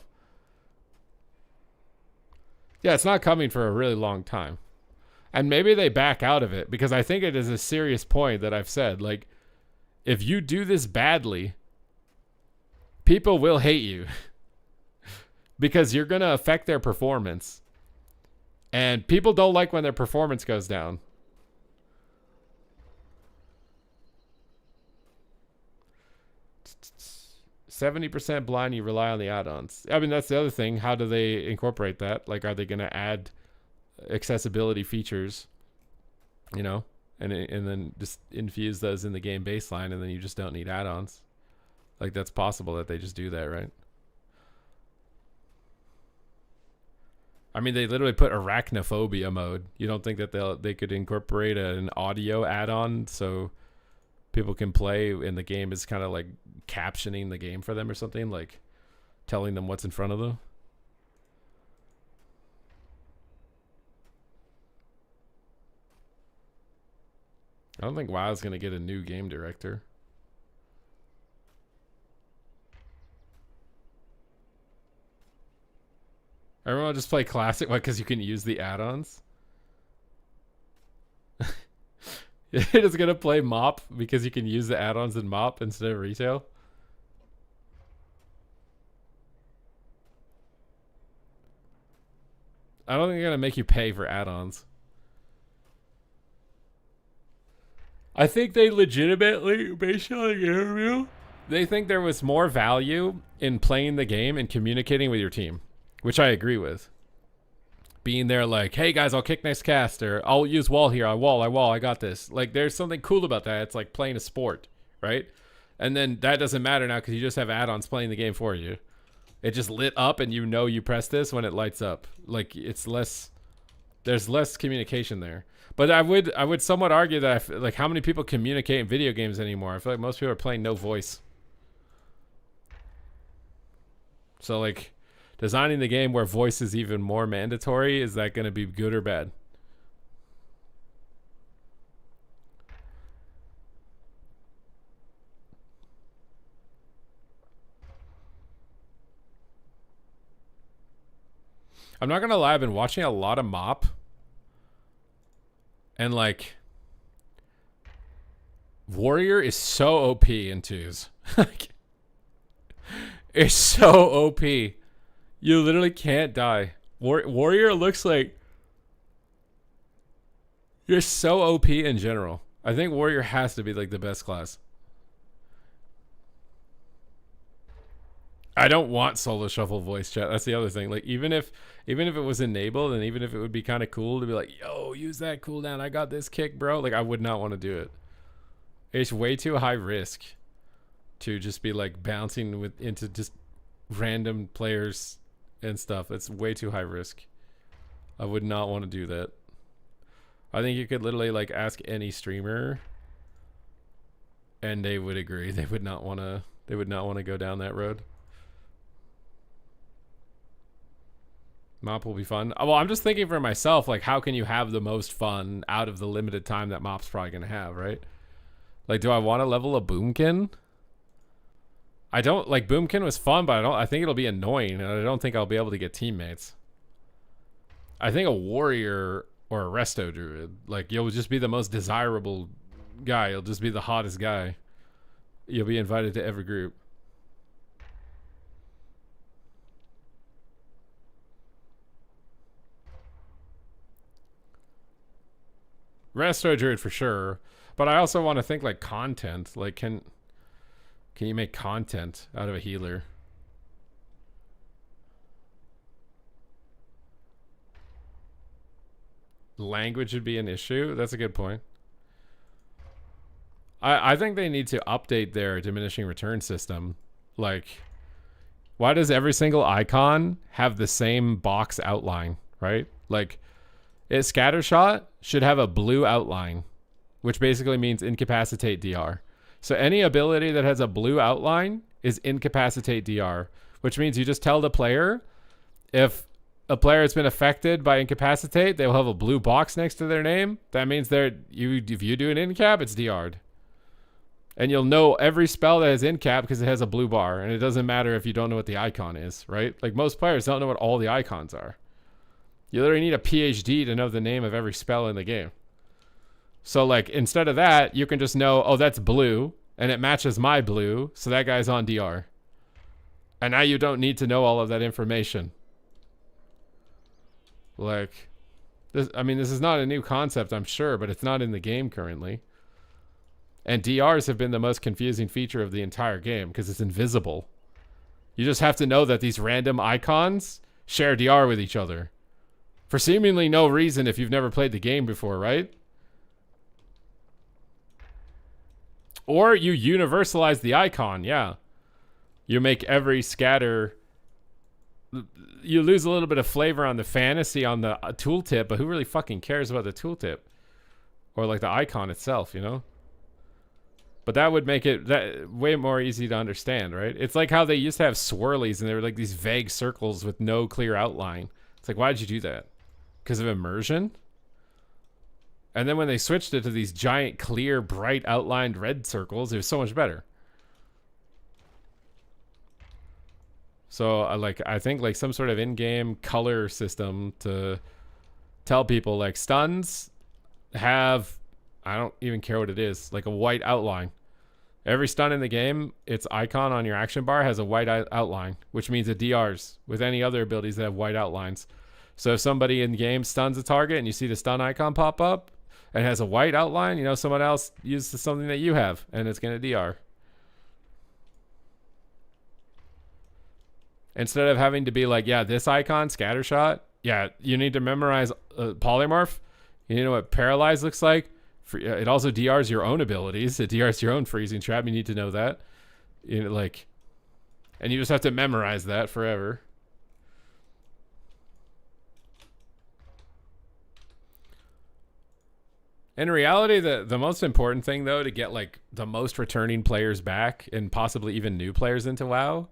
Speaker 1: Yeah, it's not coming for a really long time. And maybe they back out of it because I think it is a serious point that I've said. Like, if you do this badly, people will hate you because you're going to affect their performance. And people don't like when their performance goes down. 70% blind, you rely on the add-ons. I mean, that's the other thing. How do they incorporate that? Like, are they going to add accessibility features, you know, and then just infuse those in the game baseline, and then you just don't need add-ons? Like, that's possible that they just do that, right? I mean, they literally put arachnophobia mode. You don't think that they could incorporate an audio add-on so people can play and the game is kind of like captioning the game for them or something, like telling them what's in front of them? I don't think WoW's going to get a new game director. Everyone will just play classic, what, because you can use the add-ons? You're just going to play MOP because you can use the add-ons in MOP instead of retail? I don't think they're going to make you pay for add-ons. I think they legitimately, based on the interview, they think there was more value in playing the game and communicating with your team, which I agree with. Being there like, hey guys, I'll kick next cast, or I'll use wall here, I wall, I got this. Like, there's something cool about that. It's like playing a sport, right? And then that doesn't matter now because you just have add-ons playing the game for you. It just lit up and you know you press this when it lights up. Like, it's less, there's less communication there. But I would somewhat argue that like, how many people communicate in video games anymore? I feel like most people are playing no voice. So like, designing the game where voice is even more mandatory, is that going to be good or bad? I'm not going to lie, I've been watching a lot of MOP. And like, Warrior is so OP in twos. Like, it's so OP. You literally can't die. Warrior looks like you're so OP in general. I think Warrior has to be like the best class. I don't want solo shuffle voice chat. That's the other thing. Like, even if it was enabled, and even if it would be kind of cool to be like, yo, use that cooldown, I got this kick, bro. Like, I would not want to do it. It's way too high risk to just be like bouncing into just random players and stuff. It's way too high risk. I would not want to do that. I think you could literally like ask any streamer and they would agree. They would not want to go down that road. MOP will be fun. Well, I'm just thinking for myself, like, how can you have the most fun out of the limited time that MOP's probably going to have, right? Like, do I want to level a Boomkin? I don't, like, Boomkin was fun, but I think it'll be annoying, and I don't think I'll be able to get teammates. I think a Warrior or a Resto Druid, like, you'll just be the most desirable guy. You'll just be the hottest guy. You'll be invited to every group. Resto Druid for sure, but I also want to think like content. Like, can you make content out of a healer? Language would be an issue. That's a good point. I think they need to update their diminishing return system. Like, why does every single icon have the same box outline, right? Like, Scattershot should have a blue outline, which basically means incapacitate DR. So any ability that has a blue outline is incapacitate DR, which means you just tell the player if a player has been affected by incapacitate, they will have a blue box next to their name. That means if you do an incap, it's DR'd. And you'll know every spell that has incap because it has a blue bar, and it doesn't matter if you don't know what the icon is, right? Like, most players don't know what all the icons are. You literally need a PhD to know the name of every spell in the game. So, like, instead of that, you can just know, oh, that's blue, and it matches my blue, so that guy's on DR. And now you don't need to know all of that information. Like, this is not a new concept, I'm sure, but it's not in the game currently. And DRs have been the most confusing feature of the entire game because it's invisible. You just have to know that these random icons share DR with each other. For seemingly no reason if you've never played the game before, right? Or you universalize the icon, yeah. You make every scatter... You lose a little bit of flavor on the fantasy on the tooltip, but who really fucking cares about the tooltip? Or like the icon itself, you know? But that would make it that way more easy to understand, right? It's like how they used to have swirlies and they were like these vague circles with no clear outline. It's like, why did you do that? Because of immersion? And then when they switched it to these giant, clear, bright outlined red circles, it was so much better. So I think like some sort of in-game color system to tell people like stuns have, I don't even care what it is, like a white outline. Every stun in the game, its icon on your action bar has a white outline, which means it DRs with any other abilities that have white outlines. So if somebody in the game stuns a target and you see the stun icon pop up and has a white outline, you know someone else used something that you have and it's going to DR. Instead of having to be like, yeah, this icon, scatter shot, yeah, you need to memorize polymorph. You need to know what paralyze looks like. It also DRs your own abilities. It DRs your own freezing trap. You need to know that. You know, like, and you just have to memorize that forever. In reality, the most important thing, though, to get like the most returning players back and possibly even new players into WoW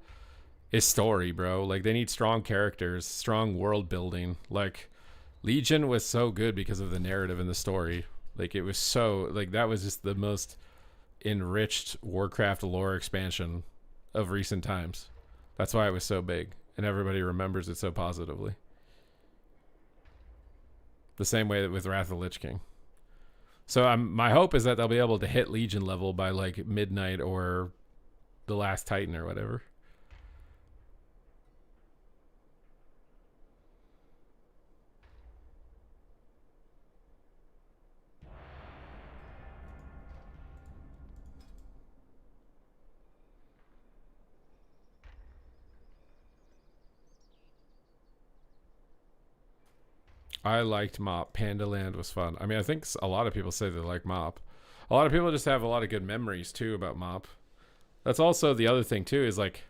Speaker 1: is story, bro. Like, they need strong characters, strong world building. Like, Legion was so good because of the narrative and the story. Like, it was so, like, that was just the most enriched Warcraft lore expansion of recent times. That's why it was so big, and everybody remembers it so positively. The same way with Wrath of the Lich King. So my hope is that they'll be able to hit Legion level by, like, midnight or the Last Titan or whatever. I liked Mop. Panda Land was fun. I mean, I think a lot of people say they like Mop. A lot of people just have a lot of good memories, too, about Mop. That's also the other thing, too, is like,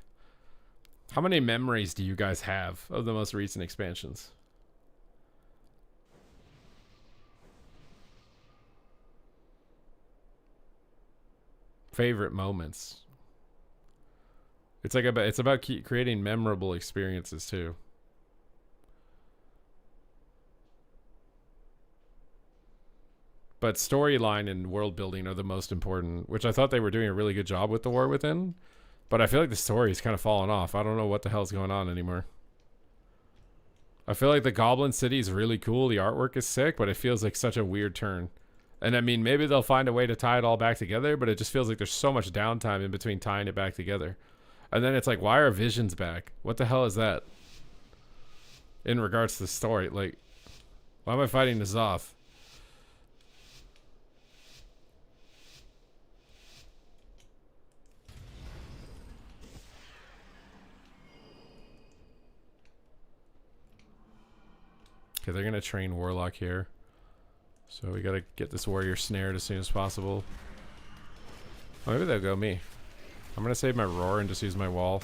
Speaker 1: how many memories do you guys have of the most recent expansions? Favorite moments. It's like it's about creating memorable experiences, too. But storyline and world building are the most important, which I thought they were doing a really good job with the War Within. But I feel like the story's kind of fallen off. I don't know what the hell's going on anymore. I feel like the Goblin City is really cool. The artwork is sick, but it feels like such a weird turn. And I mean, maybe they'll find a way to tie it all back together, but it just feels like there's so much downtime in between tying it back together. And then it's like, why are visions back? What the hell is that? In regards to the story, like, why am I fighting N'Zoth? Okay, they're gonna train Warlock here. So we gotta get this warrior snared as soon as possible. Oh, maybe they'll go me. I'm gonna save my roar and just use my wall.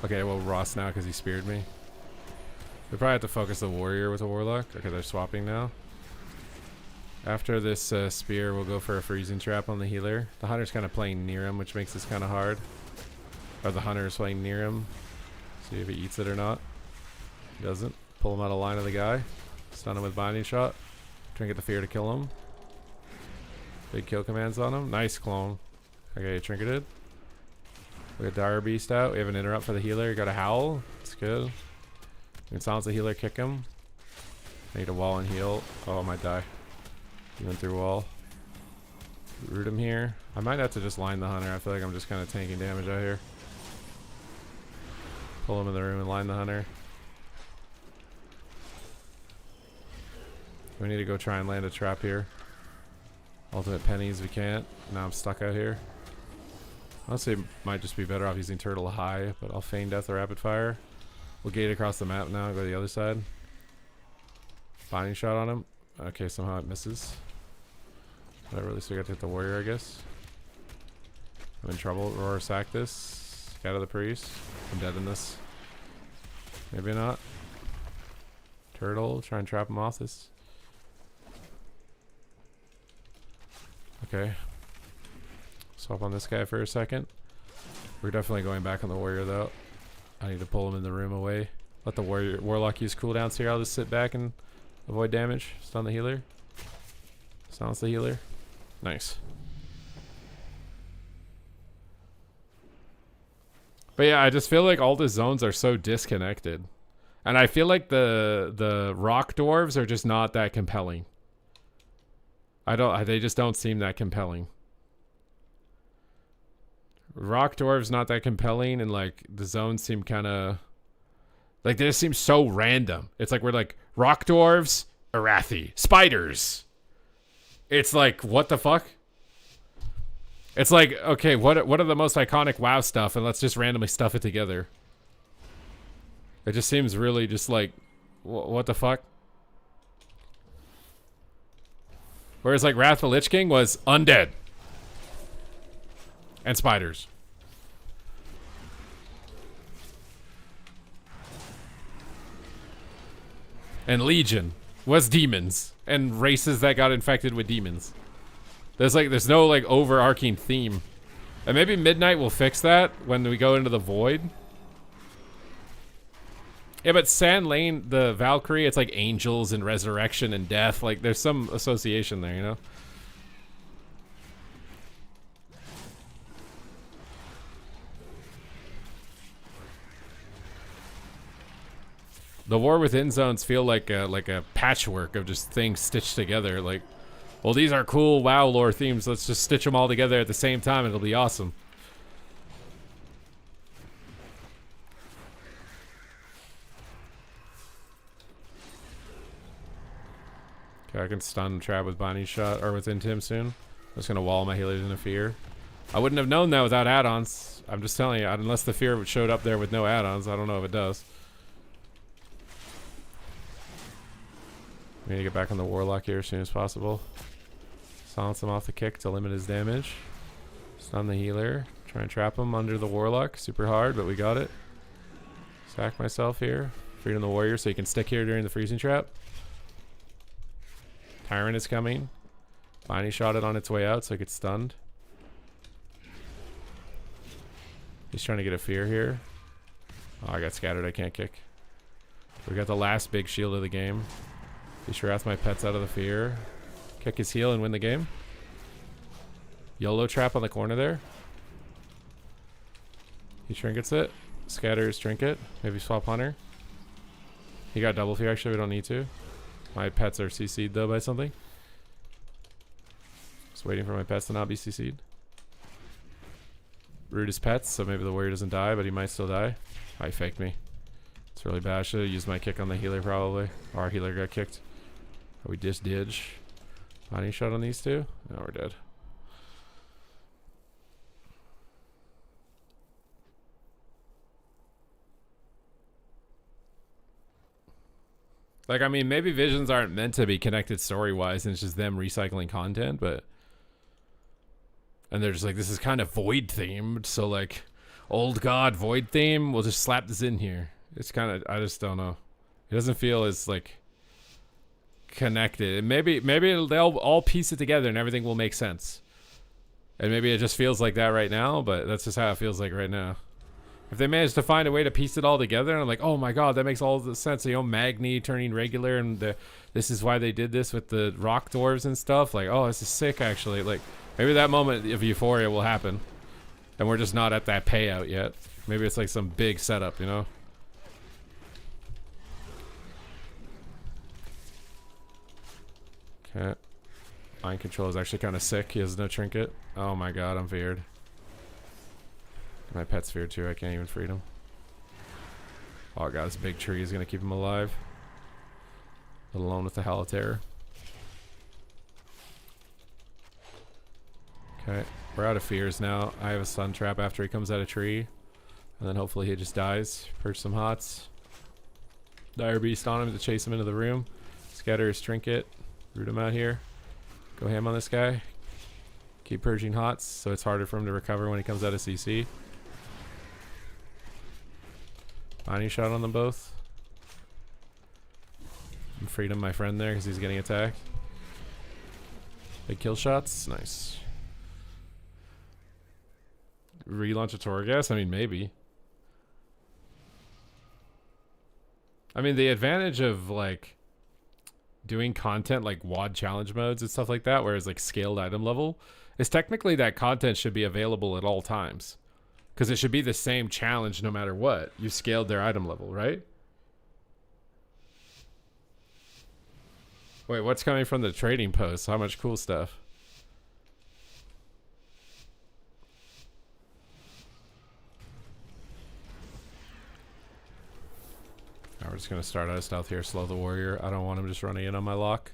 Speaker 1: Okay, well, Ross now because he speared me. We probably have to focus the warrior with a warlock. Okay, they're swapping now. After this spear, we'll go for a freezing trap on the healer. The hunter's kind of playing near him, which makes this kind of hard. Or the hunter's playing near him. See if he eats it or not. He doesn't. Pull him out of line of the guy. Stun him with binding shot. Try and get the fear to kill him. Big kill commands on him. Nice clone. Okay, trinketed. We got Dire Beast out. We have an interrupt for the healer. We got a howl. It's good. We can silence the healer, kick him. I need a wall and heal. Oh, I might die. He went through wall. Root him here. I might have to just line the hunter. I feel like I'm just kind of tanking damage out here. Pull him in the room and line the hunter. We need to go try and land a trap here. Ultimate pennies, we can't. Now I'm stuck out here. Honestly, it might just be better off using Turtle High, but I'll feign Death or Rapid Fire. We'll gate across the map now, go to the other side. Binding shot on him. Okay, somehow it misses. Whatever, at least we got to hit the warrior, I guess. I'm in trouble. Aurora, sack this. Scatter the priest. I'm dead in this. Maybe not. Turtle, try and trap him off this. Okay. Swap on this guy for a second. We're definitely going back on the warrior though. I need to pull him in the room away. Let the warlock use cooldowns here. I'll just sit back and avoid damage. Stun the healer. Silence the healer. Nice. But yeah, I just feel like all the zones are so disconnected. And I feel like the rock dwarves are just not that compelling. They just don't seem that compelling. Rock dwarves not that compelling, and like the zones seem kind of like they just seem so random. It's like we're like rock dwarves, Arathi, spiders. It's like what the fuck? It's like okay, what are the most iconic WoW stuff, and let's just randomly stuff it together. It just seems really just like what the fuck? Whereas like Wrath of the Lich King was undead. And spiders. And Legion was demons. And races that got infected with demons. There's no like overarching theme. And maybe Midnight will fix that when we go into the Void. Yeah, but Sand Lane, the Valkyrie, it's like angels and resurrection and death. Like there's some association there, you know? The War Within zones feel like a patchwork of just things stitched together. Like, well, these are cool WoW lore themes. Let's just stitch them all together at the same time. It'll be awesome. Okay, I can stun trap with Binding Shot or with Intim soon. I'm just gonna wall my healers into fear. I wouldn't have known that without add-ons. I'm just telling you, unless the fear showed up there with no add-ons, I don't know if it does. We need to get back on the Warlock here as soon as possible. Silence him off the kick to limit his damage. Stun the healer. Try and trap him under the Warlock. Super hard, but we got it. Sack myself here. Freedom the Warrior so he can stick here during the freezing trap. Tyrant is coming. Binding Shot it on its way out so it gets stunned. He's trying to get a fear here. Oh, I got scattered. I can't kick. We got the last big shield of the game. Be sure to my pets out of the fear. Kick his heel and win the game. YOLO trap on the corner there. He trinkets it. Scatters trinket. Maybe swap hunter. He got double fear actually, we don't need to. My pets are CC'd though by something. Just waiting for my pets to not be CC'd. Root his pets, so maybe the warrior doesn't die, but he might still die. Oh, he faked me. It's really bad. I should have used my kick on the healer probably. Our healer got kicked. Oh, we just didge. Binding Shot on these two? No, we're dead. Like, I mean, maybe visions aren't meant to be connected story-wise, and it's just them recycling content, but... And they're just like, this is kind of Void themed, so like, old god Void theme, we'll just slap this in here. It's kind of, I just don't know. It doesn't feel as, like, connected. And maybe they'll all piece it together and everything will make sense. And maybe it just feels like that right now, but that's just how it feels like right now. If they manage to find a way to piece it all together, and I'm like, oh my god, that makes all the sense. You know, Magni turning regular, and this is why they did this with the rock dwarves and stuff. Like, oh, this is sick, actually. Like, maybe that moment of euphoria will happen, and we're just not at that payout yet. Maybe it's like some big setup, you know? Okay. Mind control is actually kind of sick. He has no trinket. Oh my god, I'm feared. My pet's feared too. I can't even feed him. Oh god, this big tree is gonna keep him alive. Let alone with the Howl of Terror. Okay, We're out of fears now. I have a stun trap after he comes out of tree. And then hopefully he just dies. Purge some hots. Dire Beast on him to chase him into the room. Scatter his trinket. Root him out here. Go ham on this guy. Keep purging hots so it's harder for him to recover when he comes out of CC. Binding shot on them both. And freedom my friend there because he's getting attacked. Big kill shots. Nice. Relaunch a Torghast? I mean, maybe. I mean, the advantage of like doing content like WoD challenge modes and stuff like that, whereas like scaled item level, is technically that content should be available at all times. Because it should be the same challenge no matter what. You scaled their item level, right? Wait, what's coming from the trading post? How much cool stuff? Now we're just going to start out of stealth here, slow the warrior. I don't want him just running in on my lock.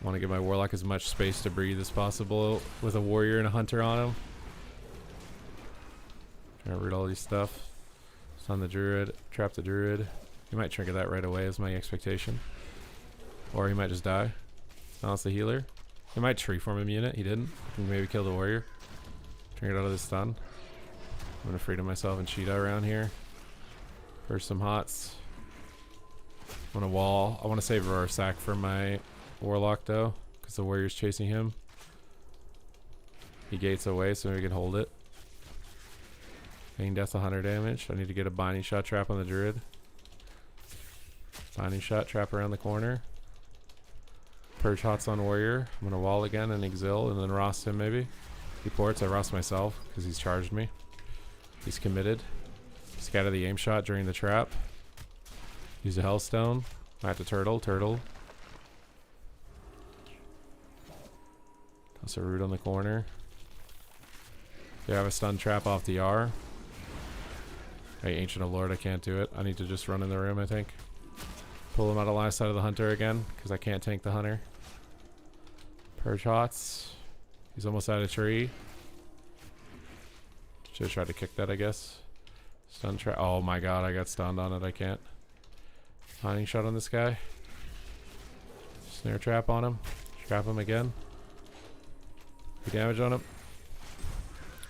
Speaker 1: I want to give my warlock as much space to breathe as possible with a warrior and a hunter on him. Trying to root all these stuff. Stun the druid, trap the druid. He might trigger that right away is my expectation. Or he might just die. Silence the healer. He might tree form him unit. He didn't. He can maybe kill the warrior. Trigger it out of this stun. I'm going to freedom myself and Cheetah around here. Purge some hots. On a wall. I want to save Roar Sack for my warlock though, because the warrior's chasing him. He gates away so we can hold it. Main death 100 damage. I need to get a binding shot trap on the druid. Binding shot trap around the corner. Purge hots on warrior. I'm gonna wall again and exil and then Rost him maybe. He ports. I Rost myself because he's charged me. He's committed. Scatter the aim shot during the trap. Use a hellstone. I have to turtle. Toss a root on the corner. They have a stun trap off the R. Hey, Ancient of Lord, I can't do it. I need to just run in the room, I think. Pull him out of line side of the hunter again, because I can't tank the hunter. Purge hots. He's almost out of tree. Should have tried to kick that, I guess. Stun trap. Oh my god, I got stunned on it. I can't. Hunting shot on this guy. Snare trap on him. Trap him again. Big damage on him.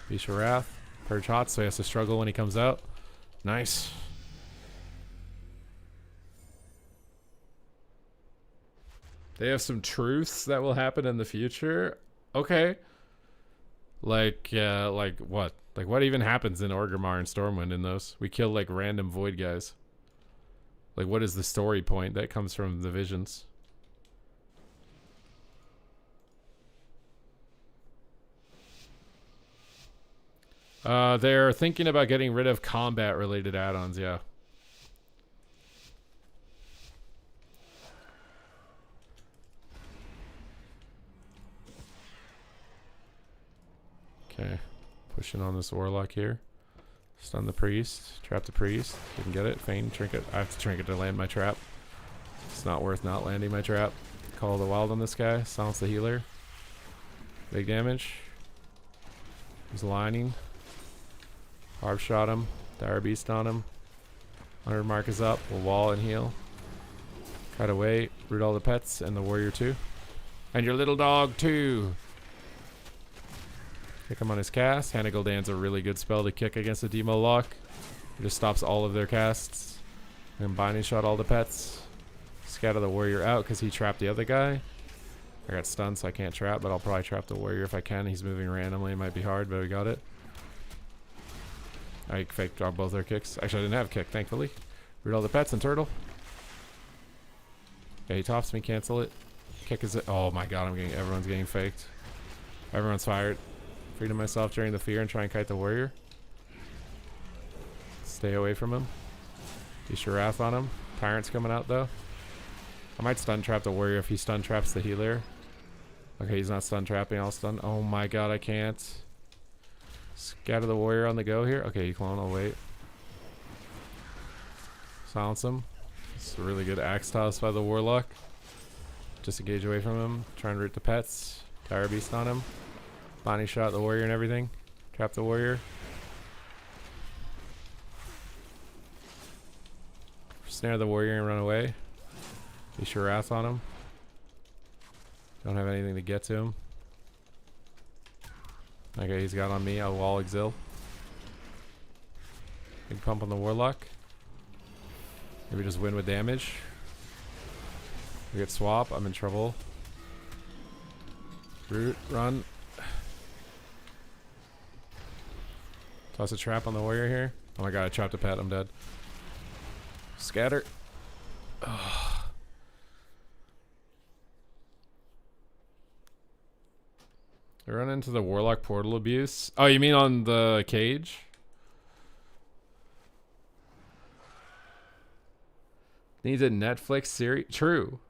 Speaker 1: Beast of Wrath. Purge hot, so he has to struggle when he comes out. Nice. They have some truths that will happen in the future. Okay. Like what? Like what even happens in Orgrimmar and Stormwind in those? We kill like random void guys. Like what is the story point that comes from the visions? They're thinking about getting rid of combat related add-ons, yeah. Okay. Pushing on this warlock here. Stun the priest. Trap the priest. Didn't get it. Feign trinket. I have to trinket to land my trap. It's not worth not landing my trap. Call the wild on this guy. Silence the healer. Big damage. He's lining. Harp shot him. Dire Beast on him. 100 mark is up. We'll wall and heal. Cut away. Root all the pets and the warrior too. And your little dog too. Kick him on his cast. Hand of Gul'dan's a really good spell to kick against the Demo lock. It just stops all of their casts. And binding shot all the pets. Scatter the warrior out because he trapped the other guy. I got stunned so I can't trap, but I'll probably trap the warrior if I can. He's moving randomly. It might be hard, but we got it. I faked drop both their kicks. Actually, I didn't have kick, thankfully. Root all the pets and turtle. Okay, he tops me. Cancel it. Kick is it. Oh my god, everyone's getting faked. Everyone's fired. Freedom myself during the fear and try and kite the warrior. Stay away from him. Beast of Wrath on him. Tyrant's coming out though. I might stun trap the warrior if he stun traps the healer. Okay, he's not stun trapping. I'll stun. Oh my god, I can't. Scatter the warrior on the go here. Okay, you clone. I'll wait. Silence him. It's a really good axe toss by the warlock. Disengage away from him. Try and root the pets. Dire Beast on him. Bonnie shot the warrior and everything. Trap the warrior. Snare the warrior and run away. Be sure wrath on him. Don't have anything to get to him. Okay, he's got on me. I'll wall exil. Big pump on the warlock. Maybe just win with damage. We get swap. I'm in trouble. Root, run. Toss a trap on the warrior here. Oh my god, I trapped a pet. I'm dead. Scatter. Ugh. I run into the warlock portal abuse. Oh, you mean on the cage? Needs a Netflix series? True.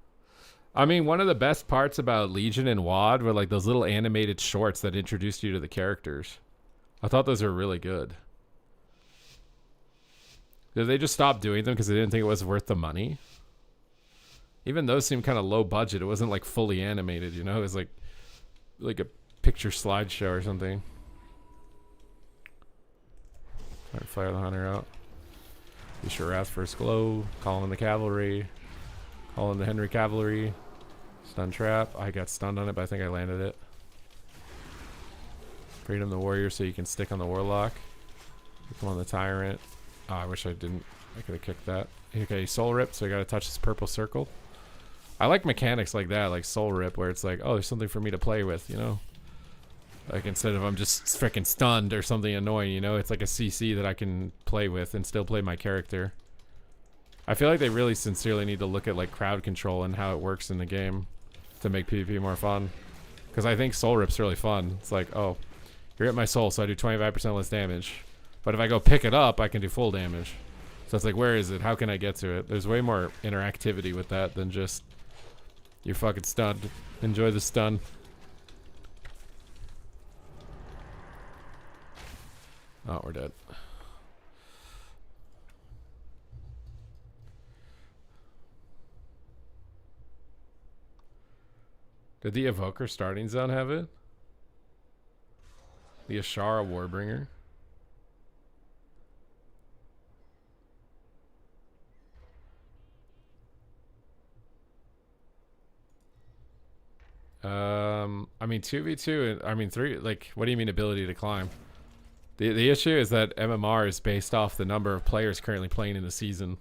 Speaker 1: I mean, one of the best parts about Legion and WoD were like those little animated shorts that introduced you to the characters. I thought those were really good. Did they just stop doing them because they didn't think it was worth the money? Even those seemed kind of low budget. It wasn't like fully animated, you know? It was like a picture slideshow or something. Alright, fire the hunter out. Be sure wrath first glow. Call in the cavalry. Call in the Henry cavalry. Stun trap. I got stunned on it, but I think I landed it. Freedom the warrior so you can stick on the warlock. Come on the tyrant. Oh, I wish I didn't. I could have kicked that. Okay, soul rip, so I gotta touch this purple circle. I like mechanics like that, like soul rip, where it's like, oh, there's something for me to play with, you know? Like instead of I'm just freaking stunned or something annoying, you know? It's like a CC that I can play with and still play my character. I feel like they really sincerely need to look at like crowd control and how it works in the game to make PvP more fun. Because I think soul rip's really fun. It's like, oh, you're at my soul, so I do 25% less damage. But if I go pick it up, I can do full damage. So it's like, where is it? How can I get to it? There's way more interactivity with that than just you're fucking stunned. Enjoy the stun. Oh, we're dead. Did the Evoker starting zone have it? The Ashara Warbringer. I mean 2v2, I mean 3, like, what do you mean ability to climb? The issue is that MMR is based off the number of players currently playing in the season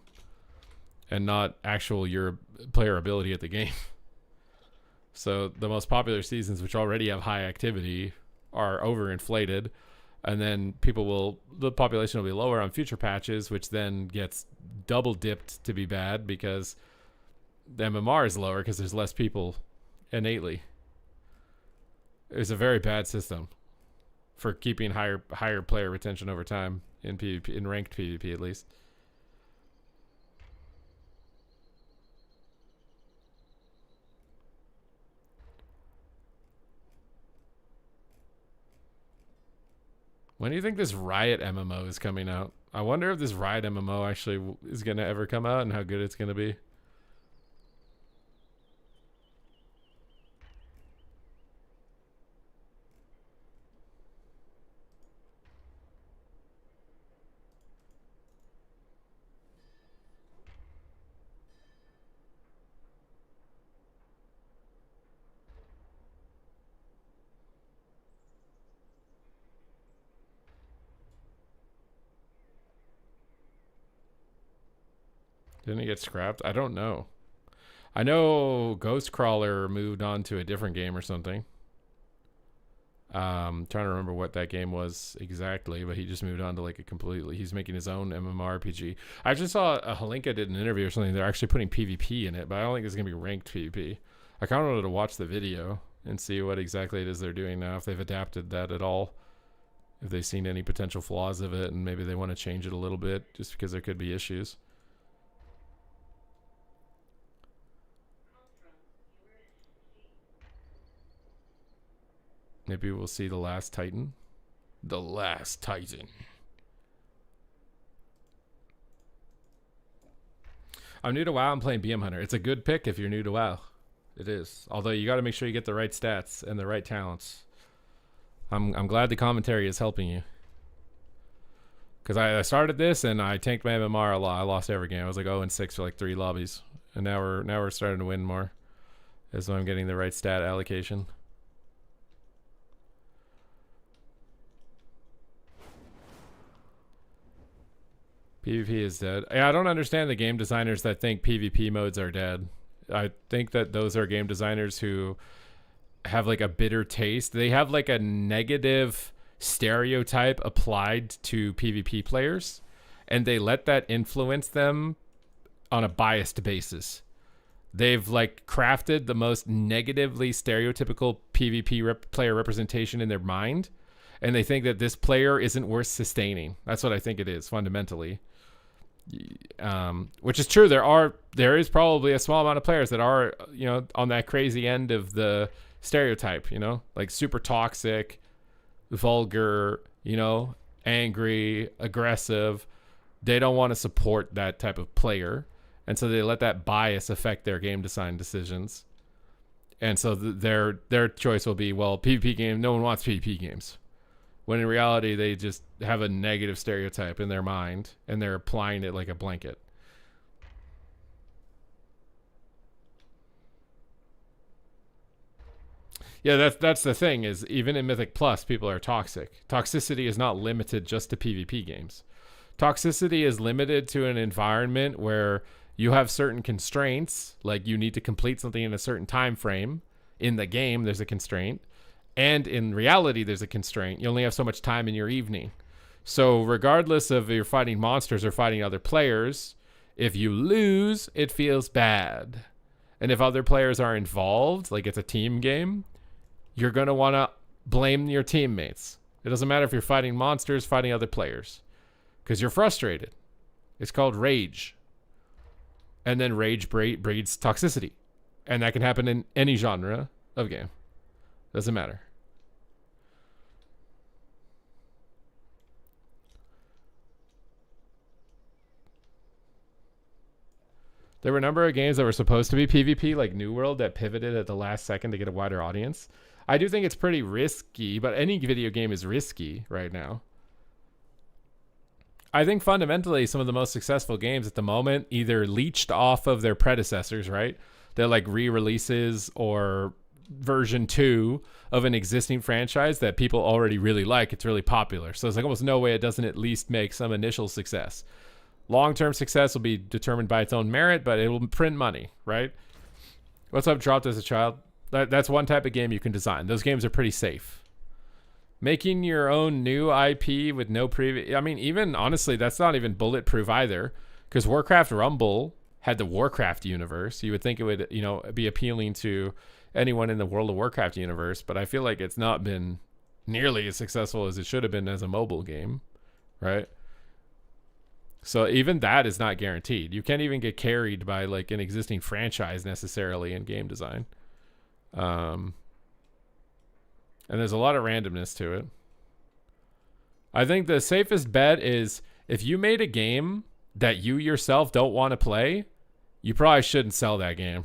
Speaker 1: and not actual your player ability at the game. So the most popular seasons, which already have high activity, are overinflated, and then the population will be lower on future patches, which then gets double dipped to be bad because the MMR is lower because there's less people innately. It's a very bad system for keeping higher player retention over time in PvP, in ranked PvP at least. When do you think this Riot MMO is coming out? I wonder if this Riot MMO actually is going to ever come out and how good it's going to be. Didn't it get scrapped? I don't know. I know Ghostcrawler moved on to a different game or something. Trying to remember what that game was exactly, but he just moved on to like he's making his own MMORPG. I actually saw Halinka did an interview or something. They're actually putting PvP in it, but I don't think it's going to be ranked PvP. I kind of wanted to watch the video and see what exactly it is they're doing now, if they've adapted that at all, if they've seen any potential flaws of it, and maybe they want to change it a little bit just because there could be issues. Maybe we'll see The Last Titan. The Last Titan. I'm new to WoW. I'm playing BM Hunter. It's a good pick if you're new to WoW. It is. Although you got to make sure you get the right stats and the right talents. I'm glad the commentary is helping you. Because I started this and I tanked my MMR a lot. I lost every game. I was like 0-6 for like 3 lobbies. And now we're starting to win more. As I'm getting the right stat allocation. PvP is dead. Yeah, I don't understand the game designers that think PvP modes are dead. I think that those are game designers who have like a bitter taste. They have like a negative stereotype applied to PvP players, and they let that influence them on a biased basis. They've like crafted the most negatively stereotypical PvP player representation in their mind, and they think that this player isn't worth sustaining. That's what I think it is fundamentally. Which is true. There is probably a small amount of players that are, you know, on that crazy end of the stereotype, you know, like super toxic, vulgar, you know, angry, aggressive. They don't want to support that type of player, and so they let that bias affect their game design decisions. And so their choice will be, well, PvP game, no one wants PvP games. When in reality, they just have a negative stereotype in their mind, and they're applying it like a blanket. Yeah, that's the thing, is even in Mythic Plus, people are toxic. Toxicity is not limited just to PvP games. Toxicity is limited to an environment where you have certain constraints, like you need to complete something in a certain time frame. In the game, there's a constraint. And in reality, there's a constraint. You only have so much time in your evening. So regardless of if you're fighting monsters or fighting other players, if you lose, it feels bad. And if other players are involved, like it's a team game, you're going to want to blame your teammates. It doesn't matter if you're fighting monsters, fighting other players, because you're frustrated. It's called rage. And then rage breeds toxicity. And that can happen in any genre of game. Doesn't matter. There were a number of games that were supposed to be PvP, like New World, that pivoted at the last second to get a wider audience. I do think it's pretty risky, but any video game is risky right now. I think fundamentally some of the most successful games at the moment either leached off of their predecessors, right? They're like re-releases or version 2 of an existing franchise that people already really like. It's really popular. So it's like almost no way it doesn't at least make some initial success. Long-term success will be determined by its own merit, but it will print money, right? What's up, Dropped as a Child? That's one type of game you can design. Those games are pretty safe. Making your own new IP with no previous... I mean, even, honestly, that's not even bulletproof either, because Warcraft Rumble had the Warcraft universe. You would think it would, you know, be appealing to anyone in the World of Warcraft universe, but I feel like it's not been nearly as successful as it should have been as a mobile game, right? So even that is not guaranteed. You can't even get carried by like an existing franchise necessarily in game design. And there's a lot of randomness to it. I think the safest bet is if you made a game that you yourself don't want to play, you probably shouldn't sell that game.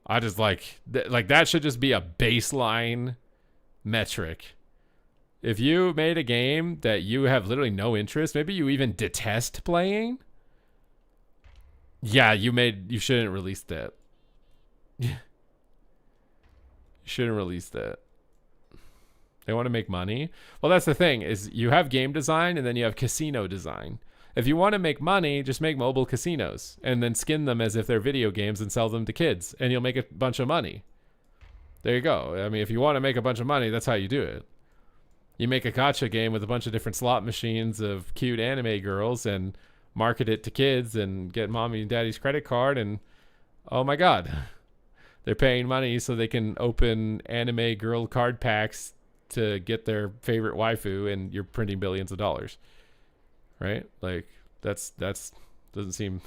Speaker 1: I just like that should just be a baseline metric. If you made a game that you have literally no interest, maybe you even detest playing, yeah, you shouldn't release that. You shouldn't release that. They want to make money. Well, that's the thing, is you have game design and then you have casino design. If you want to make money, just make mobile casinos and then skin them as if they're video games and sell them to kids, and you'll make a bunch of money. There you go. I mean, if you want to make a bunch of money, that's how you do it. You make a gacha game with a bunch of different slot machines of cute anime girls and market it to kids and get mommy and daddy's credit card, and oh my god, they're paying money so they can open anime girl card packs to get their favorite waifu, and you're printing billions of dollars, right? Like that's doesn't seem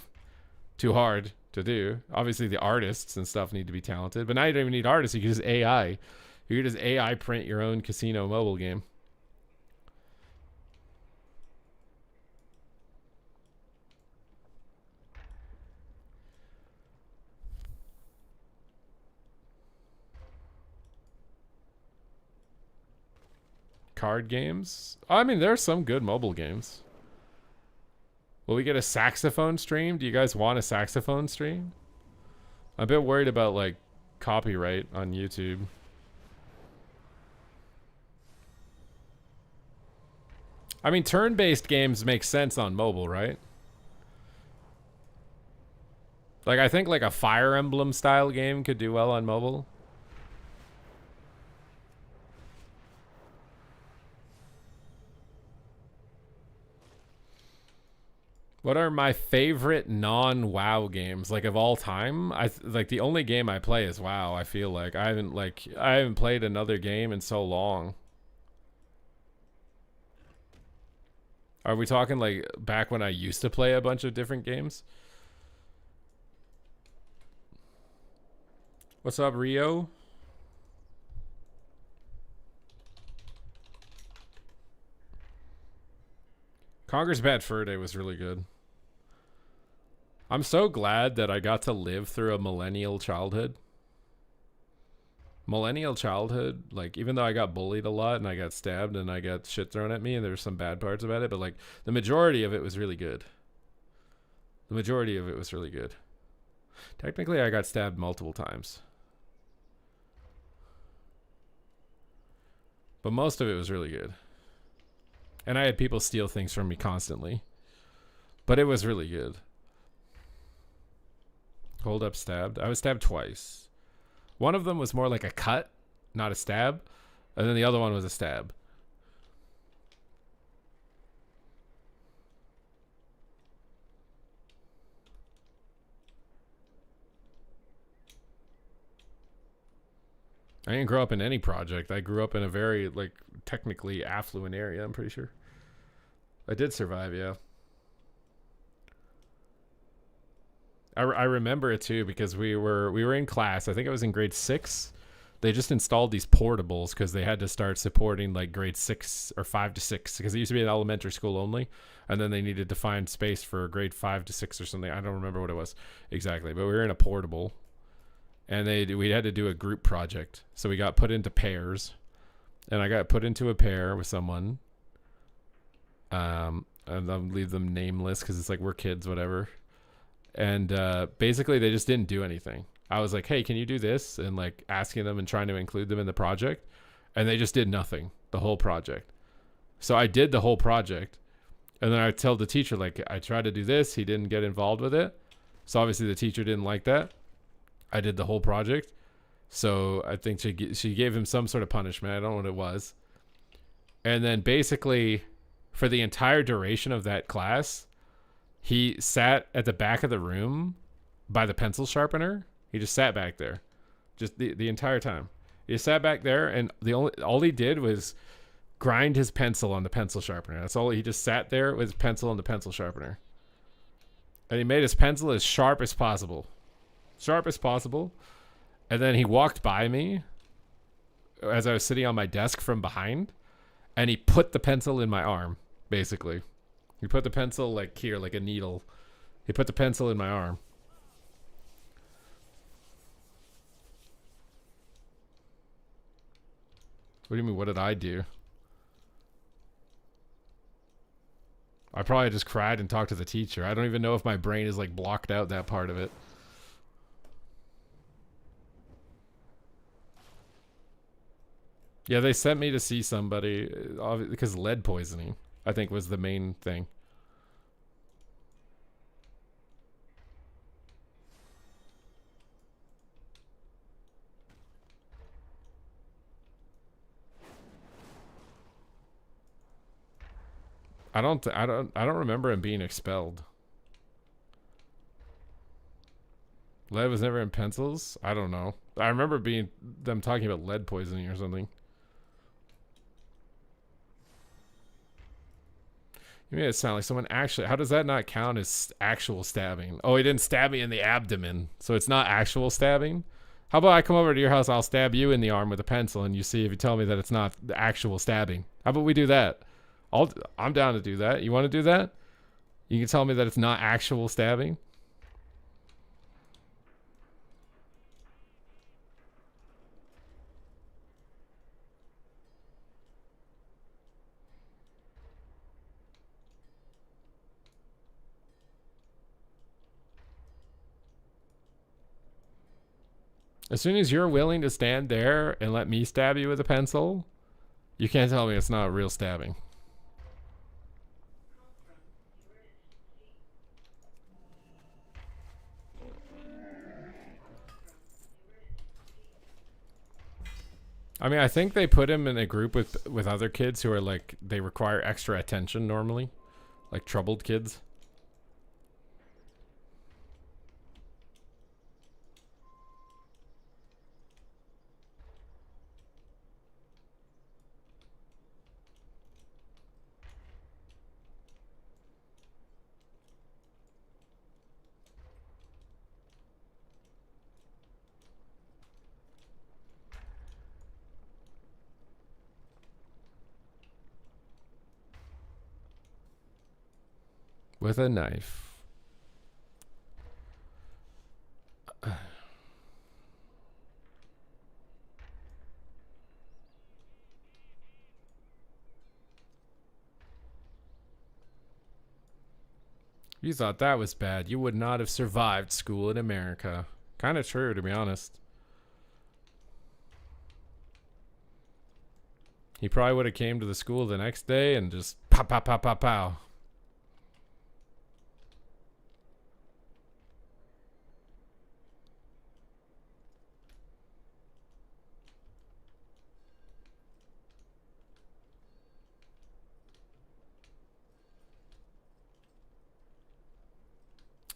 Speaker 1: too hard to do. Obviously the artists and stuff need to be talented, but now you don't even need artists. You can just AI. You can just AI print your own casino mobile game. Card games. I mean, there are some good mobile games. Will we get a saxophone stream? Do you guys want a saxophone stream? I'm a bit worried about like copyright on YouTube. I mean, turn-based games make sense on mobile, right? Like, I think like a Fire Emblem style game could do well on mobile. What are my favorite non-WoW games, like of all time? Like the only game I play is WoW. I feel like I haven't played another game in so long. Are we talking like back when I used to play a bunch of different games? What's up, Rio? Conker's Bad Fur Day was really good. I'm so glad that I got to live through a millennial childhood. Millennial childhood, like, even though I got bullied a lot and I got stabbed and I got shit thrown at me and there's some bad parts about it, but like the majority of it was really good. The majority of it was really good. Technically, I got stabbed multiple times. But most of it was really good. And I had people steal things from me constantly. But it was really good. Hold up, stabbed. I was stabbed twice. One of them was more like a cut, not a stab. And then the other one was a stab. I didn't grow up in any project. I grew up in a very, like, technically affluent area, I'm pretty sure. I did survive, yeah. I remember it too because we were in class. I think it was in grade 6. They just installed these portables because they had to start supporting like grade 6 or 5 to 6 because it used to be an elementary school only, and then they needed to find space for grade 5 to 6 or something. I don't remember what it was exactly, but we were in a portable, and we had to do a group project. So we got put into pairs, and I got put into a pair with someone. And I'll leave them nameless because it's like we're kids, whatever. And basically they just didn't do anything. I was like, hey, can you do this? And like asking them and trying to include them in the project. And they just did nothing the whole project. So I did the whole project. And then I tell the teacher, like, I tried to do this. He didn't get involved with it. So obviously the teacher didn't like that. I did the whole project. So I think she gave him some sort of punishment. I don't know what it was. And then basically for the entire duration of that class, he sat at the back of the room by the pencil sharpener. He just sat back there, just the entire time. He sat back there, and all he did was grind his pencil on the pencil sharpener. That's all. He just sat there with his pencil on the pencil sharpener, and he made his pencil as sharp as possible, And then he walked by me as I was sitting on my desk from behind, and he put the pencil in my arm, basically. He put the pencil like here, like a needle. He put the pencil in my arm. What do you mean, what did I do? I probably just cried and talked to the teacher. I don't even know if my brain is like blocked out that part of it. Yeah, they sent me to see somebody because lead poisoning, I think, was the main thing. I don't remember him being expelled. Lead was never in pencils? I don't know. I remember them talking about lead poisoning or something. You made it sound like someone actually... How does that not count as actual stabbing? Oh, he didn't stab me in the abdomen, so it's not actual stabbing? How about I come over to your house, I'll stab you in the arm with a pencil, and you see if you tell me that it's not the actual stabbing. How about we do that? I'm down to do that. You want to do that? You can tell me that it's not actual stabbing? As soon as you're willing to stand there and let me stab you with a pencil, you can't tell me it's not real stabbing. I mean, I think they put him in a group with other kids who are like, they require extra attention normally, like troubled kids. With a knife. You thought that was bad. You would not have survived school in America. Kind of true, to be honest. He probably would have came to the school the next day and just pow, pow, pow, pow, pow.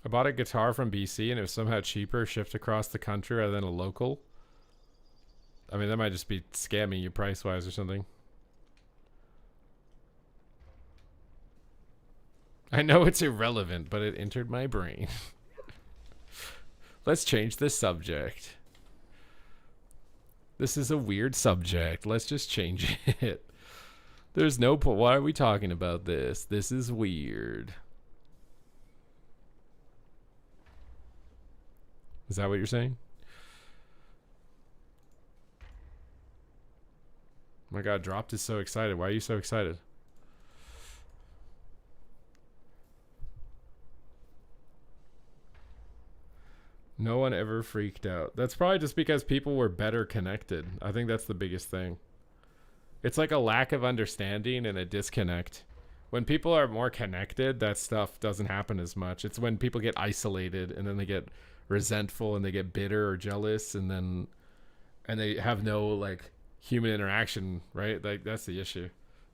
Speaker 1: I bought a guitar from BC and it was somehow cheaper shipped across the country rather than a local. I mean, that might just be scamming you price-wise or something. I know it's irrelevant, but it entered my brain. Let's change the subject. This is a weird subject. Let's just change it. There's no point. Why are we talking about this? This is weird. Is that what you're saying? Oh my god, Dropped is so excited. Why are you so excited? No one ever freaked out. That's probably just because people were better connected. I think that's the biggest thing. It's like a lack of understanding and a disconnect. When people are more connected, that stuff doesn't happen as much. It's when people get isolated and then they get resentful and they get bitter or jealous and they have no like human interaction, right? Like that's the issue,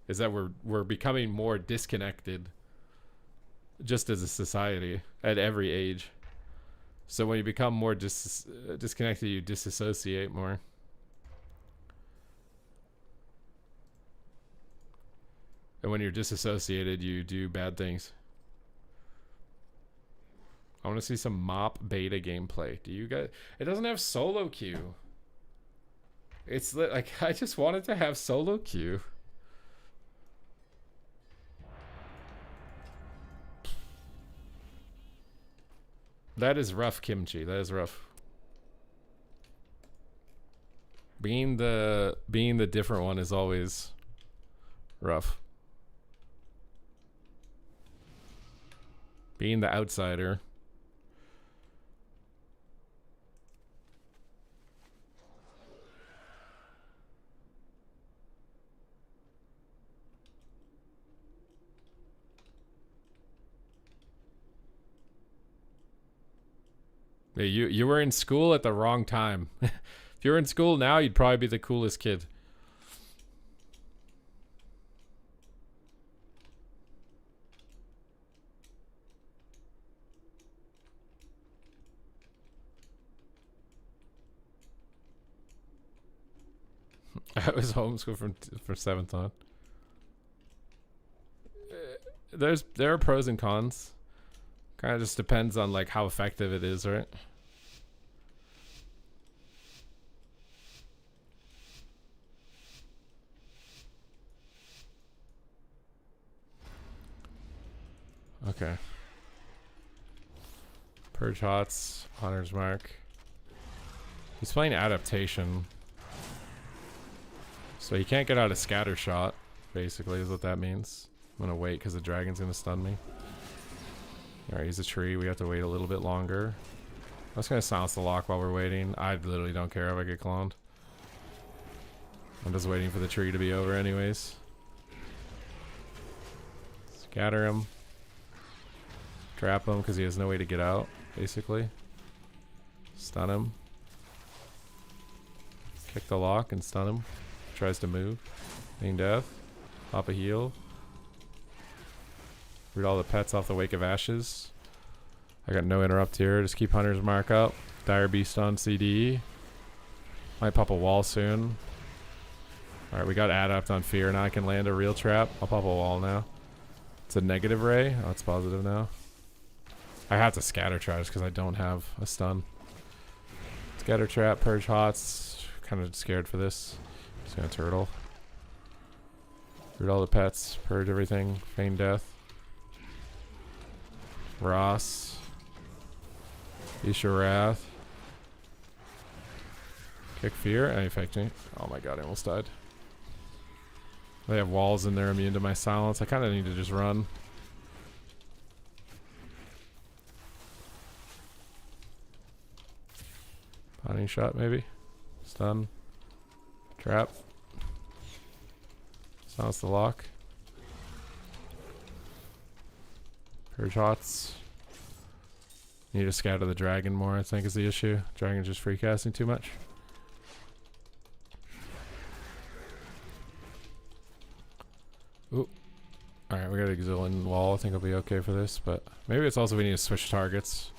Speaker 1: is that we're becoming more disconnected just as a society at every age. So when you become more disconnected, you disassociate more. And when you're disassociated, you do bad things. I want to see some mop beta gameplay. Do you guys? It doesn't have solo queue. It's like, I just wanted to have solo queue. That is rough, Kimchi. That is rough. Being the different one is always rough. Being the outsider. Hey, you were in school at the wrong time. If you were in school now, you'd probably be the coolest kid. I was homeschooled from 7th on. There are pros and cons. Kind of just depends on like how effective it is, right? Okay. Purge Hots, Hunter's Mark. He's playing Adaptation. So he can't get out a scatter shot, basically, is what that means. I'm gonna wait because the dragon's gonna stun me. Alright, he's a tree. We have to wait a little bit longer. I'm just gonna silence the lock while we're waiting. I literally don't care if I get cloned. I'm just waiting for the tree to be over anyways. Scatter him. Trap him because he has no way to get out, basically. Stun him. Kick the lock and stun him. Tries to move. Main death. Pop a heal. Root all the pets off the Wake of Ashes. I got no interrupt here. Just keep Hunter's Mark up. Dire Beast on CD. Might pop a wall soon. Alright, we got Adapt on Fear. Now I can land a real trap. I'll pop a wall now. It's a negative ray. Oh, it's positive now. I have to scatter trap just because I don't have a stun. Scatter trap, purge hots. Kind of scared for this. Just gonna turtle. Root all the pets. Purge everything. Feign death. Ross. Isha Wrath. Kick Fear. And effect me. Oh my god, I almost died. They have walls in there immune to my silence. I kind of need to just run. Binding shot maybe. Stun. Trap. Silence the lock. Purge hots. Need to scatter the dragon more, I think is the issue. Dragon's just free casting too much. Ooh. Alright, we got an Exilian wall. I think I'll be okay for this, but maybe it's also we need to switch targets.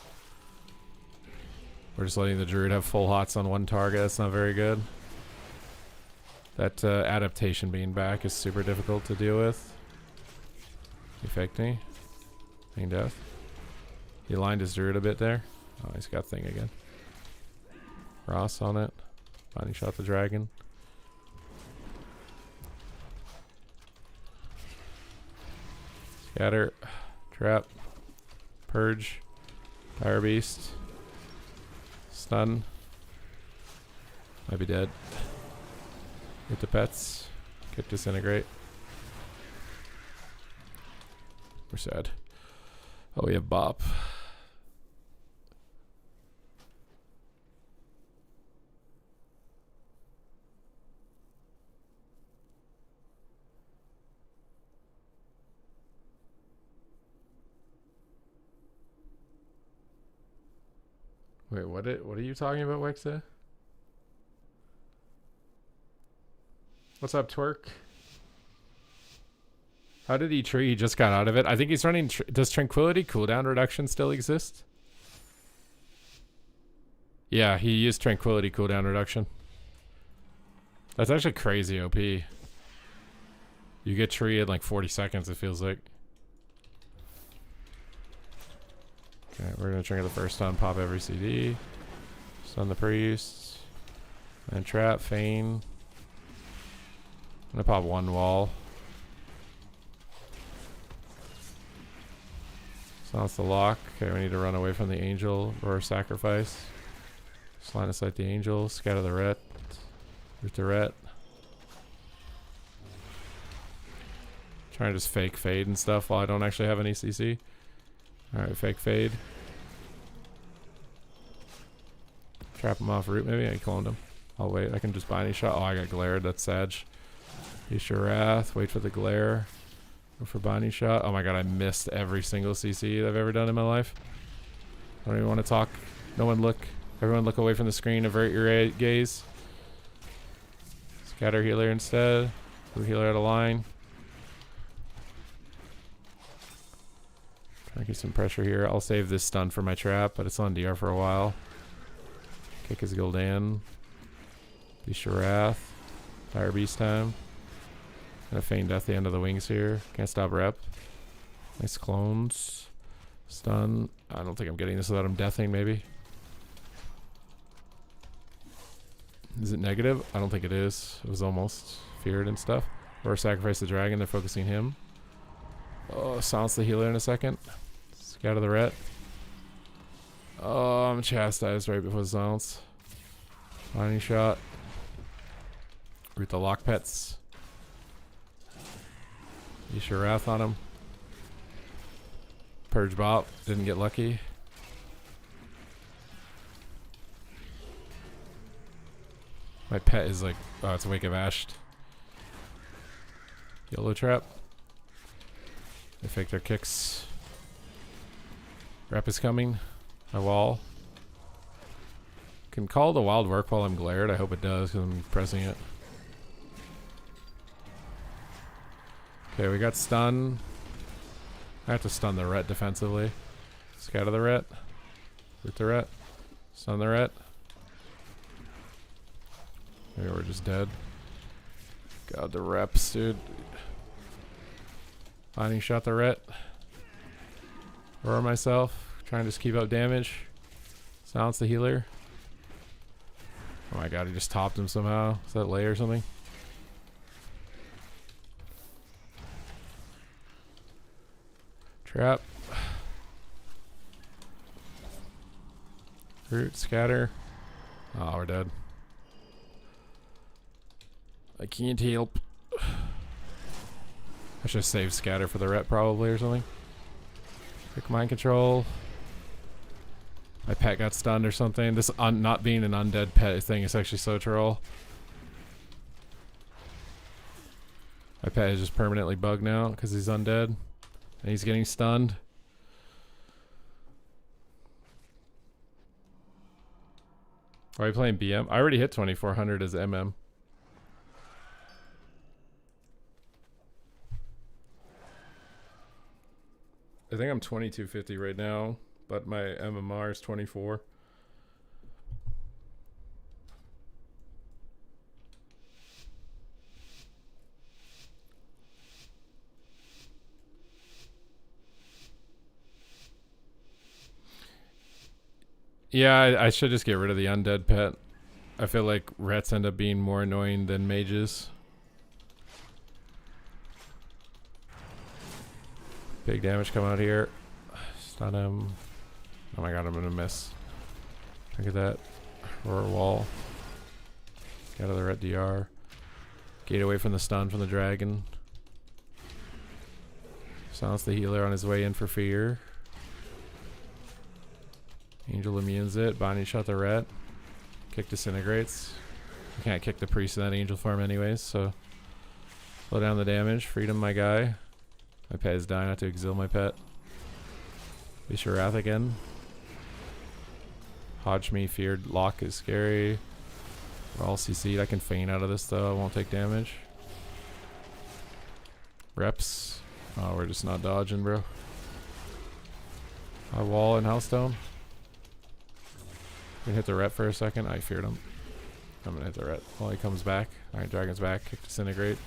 Speaker 1: We're just letting the druid have full hots on one target. That's not very good. That adaptation being back is super difficult to deal with. Effect me. Feign death. He aligned his druid a bit there. Oh, he's got thing again. Ross on it. Binding shot the dragon. Scatter. Trap. Purge. Fire Beast. Stun. Might be dead. Hit the pets. Kick Disintegrate. We're sad. Oh, we have Bop. Wait, what are you talking about, Wexa? What's up, Twerk? How did he tree? He just got out of it. I think he's running... Does Tranquility cooldown reduction still exist? Yeah, he used Tranquility cooldown reduction. That's actually crazy OP. You get tree in like 40 seconds, it feels like. Okay, we're going to trigger the first stun, pop every CD. Stun the priest. And trap, feign. I'm going to pop one wall. Silence the lock. Okay, we need to run away from the angel or sacrifice. Just line of sight the angel. Scatter the ret. Root the ret. Trying to just fake fade and stuff while I don't actually have any CC. Alright, fake fade. Trap him off root maybe. I cloned him. I'll wait. I can just buy any shot. Oh, I got glared. That's Sag. Isha Wrath. Wait for the glare. Go for binding shot. Oh my god, I missed every single CC I've ever done in my life. I don't even want to talk. No one look. Everyone look away from the screen. Avert your gaze. Scatter healer instead. Move healer out of line. Trying to get some pressure here. I'll save this stun for my trap, but it's on DR for a while. Kick his Gul'dan. Isha Wrath. Fire Beast time. Gonna feign death the end of the wings here. Can't stop rep. Nice clones. Stun. I don't think I'm getting this without him deathing, maybe. Is it negative? I don't think it is. It was almost feared and stuff. Or sacrifice the dragon. They're focusing him. Oh, silence the healer in a second. Scatter the ret. Oh, I'm chastised right before the silence. Binding shot. Root the lock pets. Isha Wrath on him. Purge Bop. Didn't get lucky. My pet is like, oh, it's Wake of Ashed. Yellow trap. They fake their kicks. Rep is coming. My wall. Can call the wild work while I'm glared. I hope it does because I'm pressing it. Okay, we got stun. I have to stun the ret defensively. Scatter the ret. Root the ret. Stun the ret. Maybe we're just dead. God, the reps, dude. Finding shot the ret. Roar myself. Trying to just keep up damage. Silence the healer. Oh my god, he just topped him somehow. Is that Lay or something? Trap. Root, scatter. Oh, we're dead. I can't help. I should have saved scatter for the ret probably or something. Quick mind control. My pet got stunned or something. This not being an undead pet thing is actually so troll. My pet is just permanently bugged now because he's undead. And he's getting stunned. Are you playing BM? I already hit 2400 as MM. I think I'm 2250 right now, but my MMR is 24. Yeah, I should just get rid of the undead pet. I feel like rets end up being more annoying than mages. Big damage come out here. Stun him. Oh my god, I'm gonna miss. Look at that. Roar wall. Get out of the ret DR. Gate away from the stun from the dragon. Silence the healer on his way in for fear. Angel immunes it. Binding shot the ret. Kick disintegrates. You can't kick the priest in that angel form anyways, so slow down the damage. Freedom my guy. My pet is dying. I have to exile my pet. Beast of Wrath again. Hodge me. Feared lock is scary. We're all CC'd. I can feign out of this though. I won't take damage. Reps. Oh, we're just not dodging, bro. My wall and Hellstone. I'm gonna hit the ret for a second. I feared him. I'm gonna hit the ret while he comes back. Alright, dragon's back. Kick disintegrate.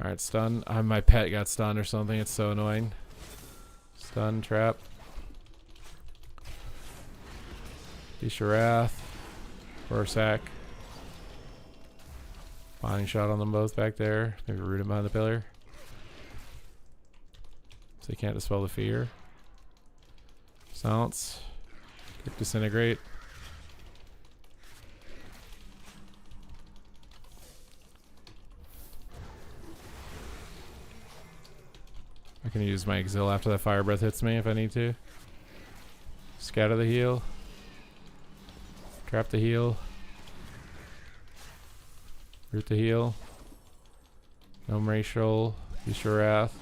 Speaker 1: Alright, stun. My pet got stunned or something. It's so annoying. Stun, trap. Beast of Wrath. Or sack. Binding shot on them both back there. Maybe root him behind the pillar. So he can't dispel the fear. Silence. Quick disintegrate. I can use my exile after that fire breath hits me if I need to. Scatter the heal. Trap the heal. Root the heal. Gnome racial. Beast of Wrath.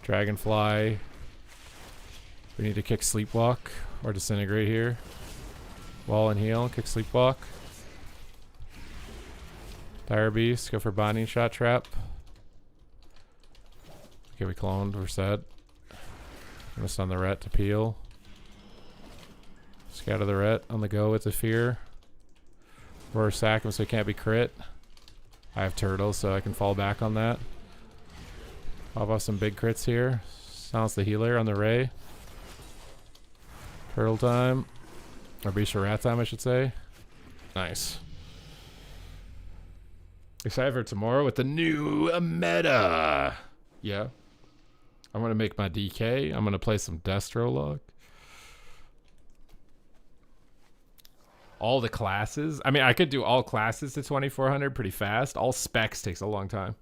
Speaker 1: Dragonfly. We need to kick Sleepwalk or disintegrate here. Wall and heal. Kick Sleepwalk. Dire Beast. Go for binding shot trap. Okay, we cloned. We're set. I'm gonna stun the ret to peel. Scatter the ret on the go with the fear. Or sack him so he can't be crit. I have turtles so I can fall back on that. Pop off some big crits here. Silence the healer on the ray. Turtle time. Or Beast of Wrath time, I should say. Nice. Excited for tomorrow with the new meta. Yeah. I'm going to make my DK. I'm going to play some Destro Log. All the classes. I mean, I could do all classes to 2400 pretty fast. All specs takes a long time.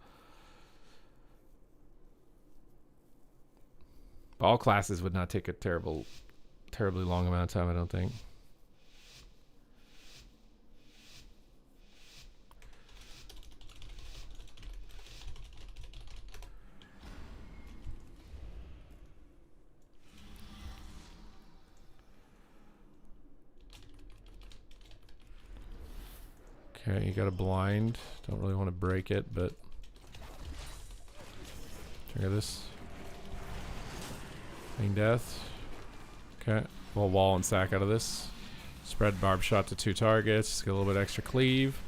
Speaker 1: All classes would not take a terrible terribly long amount of time, I don't think. Okay, you got a blind. Don't really want to break it, but trigger this. Main death. Okay, we'll wall and sack out of this. Spread barb shot to 2 targets. Just get a little bit extra cleave.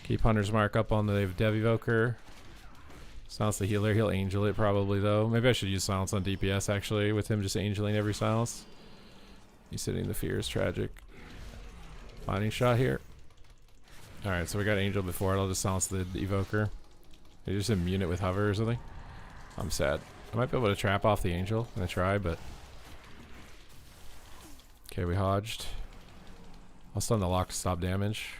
Speaker 1: Keep Hunter's Mark up on the Dev Evoker. Silence the healer. He'll angel it probably though. Maybe I should use silence on DPS actually with him just angeling every silence. He's hitting the fear is tragic. Binding shot here. Alright, so we got angel before it. I'll just silence the evoker. They just immune it with hover or something. I'm sad. I might be able to trap off the angel. I'm gonna try, but okay, we hodged. I'll stun the lock to stop damage.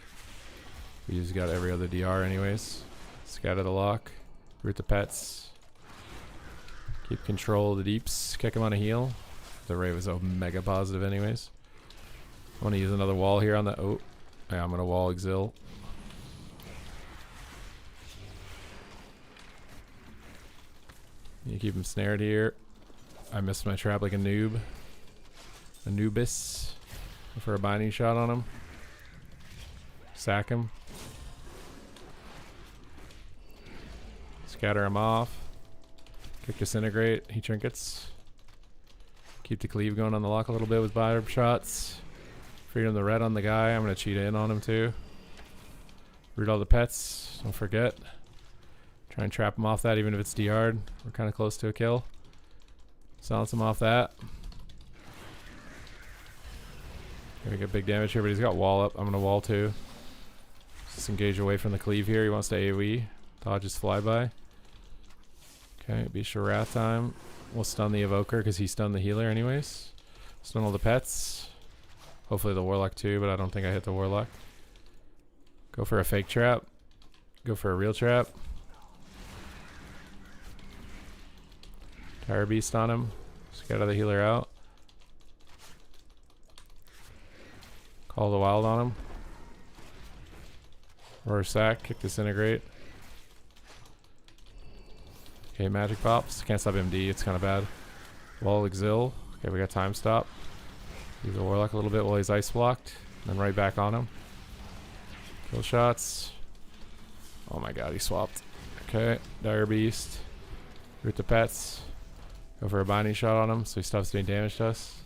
Speaker 1: We just got every other DR anyways. Scatter the lock. Root the pets. Keep control of the deeps. Kick him on a heal. The Ray was mega positive anyways. I want to use another wall here on the... Oh. Yeah, I'm going to wall Exil. You keep him snared here. I missed my trap like a noob. Anubis. For a binding shot on him. Sack him. Scatter him off. Kick disintegrate. He trinkets. Keep the cleave going on the lock a little bit with barb shots. Freedom the red on the guy. I'm going to cheat in on him too. Root all the pets. Don't forget. Try and trap him off that even if it's DR'd. We're kind of close to a kill. Silence him off that. Gonna get big damage here, but he's got wall up. I'm going to wall too. Just engage away from the cleave here. He wants to AoE. Dodges flyby. Okay, be sure wrath time. We'll stun the evoker because he stunned the healer anyways. Stun all the pets. Hopefully the warlock too, but I don't think I hit the warlock. Go for a fake trap. Go for a real trap. Tire beast on him. Scatter the healer out. Call the wild on him. Or sack. Kick disintegrate. Okay, magic pops. Can't stop MD. It's kind of bad. Wall Exil. Okay, we got time stop. Use the warlock a little bit while he's ice blocked. Then right back on him. Kill shots. Oh my god, he swapped. Okay, Dire Beast. Root the pets. Go for a binding shot on him so he stops doing damage to us.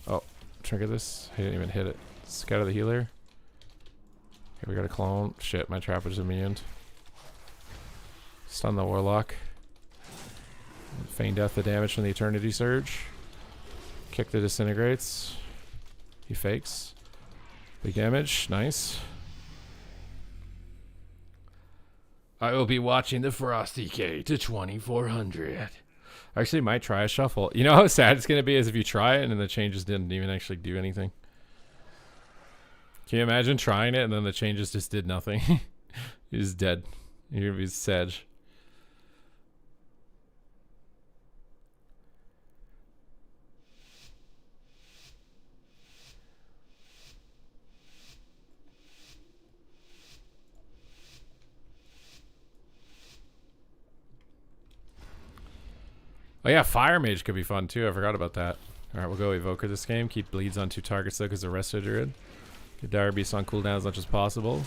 Speaker 1: Oh, trigger this. He didn't even hit it. Scatter the healer. Okay, we got a clone. Shit, my trap was immune. Stun the warlock. Feign death the damage from the eternity surge. Kick the disintegrates. He fakes. Big damage. Nice. I will be watching the Frosty K to 2400. I actually might try a shuffle. You know how sad it's going to be is if you try it and then the changes didn't even actually do anything. Can you imagine trying it and then the changes just did nothing? You're just dead. You're going to be sad. Oh yeah, Fire Mage could be fun too. I forgot about that. Alright, we'll go Evoker this game. Keep bleeds on 2 targets though because the rest are Druid. Get Dire Beast on cooldown as much as possible.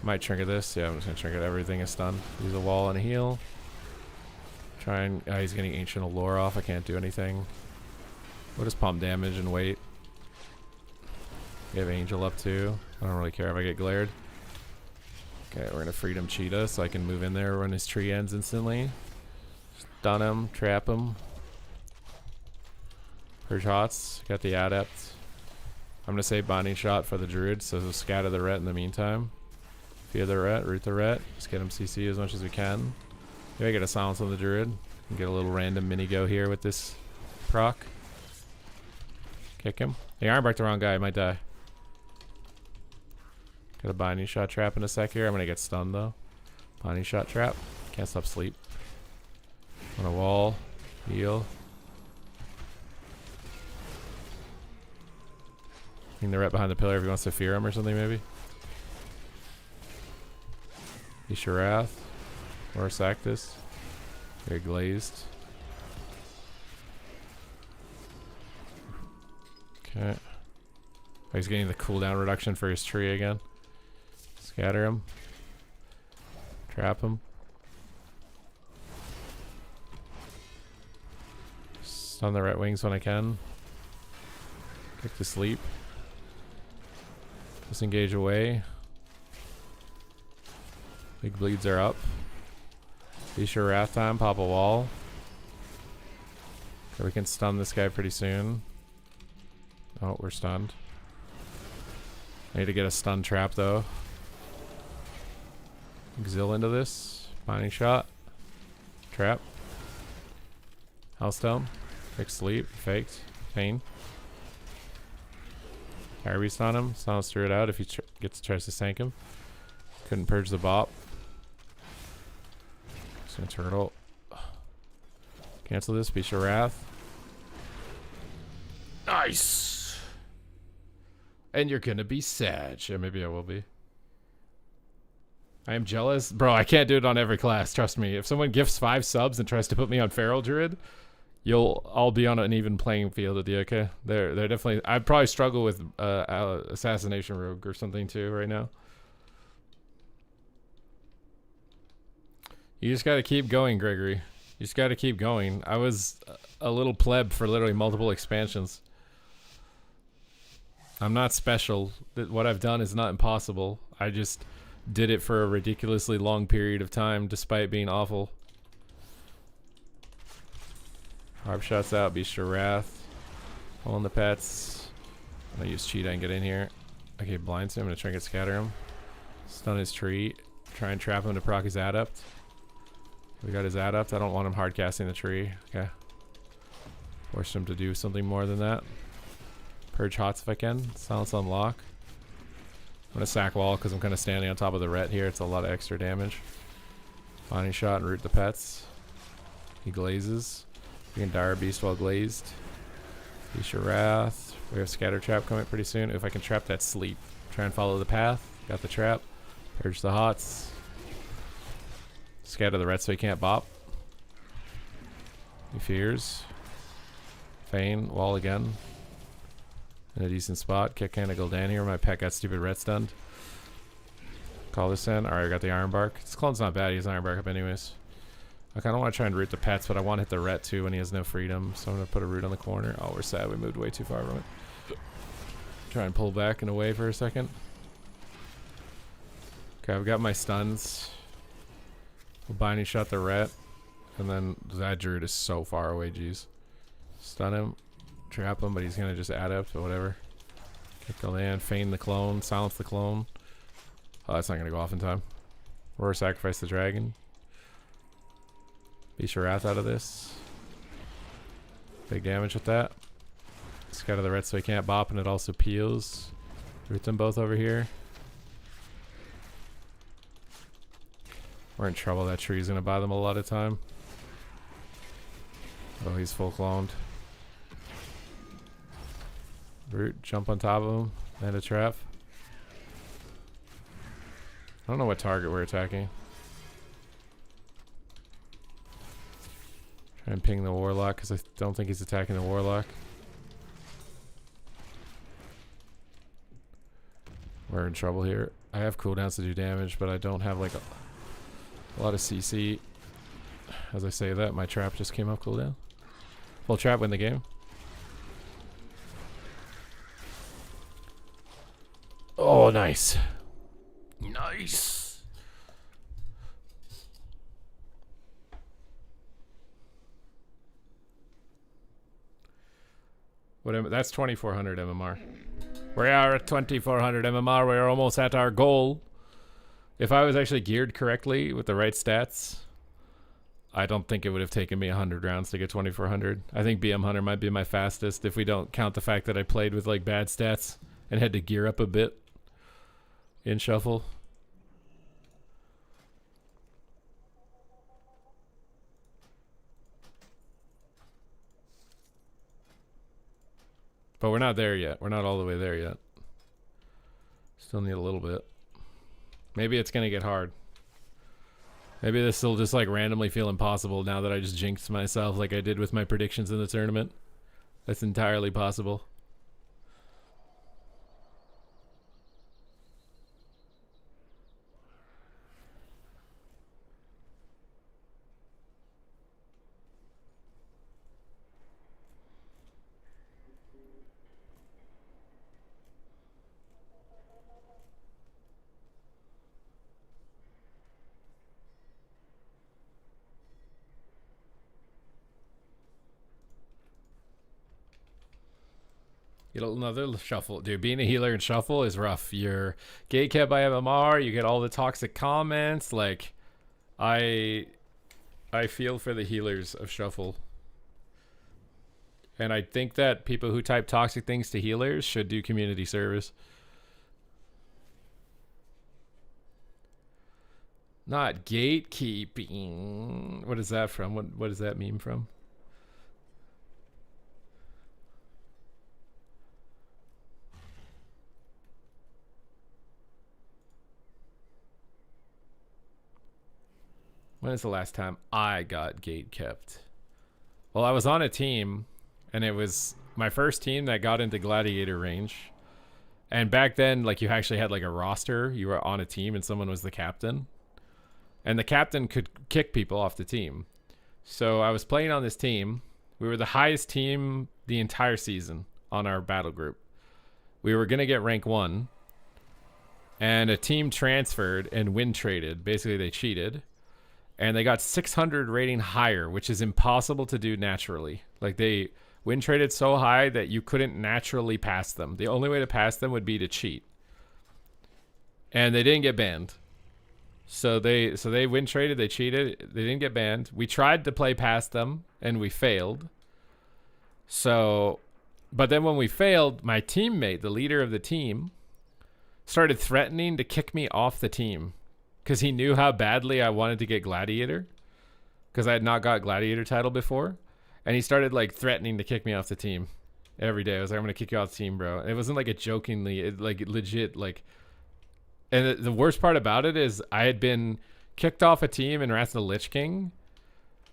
Speaker 1: Might trinket this. Yeah, I'm just going to trinket everything is stunned. Use a wall and a heal. Try and... he's getting Ancient Allure off. I can't do anything. We'll just pump damage and wait. We have Angel up too. I don't really care if I get glared. Okay, we're going to Freedom Cheetah so I can move in there when his tree ends instantly. Stun him, trap him. Purge Hots. Got the Adept. I'm going to save Binding Shot for the Druid, so scatter the Ret in the meantime. Fear the Ret, root the Ret. Just get him CC as much as we can. Maybe I get a silence on the Druid. And get a little random mini go here with this proc. Kick him. Hey, Ironbark the wrong guy. I might die. Got a Binding Shot trap in a sec here. I'm going to get stunned though. Binding Shot trap. Can't stop sleep. On a wall. Heal. I think they're right behind the pillar if he wants to fear him or something, maybe. Isharath. Or Sactus. Very glazed. Okay. Oh, he's getting the cooldown reduction for his tree again. Scatter him. Trap him. Stun the right wings when I can. Kick to sleep. Disengage away. Big bleeds are up. Be sure wrath time, pop a wall. Okay, we can stun this guy pretty soon. Oh, we're stunned. I need to get a stun trap though. Exil into this. Binding shot. Trap. Hellstone. Fake sleep. Faked. Pain. Carry stun him. Silence threw it out if he tries to sank him. Couldn't purge the bop. Just gonna turtle. Cancel this. Beast your wrath. Nice. And you're gonna be sad. Yeah, maybe I will be. I am jealous. Bro, I can't do it on every class. Trust me. If someone gifts 5 subs and tries to put me on Feral Druid, I'll be on an even playing field with you, okay? They're definitely... I'd probably struggle with Assassination Rogue or something too right now. You just gotta keep going, Gregory. You just gotta keep going. I was a little pleb for literally multiple expansions. I'm not special. What I've done is not impossible. I just did it for a ridiculously long period of time despite being awful. Harp shots out, Beast your Wrath. Pulling the pets. I'm gonna use cheat and get in here. Okay, blinds him. I'm gonna try and get scatter him. Stun his tree. Try and trap him to proc his adept. We got his adept. I don't want him hard casting the tree. Okay. Force him to do something more than that. Purge hots if I can. Silence unlock. I'm gonna sack wall because I'm kind of standing on top of the ret here. It's a lot of extra damage. Binding shot and root the pets. He glazes. You can Dire Beast while glazed. Beast your Wrath. We have Scatter Trap coming pretty soon. If I can trap that sleep. Try and follow the path. Got the trap. Purge the hots. Scatter the ret so he can't bop. He fears. Feign. Wall again. In a decent spot. Kick kind of go down here. My pet got stupid ret stunned. Call this in. Alright, I got the Iron Bark. This clone's not bad. He has Iron Bark up anyways. I kind of want to try and root the pets, but I want to hit the ret too when he has no freedom. So I'm going to put a root on the corner. Oh, we're sad. We moved way too far from it. Try and pull back and away for a second. Okay, I've got my stuns. We'll binding shot the ret. And then that druid is so far away, jeez. Stun him. Trap him, but he's going to just adept or whatever. Kick the land. Feign the clone. Silence the clone. Oh, that's not going to go off in time. Or sacrifice the dragon. Beast your Wrath out of this. Big damage with that. Scatter the ret so he can't bop, and it also peels. Root them both over here. We're in trouble. That tree's gonna buy them a lot of time. Oh, he's full cloned. Root, jump on top of him. Land a trap. I don't know what target we're attacking. Try and ping the Warlock because I don't think he's attacking the Warlock. We're in trouble here. I have cooldowns to do damage, but I don't have like a lot of CC. As I say that, my trap just came up cooldown. Full trap, win the game. Oh, nice. Nice. That's 2400 MMR. We are at 2400 MMR. We are almost at our goal. If I was actually geared correctly with the right stats, I don't think it would have taken me 100 rounds to get 2400. I think BM Hunter might be my fastest if we don't count the fact that I played with like bad stats and had to gear up a bit in shuffle. But we're not there yet. We're not all the way there yet. Still need a little bit. Maybe it's gonna get hard. Maybe this will just like randomly feel impossible now that I just jinxed myself like I did with my predictions in the tournament. That's entirely possible. Get another shuffle. Dude, being a healer in shuffle is rough. You're gatekept by MMR, you get all the toxic comments. Like, I feel for the healers of shuffle. And I think that people who type toxic things to healers should do community service. Not gatekeeping. What is that from? What is that meme from? When is the last time I got gate kept? Well, I was on a team, and it was my first team that got into gladiator range. And back then, like, you actually had like a roster. You were on a team and someone was the captain. And the captain could kick people off the team. So I was playing on this team. We were the highest team the entire season on our battle group. We were going to get rank 1. And a team transferred and win traded. Basically, they cheated. And they got 600 rating higher, which is impossible to do naturally. Like, they win traded so high that you couldn't naturally pass them. The only way to pass them would be to cheat. And they didn't get banned. So they win traded, they cheated, they didn't get banned. We tried to play past them and we failed. So, but then when we failed, my teammate, the leader of the team, started threatening to kick me off the team. Because he knew how badly I wanted to get Gladiator. Because I had not got Gladiator title before. And he started like threatening to kick me off the team every day. I was like, I'm going to kick you off the team, bro. And it wasn't like a jokingly, it, like legit, like. And the worst part about it is I had been kicked off a team in Wrath of the Lich King.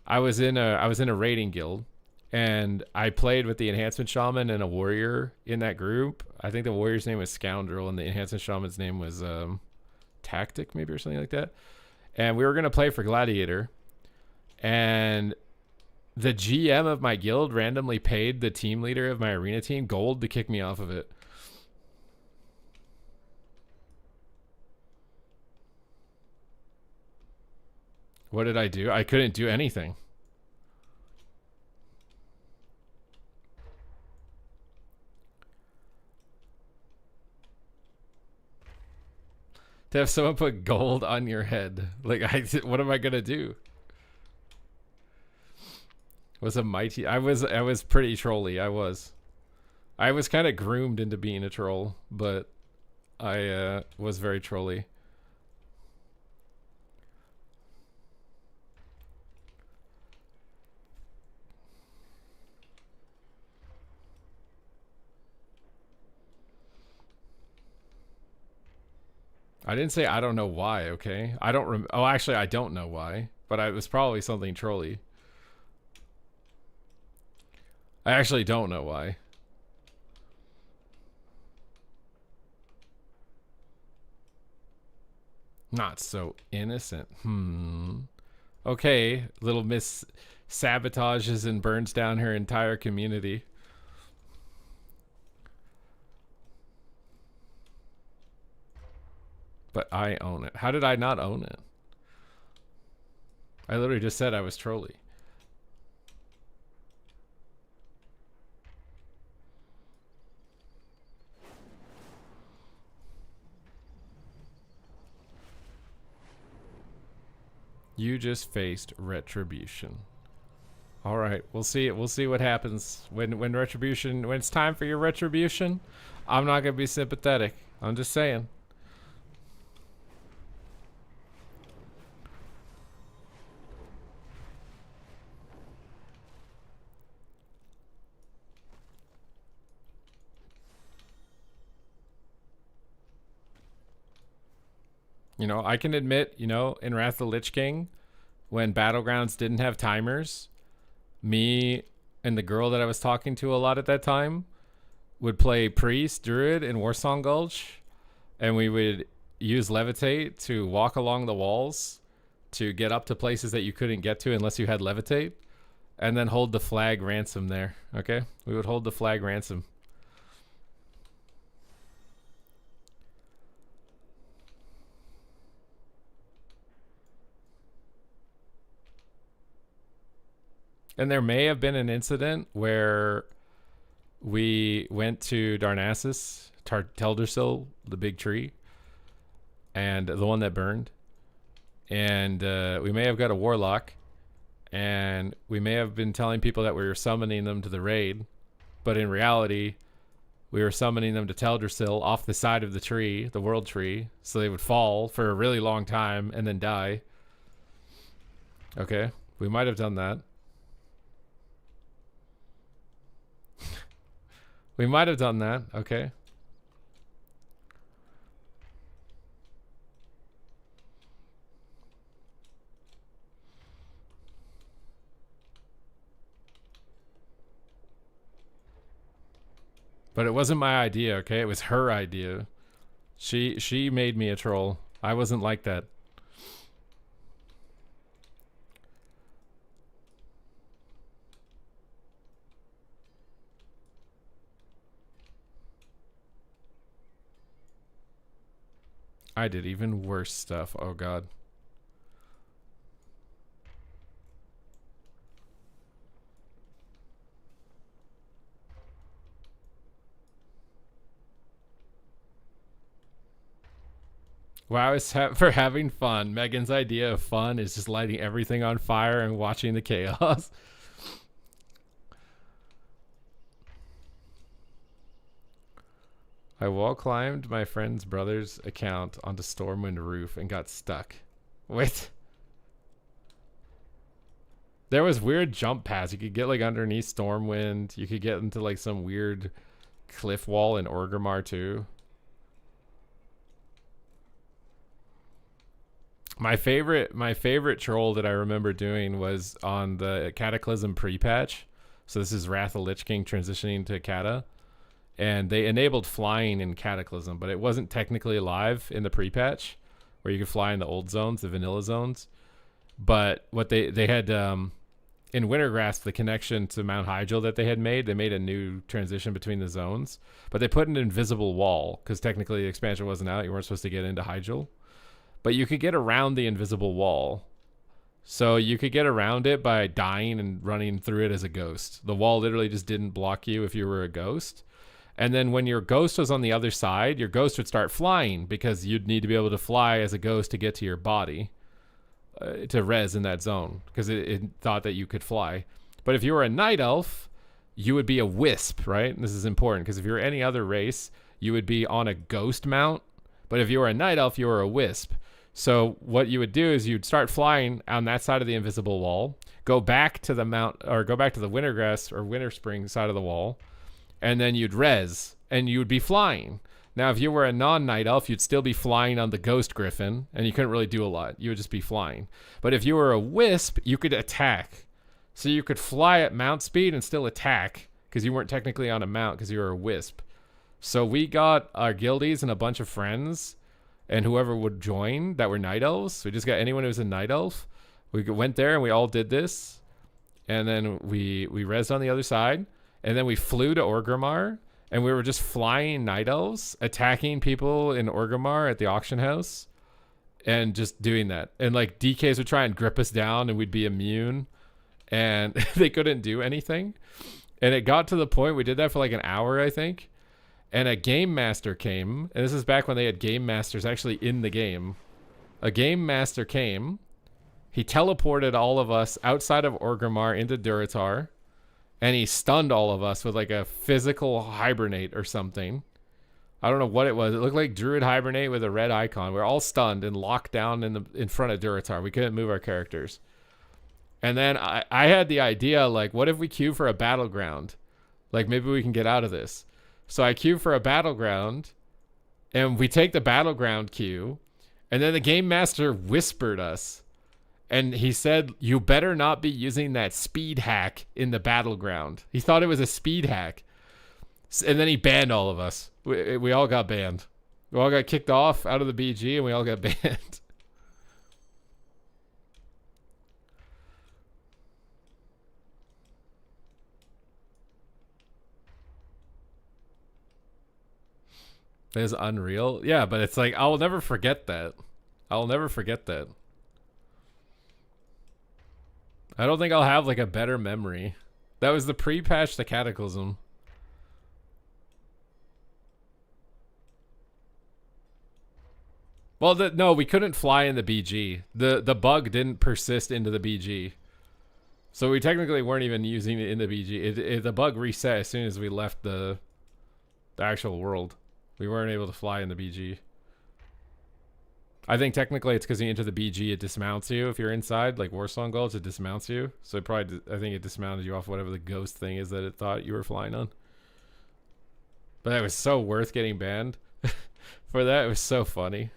Speaker 1: I was in a raiding guild. And I played with the Enhancement Shaman and a warrior in that group. I think the warrior's name was Scoundrel and the Enhancement Shaman's name was Tactic maybe or something like that. And we were going to play for Gladiator. And the GM of my guild randomly paid the team leader of my arena team gold to kick me off of it. What did I do? I couldn't do anything. To have someone put gold on your head. Like, what am I gonna do? Was a mighty. I was pretty trolly. I was kind of groomed into being a troll, but I was very trolly. I didn't say I don't know why, okay? I don't oh, actually, I don't know why, but it was probably something trolly. I actually don't know why. Not so innocent. Okay, little Miss sabotages and burns down her entire community. But I own it. How did I not own it? I literally just said I was trolly. You just faced retribution. All right, we'll see. We'll see what happens when retribution. When it's time for your retribution, I'm not gonna be sympathetic. I'm just saying. I can admit, in Wrath of the Lich King, when Battlegrounds didn't have timers, me and the girl that I was talking to a lot at that time would play Priest, Druid, in Warsong Gulch, and we would use Levitate to walk along the walls to get up to places that you couldn't get to unless you had Levitate, and then hold the flag ransom there, okay? We would hold the flag ransom. And there may have been an incident where we went to Darnassus, Teldrassil, the big tree, and the one that burned. And we may have got a Warlock, and we may have been telling people that we were summoning them to the raid, but in reality, we were summoning them to Teldrassil off the side of the tree, the world tree, so they would fall for a really long time and then die. Okay, we might have done that. We might have done that, okay. But it wasn't my idea, okay? It was her idea. She made me a troll. I wasn't like that. I did even worse stuff. Oh god. Wow, it's for having fun. Megan's idea of fun is just lighting everything on fire and watching the chaos. I wall climbed my friend's brother's account onto Stormwind roof and got stuck. Wait. There was weird jump paths. You could get like underneath Stormwind. You could get into like some weird cliff wall in Orgrimmar too. My favorite troll that I remember doing was on the Cataclysm pre-patch. So this is Wrath of Lich King transitioning to Cata. And they enabled flying in Cataclysm, but it wasn't technically alive in the pre-patch where you could fly in the old zones, the vanilla zones. But what they had in Wintergrasp, the connection to Mount Hyjal that they had made, they made a new transition between the zones. But they put an invisible wall because technically the expansion wasn't out. You weren't supposed to get into Hyjal. But you could get around the invisible wall. So you could get around it by dying and running through it as a ghost. The wall literally just didn't block you if you were a ghost. And then when your ghost was on the other side, your ghost would start flying because you'd need to be able to fly as a ghost to get to your body to res in that zone because it thought that you could fly. But if you were a night elf, you would be a wisp, right? And this is important because if you're any other race, you would be on a ghost mount. But if you were a night elf, you were a wisp. So what you would do is you'd start flying on that side of the invisible wall, go back to the mount or go back to the Wintergrass or Winterspring side of the wall, and then you'd res and you would be flying. Now, if you were a non-night elf, you'd still be flying on the ghost griffin and you couldn't really do a lot. You would just be flying. But if you were a wisp, you could attack. So you could fly at mount speed and still attack because you weren't technically on a mount because you were a wisp. So we got our guildies and a bunch of friends and whoever would join that were night elves. We just got anyone who was a night elf. We went there and we all did this. And then we rezzed on the other side. And then we flew to Orgrimmar, and we were just flying night elves, attacking people in Orgrimmar at the auction house, and just doing that. And like DKs would try and grip us down, and we'd be immune, and they couldn't do anything. And it got to the point we did that for like an hour, I think. And a game master came, and this is back when they had game masters actually in the game. A game master came. He teleported all of us outside of Orgrimmar into Durotar. And he stunned all of us with like a physical hibernate or something. I don't know what it was. It looked like Druid Hibernate with a red icon. We were all stunned and locked down in front of Durotar. We couldn't move our characters. And then I had the idea, like, what if we queue for a battleground? Like, maybe we can get out of this. So I queue for a battleground, and we take the battleground queue, And then the game master whispered us. And he said, you better not be using that speed hack in the battleground. He thought it was a speed hack. And then he banned all of us. We all got banned. We all got kicked off out of the BG and we all got banned. That is unreal. Yeah, but it's like, I'll never forget that. I'll never forget that. I don't think I'll have like a better memory. That was the pre-patch to Cataclysm. Well, no, we couldn't fly in the BG. The bug didn't persist into the BG. So we technically weren't even using it in the BG. The bug reset as soon as we left the actual world. We weren't able to fly in the BG. I think technically it's because you enter the BG, it dismounts you. If you're inside, like Warsong Gulch, it dismounts you. So it probably, I think it dismounted you off whatever the ghost thing is that it thought you were flying on. But that was so worth getting banned. For that, it was so funny.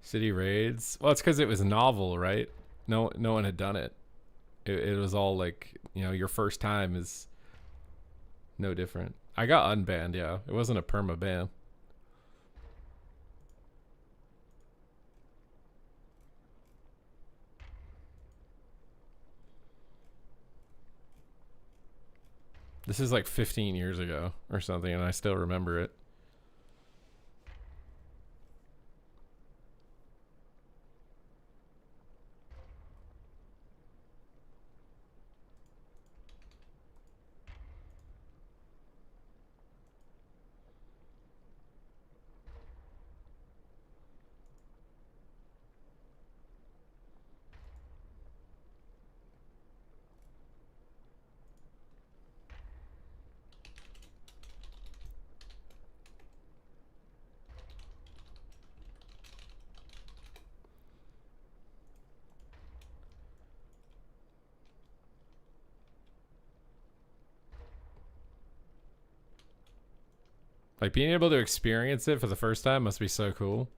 Speaker 1: City raids. Well, it's because it was novel, right? No one had done it. It was all like, you know, your first time is no different. I got unbanned, yeah. It wasn't a perma ban. This is like 15 years ago or something, and I still remember it. Like, being able to experience it for the first time must be so cool.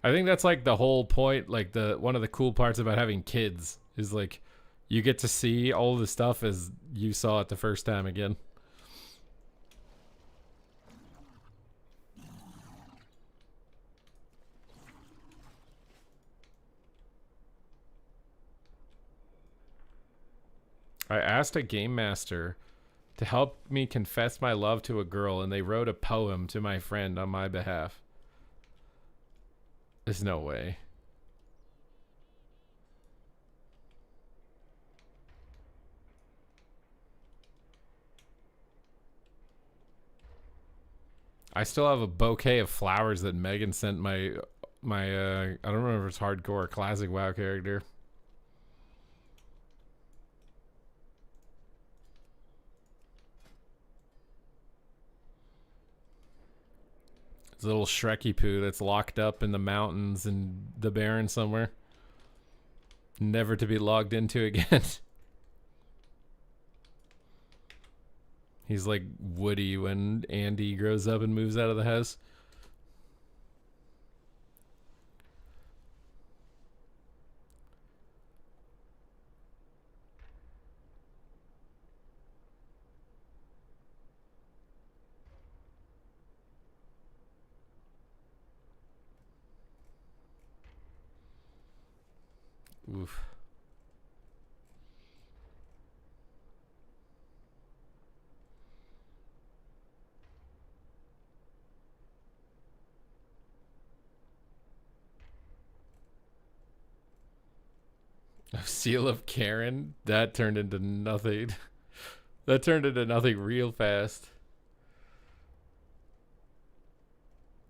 Speaker 1: I think that's like the whole point, like one of the cool parts about having kids is like you get to see all the stuff as you saw it the first time again. I asked a game master to help me confess my love to a girl, and they wrote a poem to my friend on my behalf. There's no way. I still have a bouquet of flowers that Megan sent my I don't remember if it's hardcore or classic WoW character. It's a little Shreky poo that's locked up in the mountains in the Barren somewhere. Never to be logged into again. He's like Woody when Andy grows up and moves out of the house. Oof. Seal of Karen? That turned into nothing. That turned into nothing real fast.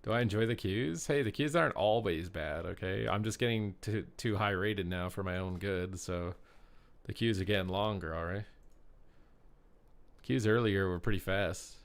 Speaker 1: Do I enjoy the queues? Hey, the queues aren't always bad, okay? I'm just getting too high rated now for my own good, so the queues are getting longer, alright? Qs earlier were pretty fast.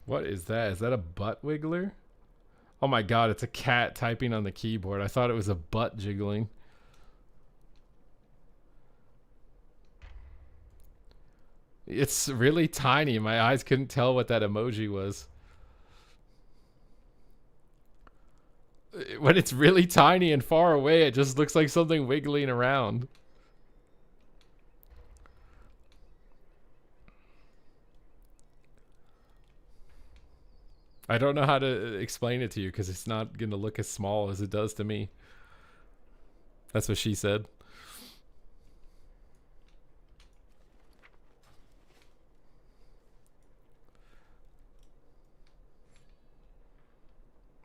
Speaker 1: What is that? Is that a butt wiggler? Oh my god, it's a cat typing on the keyboard. I thought it was a butt jiggling. It's really tiny. My eyes couldn't tell what that emoji was. When it's really tiny and far away, it just looks like something wiggling around. I don't know how to explain it to you because it's not going to look as small as it does to me. That's what she said.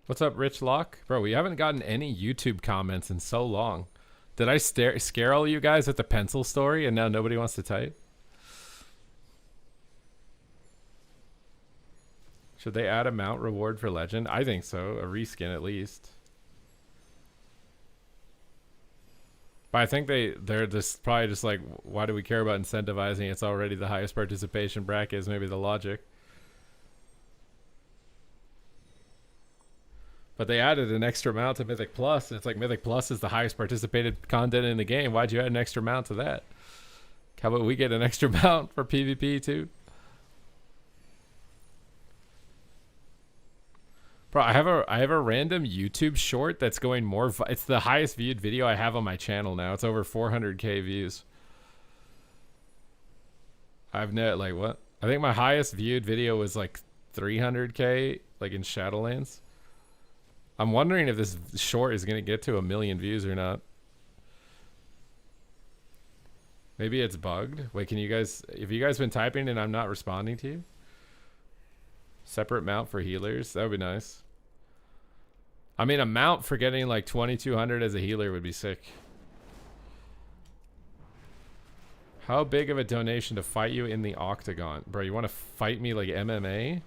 Speaker 1: What's up, Rich Lock? Bro, we haven't gotten any YouTube comments in so long. Did I scare all you guys with the pencil story and now nobody wants to type? Should they add a mount reward for legend? I think so. A reskin at least. But I think they're just probably just like, why do we care about incentivizing? It's already the highest participation bracket is maybe the logic. But they added an extra mount to Mythic Plus, and it's like Mythic Plus is the highest participated content in the game. Why'd you add an extra mount to that? How about we get an extra mount for PvP too? Bro, I have a random YouTube short that's going more. It's the highest viewed video I have on my channel now. It's over 400k views. I've like what? I think my highest viewed video was like 300k, like in Shadowlands. I'm wondering if this short is gonna get to 1 million views or not. Maybe it's bugged. Wait, can you guys? Have you guys been typing and I'm not responding to you? Separate mount for healers. That would be nice. I mean, a mount for getting like 2200 as a healer would be sick. How big of a donation to fight you in the octagon? Bro, you want to fight me like MMA?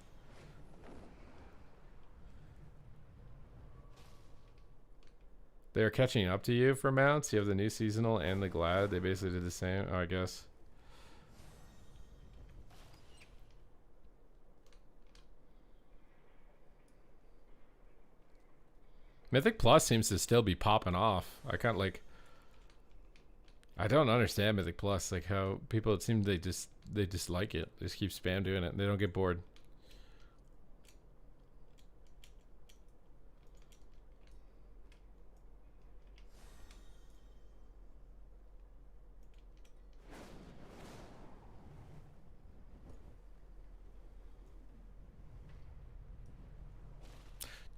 Speaker 1: They're catching up to you for mounts. You have the new seasonal and the glad. They basically did the same. Oh, I guess. Mythic Plus seems to still be popping off. I can't like. I don't understand Mythic Plus. Like how people, it seems they just like it. They just keep spam doing it. They don't get bored.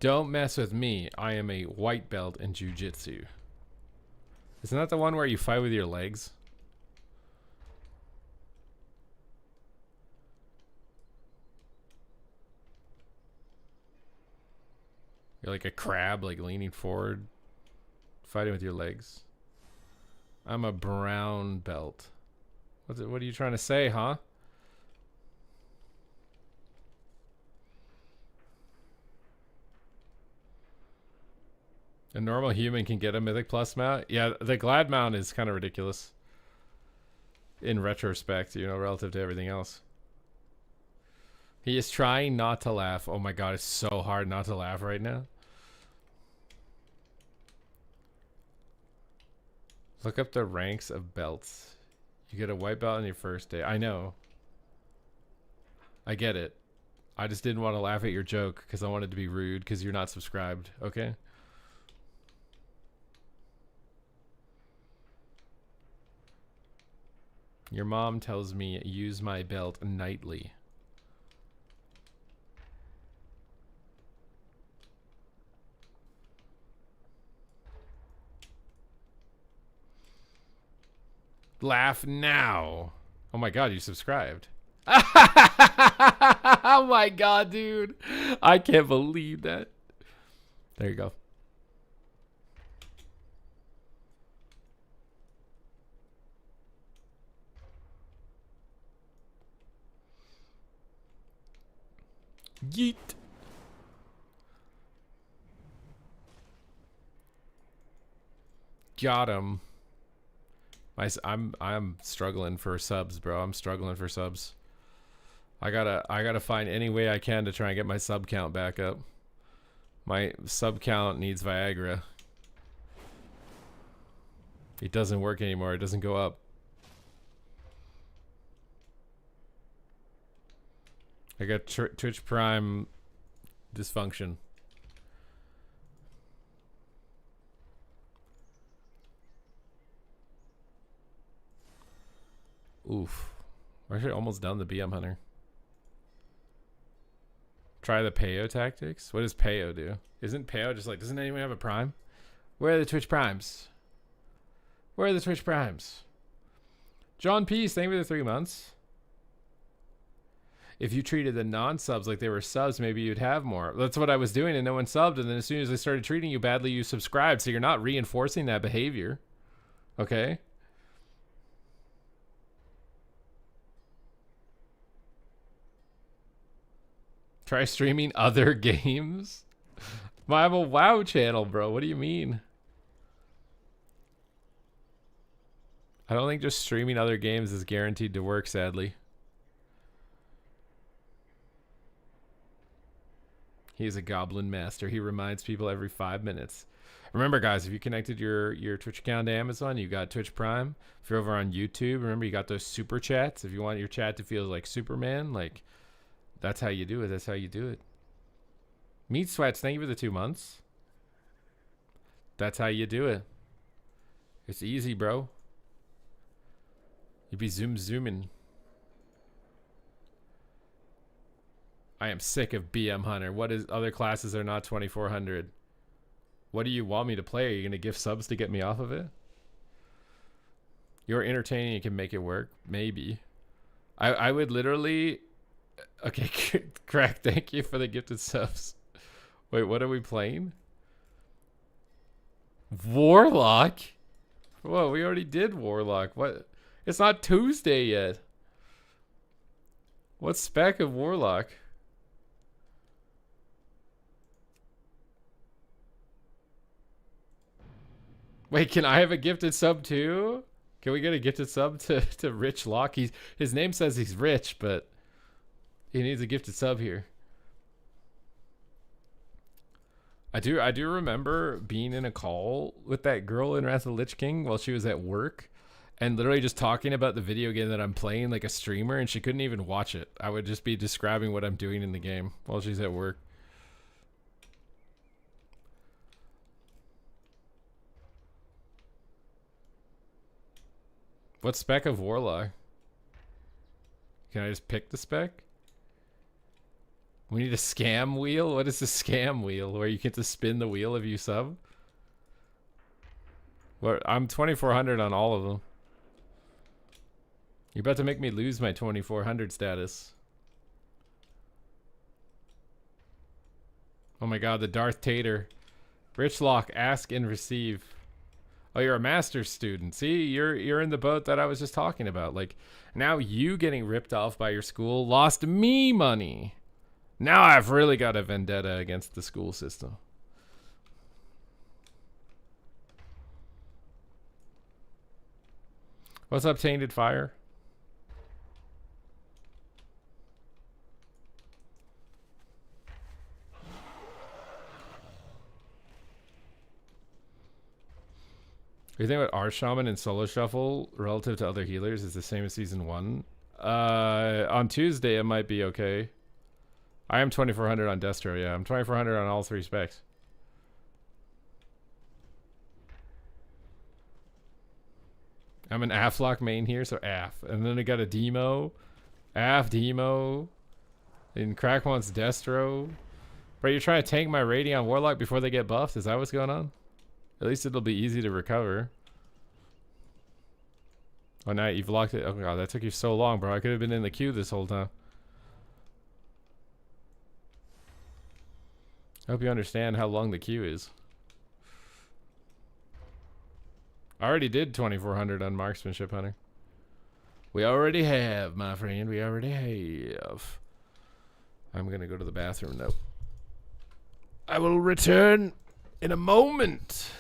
Speaker 1: Don't mess with me. I am a white belt in jiu-jitsu. Isn't that the one where you fight with your legs? You're like a crab, like leaning forward, fighting with your legs. I'm a brown belt. What are you trying to say, huh? A normal human can get a Mythic Plus mount? Yeah, the Glad mount is kind of ridiculous. In retrospect, you know, relative to everything else. He is trying not to laugh. Oh my god, it's so hard not to laugh right now. Look up the ranks of belts. You get a white belt on your first day. I know. I get it. I just didn't want to laugh at your joke because I wanted to be rude because you're not subscribed. Okay? Your mom tells me use my belt nightly. Laugh now. Oh my god, you subscribed. Oh my god, dude. I can't believe that. There you go. Yeet. Got him. I'm struggling for subs, bro. I'm struggling for subs. I gotta find any way I can to try and get my sub count back up. My sub count needs Viagra. It doesn't work anymore. It doesn't go up. I got Twitch Prime dysfunction. Oof. We're actually almost done the BM Hunter. Try the Payo tactics? What does Payo do? Isn't Payo just like, doesn't anyone have a Prime? Where are the Twitch Primes? Where are the Twitch Primes? John Peace, thank you for the 3 months. If you treated the non-subs like they were subs, maybe you'd have more. That's what I was doing and no one subbed. And then as soon as I started treating you badly, you subscribed. So you're not reinforcing that behavior. Okay? Try streaming other games? I have a WoW channel, bro. What do you mean? I don't think just streaming other games is guaranteed to work, sadly. He's a goblin master. He reminds people every 5 minutes. Remember, guys, if you connected your Twitch account to Amazon, you got Twitch Prime. If you're over on YouTube, remember you got those super chats. If you want your chat to feel like Superman, like, that's how you do it. That's how you do it. Meat Sweats, thank you for the 2 months. That's how you do it. It's easy, bro. You'd be zooming. I am sick of BM Hunter. What is other classes are not 2400? What do you want me to play? Are you going to give subs to get me off of it? You're entertaining. You can make it work. Maybe. I would literally... Okay, Crack, thank you for the gifted subs. Wait, what are we playing? Warlock? Whoa, we already did Warlock. What? It's not Tuesday yet. What spec of Warlock? Wait, can I have a gifted sub too? Can we get a gifted sub to Rich Lock? His name says he's rich, but he needs a gifted sub here. I do remember being in a call with that girl in Wrath of the Lich King while she was at work and literally just talking about the video game that I'm playing like a streamer, and she couldn't even watch it. I would just be describing what I'm doing in the game while she's at work. What spec of Warlock? Can I just pick the spec? We need a scam wheel? What is the scam wheel? Where you get to spin the wheel if you sub? What? I'm 2400 on all of them. You're about to make me lose my 2400 status. Oh my god, the Darth Tater. Rich Lock, ask and receive. Oh, you're a master's student. See, you're in the boat that I was just talking about. Like, now you getting ripped off by your school lost me money. Now I've really got a vendetta against the school system. What's up, Tainted Fire? You think about our shaman and solo shuffle relative to other healers is the same as season 1? On Tuesday it might be okay. I am 2400 on Destro, yeah. I'm 2400 on all 3 specs. I'm an Aflock main here, so Af. And then I got a Demo. Af, Demo. And Crack wants Destro. Bro, you're trying to tank my rating on Warlock before they get buffed? Is that what's going on? At least it'll be easy to recover. Oh, now you've locked it. Oh, God, that took you so long, bro. I could have been in the queue this whole time. I hope you understand how long the queue is. I already did 2400 on marksmanship hunting. We already have, my friend. We already have. I'm going to go to the bathroom now. I will return in a moment.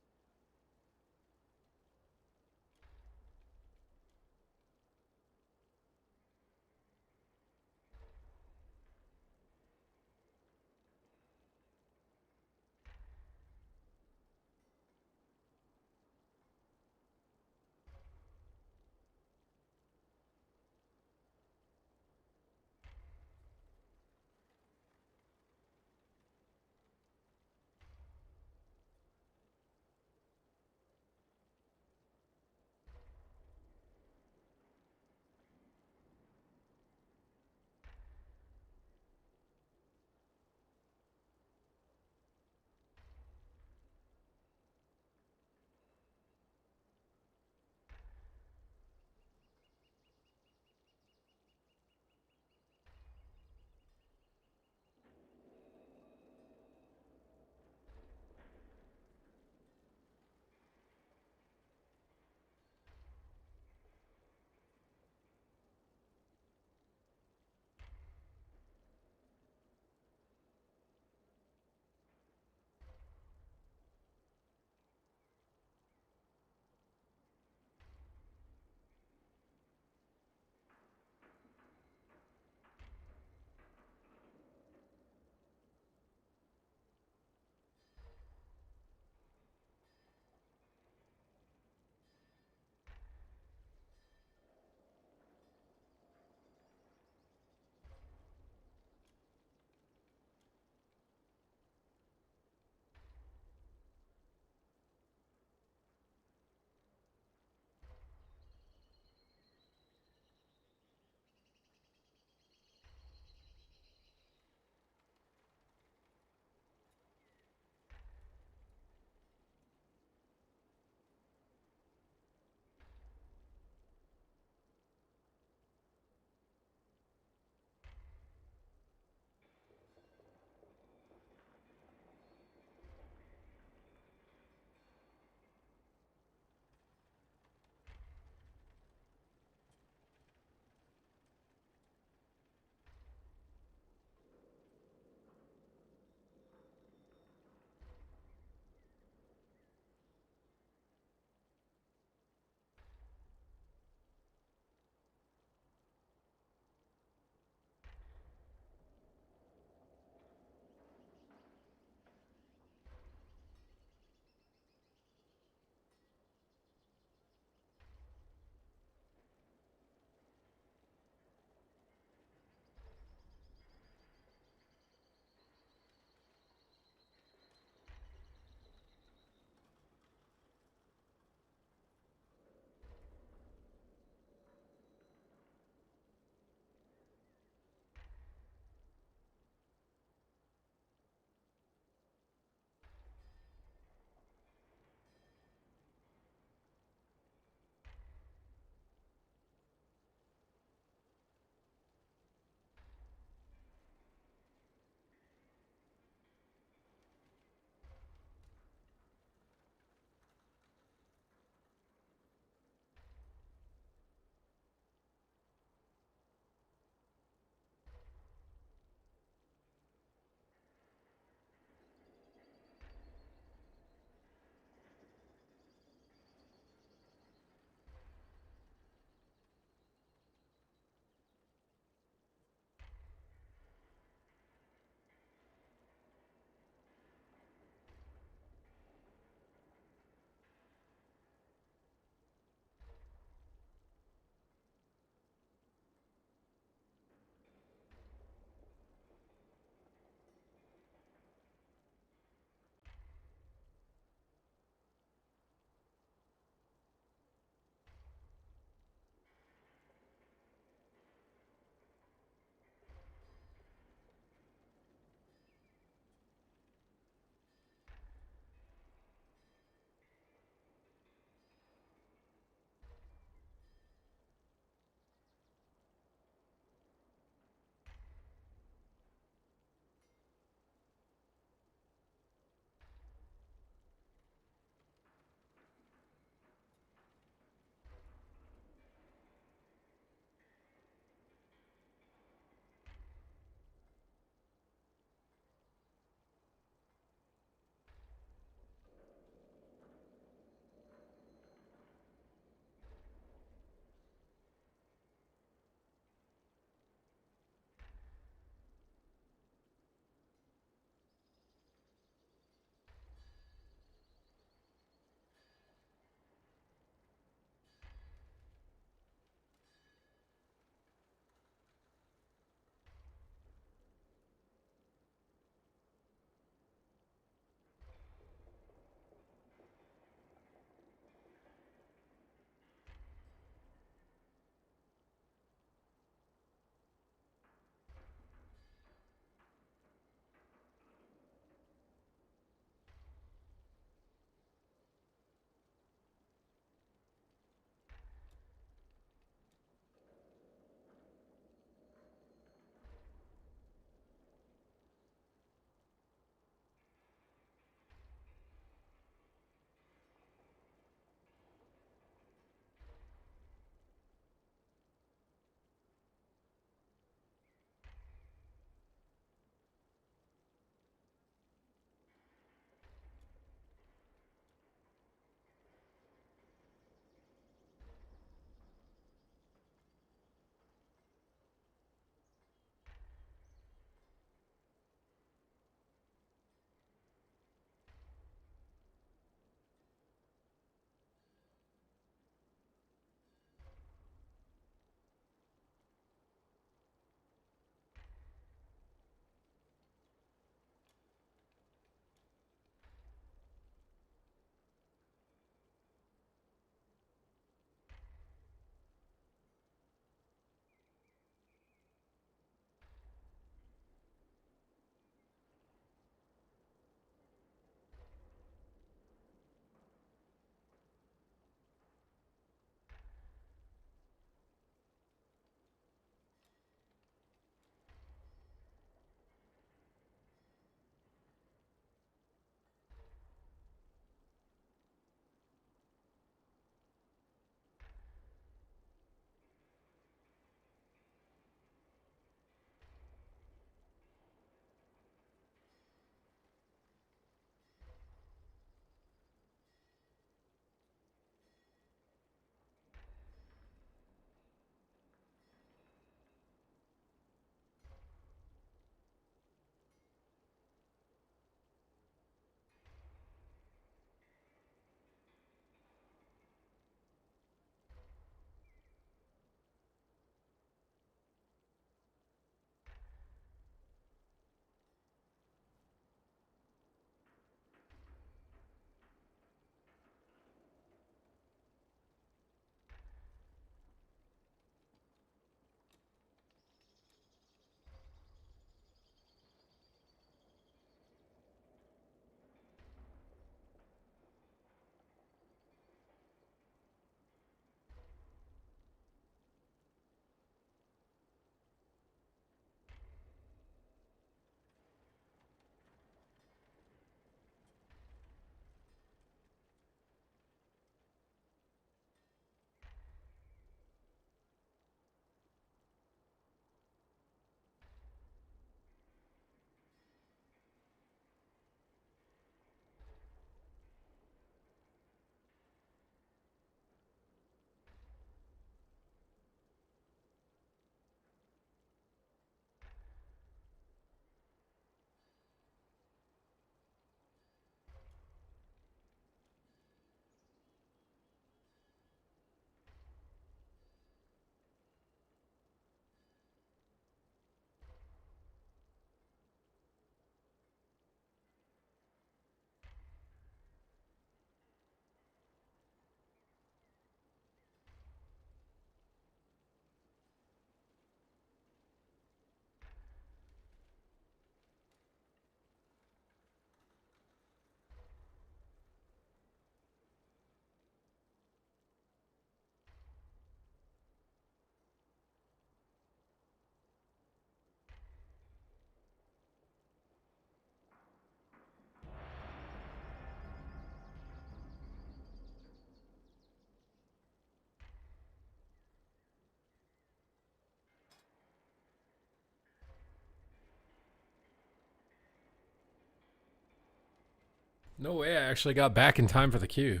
Speaker 1: No way, I actually got back in time for the queue.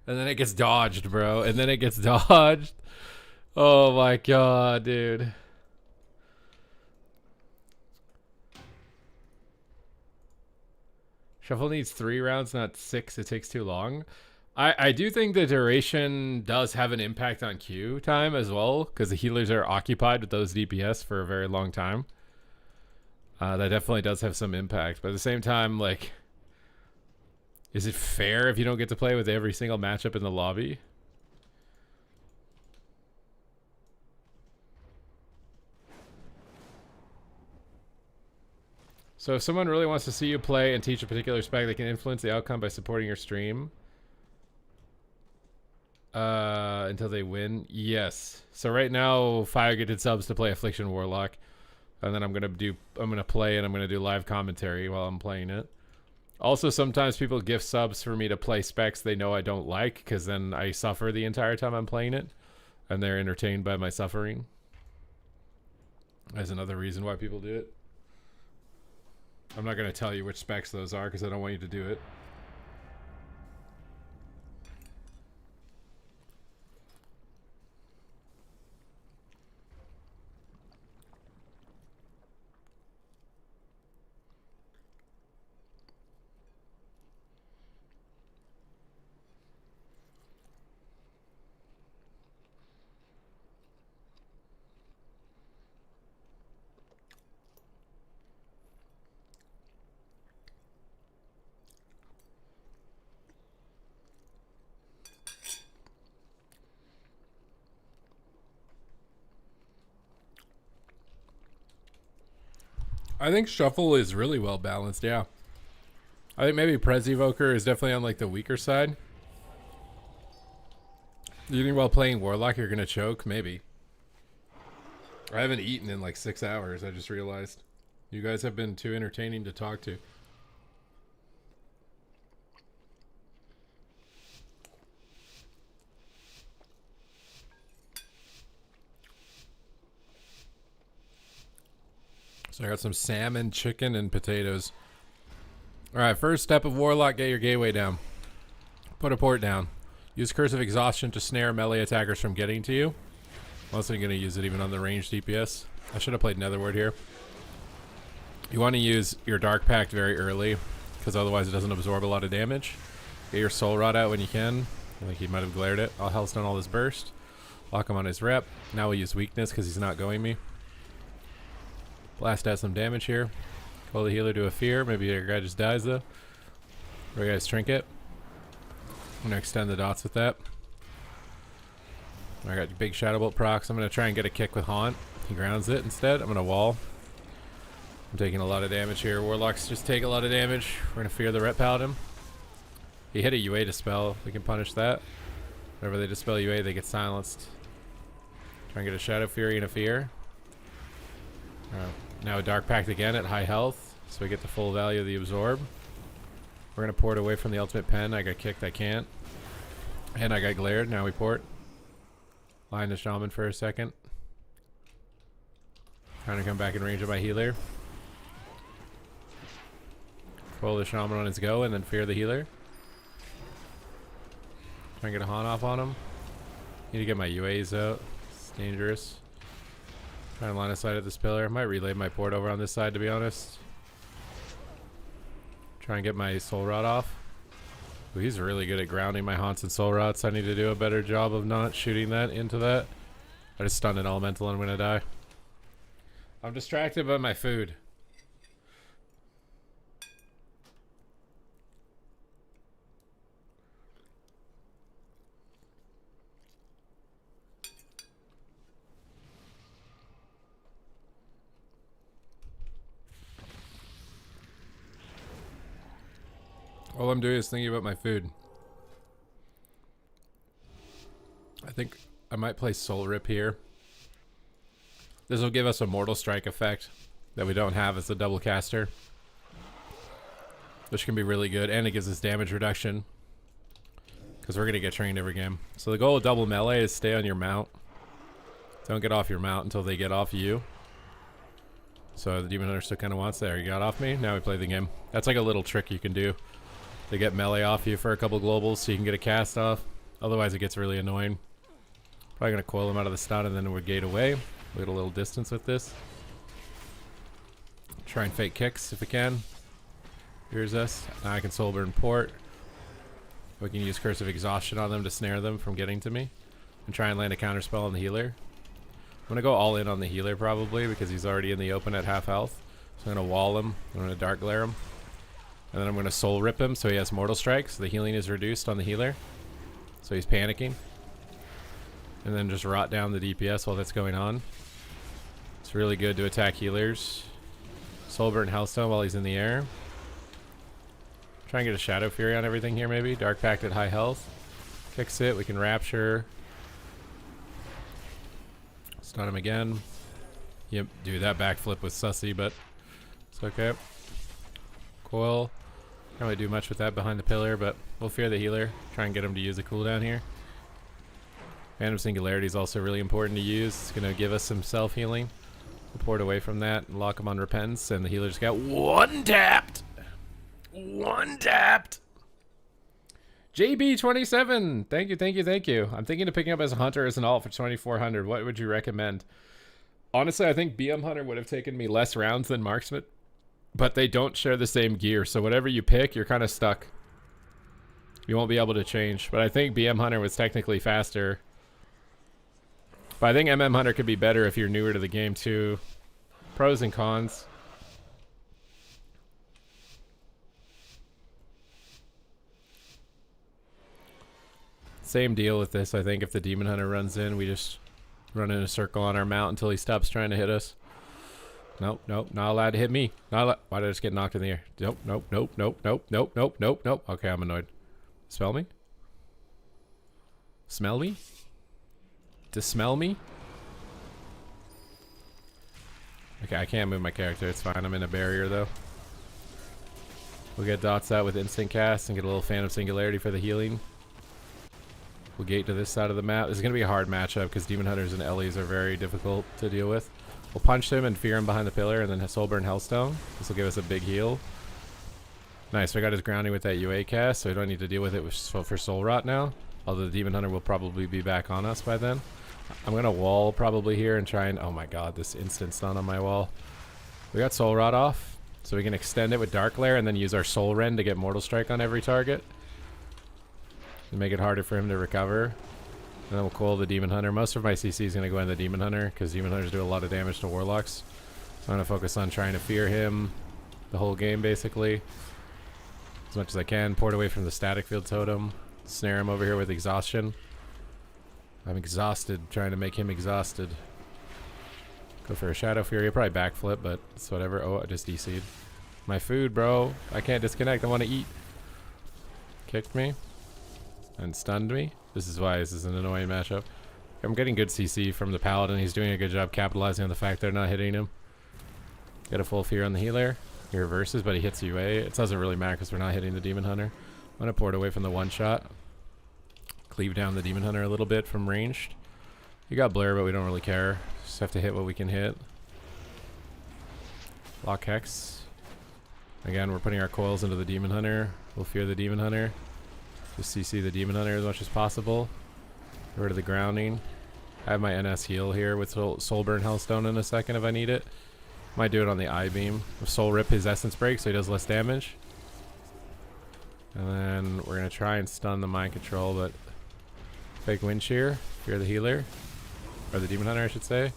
Speaker 1: And then it gets dodged, bro. And then it gets dodged. Oh my god, dude. Shuffle needs 3 rounds, not 6. It takes too long. I do think the duration does have an impact on queue time as well, because the healers are occupied with those DPS for a very long time. That definitely does have some impact. But at the same time, like, is it fair if you don't get to play with every single matchup in the lobby? So if someone really wants to see you play and teach a particular spec, they can influence the outcome by supporting your stream. Until they win. Yes. So right now, Fire gifted subs to play Affliction Warlock. And then I'm gonna play and I'm gonna do live commentary while I'm playing it. Also, sometimes people gift subs for me to play specs they know I don't like, because then I suffer the entire time I'm playing it, and they're entertained by my suffering. That's another reason why people do it. I'm not gonna tell you which specs those are because I don't want you to do it. I think Shuffle is really well balanced, yeah. I think maybe Prez Evoker is definitely on like the weaker side. You think while playing Warlock you're gonna choke? Maybe. I haven't eaten in like 6 hours, I just realized. You guys have been too entertaining to talk to. So I got some salmon, chicken, and potatoes. Alright, first step of Warlock, get your gateway down. Put a port down. Use Curse of Exhaustion to snare melee attackers from getting to you. I'm also going to use it even on the ranged DPS. I should have played Netherward here. You want to use your Dark Pact very early, because otherwise it doesn't absorb a lot of damage. Get your Soul Rod out when you can. I think he might have glared it. I'll Hellstone all his burst. Lock him on his rep. Now we'll use Weakness because he's not going me. Blast out some damage here. Call the healer to a fear. Maybe your guy just dies though. Or your guy's trinket. I'm gonna extend the dots with that. I got big Shadow Bolt procs. I'm gonna try and get a kick with Haunt. He grounds it instead. I'm gonna wall. I'm taking a lot of damage here. Warlocks just take a lot of damage. We're gonna fear the Ret Paladin. He hit a UA dispel. We can punish that. Whenever they dispel UA, they get silenced. Try and get a Shadow Fury and a fear. Now a Dark Pact again at high health, so we get the full value of the absorb. We're gonna port away from the ultimate pen. I got kicked, I can't. And I got glared, now we port. Line the shaman for a second. Trying to come back in range of my healer. Roll the shaman on his go and then fear the healer. Try and get a haunt off on him. Need to get my UAs out. It's dangerous. Try and line of sight at this pillar. Might relay my port over on this side, to be honest. Try and get my soul rod off. Ooh, he's really good at grounding my haunts and soul rods. I need to do a better job of not shooting that into that. I just stunned an elemental and I'm gonna die. I'm distracted by my food. All I'm doing is thinking about my food. I think I might play Soul Rip here. This will give us a Mortal Strike effect that we don't have as a double caster, which can be really good, and it gives us damage reduction because we're going to get trained every game. So the goal of double melee is stay on your mount. Don't get off your mount until they get off you. So the Demon Hunter still kind of wants there. He got off me. Now we play the game. That's like a little trick you can do to get melee off you for a couple globals so you can get a cast off. Otherwise it gets really annoying. Probably going to coil him out of the stun and then we'll gate away. We'll get a little distance with this. Try and fake kicks if we can. Here's us. Now I can soul burn port. We can use Curse of Exhaustion on them to snare them from getting to me. And try and land a counterspell on the healer. I'm going to go all in on the healer probably because he's already in the open at half health. So I'm going to wall him. I'm going to Dark Glare him. And then I'm going to Soul Rip him so he has Mortal Strike. So the healing is reduced on the healer. So he's panicking. And then just rot down the DPS while that's going on. It's really good to attack healers. Soul Burn Hellstone while he's in the air. Try and get a Shadow Fury on everything here maybe. Dark Pact at high health. Kicks it. We can Rapture. Stun him again. Yep, dude, that backflip was sussy, but it's okay. Coil. Can't really do much with that behind the pillar, but we'll fear the healer. Try and get him to use a cooldown here. Phantom Singularity is also really important to use. It's going to give us some self-healing. We'll port away from that and lock him on Repentance, and the healer just got one-tapped! One-tapped! JB27, thank you, thank you, thank you. I'm thinking of picking up as a hunter as an alt for 2400. What would you recommend? Honestly, I think BM Hunter would have taken me less rounds than Marksman, but they don't share the same gear, so whatever you pick, you're kind of stuck. You won't be able to change, but I think BM Hunter was technically faster. But I think MM Hunter could be better if you're newer to the game too. Pros and cons. Same deal with this, I think. If the Demon Hunter runs in, we just run in a circle on our mount until he stops trying to hit us. Nope, nope, not allowed to hit me. Not allowed. Why did I just get knocked in the air? Nope, nope, nope, nope, nope, nope, nope, nope, nope. Okay, I'm annoyed. Smell me? Smell me? To smell me? Okay, I can't move my character. It's fine. I'm in a barrier, though. We'll get dots out with instant cast and get a little Phantom Singularity for the healing. We'll gate to this side of the map. This is going to be a hard matchup because Demon Hunters and Ellies are very difficult to deal with. We'll punch him and fear him behind the pillar and then Soulburn Hellstone. This will give us a big heal. Nice, we got his grounding with that UA cast, so we don't need to deal with it for Soul Rot now. Although the Demon Hunter will probably be back on us by then. I'm going to wall probably here and try and... Oh my god, this instant stun on my wall. We got Soul Rot off, so we can extend it with Dark Glare and then use our Soul Rend to get Mortal Strike on every target. To make it harder for him to recover. And then we'll coil the Demon Hunter. Most of my CC is going to go in the Demon Hunter because Demon Hunters do a lot of damage to Warlocks. So I'm going to focus on trying to fear him the whole game basically. As much as I can. Port away from the Static Field Totem. Snare him over here with Exhaustion. I'm exhausted trying to make him exhausted. Go for a Shadow Fury. He'll probably backflip, but it's whatever. Oh, I just DC'd. My food, bro. I can't disconnect. I want to eat. Kicked me. And stunned me. This is why this is an annoying matchup. I'm getting good CC from the Paladin. He's doing a good job capitalizing on the fact they're not hitting him. Get a full fear on the healer. He reverses, but he hits UA. It doesn't really matter because we're not hitting the Demon Hunter. I'm going to port away from the one shot. Cleave down the Demon Hunter a little bit from ranged. You got Blur, but we don't really care. Just have to hit what we can hit. Lock Hex. Again, we're putting our coils into the Demon Hunter. We'll fear the Demon Hunter. Just CC the Demon Hunter as much as possible. Get rid of the grounding. I have my NS heal here with Soulburn Hellstone in a second if I need it. Might do it on the I-beam. Soul Rip his Essence Break so he does less damage. And then we're going to try and stun the Mind Control, but fake Wind Shear. Fear the healer. Or the Demon Hunter, I should say.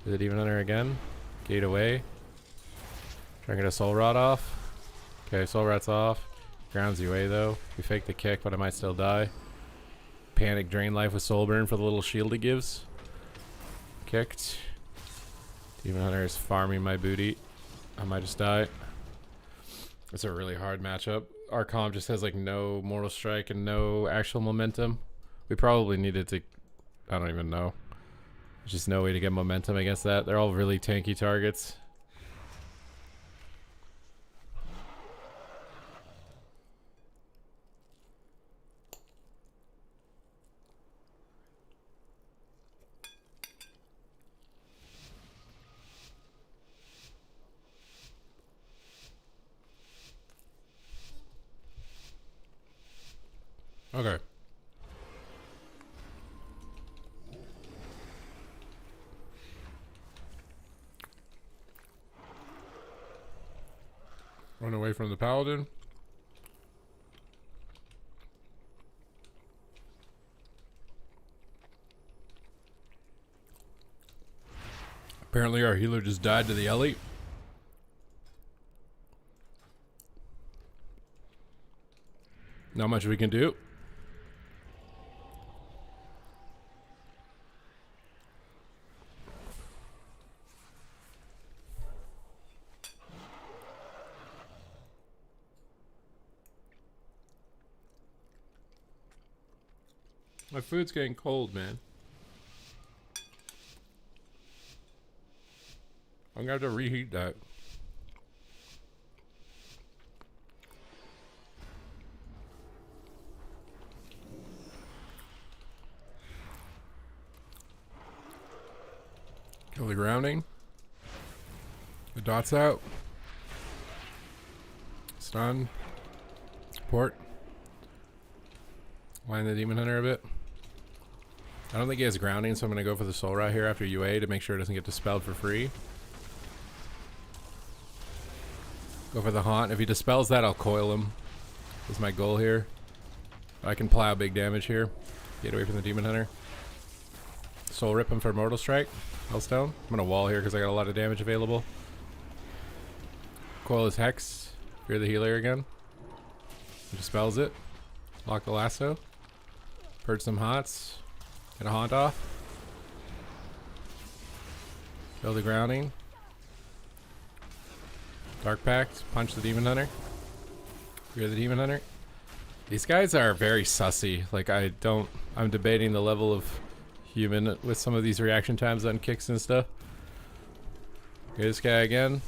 Speaker 1: Do the Demon Hunter again. Gate away. Try and get a Soul Rot off. Okay, Soul Rot's off. Grounds UA though. We fake the kick, but I might still die. Panic Drain Life with Soul Burn for the little shield it gives. Kicked. Demon Hunter is farming my booty. I might just die. It's a really hard matchup. Our comp just has like no Mortal Strike and no actual momentum. We probably needed to... I don't even know. There's just no way to get momentum against that. They're all really tanky targets. Okay. Run away from the paladin. Apparently our healer just died to the elite. Not much we can do. My food's getting cold, man. I'm gonna have to reheat that. Kill the grounding. The dot's out. Stun. Port. Line the demon hunter a bit. I don't think he has grounding, so I'm going to go for the soul rot here after UA to make sure it doesn't get dispelled for free. Go for the haunt. If he dispels that, I'll coil him. That's my goal here. I can plow big damage here. Get away from the demon hunter. Soul rip him for mortal strike. Hellstone. I'm going to wall here because I got a lot of damage available. Coil his hex. Fear the healer again. He dispels it. Lock the lasso. Purge some hots. Get a haunt off. Kill the grounding. Dark Pact. Punch the demon hunter. Fear the demon hunter. These guys are very sussy. Like I'm debating the level of human with some of these reaction times on kicks and stuff. Get this guy again.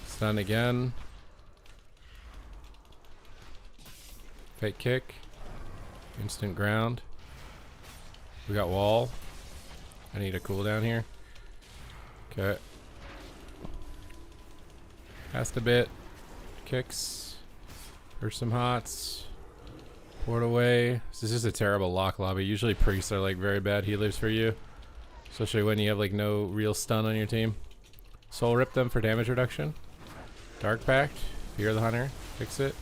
Speaker 1: Stun again. Fake kick. Instant ground. We got wall. I need a cooldown here. Okay. Cast a bit. Kicks. There's some hots. Port away. This is just a terrible lock lobby. Usually priests are like very bad healers for you. Especially when you have like no real stun on your team. Soul rip them for damage reduction. Dark Pact. Fear the hunter. Fix it.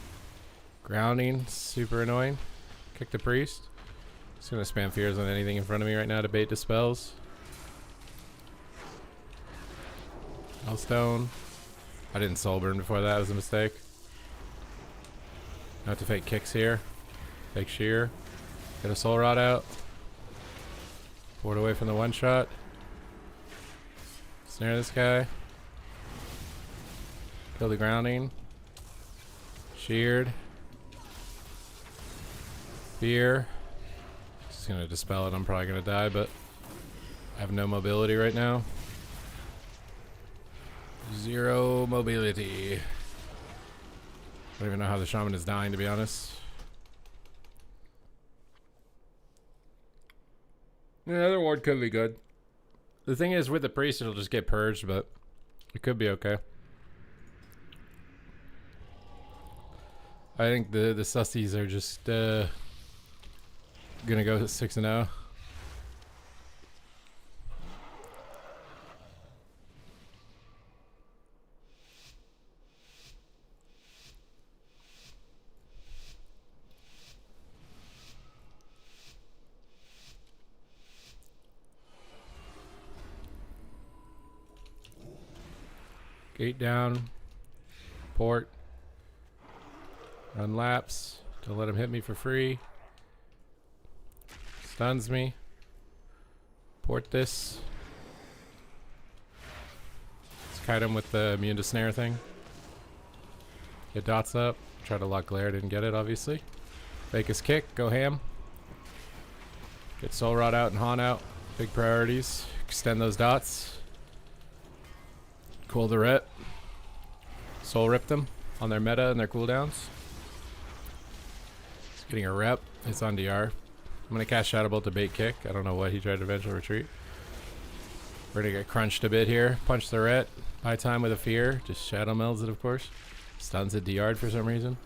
Speaker 1: Grounding. Super annoying. Kick the priest. Just gonna spam fears on anything in front of me right now to bait dispels. Hellstone. I didn't soul burn before that. It was a mistake. I have to fake kicks here. Fake shear. Get a soul rod out. Port away from the one shot. Snare this guy. Kill the grounding. Sheared. Fear. Just gonna dispel it. I'm probably gonna die, but I have no mobility right now. 0 mobility. I don't even know how the shaman is dying, to be honest. Yeah, the other ward could be good. The thing is, with the priest, it'll just get purged, but it could be okay. I think the sussies are just gonna go 6-0. Gate down. Port. Run laps. Don't let him hit me for free. Stuns me. Port this. Let's kite him with the immune to snare thing. Get dots up. Try to lock glare. Didn't get it, obviously. Fake his kick. Go ham. Get soul rod out and haunt out. Big priorities. Extend those dots. Cool the ret. Soul rip them on their meta and their cooldowns. He's getting a rep. It's on DR. I'm gonna cast Shadow Bolt to bait kick. I don't know what he tried to eventually retreat. We're gonna get crunched a bit here. Punch the ret. Buy time with a fear. Just shadow melds it, of course. Stuns it DR'd for some reason.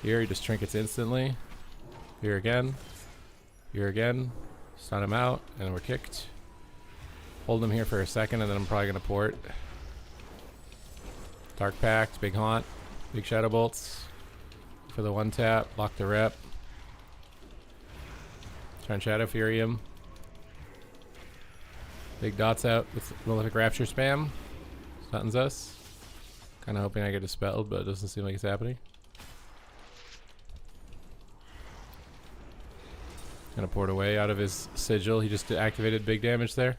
Speaker 1: Here, he just trinkets instantly. Here again. Here again. Stun him out, and we're kicked. Hold him here for a second, and then I'm probably going to port. Dark Pact, big haunt, big shadow bolts. For the one tap, lock the rep. Try and Shadow Fury him. Big dots out with Malefic Rapture spam. Stuns us. Kind of hoping I get dispelled, but it doesn't seem like it's happening. Gonna port away out of his sigil. He just activated big damage there.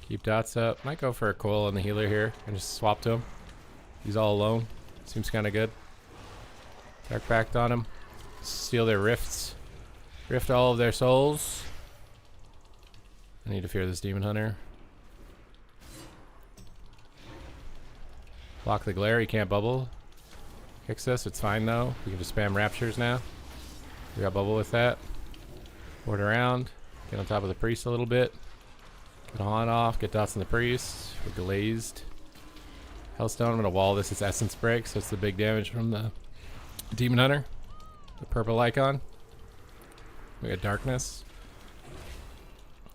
Speaker 1: Keep dots up. Might go for a coil on the healer here and just swap to him. He's all alone. Seems kind of good. Dark Pact on him. Steal their rifts. Rift all of their souls. I need to fear this Demon Hunter. Block the glare. He can't bubble. Kicks us. It's fine though. We can just spam raptures now. We got bubble with that. Board around. Get on top of the priest a little bit. Get a haunt off. Get dots on the priest. We're glazed. Hellstone. I'm gonna wall this. It's essence break, so it's the big damage from the Demon Hunter. The purple icon. We got darkness.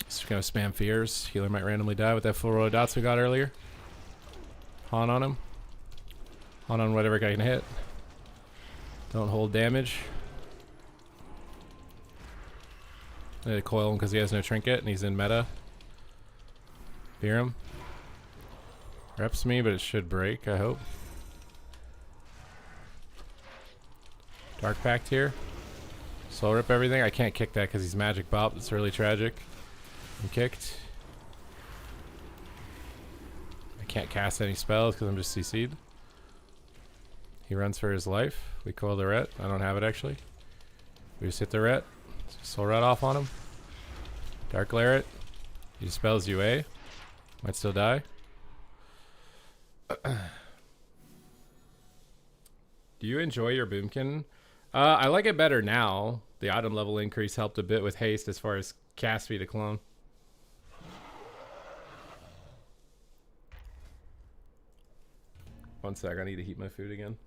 Speaker 1: Just gonna spam fears. Healer might randomly die with that full row of dots we got earlier. Haunt on him. Haunt on whatever guy can hit. Don't hold damage. I need to coil him because he has no trinket and he's in meta. Fear him. Reps me, but it should break, I hope. Dark Pact here. Soul Rip everything. I can't kick that because he's magic bop. It's really tragic. I'm kicked. I can't cast any spells because I'm just CC'd. He runs for his life. We coil the ret. I don't have it actually. We just hit the ret. Soul Rat off on him. Dark Glare it. He dispels UA. Might still die. Do you enjoy your Boomkin? I like it better now. The addon level increase helped a bit with haste as far as cast speed to clone. One sec, I need to heat my food again.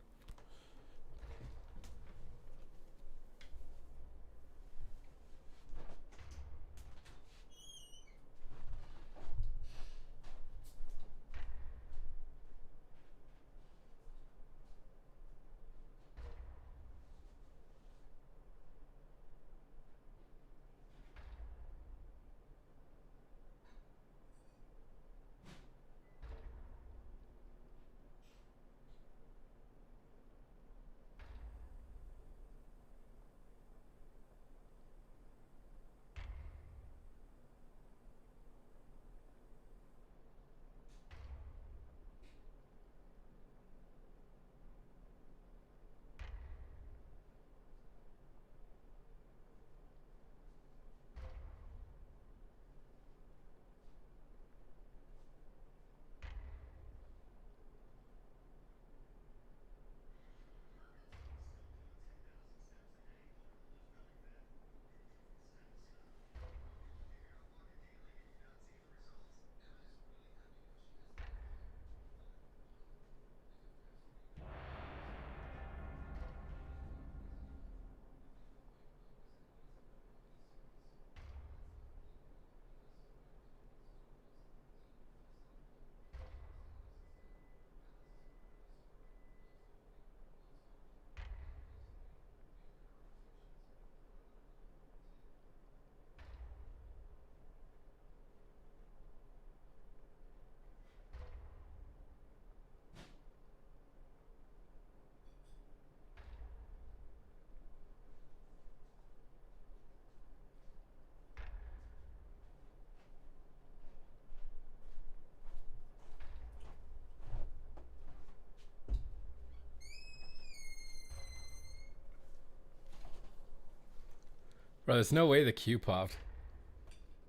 Speaker 1: Bro, there's no way the Q popped.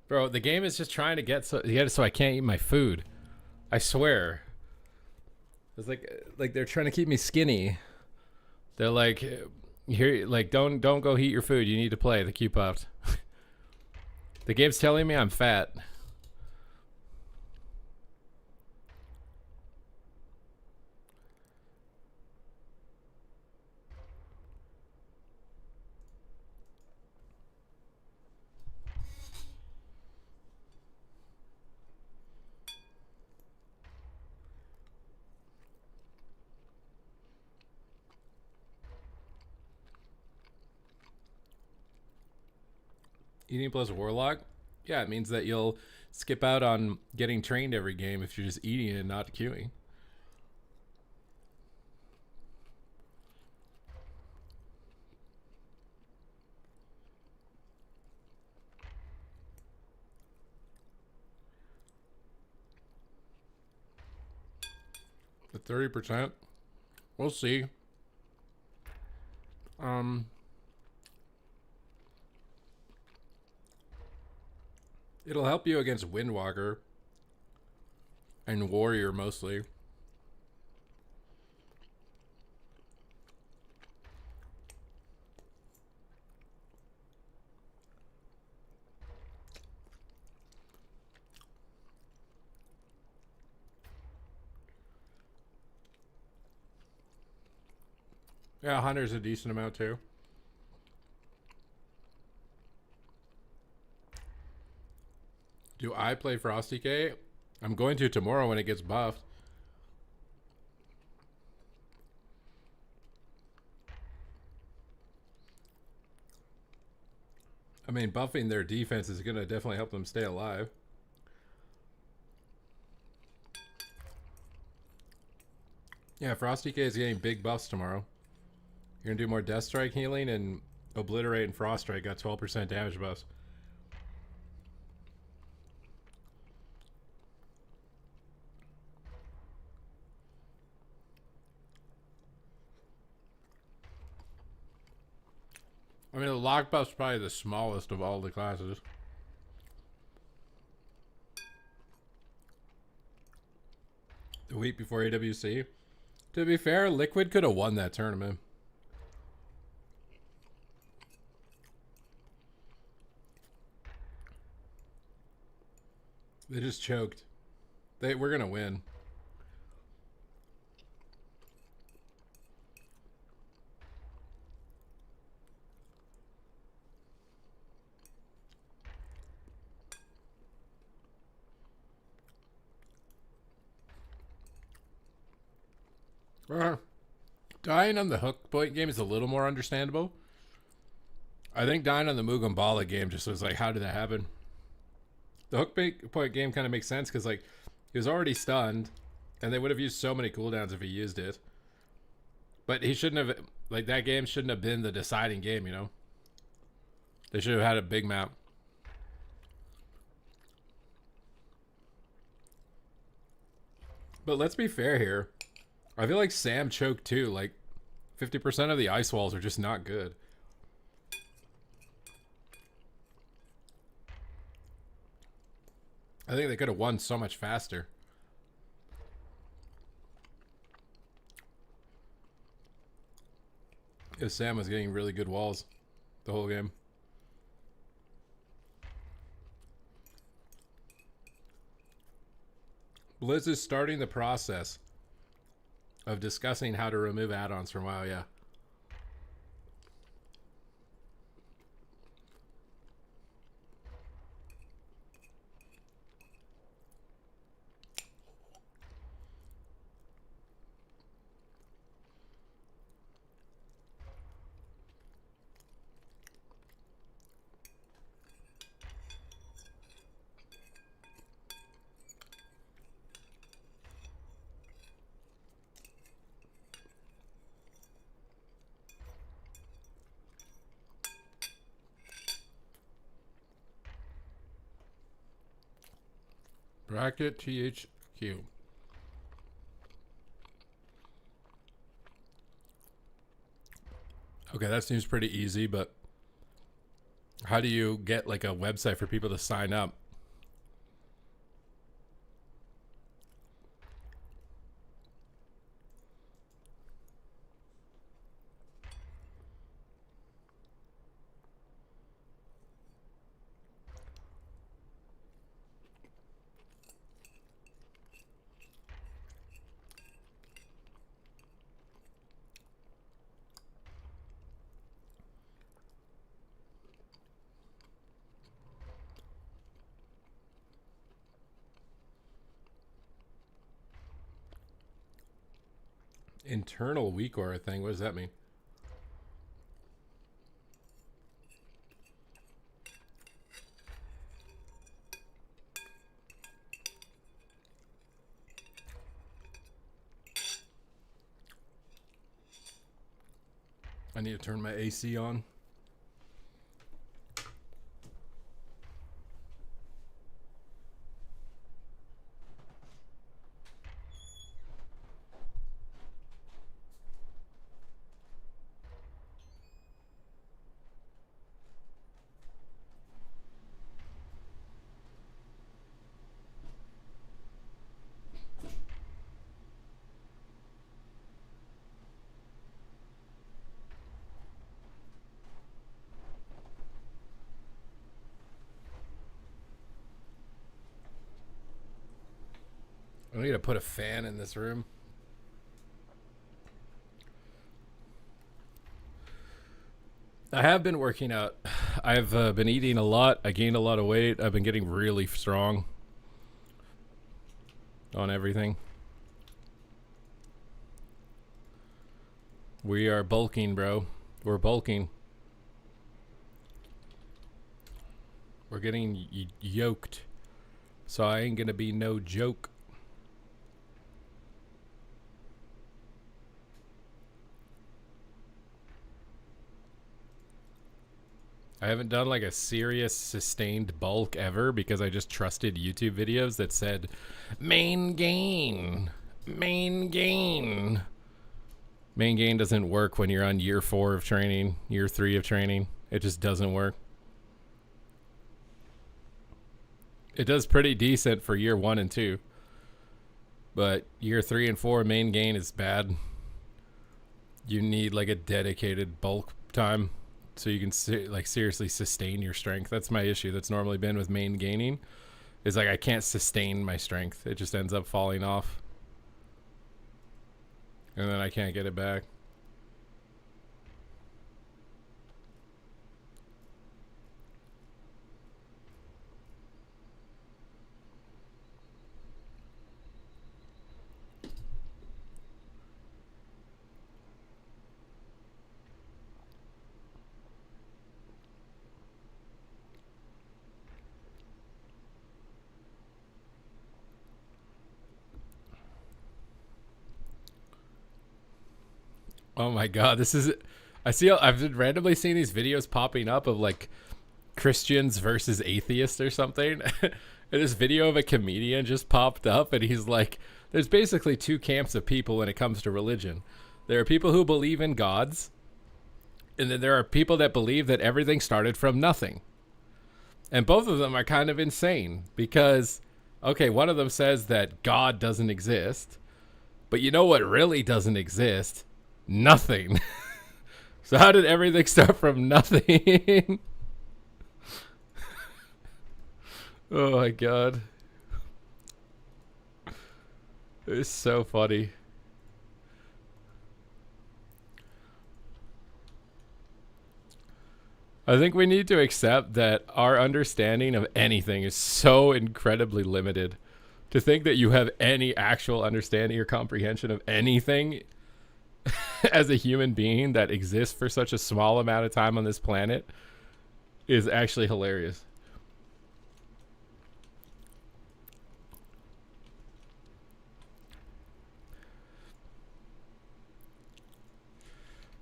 Speaker 1: Bro, the game is just trying to get it so I can't eat my food. I swear. It's like they're trying to keep me skinny. They're like, here, like don't go heat your food. You need to play. The Q popped. The game's telling me I'm fat. Eating plus Warlock? Yeah, it means that you'll skip out on getting trained every game if you're just eating and not queuing. The 30%? We'll see. It'll help you against Windwalker and Warrior mostly. Yeah, Hunter's a decent amount too. Do I play Frosty K? I'm going to tomorrow when it gets buffed. I mean, buffing their defense is going to definitely help them stay alive. Yeah, Frosty K is getting big buffs tomorrow. You're going to do more Death Strike healing, and Obliterate and Frost Strike got 12% damage buffs. I mean, the lock buff's probably the smallest of all the classes. The week before AWC. To be fair, Liquid could have won that tournament. They just choked. We're gonna win. Dying on the hook point game is a little more understandable. I think dying on the Mugambala game just was like, how did that happen? The hook point game kind of makes sense because like he was already stunned, and they would have used so many cooldowns if he used it. But he shouldn't have, like, that game shouldn't have been the deciding game, you know? They should have had a big map. But let's be fair here. I feel like Sam choked too. Like, 50% of the ice walls are just not good. I think they could have won so much faster. If Sam was getting really good walls the whole game. Blizz is starting the process of discussing how to remove add-ons from WoW, yeah. Bracket THQ. Okay, that seems pretty easy, but how do you get like a website for people to sign up? Internal weak aura thing. What does that mean? I need to turn my AC on. I need to put a fan in this room. I have been working out. I've been eating a lot. I gained a lot of weight. I've been getting really strong on everything. We are bulking, bro. We're bulking. We're getting yoked. So I ain't gonna be no joke. I haven't done like a serious sustained bulk ever because I just trusted YouTube videos that said main gain. Main gain. Main gain doesn't work when you're on year 4 of training, year 3 of training. It just doesn't work. It does pretty decent for year 1 and 2. But year 3 and 4 main gain is bad. You need like a dedicated bulk time so you can like seriously sustain your strength. That's my issue that's normally been with main gaining. Is like I can't sustain my strength. It just ends up falling off. And then I can't get it back. Oh my god, this is... I've been randomly seeing these videos popping up of like Christians versus atheists or something. And this video of a comedian just popped up and he's like, there's basically 2 camps of people when it comes to religion. There are people who believe in gods, and then there are people that believe that everything started from nothing. And both of them are kind of insane because, okay, one of them says that God doesn't exist, but you know what really doesn't exist? Nothing. So how did everything start from nothing? Oh my god. It's so funny. I think we need to accept that our understanding of anything is so incredibly limited. To think that you have any actual understanding or comprehension of anything as a human being that exists for such a small amount of time on this planet is actually hilarious.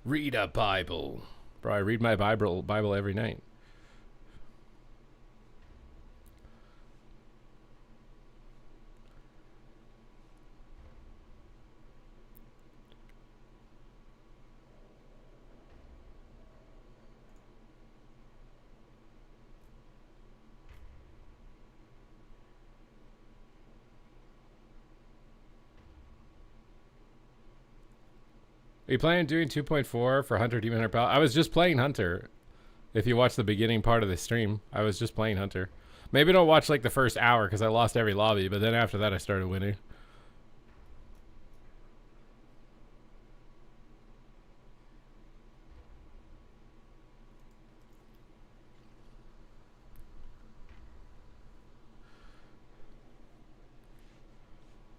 Speaker 1: Read a Bible. Bro, I read my Bible every night. Are you planning on doing 2.4 for Hunter Demon Hunter Pal? I was just playing Hunter. If you watch the beginning part of the stream, I was just playing Hunter. Maybe don't watch like the first hour because I lost every lobby, but then after that I started winning.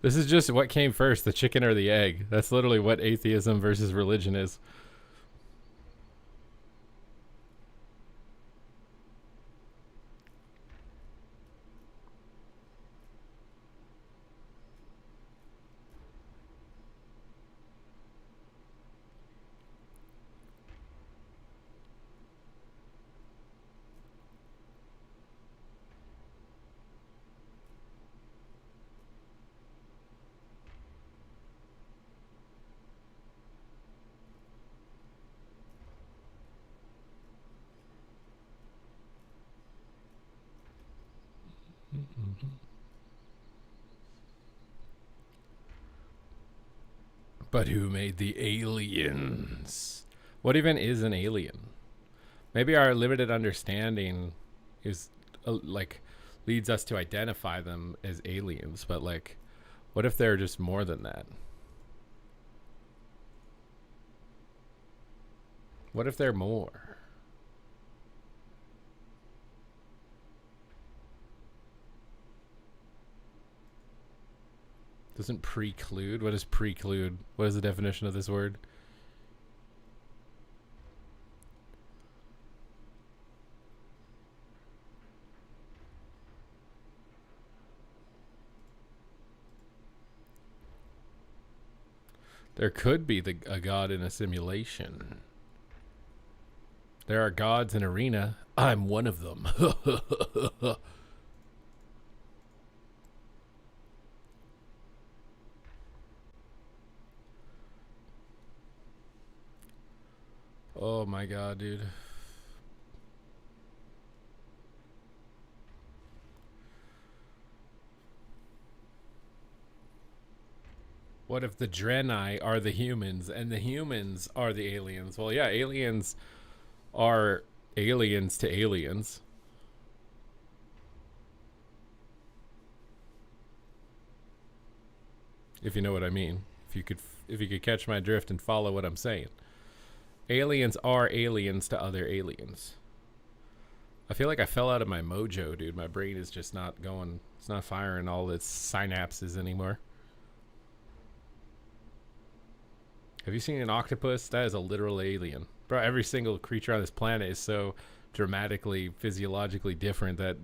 Speaker 1: This is just what came first, the chicken or the egg. That's literally what atheism versus religion is. But who made the aliens? What even is an alien? Maybe our limited understanding is like leads us to identify them as aliens, but like what if they're just more than that? What if they're more? Doesn't preclude? What is preclude? What is the definition of this word? There could be a god in a simulation. There are gods in Arena. I'm one of them. Oh my god, dude. What if the Draenei are the humans and the humans are the aliens? Well, yeah, aliens are aliens to aliens. If you know what I mean. If you could catch my drift and follow what I'm saying. Aliens are aliens to other aliens. I feel like I fell out of my mojo, dude. My brain is just not going, it's not firing all its synapses anymore. Have you seen an octopus? That is a literal alien. Bro, every single creature on this planet is so dramatically, physiologically different that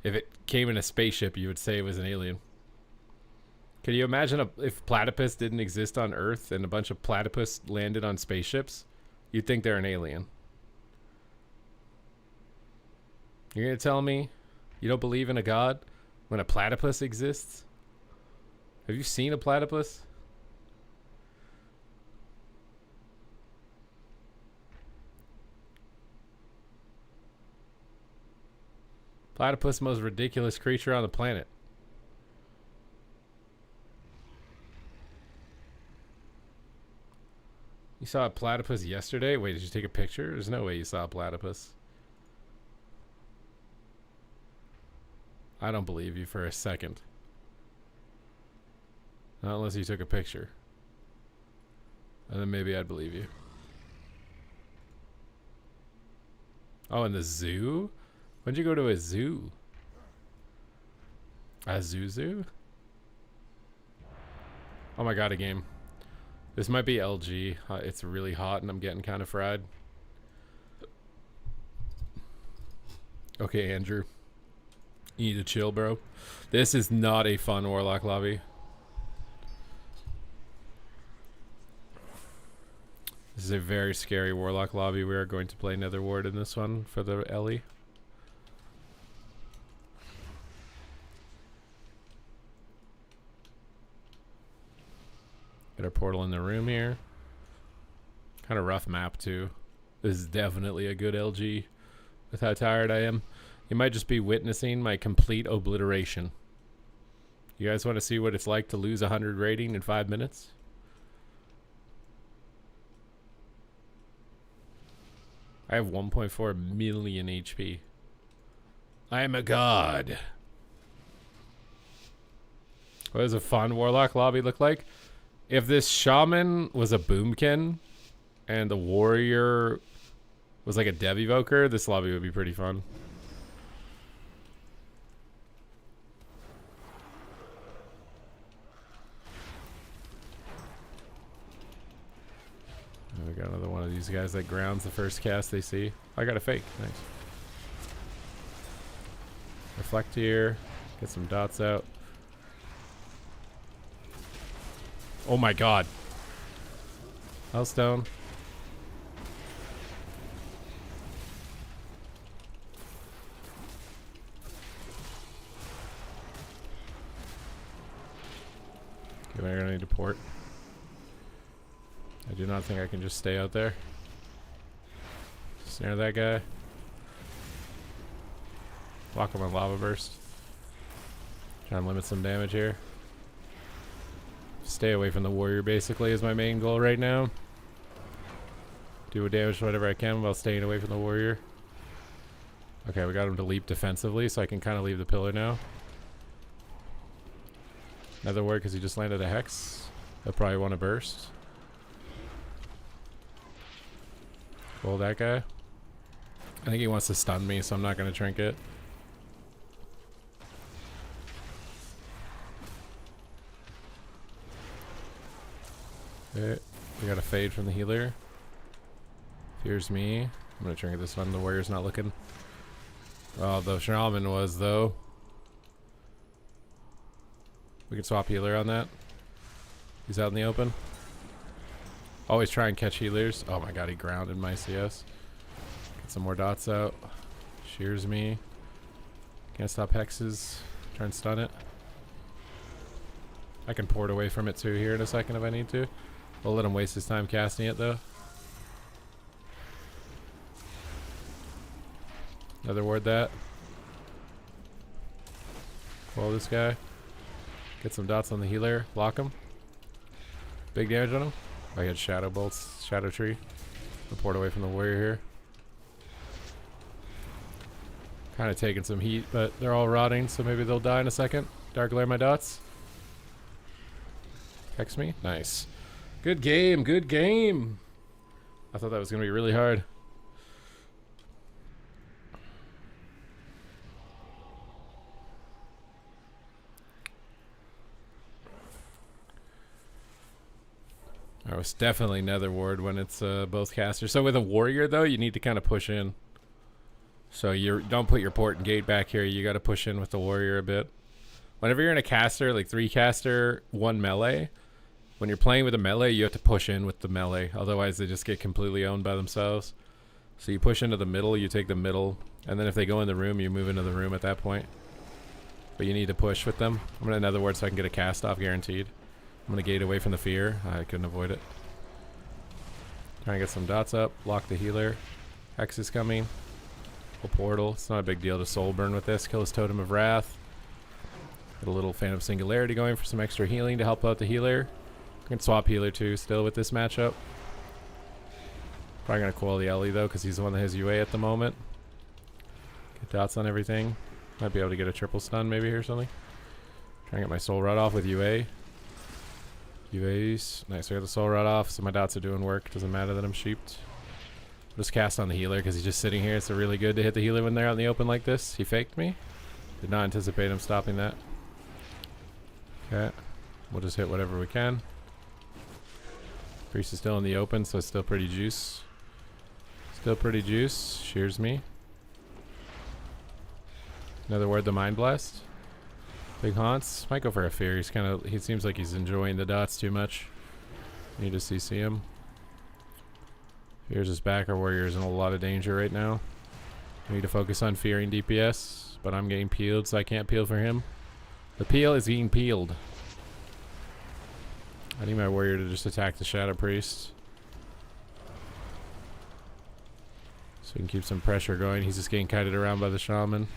Speaker 1: if it came in a spaceship, you would say it was an alien. Can you imagine if platypus didn't exist on Earth and a bunch of platypus landed on spaceships? You'd think they're an alien. You're going to tell me you don't believe in a god when a platypus exists? Have you seen a platypus? Platypus, most ridiculous creature on the planet. You saw a platypus yesterday? Wait, did you take a picture? There's no way you saw a platypus. I don't believe you for a second. Not unless you took a picture. And then maybe I'd believe you. Oh, in the zoo? When'd you go to a zoo? A zoo? Oh my god, a game. This might be LG. It's really hot and I'm getting kind of fried. Okay, Andrew. You need to chill, bro. This is not a fun Warlock lobby. This is a very scary Warlock lobby. We are going to play Netherward in this one for the Ellie. Get our portal in the room here. Kind of rough map too. This is definitely a good LG with how tired I am. You might just be witnessing my complete obliteration. You guys want to see what it's like to lose 100 rating in 5 minutes? I have 1.4 million HP. I am a god. What does a fun Warlock lobby look like? If this shaman was a boomkin and the warrior was like a dev evoker, this lobby would be pretty fun. We got another one of these guys that grounds the first cast they see. I got a fake. Nice. Reflect here. Get some dots out. Oh my god. Hellstone. Okay, we're gonna need to port. I do not think I can just stay out there. Snare that guy. Block him on lava burst. Trying to limit some damage here. Stay away from the warrior basically is my main goal right now. Do damage to whatever I can while staying away from the warrior. Okay, we got him to leap defensively, so I can kind of leave the pillar now. Another word because he just landed a hex. He'll probably want to burst. Pull that guy. I think he wants to stun me, so I'm not going to trinket. Okay, we got a fade from the healer. Here's me. I'm going to trinket this one. The warrior's not looking. Oh, the shaman was, though. We can swap healer on that. He's out in the open. Always try and catch healers. Oh my god, he grounded my CS. Get some more dots out. Shears me. Can't stop hexes. Try and stun it. I can port away from it too here in a second if I need to. We'll let him waste his time casting it though. Another ward that. Pull this guy. Get some dots on the healer. Block him. Big damage on him. Oh, he had shadow bolts. Shadow tree. Report away from the warrior here. Kind of taking some heat, but they're all rotting, so maybe they'll die in a second. Dark glare my dots. Hex me. Nice. Good game. Good game. I thought that was going to be really hard. I was definitely nether ward when it's both casters. So with a warrior though, you need to kind of push in. So you don't put your port and gate back here. You got to push in with the warrior a bit. Whenever you're in a caster, like 3 caster, 1 melee, when you're playing with a melee, you have to push in with the melee. Otherwise, they just get completely owned by themselves. So you push into the middle, you take the middle, and then if they go in the room, you move into the room at that point. But you need to push with them. I'm going to nether ward so I can get a cast off guaranteed. I'm going to gate away from the fear. I couldn't avoid it. Trying to get some dots up. Lock the healer. Hex is coming. Full portal. It's not a big deal to soul burn with this. Kill his Totem of Wrath. Get a little Phantom Singularity going for some extra healing to help out the healer. I can swap healer too still with this matchup. Probably going to coil the Ellie though because he's the one that has UA at the moment. Get dots on everything. Might be able to get a triple stun maybe here or something. Trying to get my soul rod off with UA. UAs. Nice, I got the soul rod off, so my dots are doing work. Doesn't matter that I'm sheeped. Just cast on the healer because he's just sitting here. It's really good to hit the healer when they're out in the open like this. He faked me. Did not anticipate him stopping that. Okay. We'll just hit whatever we can. Priest is still in the open, so it's still pretty juice. Still pretty juice. Shears me. Another word, the Mind Blast. Big Haunts. Might go for a fear. He seems like he's enjoying the dots too much. Need to CC him. Here's his back. Our warrior's in a lot of danger right now. We need to focus on fearing DPS, but I'm getting peeled, so I can't peel for him. The peel is being peeled. I need my warrior to just attack the Shadow Priest. So we can keep some pressure going. He's just getting kited around by the Shaman.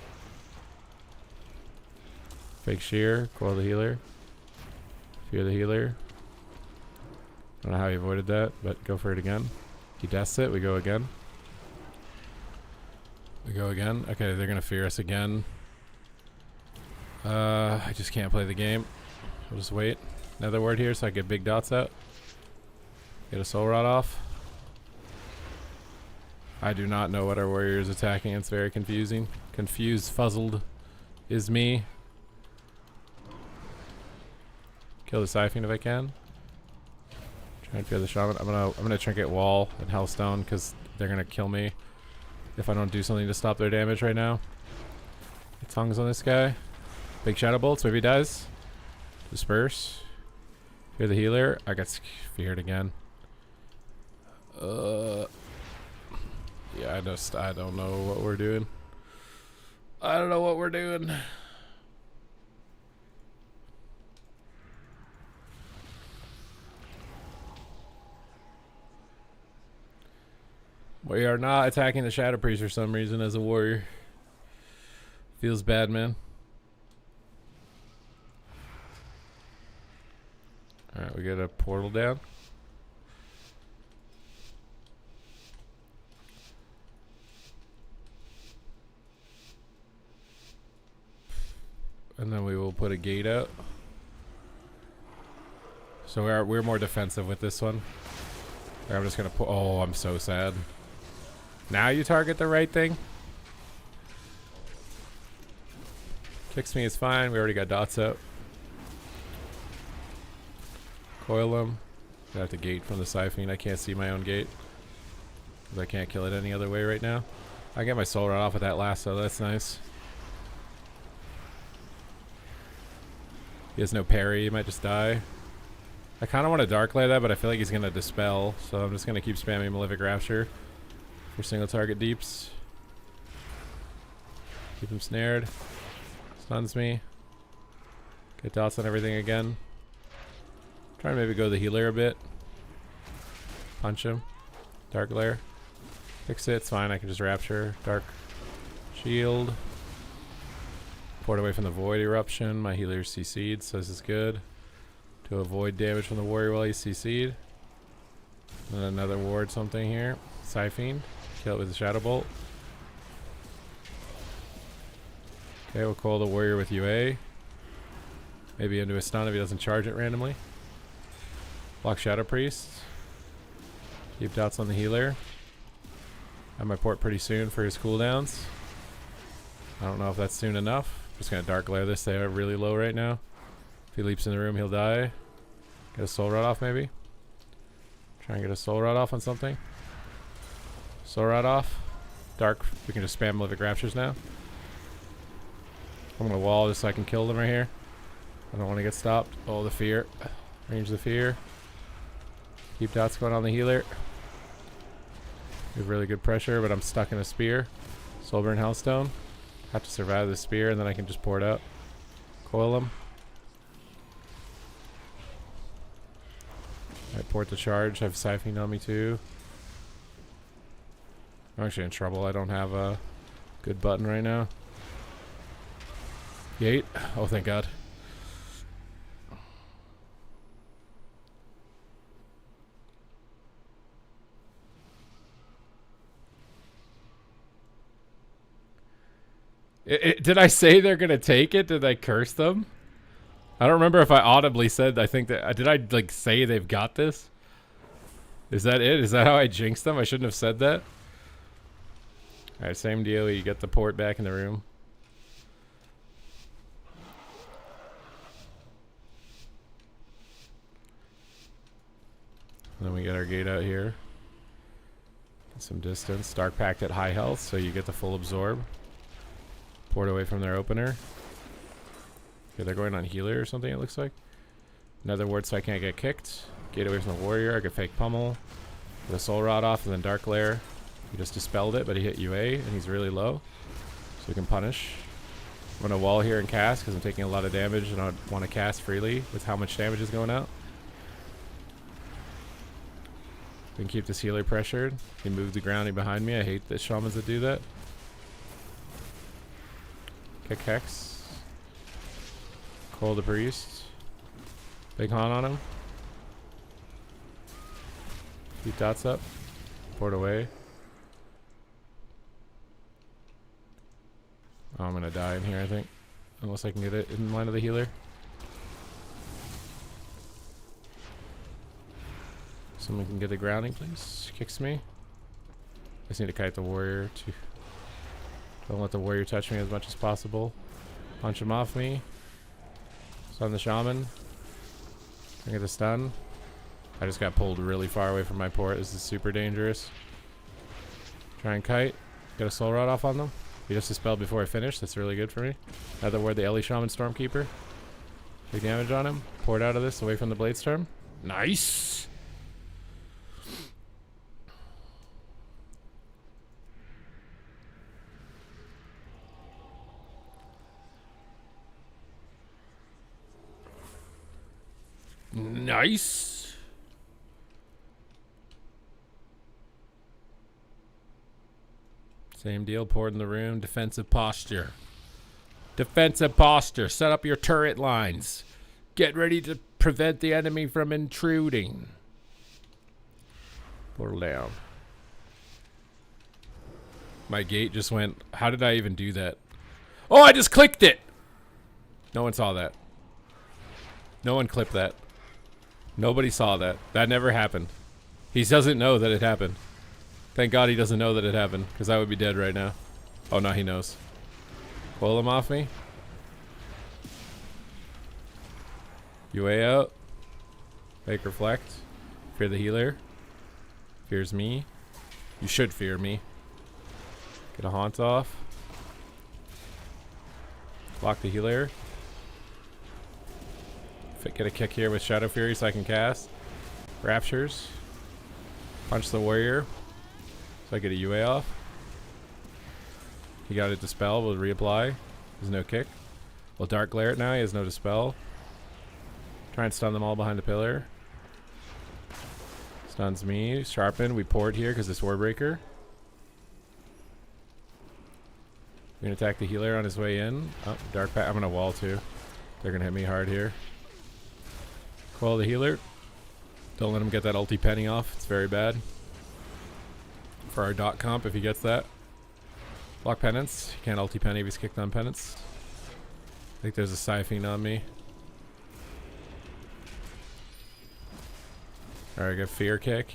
Speaker 1: Fake shear, coil the healer. Fear the healer. I don't know how he avoided that, but go for it again. He deaths it, we go again. We go again. Okay, they're gonna fear us again. I just can't play the game. I'll just wait. Another word here so I get big dots out. Get a soul rod off. I do not know what our warrior is attacking. It's very confusing. Confused, fuzzled is me. Kill the Siphon if I can. Try and fear the Shaman. I'm gonna trinket wall and Hellstone because they're gonna kill me if I don't do something to stop their damage right now. Get tongues on this guy. Big Shadow Bolts. Maybe he dies. Disperse. Fear the healer. I got feared again. Yeah, I don't know what we're doing. I don't know what we're doing. We are not attacking the Shadow Priest for some reason as a warrior. Feels bad, man. We get a portal down. And then we will put a gate out. So we're more defensive with this one. I'm just gonna put. Oh, I'm so sad. Now you target the right thing. Kicks me is fine. We already got dots out. Coil them. I have to gate from the siphon. I can't see my own gate. Because I can't kill it any other way right now. I get my soul rod off with that lasso. That's nice. He has no parry. He might just die. I kind of want to dark layer that, but I feel like he's going to dispel. So I'm just going to keep spamming Malefic Rapture for single target deeps. Keep him snared. Stuns me. Get dots on everything again. Try to maybe go the healer a bit. Punch him. Dark layer. Fix it. It's fine. I can just rapture. Dark shield. Port away from the void eruption. My healer's CC'd, so this is good. To avoid damage from the warrior while he's CC'd. And another ward something here. Siphon. Kill it with the Shadow Bolt. Okay, we'll call the warrior with UA. Maybe into a stun if he doesn't charge it randomly. Block Shadow Priest. Keep dots on the healer. Have my port pretty soon for his cooldowns. I don't know if that's soon enough. Just gonna dark layer this. They are really low right now. If he leaps in the room, he'll die. Get a soul rod off maybe. Try and get a soul rod off on something. Soul rod off. Dark. We can just spam Malefic Raptures now. I'm gonna wall just so I can kill them right here. I don't want to get stopped. Oh, the fear. Range the fear. Keep dots going on the healer. We have really good pressure, but I'm stuck in a spear. Soulburn Hellstone. Have to survive the spear, and then I can just pour it out. Coil them. Alright, port the charge. I have Siphon on me too. I'm actually in trouble. I don't have a good button right now. Gate. Oh, thank God. Did I say they're gonna take it? Did I curse them? I don't remember if I audibly said. I think that did I like say they've got this? Is that it? Is that how I jinxed them? I shouldn't have said that. All right, same deal. You get the port back in the room. And then we get our gate out here. Get some distance. Dark Pact at high health, so you get the full absorb. Port away from their opener. Okay, they're going on healer or something, it looks like. Another ward so I can't get kicked. Gate away from the warrior. I could fake pummel. Get a soul rod off and then dark layer. He just dispelled it, but he hit UA and he's really low. So we can punish. I'm going to wall here and cast because I'm taking a lot of damage and I want to cast freely with how much damage is going out. We can keep this healer pressured. He moved the grounding behind me. I hate that shamans that do that. Kick Hex. Call the priest. Big Han on him. Keep dots up. Port away. Oh, I'm gonna die in here, I think. Unless I can get it in line of the healer. Someone can get the grounding, please. Kicks me. I just need to kite the warrior to... Don't let the warrior touch me as much as possible. Punch him off me. Stun the shaman. I get the stun. I just got pulled really far away from my port. This is super dangerous. Try and kite. Get a soul rod off on them. He just dispelled before I finish. That's really good for me. Another word, the Ellie Shaman Stormkeeper. Big damage on him. Poured out of this away from the Blade Storm. Nice! Nice. Same deal. Poured in the room. Defensive posture. Defensive posture. Set up your turret lines. Get ready to prevent the enemy from intruding. Portal down. My gate just went. How did I even do that? Oh, I just clicked it. No one saw that. No one clipped that. Nobody saw that. That never happened. He doesn't know that it happened. Thank God he doesn't know that it happened, because I would be dead right now. Oh, no, he knows. Pull him off me. UA out. Fake reflect. Fear the healer. Fears me. You should fear me. Get a haunt off. Lock the healer. Get a kick here with Shadow Fury so I can cast. Raptures. Punch the warrior. So I get a UA off. He got a dispel. We'll reapply. There's no kick. We'll dark glare it now. He has no dispel. Try and stun them all behind the pillar. Stuns me. Sharpen. We poured here because it's Warbreaker. We're going to attack the healer on his way in. Oh, dark pack. I'm going to wall too. They're going to hit me hard here. Quell the healer. Don't let him get that ulti penny off. It's very bad. For our dot comp if he gets that. Block penance. He can't ulti penny if he's kicked on penance. I think there's a Siphene on me. Alright, get fear kick.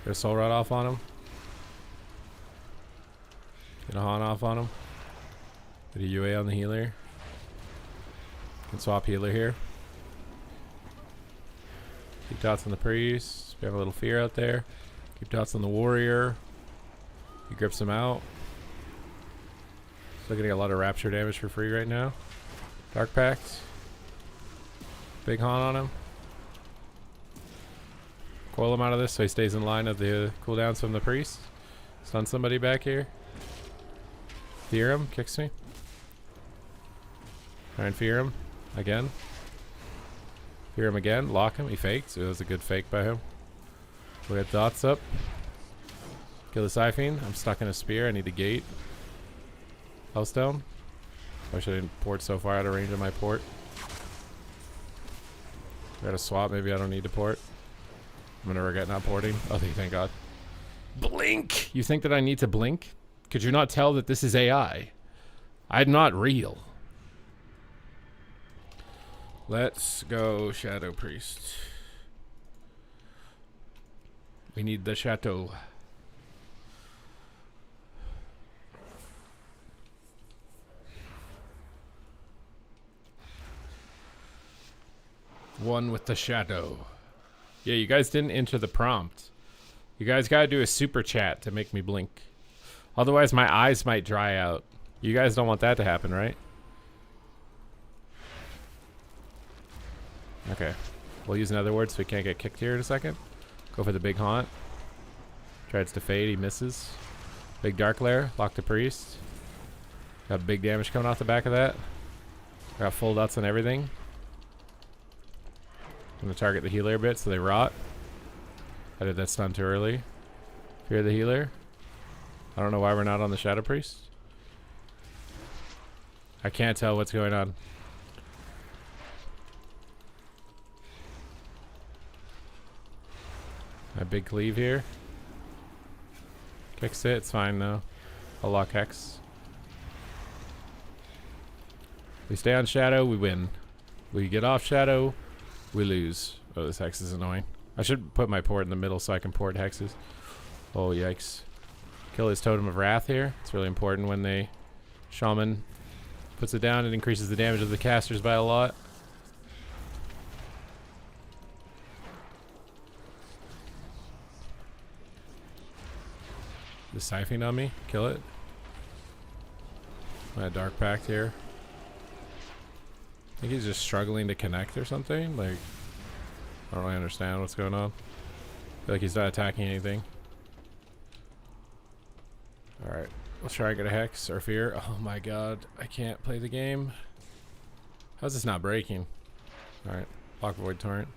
Speaker 1: Get a soul rod off on him. Get a haunt off on him. Get a UA on the healer. Can swap healer here. Keep dots on the priest. We have a little fear out there. Keep dots on the warrior. He grips him out. Still getting a lot of rapture damage for free right now. Dark Pact. Big haunt on him. Coil him out of this so he stays in line of the cooldowns from the priest. Stun somebody back here. Fear him. Kicks me. Try and fear him. Again. Fear him again. Lock him. He faked. So it was a good fake by him. We got dots up. Kill the Siphene. I'm stuck in a spear. I need the gate. Hellstone. Wish I didn't port so far out of range of my port. Got a swap. Maybe I don't need to port. I'm gonna regret not porting. Oh, thank God. Blink! You think that I need to blink? Could you not tell that this is AI? I'm not real. Let's go Shadow Priest. We need the Chateau. One with the Shadow. Yeah, you guys didn't enter the prompt. You guys gotta do a super chat to make me blink. Otherwise my eyes might dry out. You guys don't want that to happen, right? Okay. We'll use another word so we can't get kicked here in a second. Go for the big haunt. Tries to fade, he misses. Big dark lair, lock the priest. Got big damage coming off the back of that. Got full dots on everything. I'm gonna target the healer a bit so they rot. I did that stun too early. Fear the healer. I don't know why we're not on the Shadow Priest. I can't tell what's going on. My big cleave here. Kicks it, it's fine though. I'll lock Hex. We stay on Shadow, we win. We get off Shadow, we lose. Oh, this Hex is annoying. I should put my port in the middle so I can port Hexes. Oh, yikes. Kill his Totem of Wrath here. It's really important when they Shaman puts it down. It increases the damage of the casters by a lot. The Siphene on me. Kill it. My Dark Pact here. I think he's just struggling to connect or something. Like, I don't really understand what's going on. I feel like he's not attacking anything. Alright. Let's try and get a Hex or Fear. Oh my god. I can't play the game. How's this not breaking? Alright. Block Void Torrent.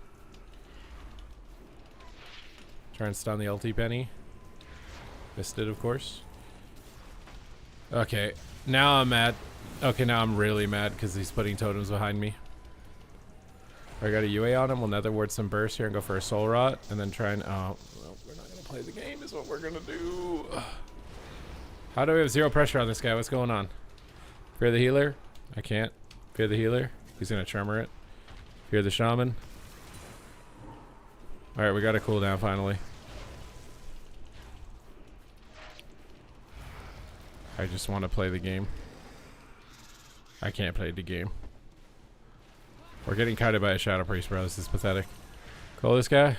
Speaker 1: Try and stun the ulti penny. Missed it, of course. Okay. Now I'm mad. Okay, now I'm really mad because he's putting totems behind me. I got a UA on him. We'll nether ward some burst here and go for a soul rot, and then try and well, we're not gonna play the game. Is what we're gonna do. How do we have 0 pressure on this guy? What's going on? Fear the healer? I can't. Fear the healer. He's gonna tremor it. Fear the shaman. All right, we got a cooldown finally. I just want to play the game. I can't play the game. We're getting kited by a Shadow Priest, bro. This is pathetic. Call this guy.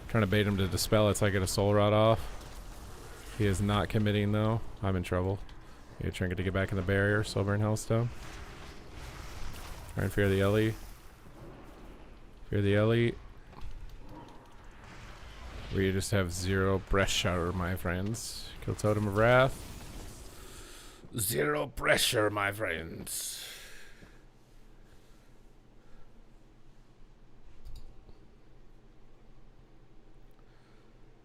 Speaker 1: Trying to bait him to dispel it so I get a soul rod off. He is not committing though. I'm in trouble. Need a trinket to get back in the barrier. Soulburn Hellstone. Try and fear the Ellie. Fear the Ellie. We just have 0 pressure, my friends. Kill Totem of Wrath. 0 pressure, my friends.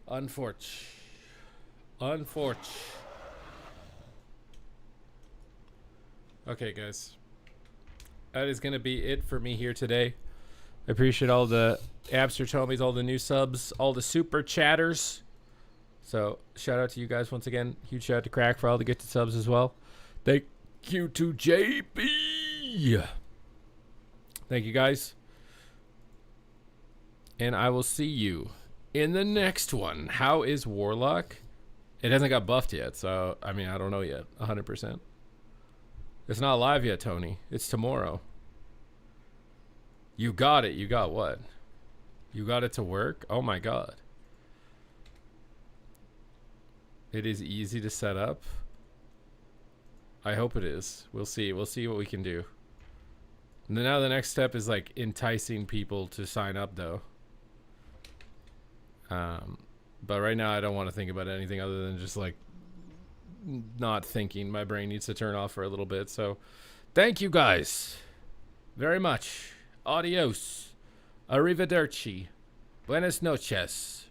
Speaker 1: Unfortunate. Okay, guys. That is going to be it for me here today. I appreciate all the Abster Tomies, all the new subs, all the super chatters. So, shout out to you guys once again. Huge shout out to Crack for all the gifted subs as well. Thank you to JB. Thank you, guys. And I will see you in the next one. How is Warlock? It hasn't got buffed yet, so, I mean, I don't know yet. 100%. It's not live yet, Tony. It's tomorrow. You got it. You got what? You got it to work? Oh my god. It is easy to set up. I hope it is. We'll see. We'll see what we can do. And then now the next step is like enticing people to sign up though. But right now I don't want to think about anything other than just like not thinking. My brain needs to turn off for a little bit. So thank you guys very much. Adios. Arrivederci. Buenas noches.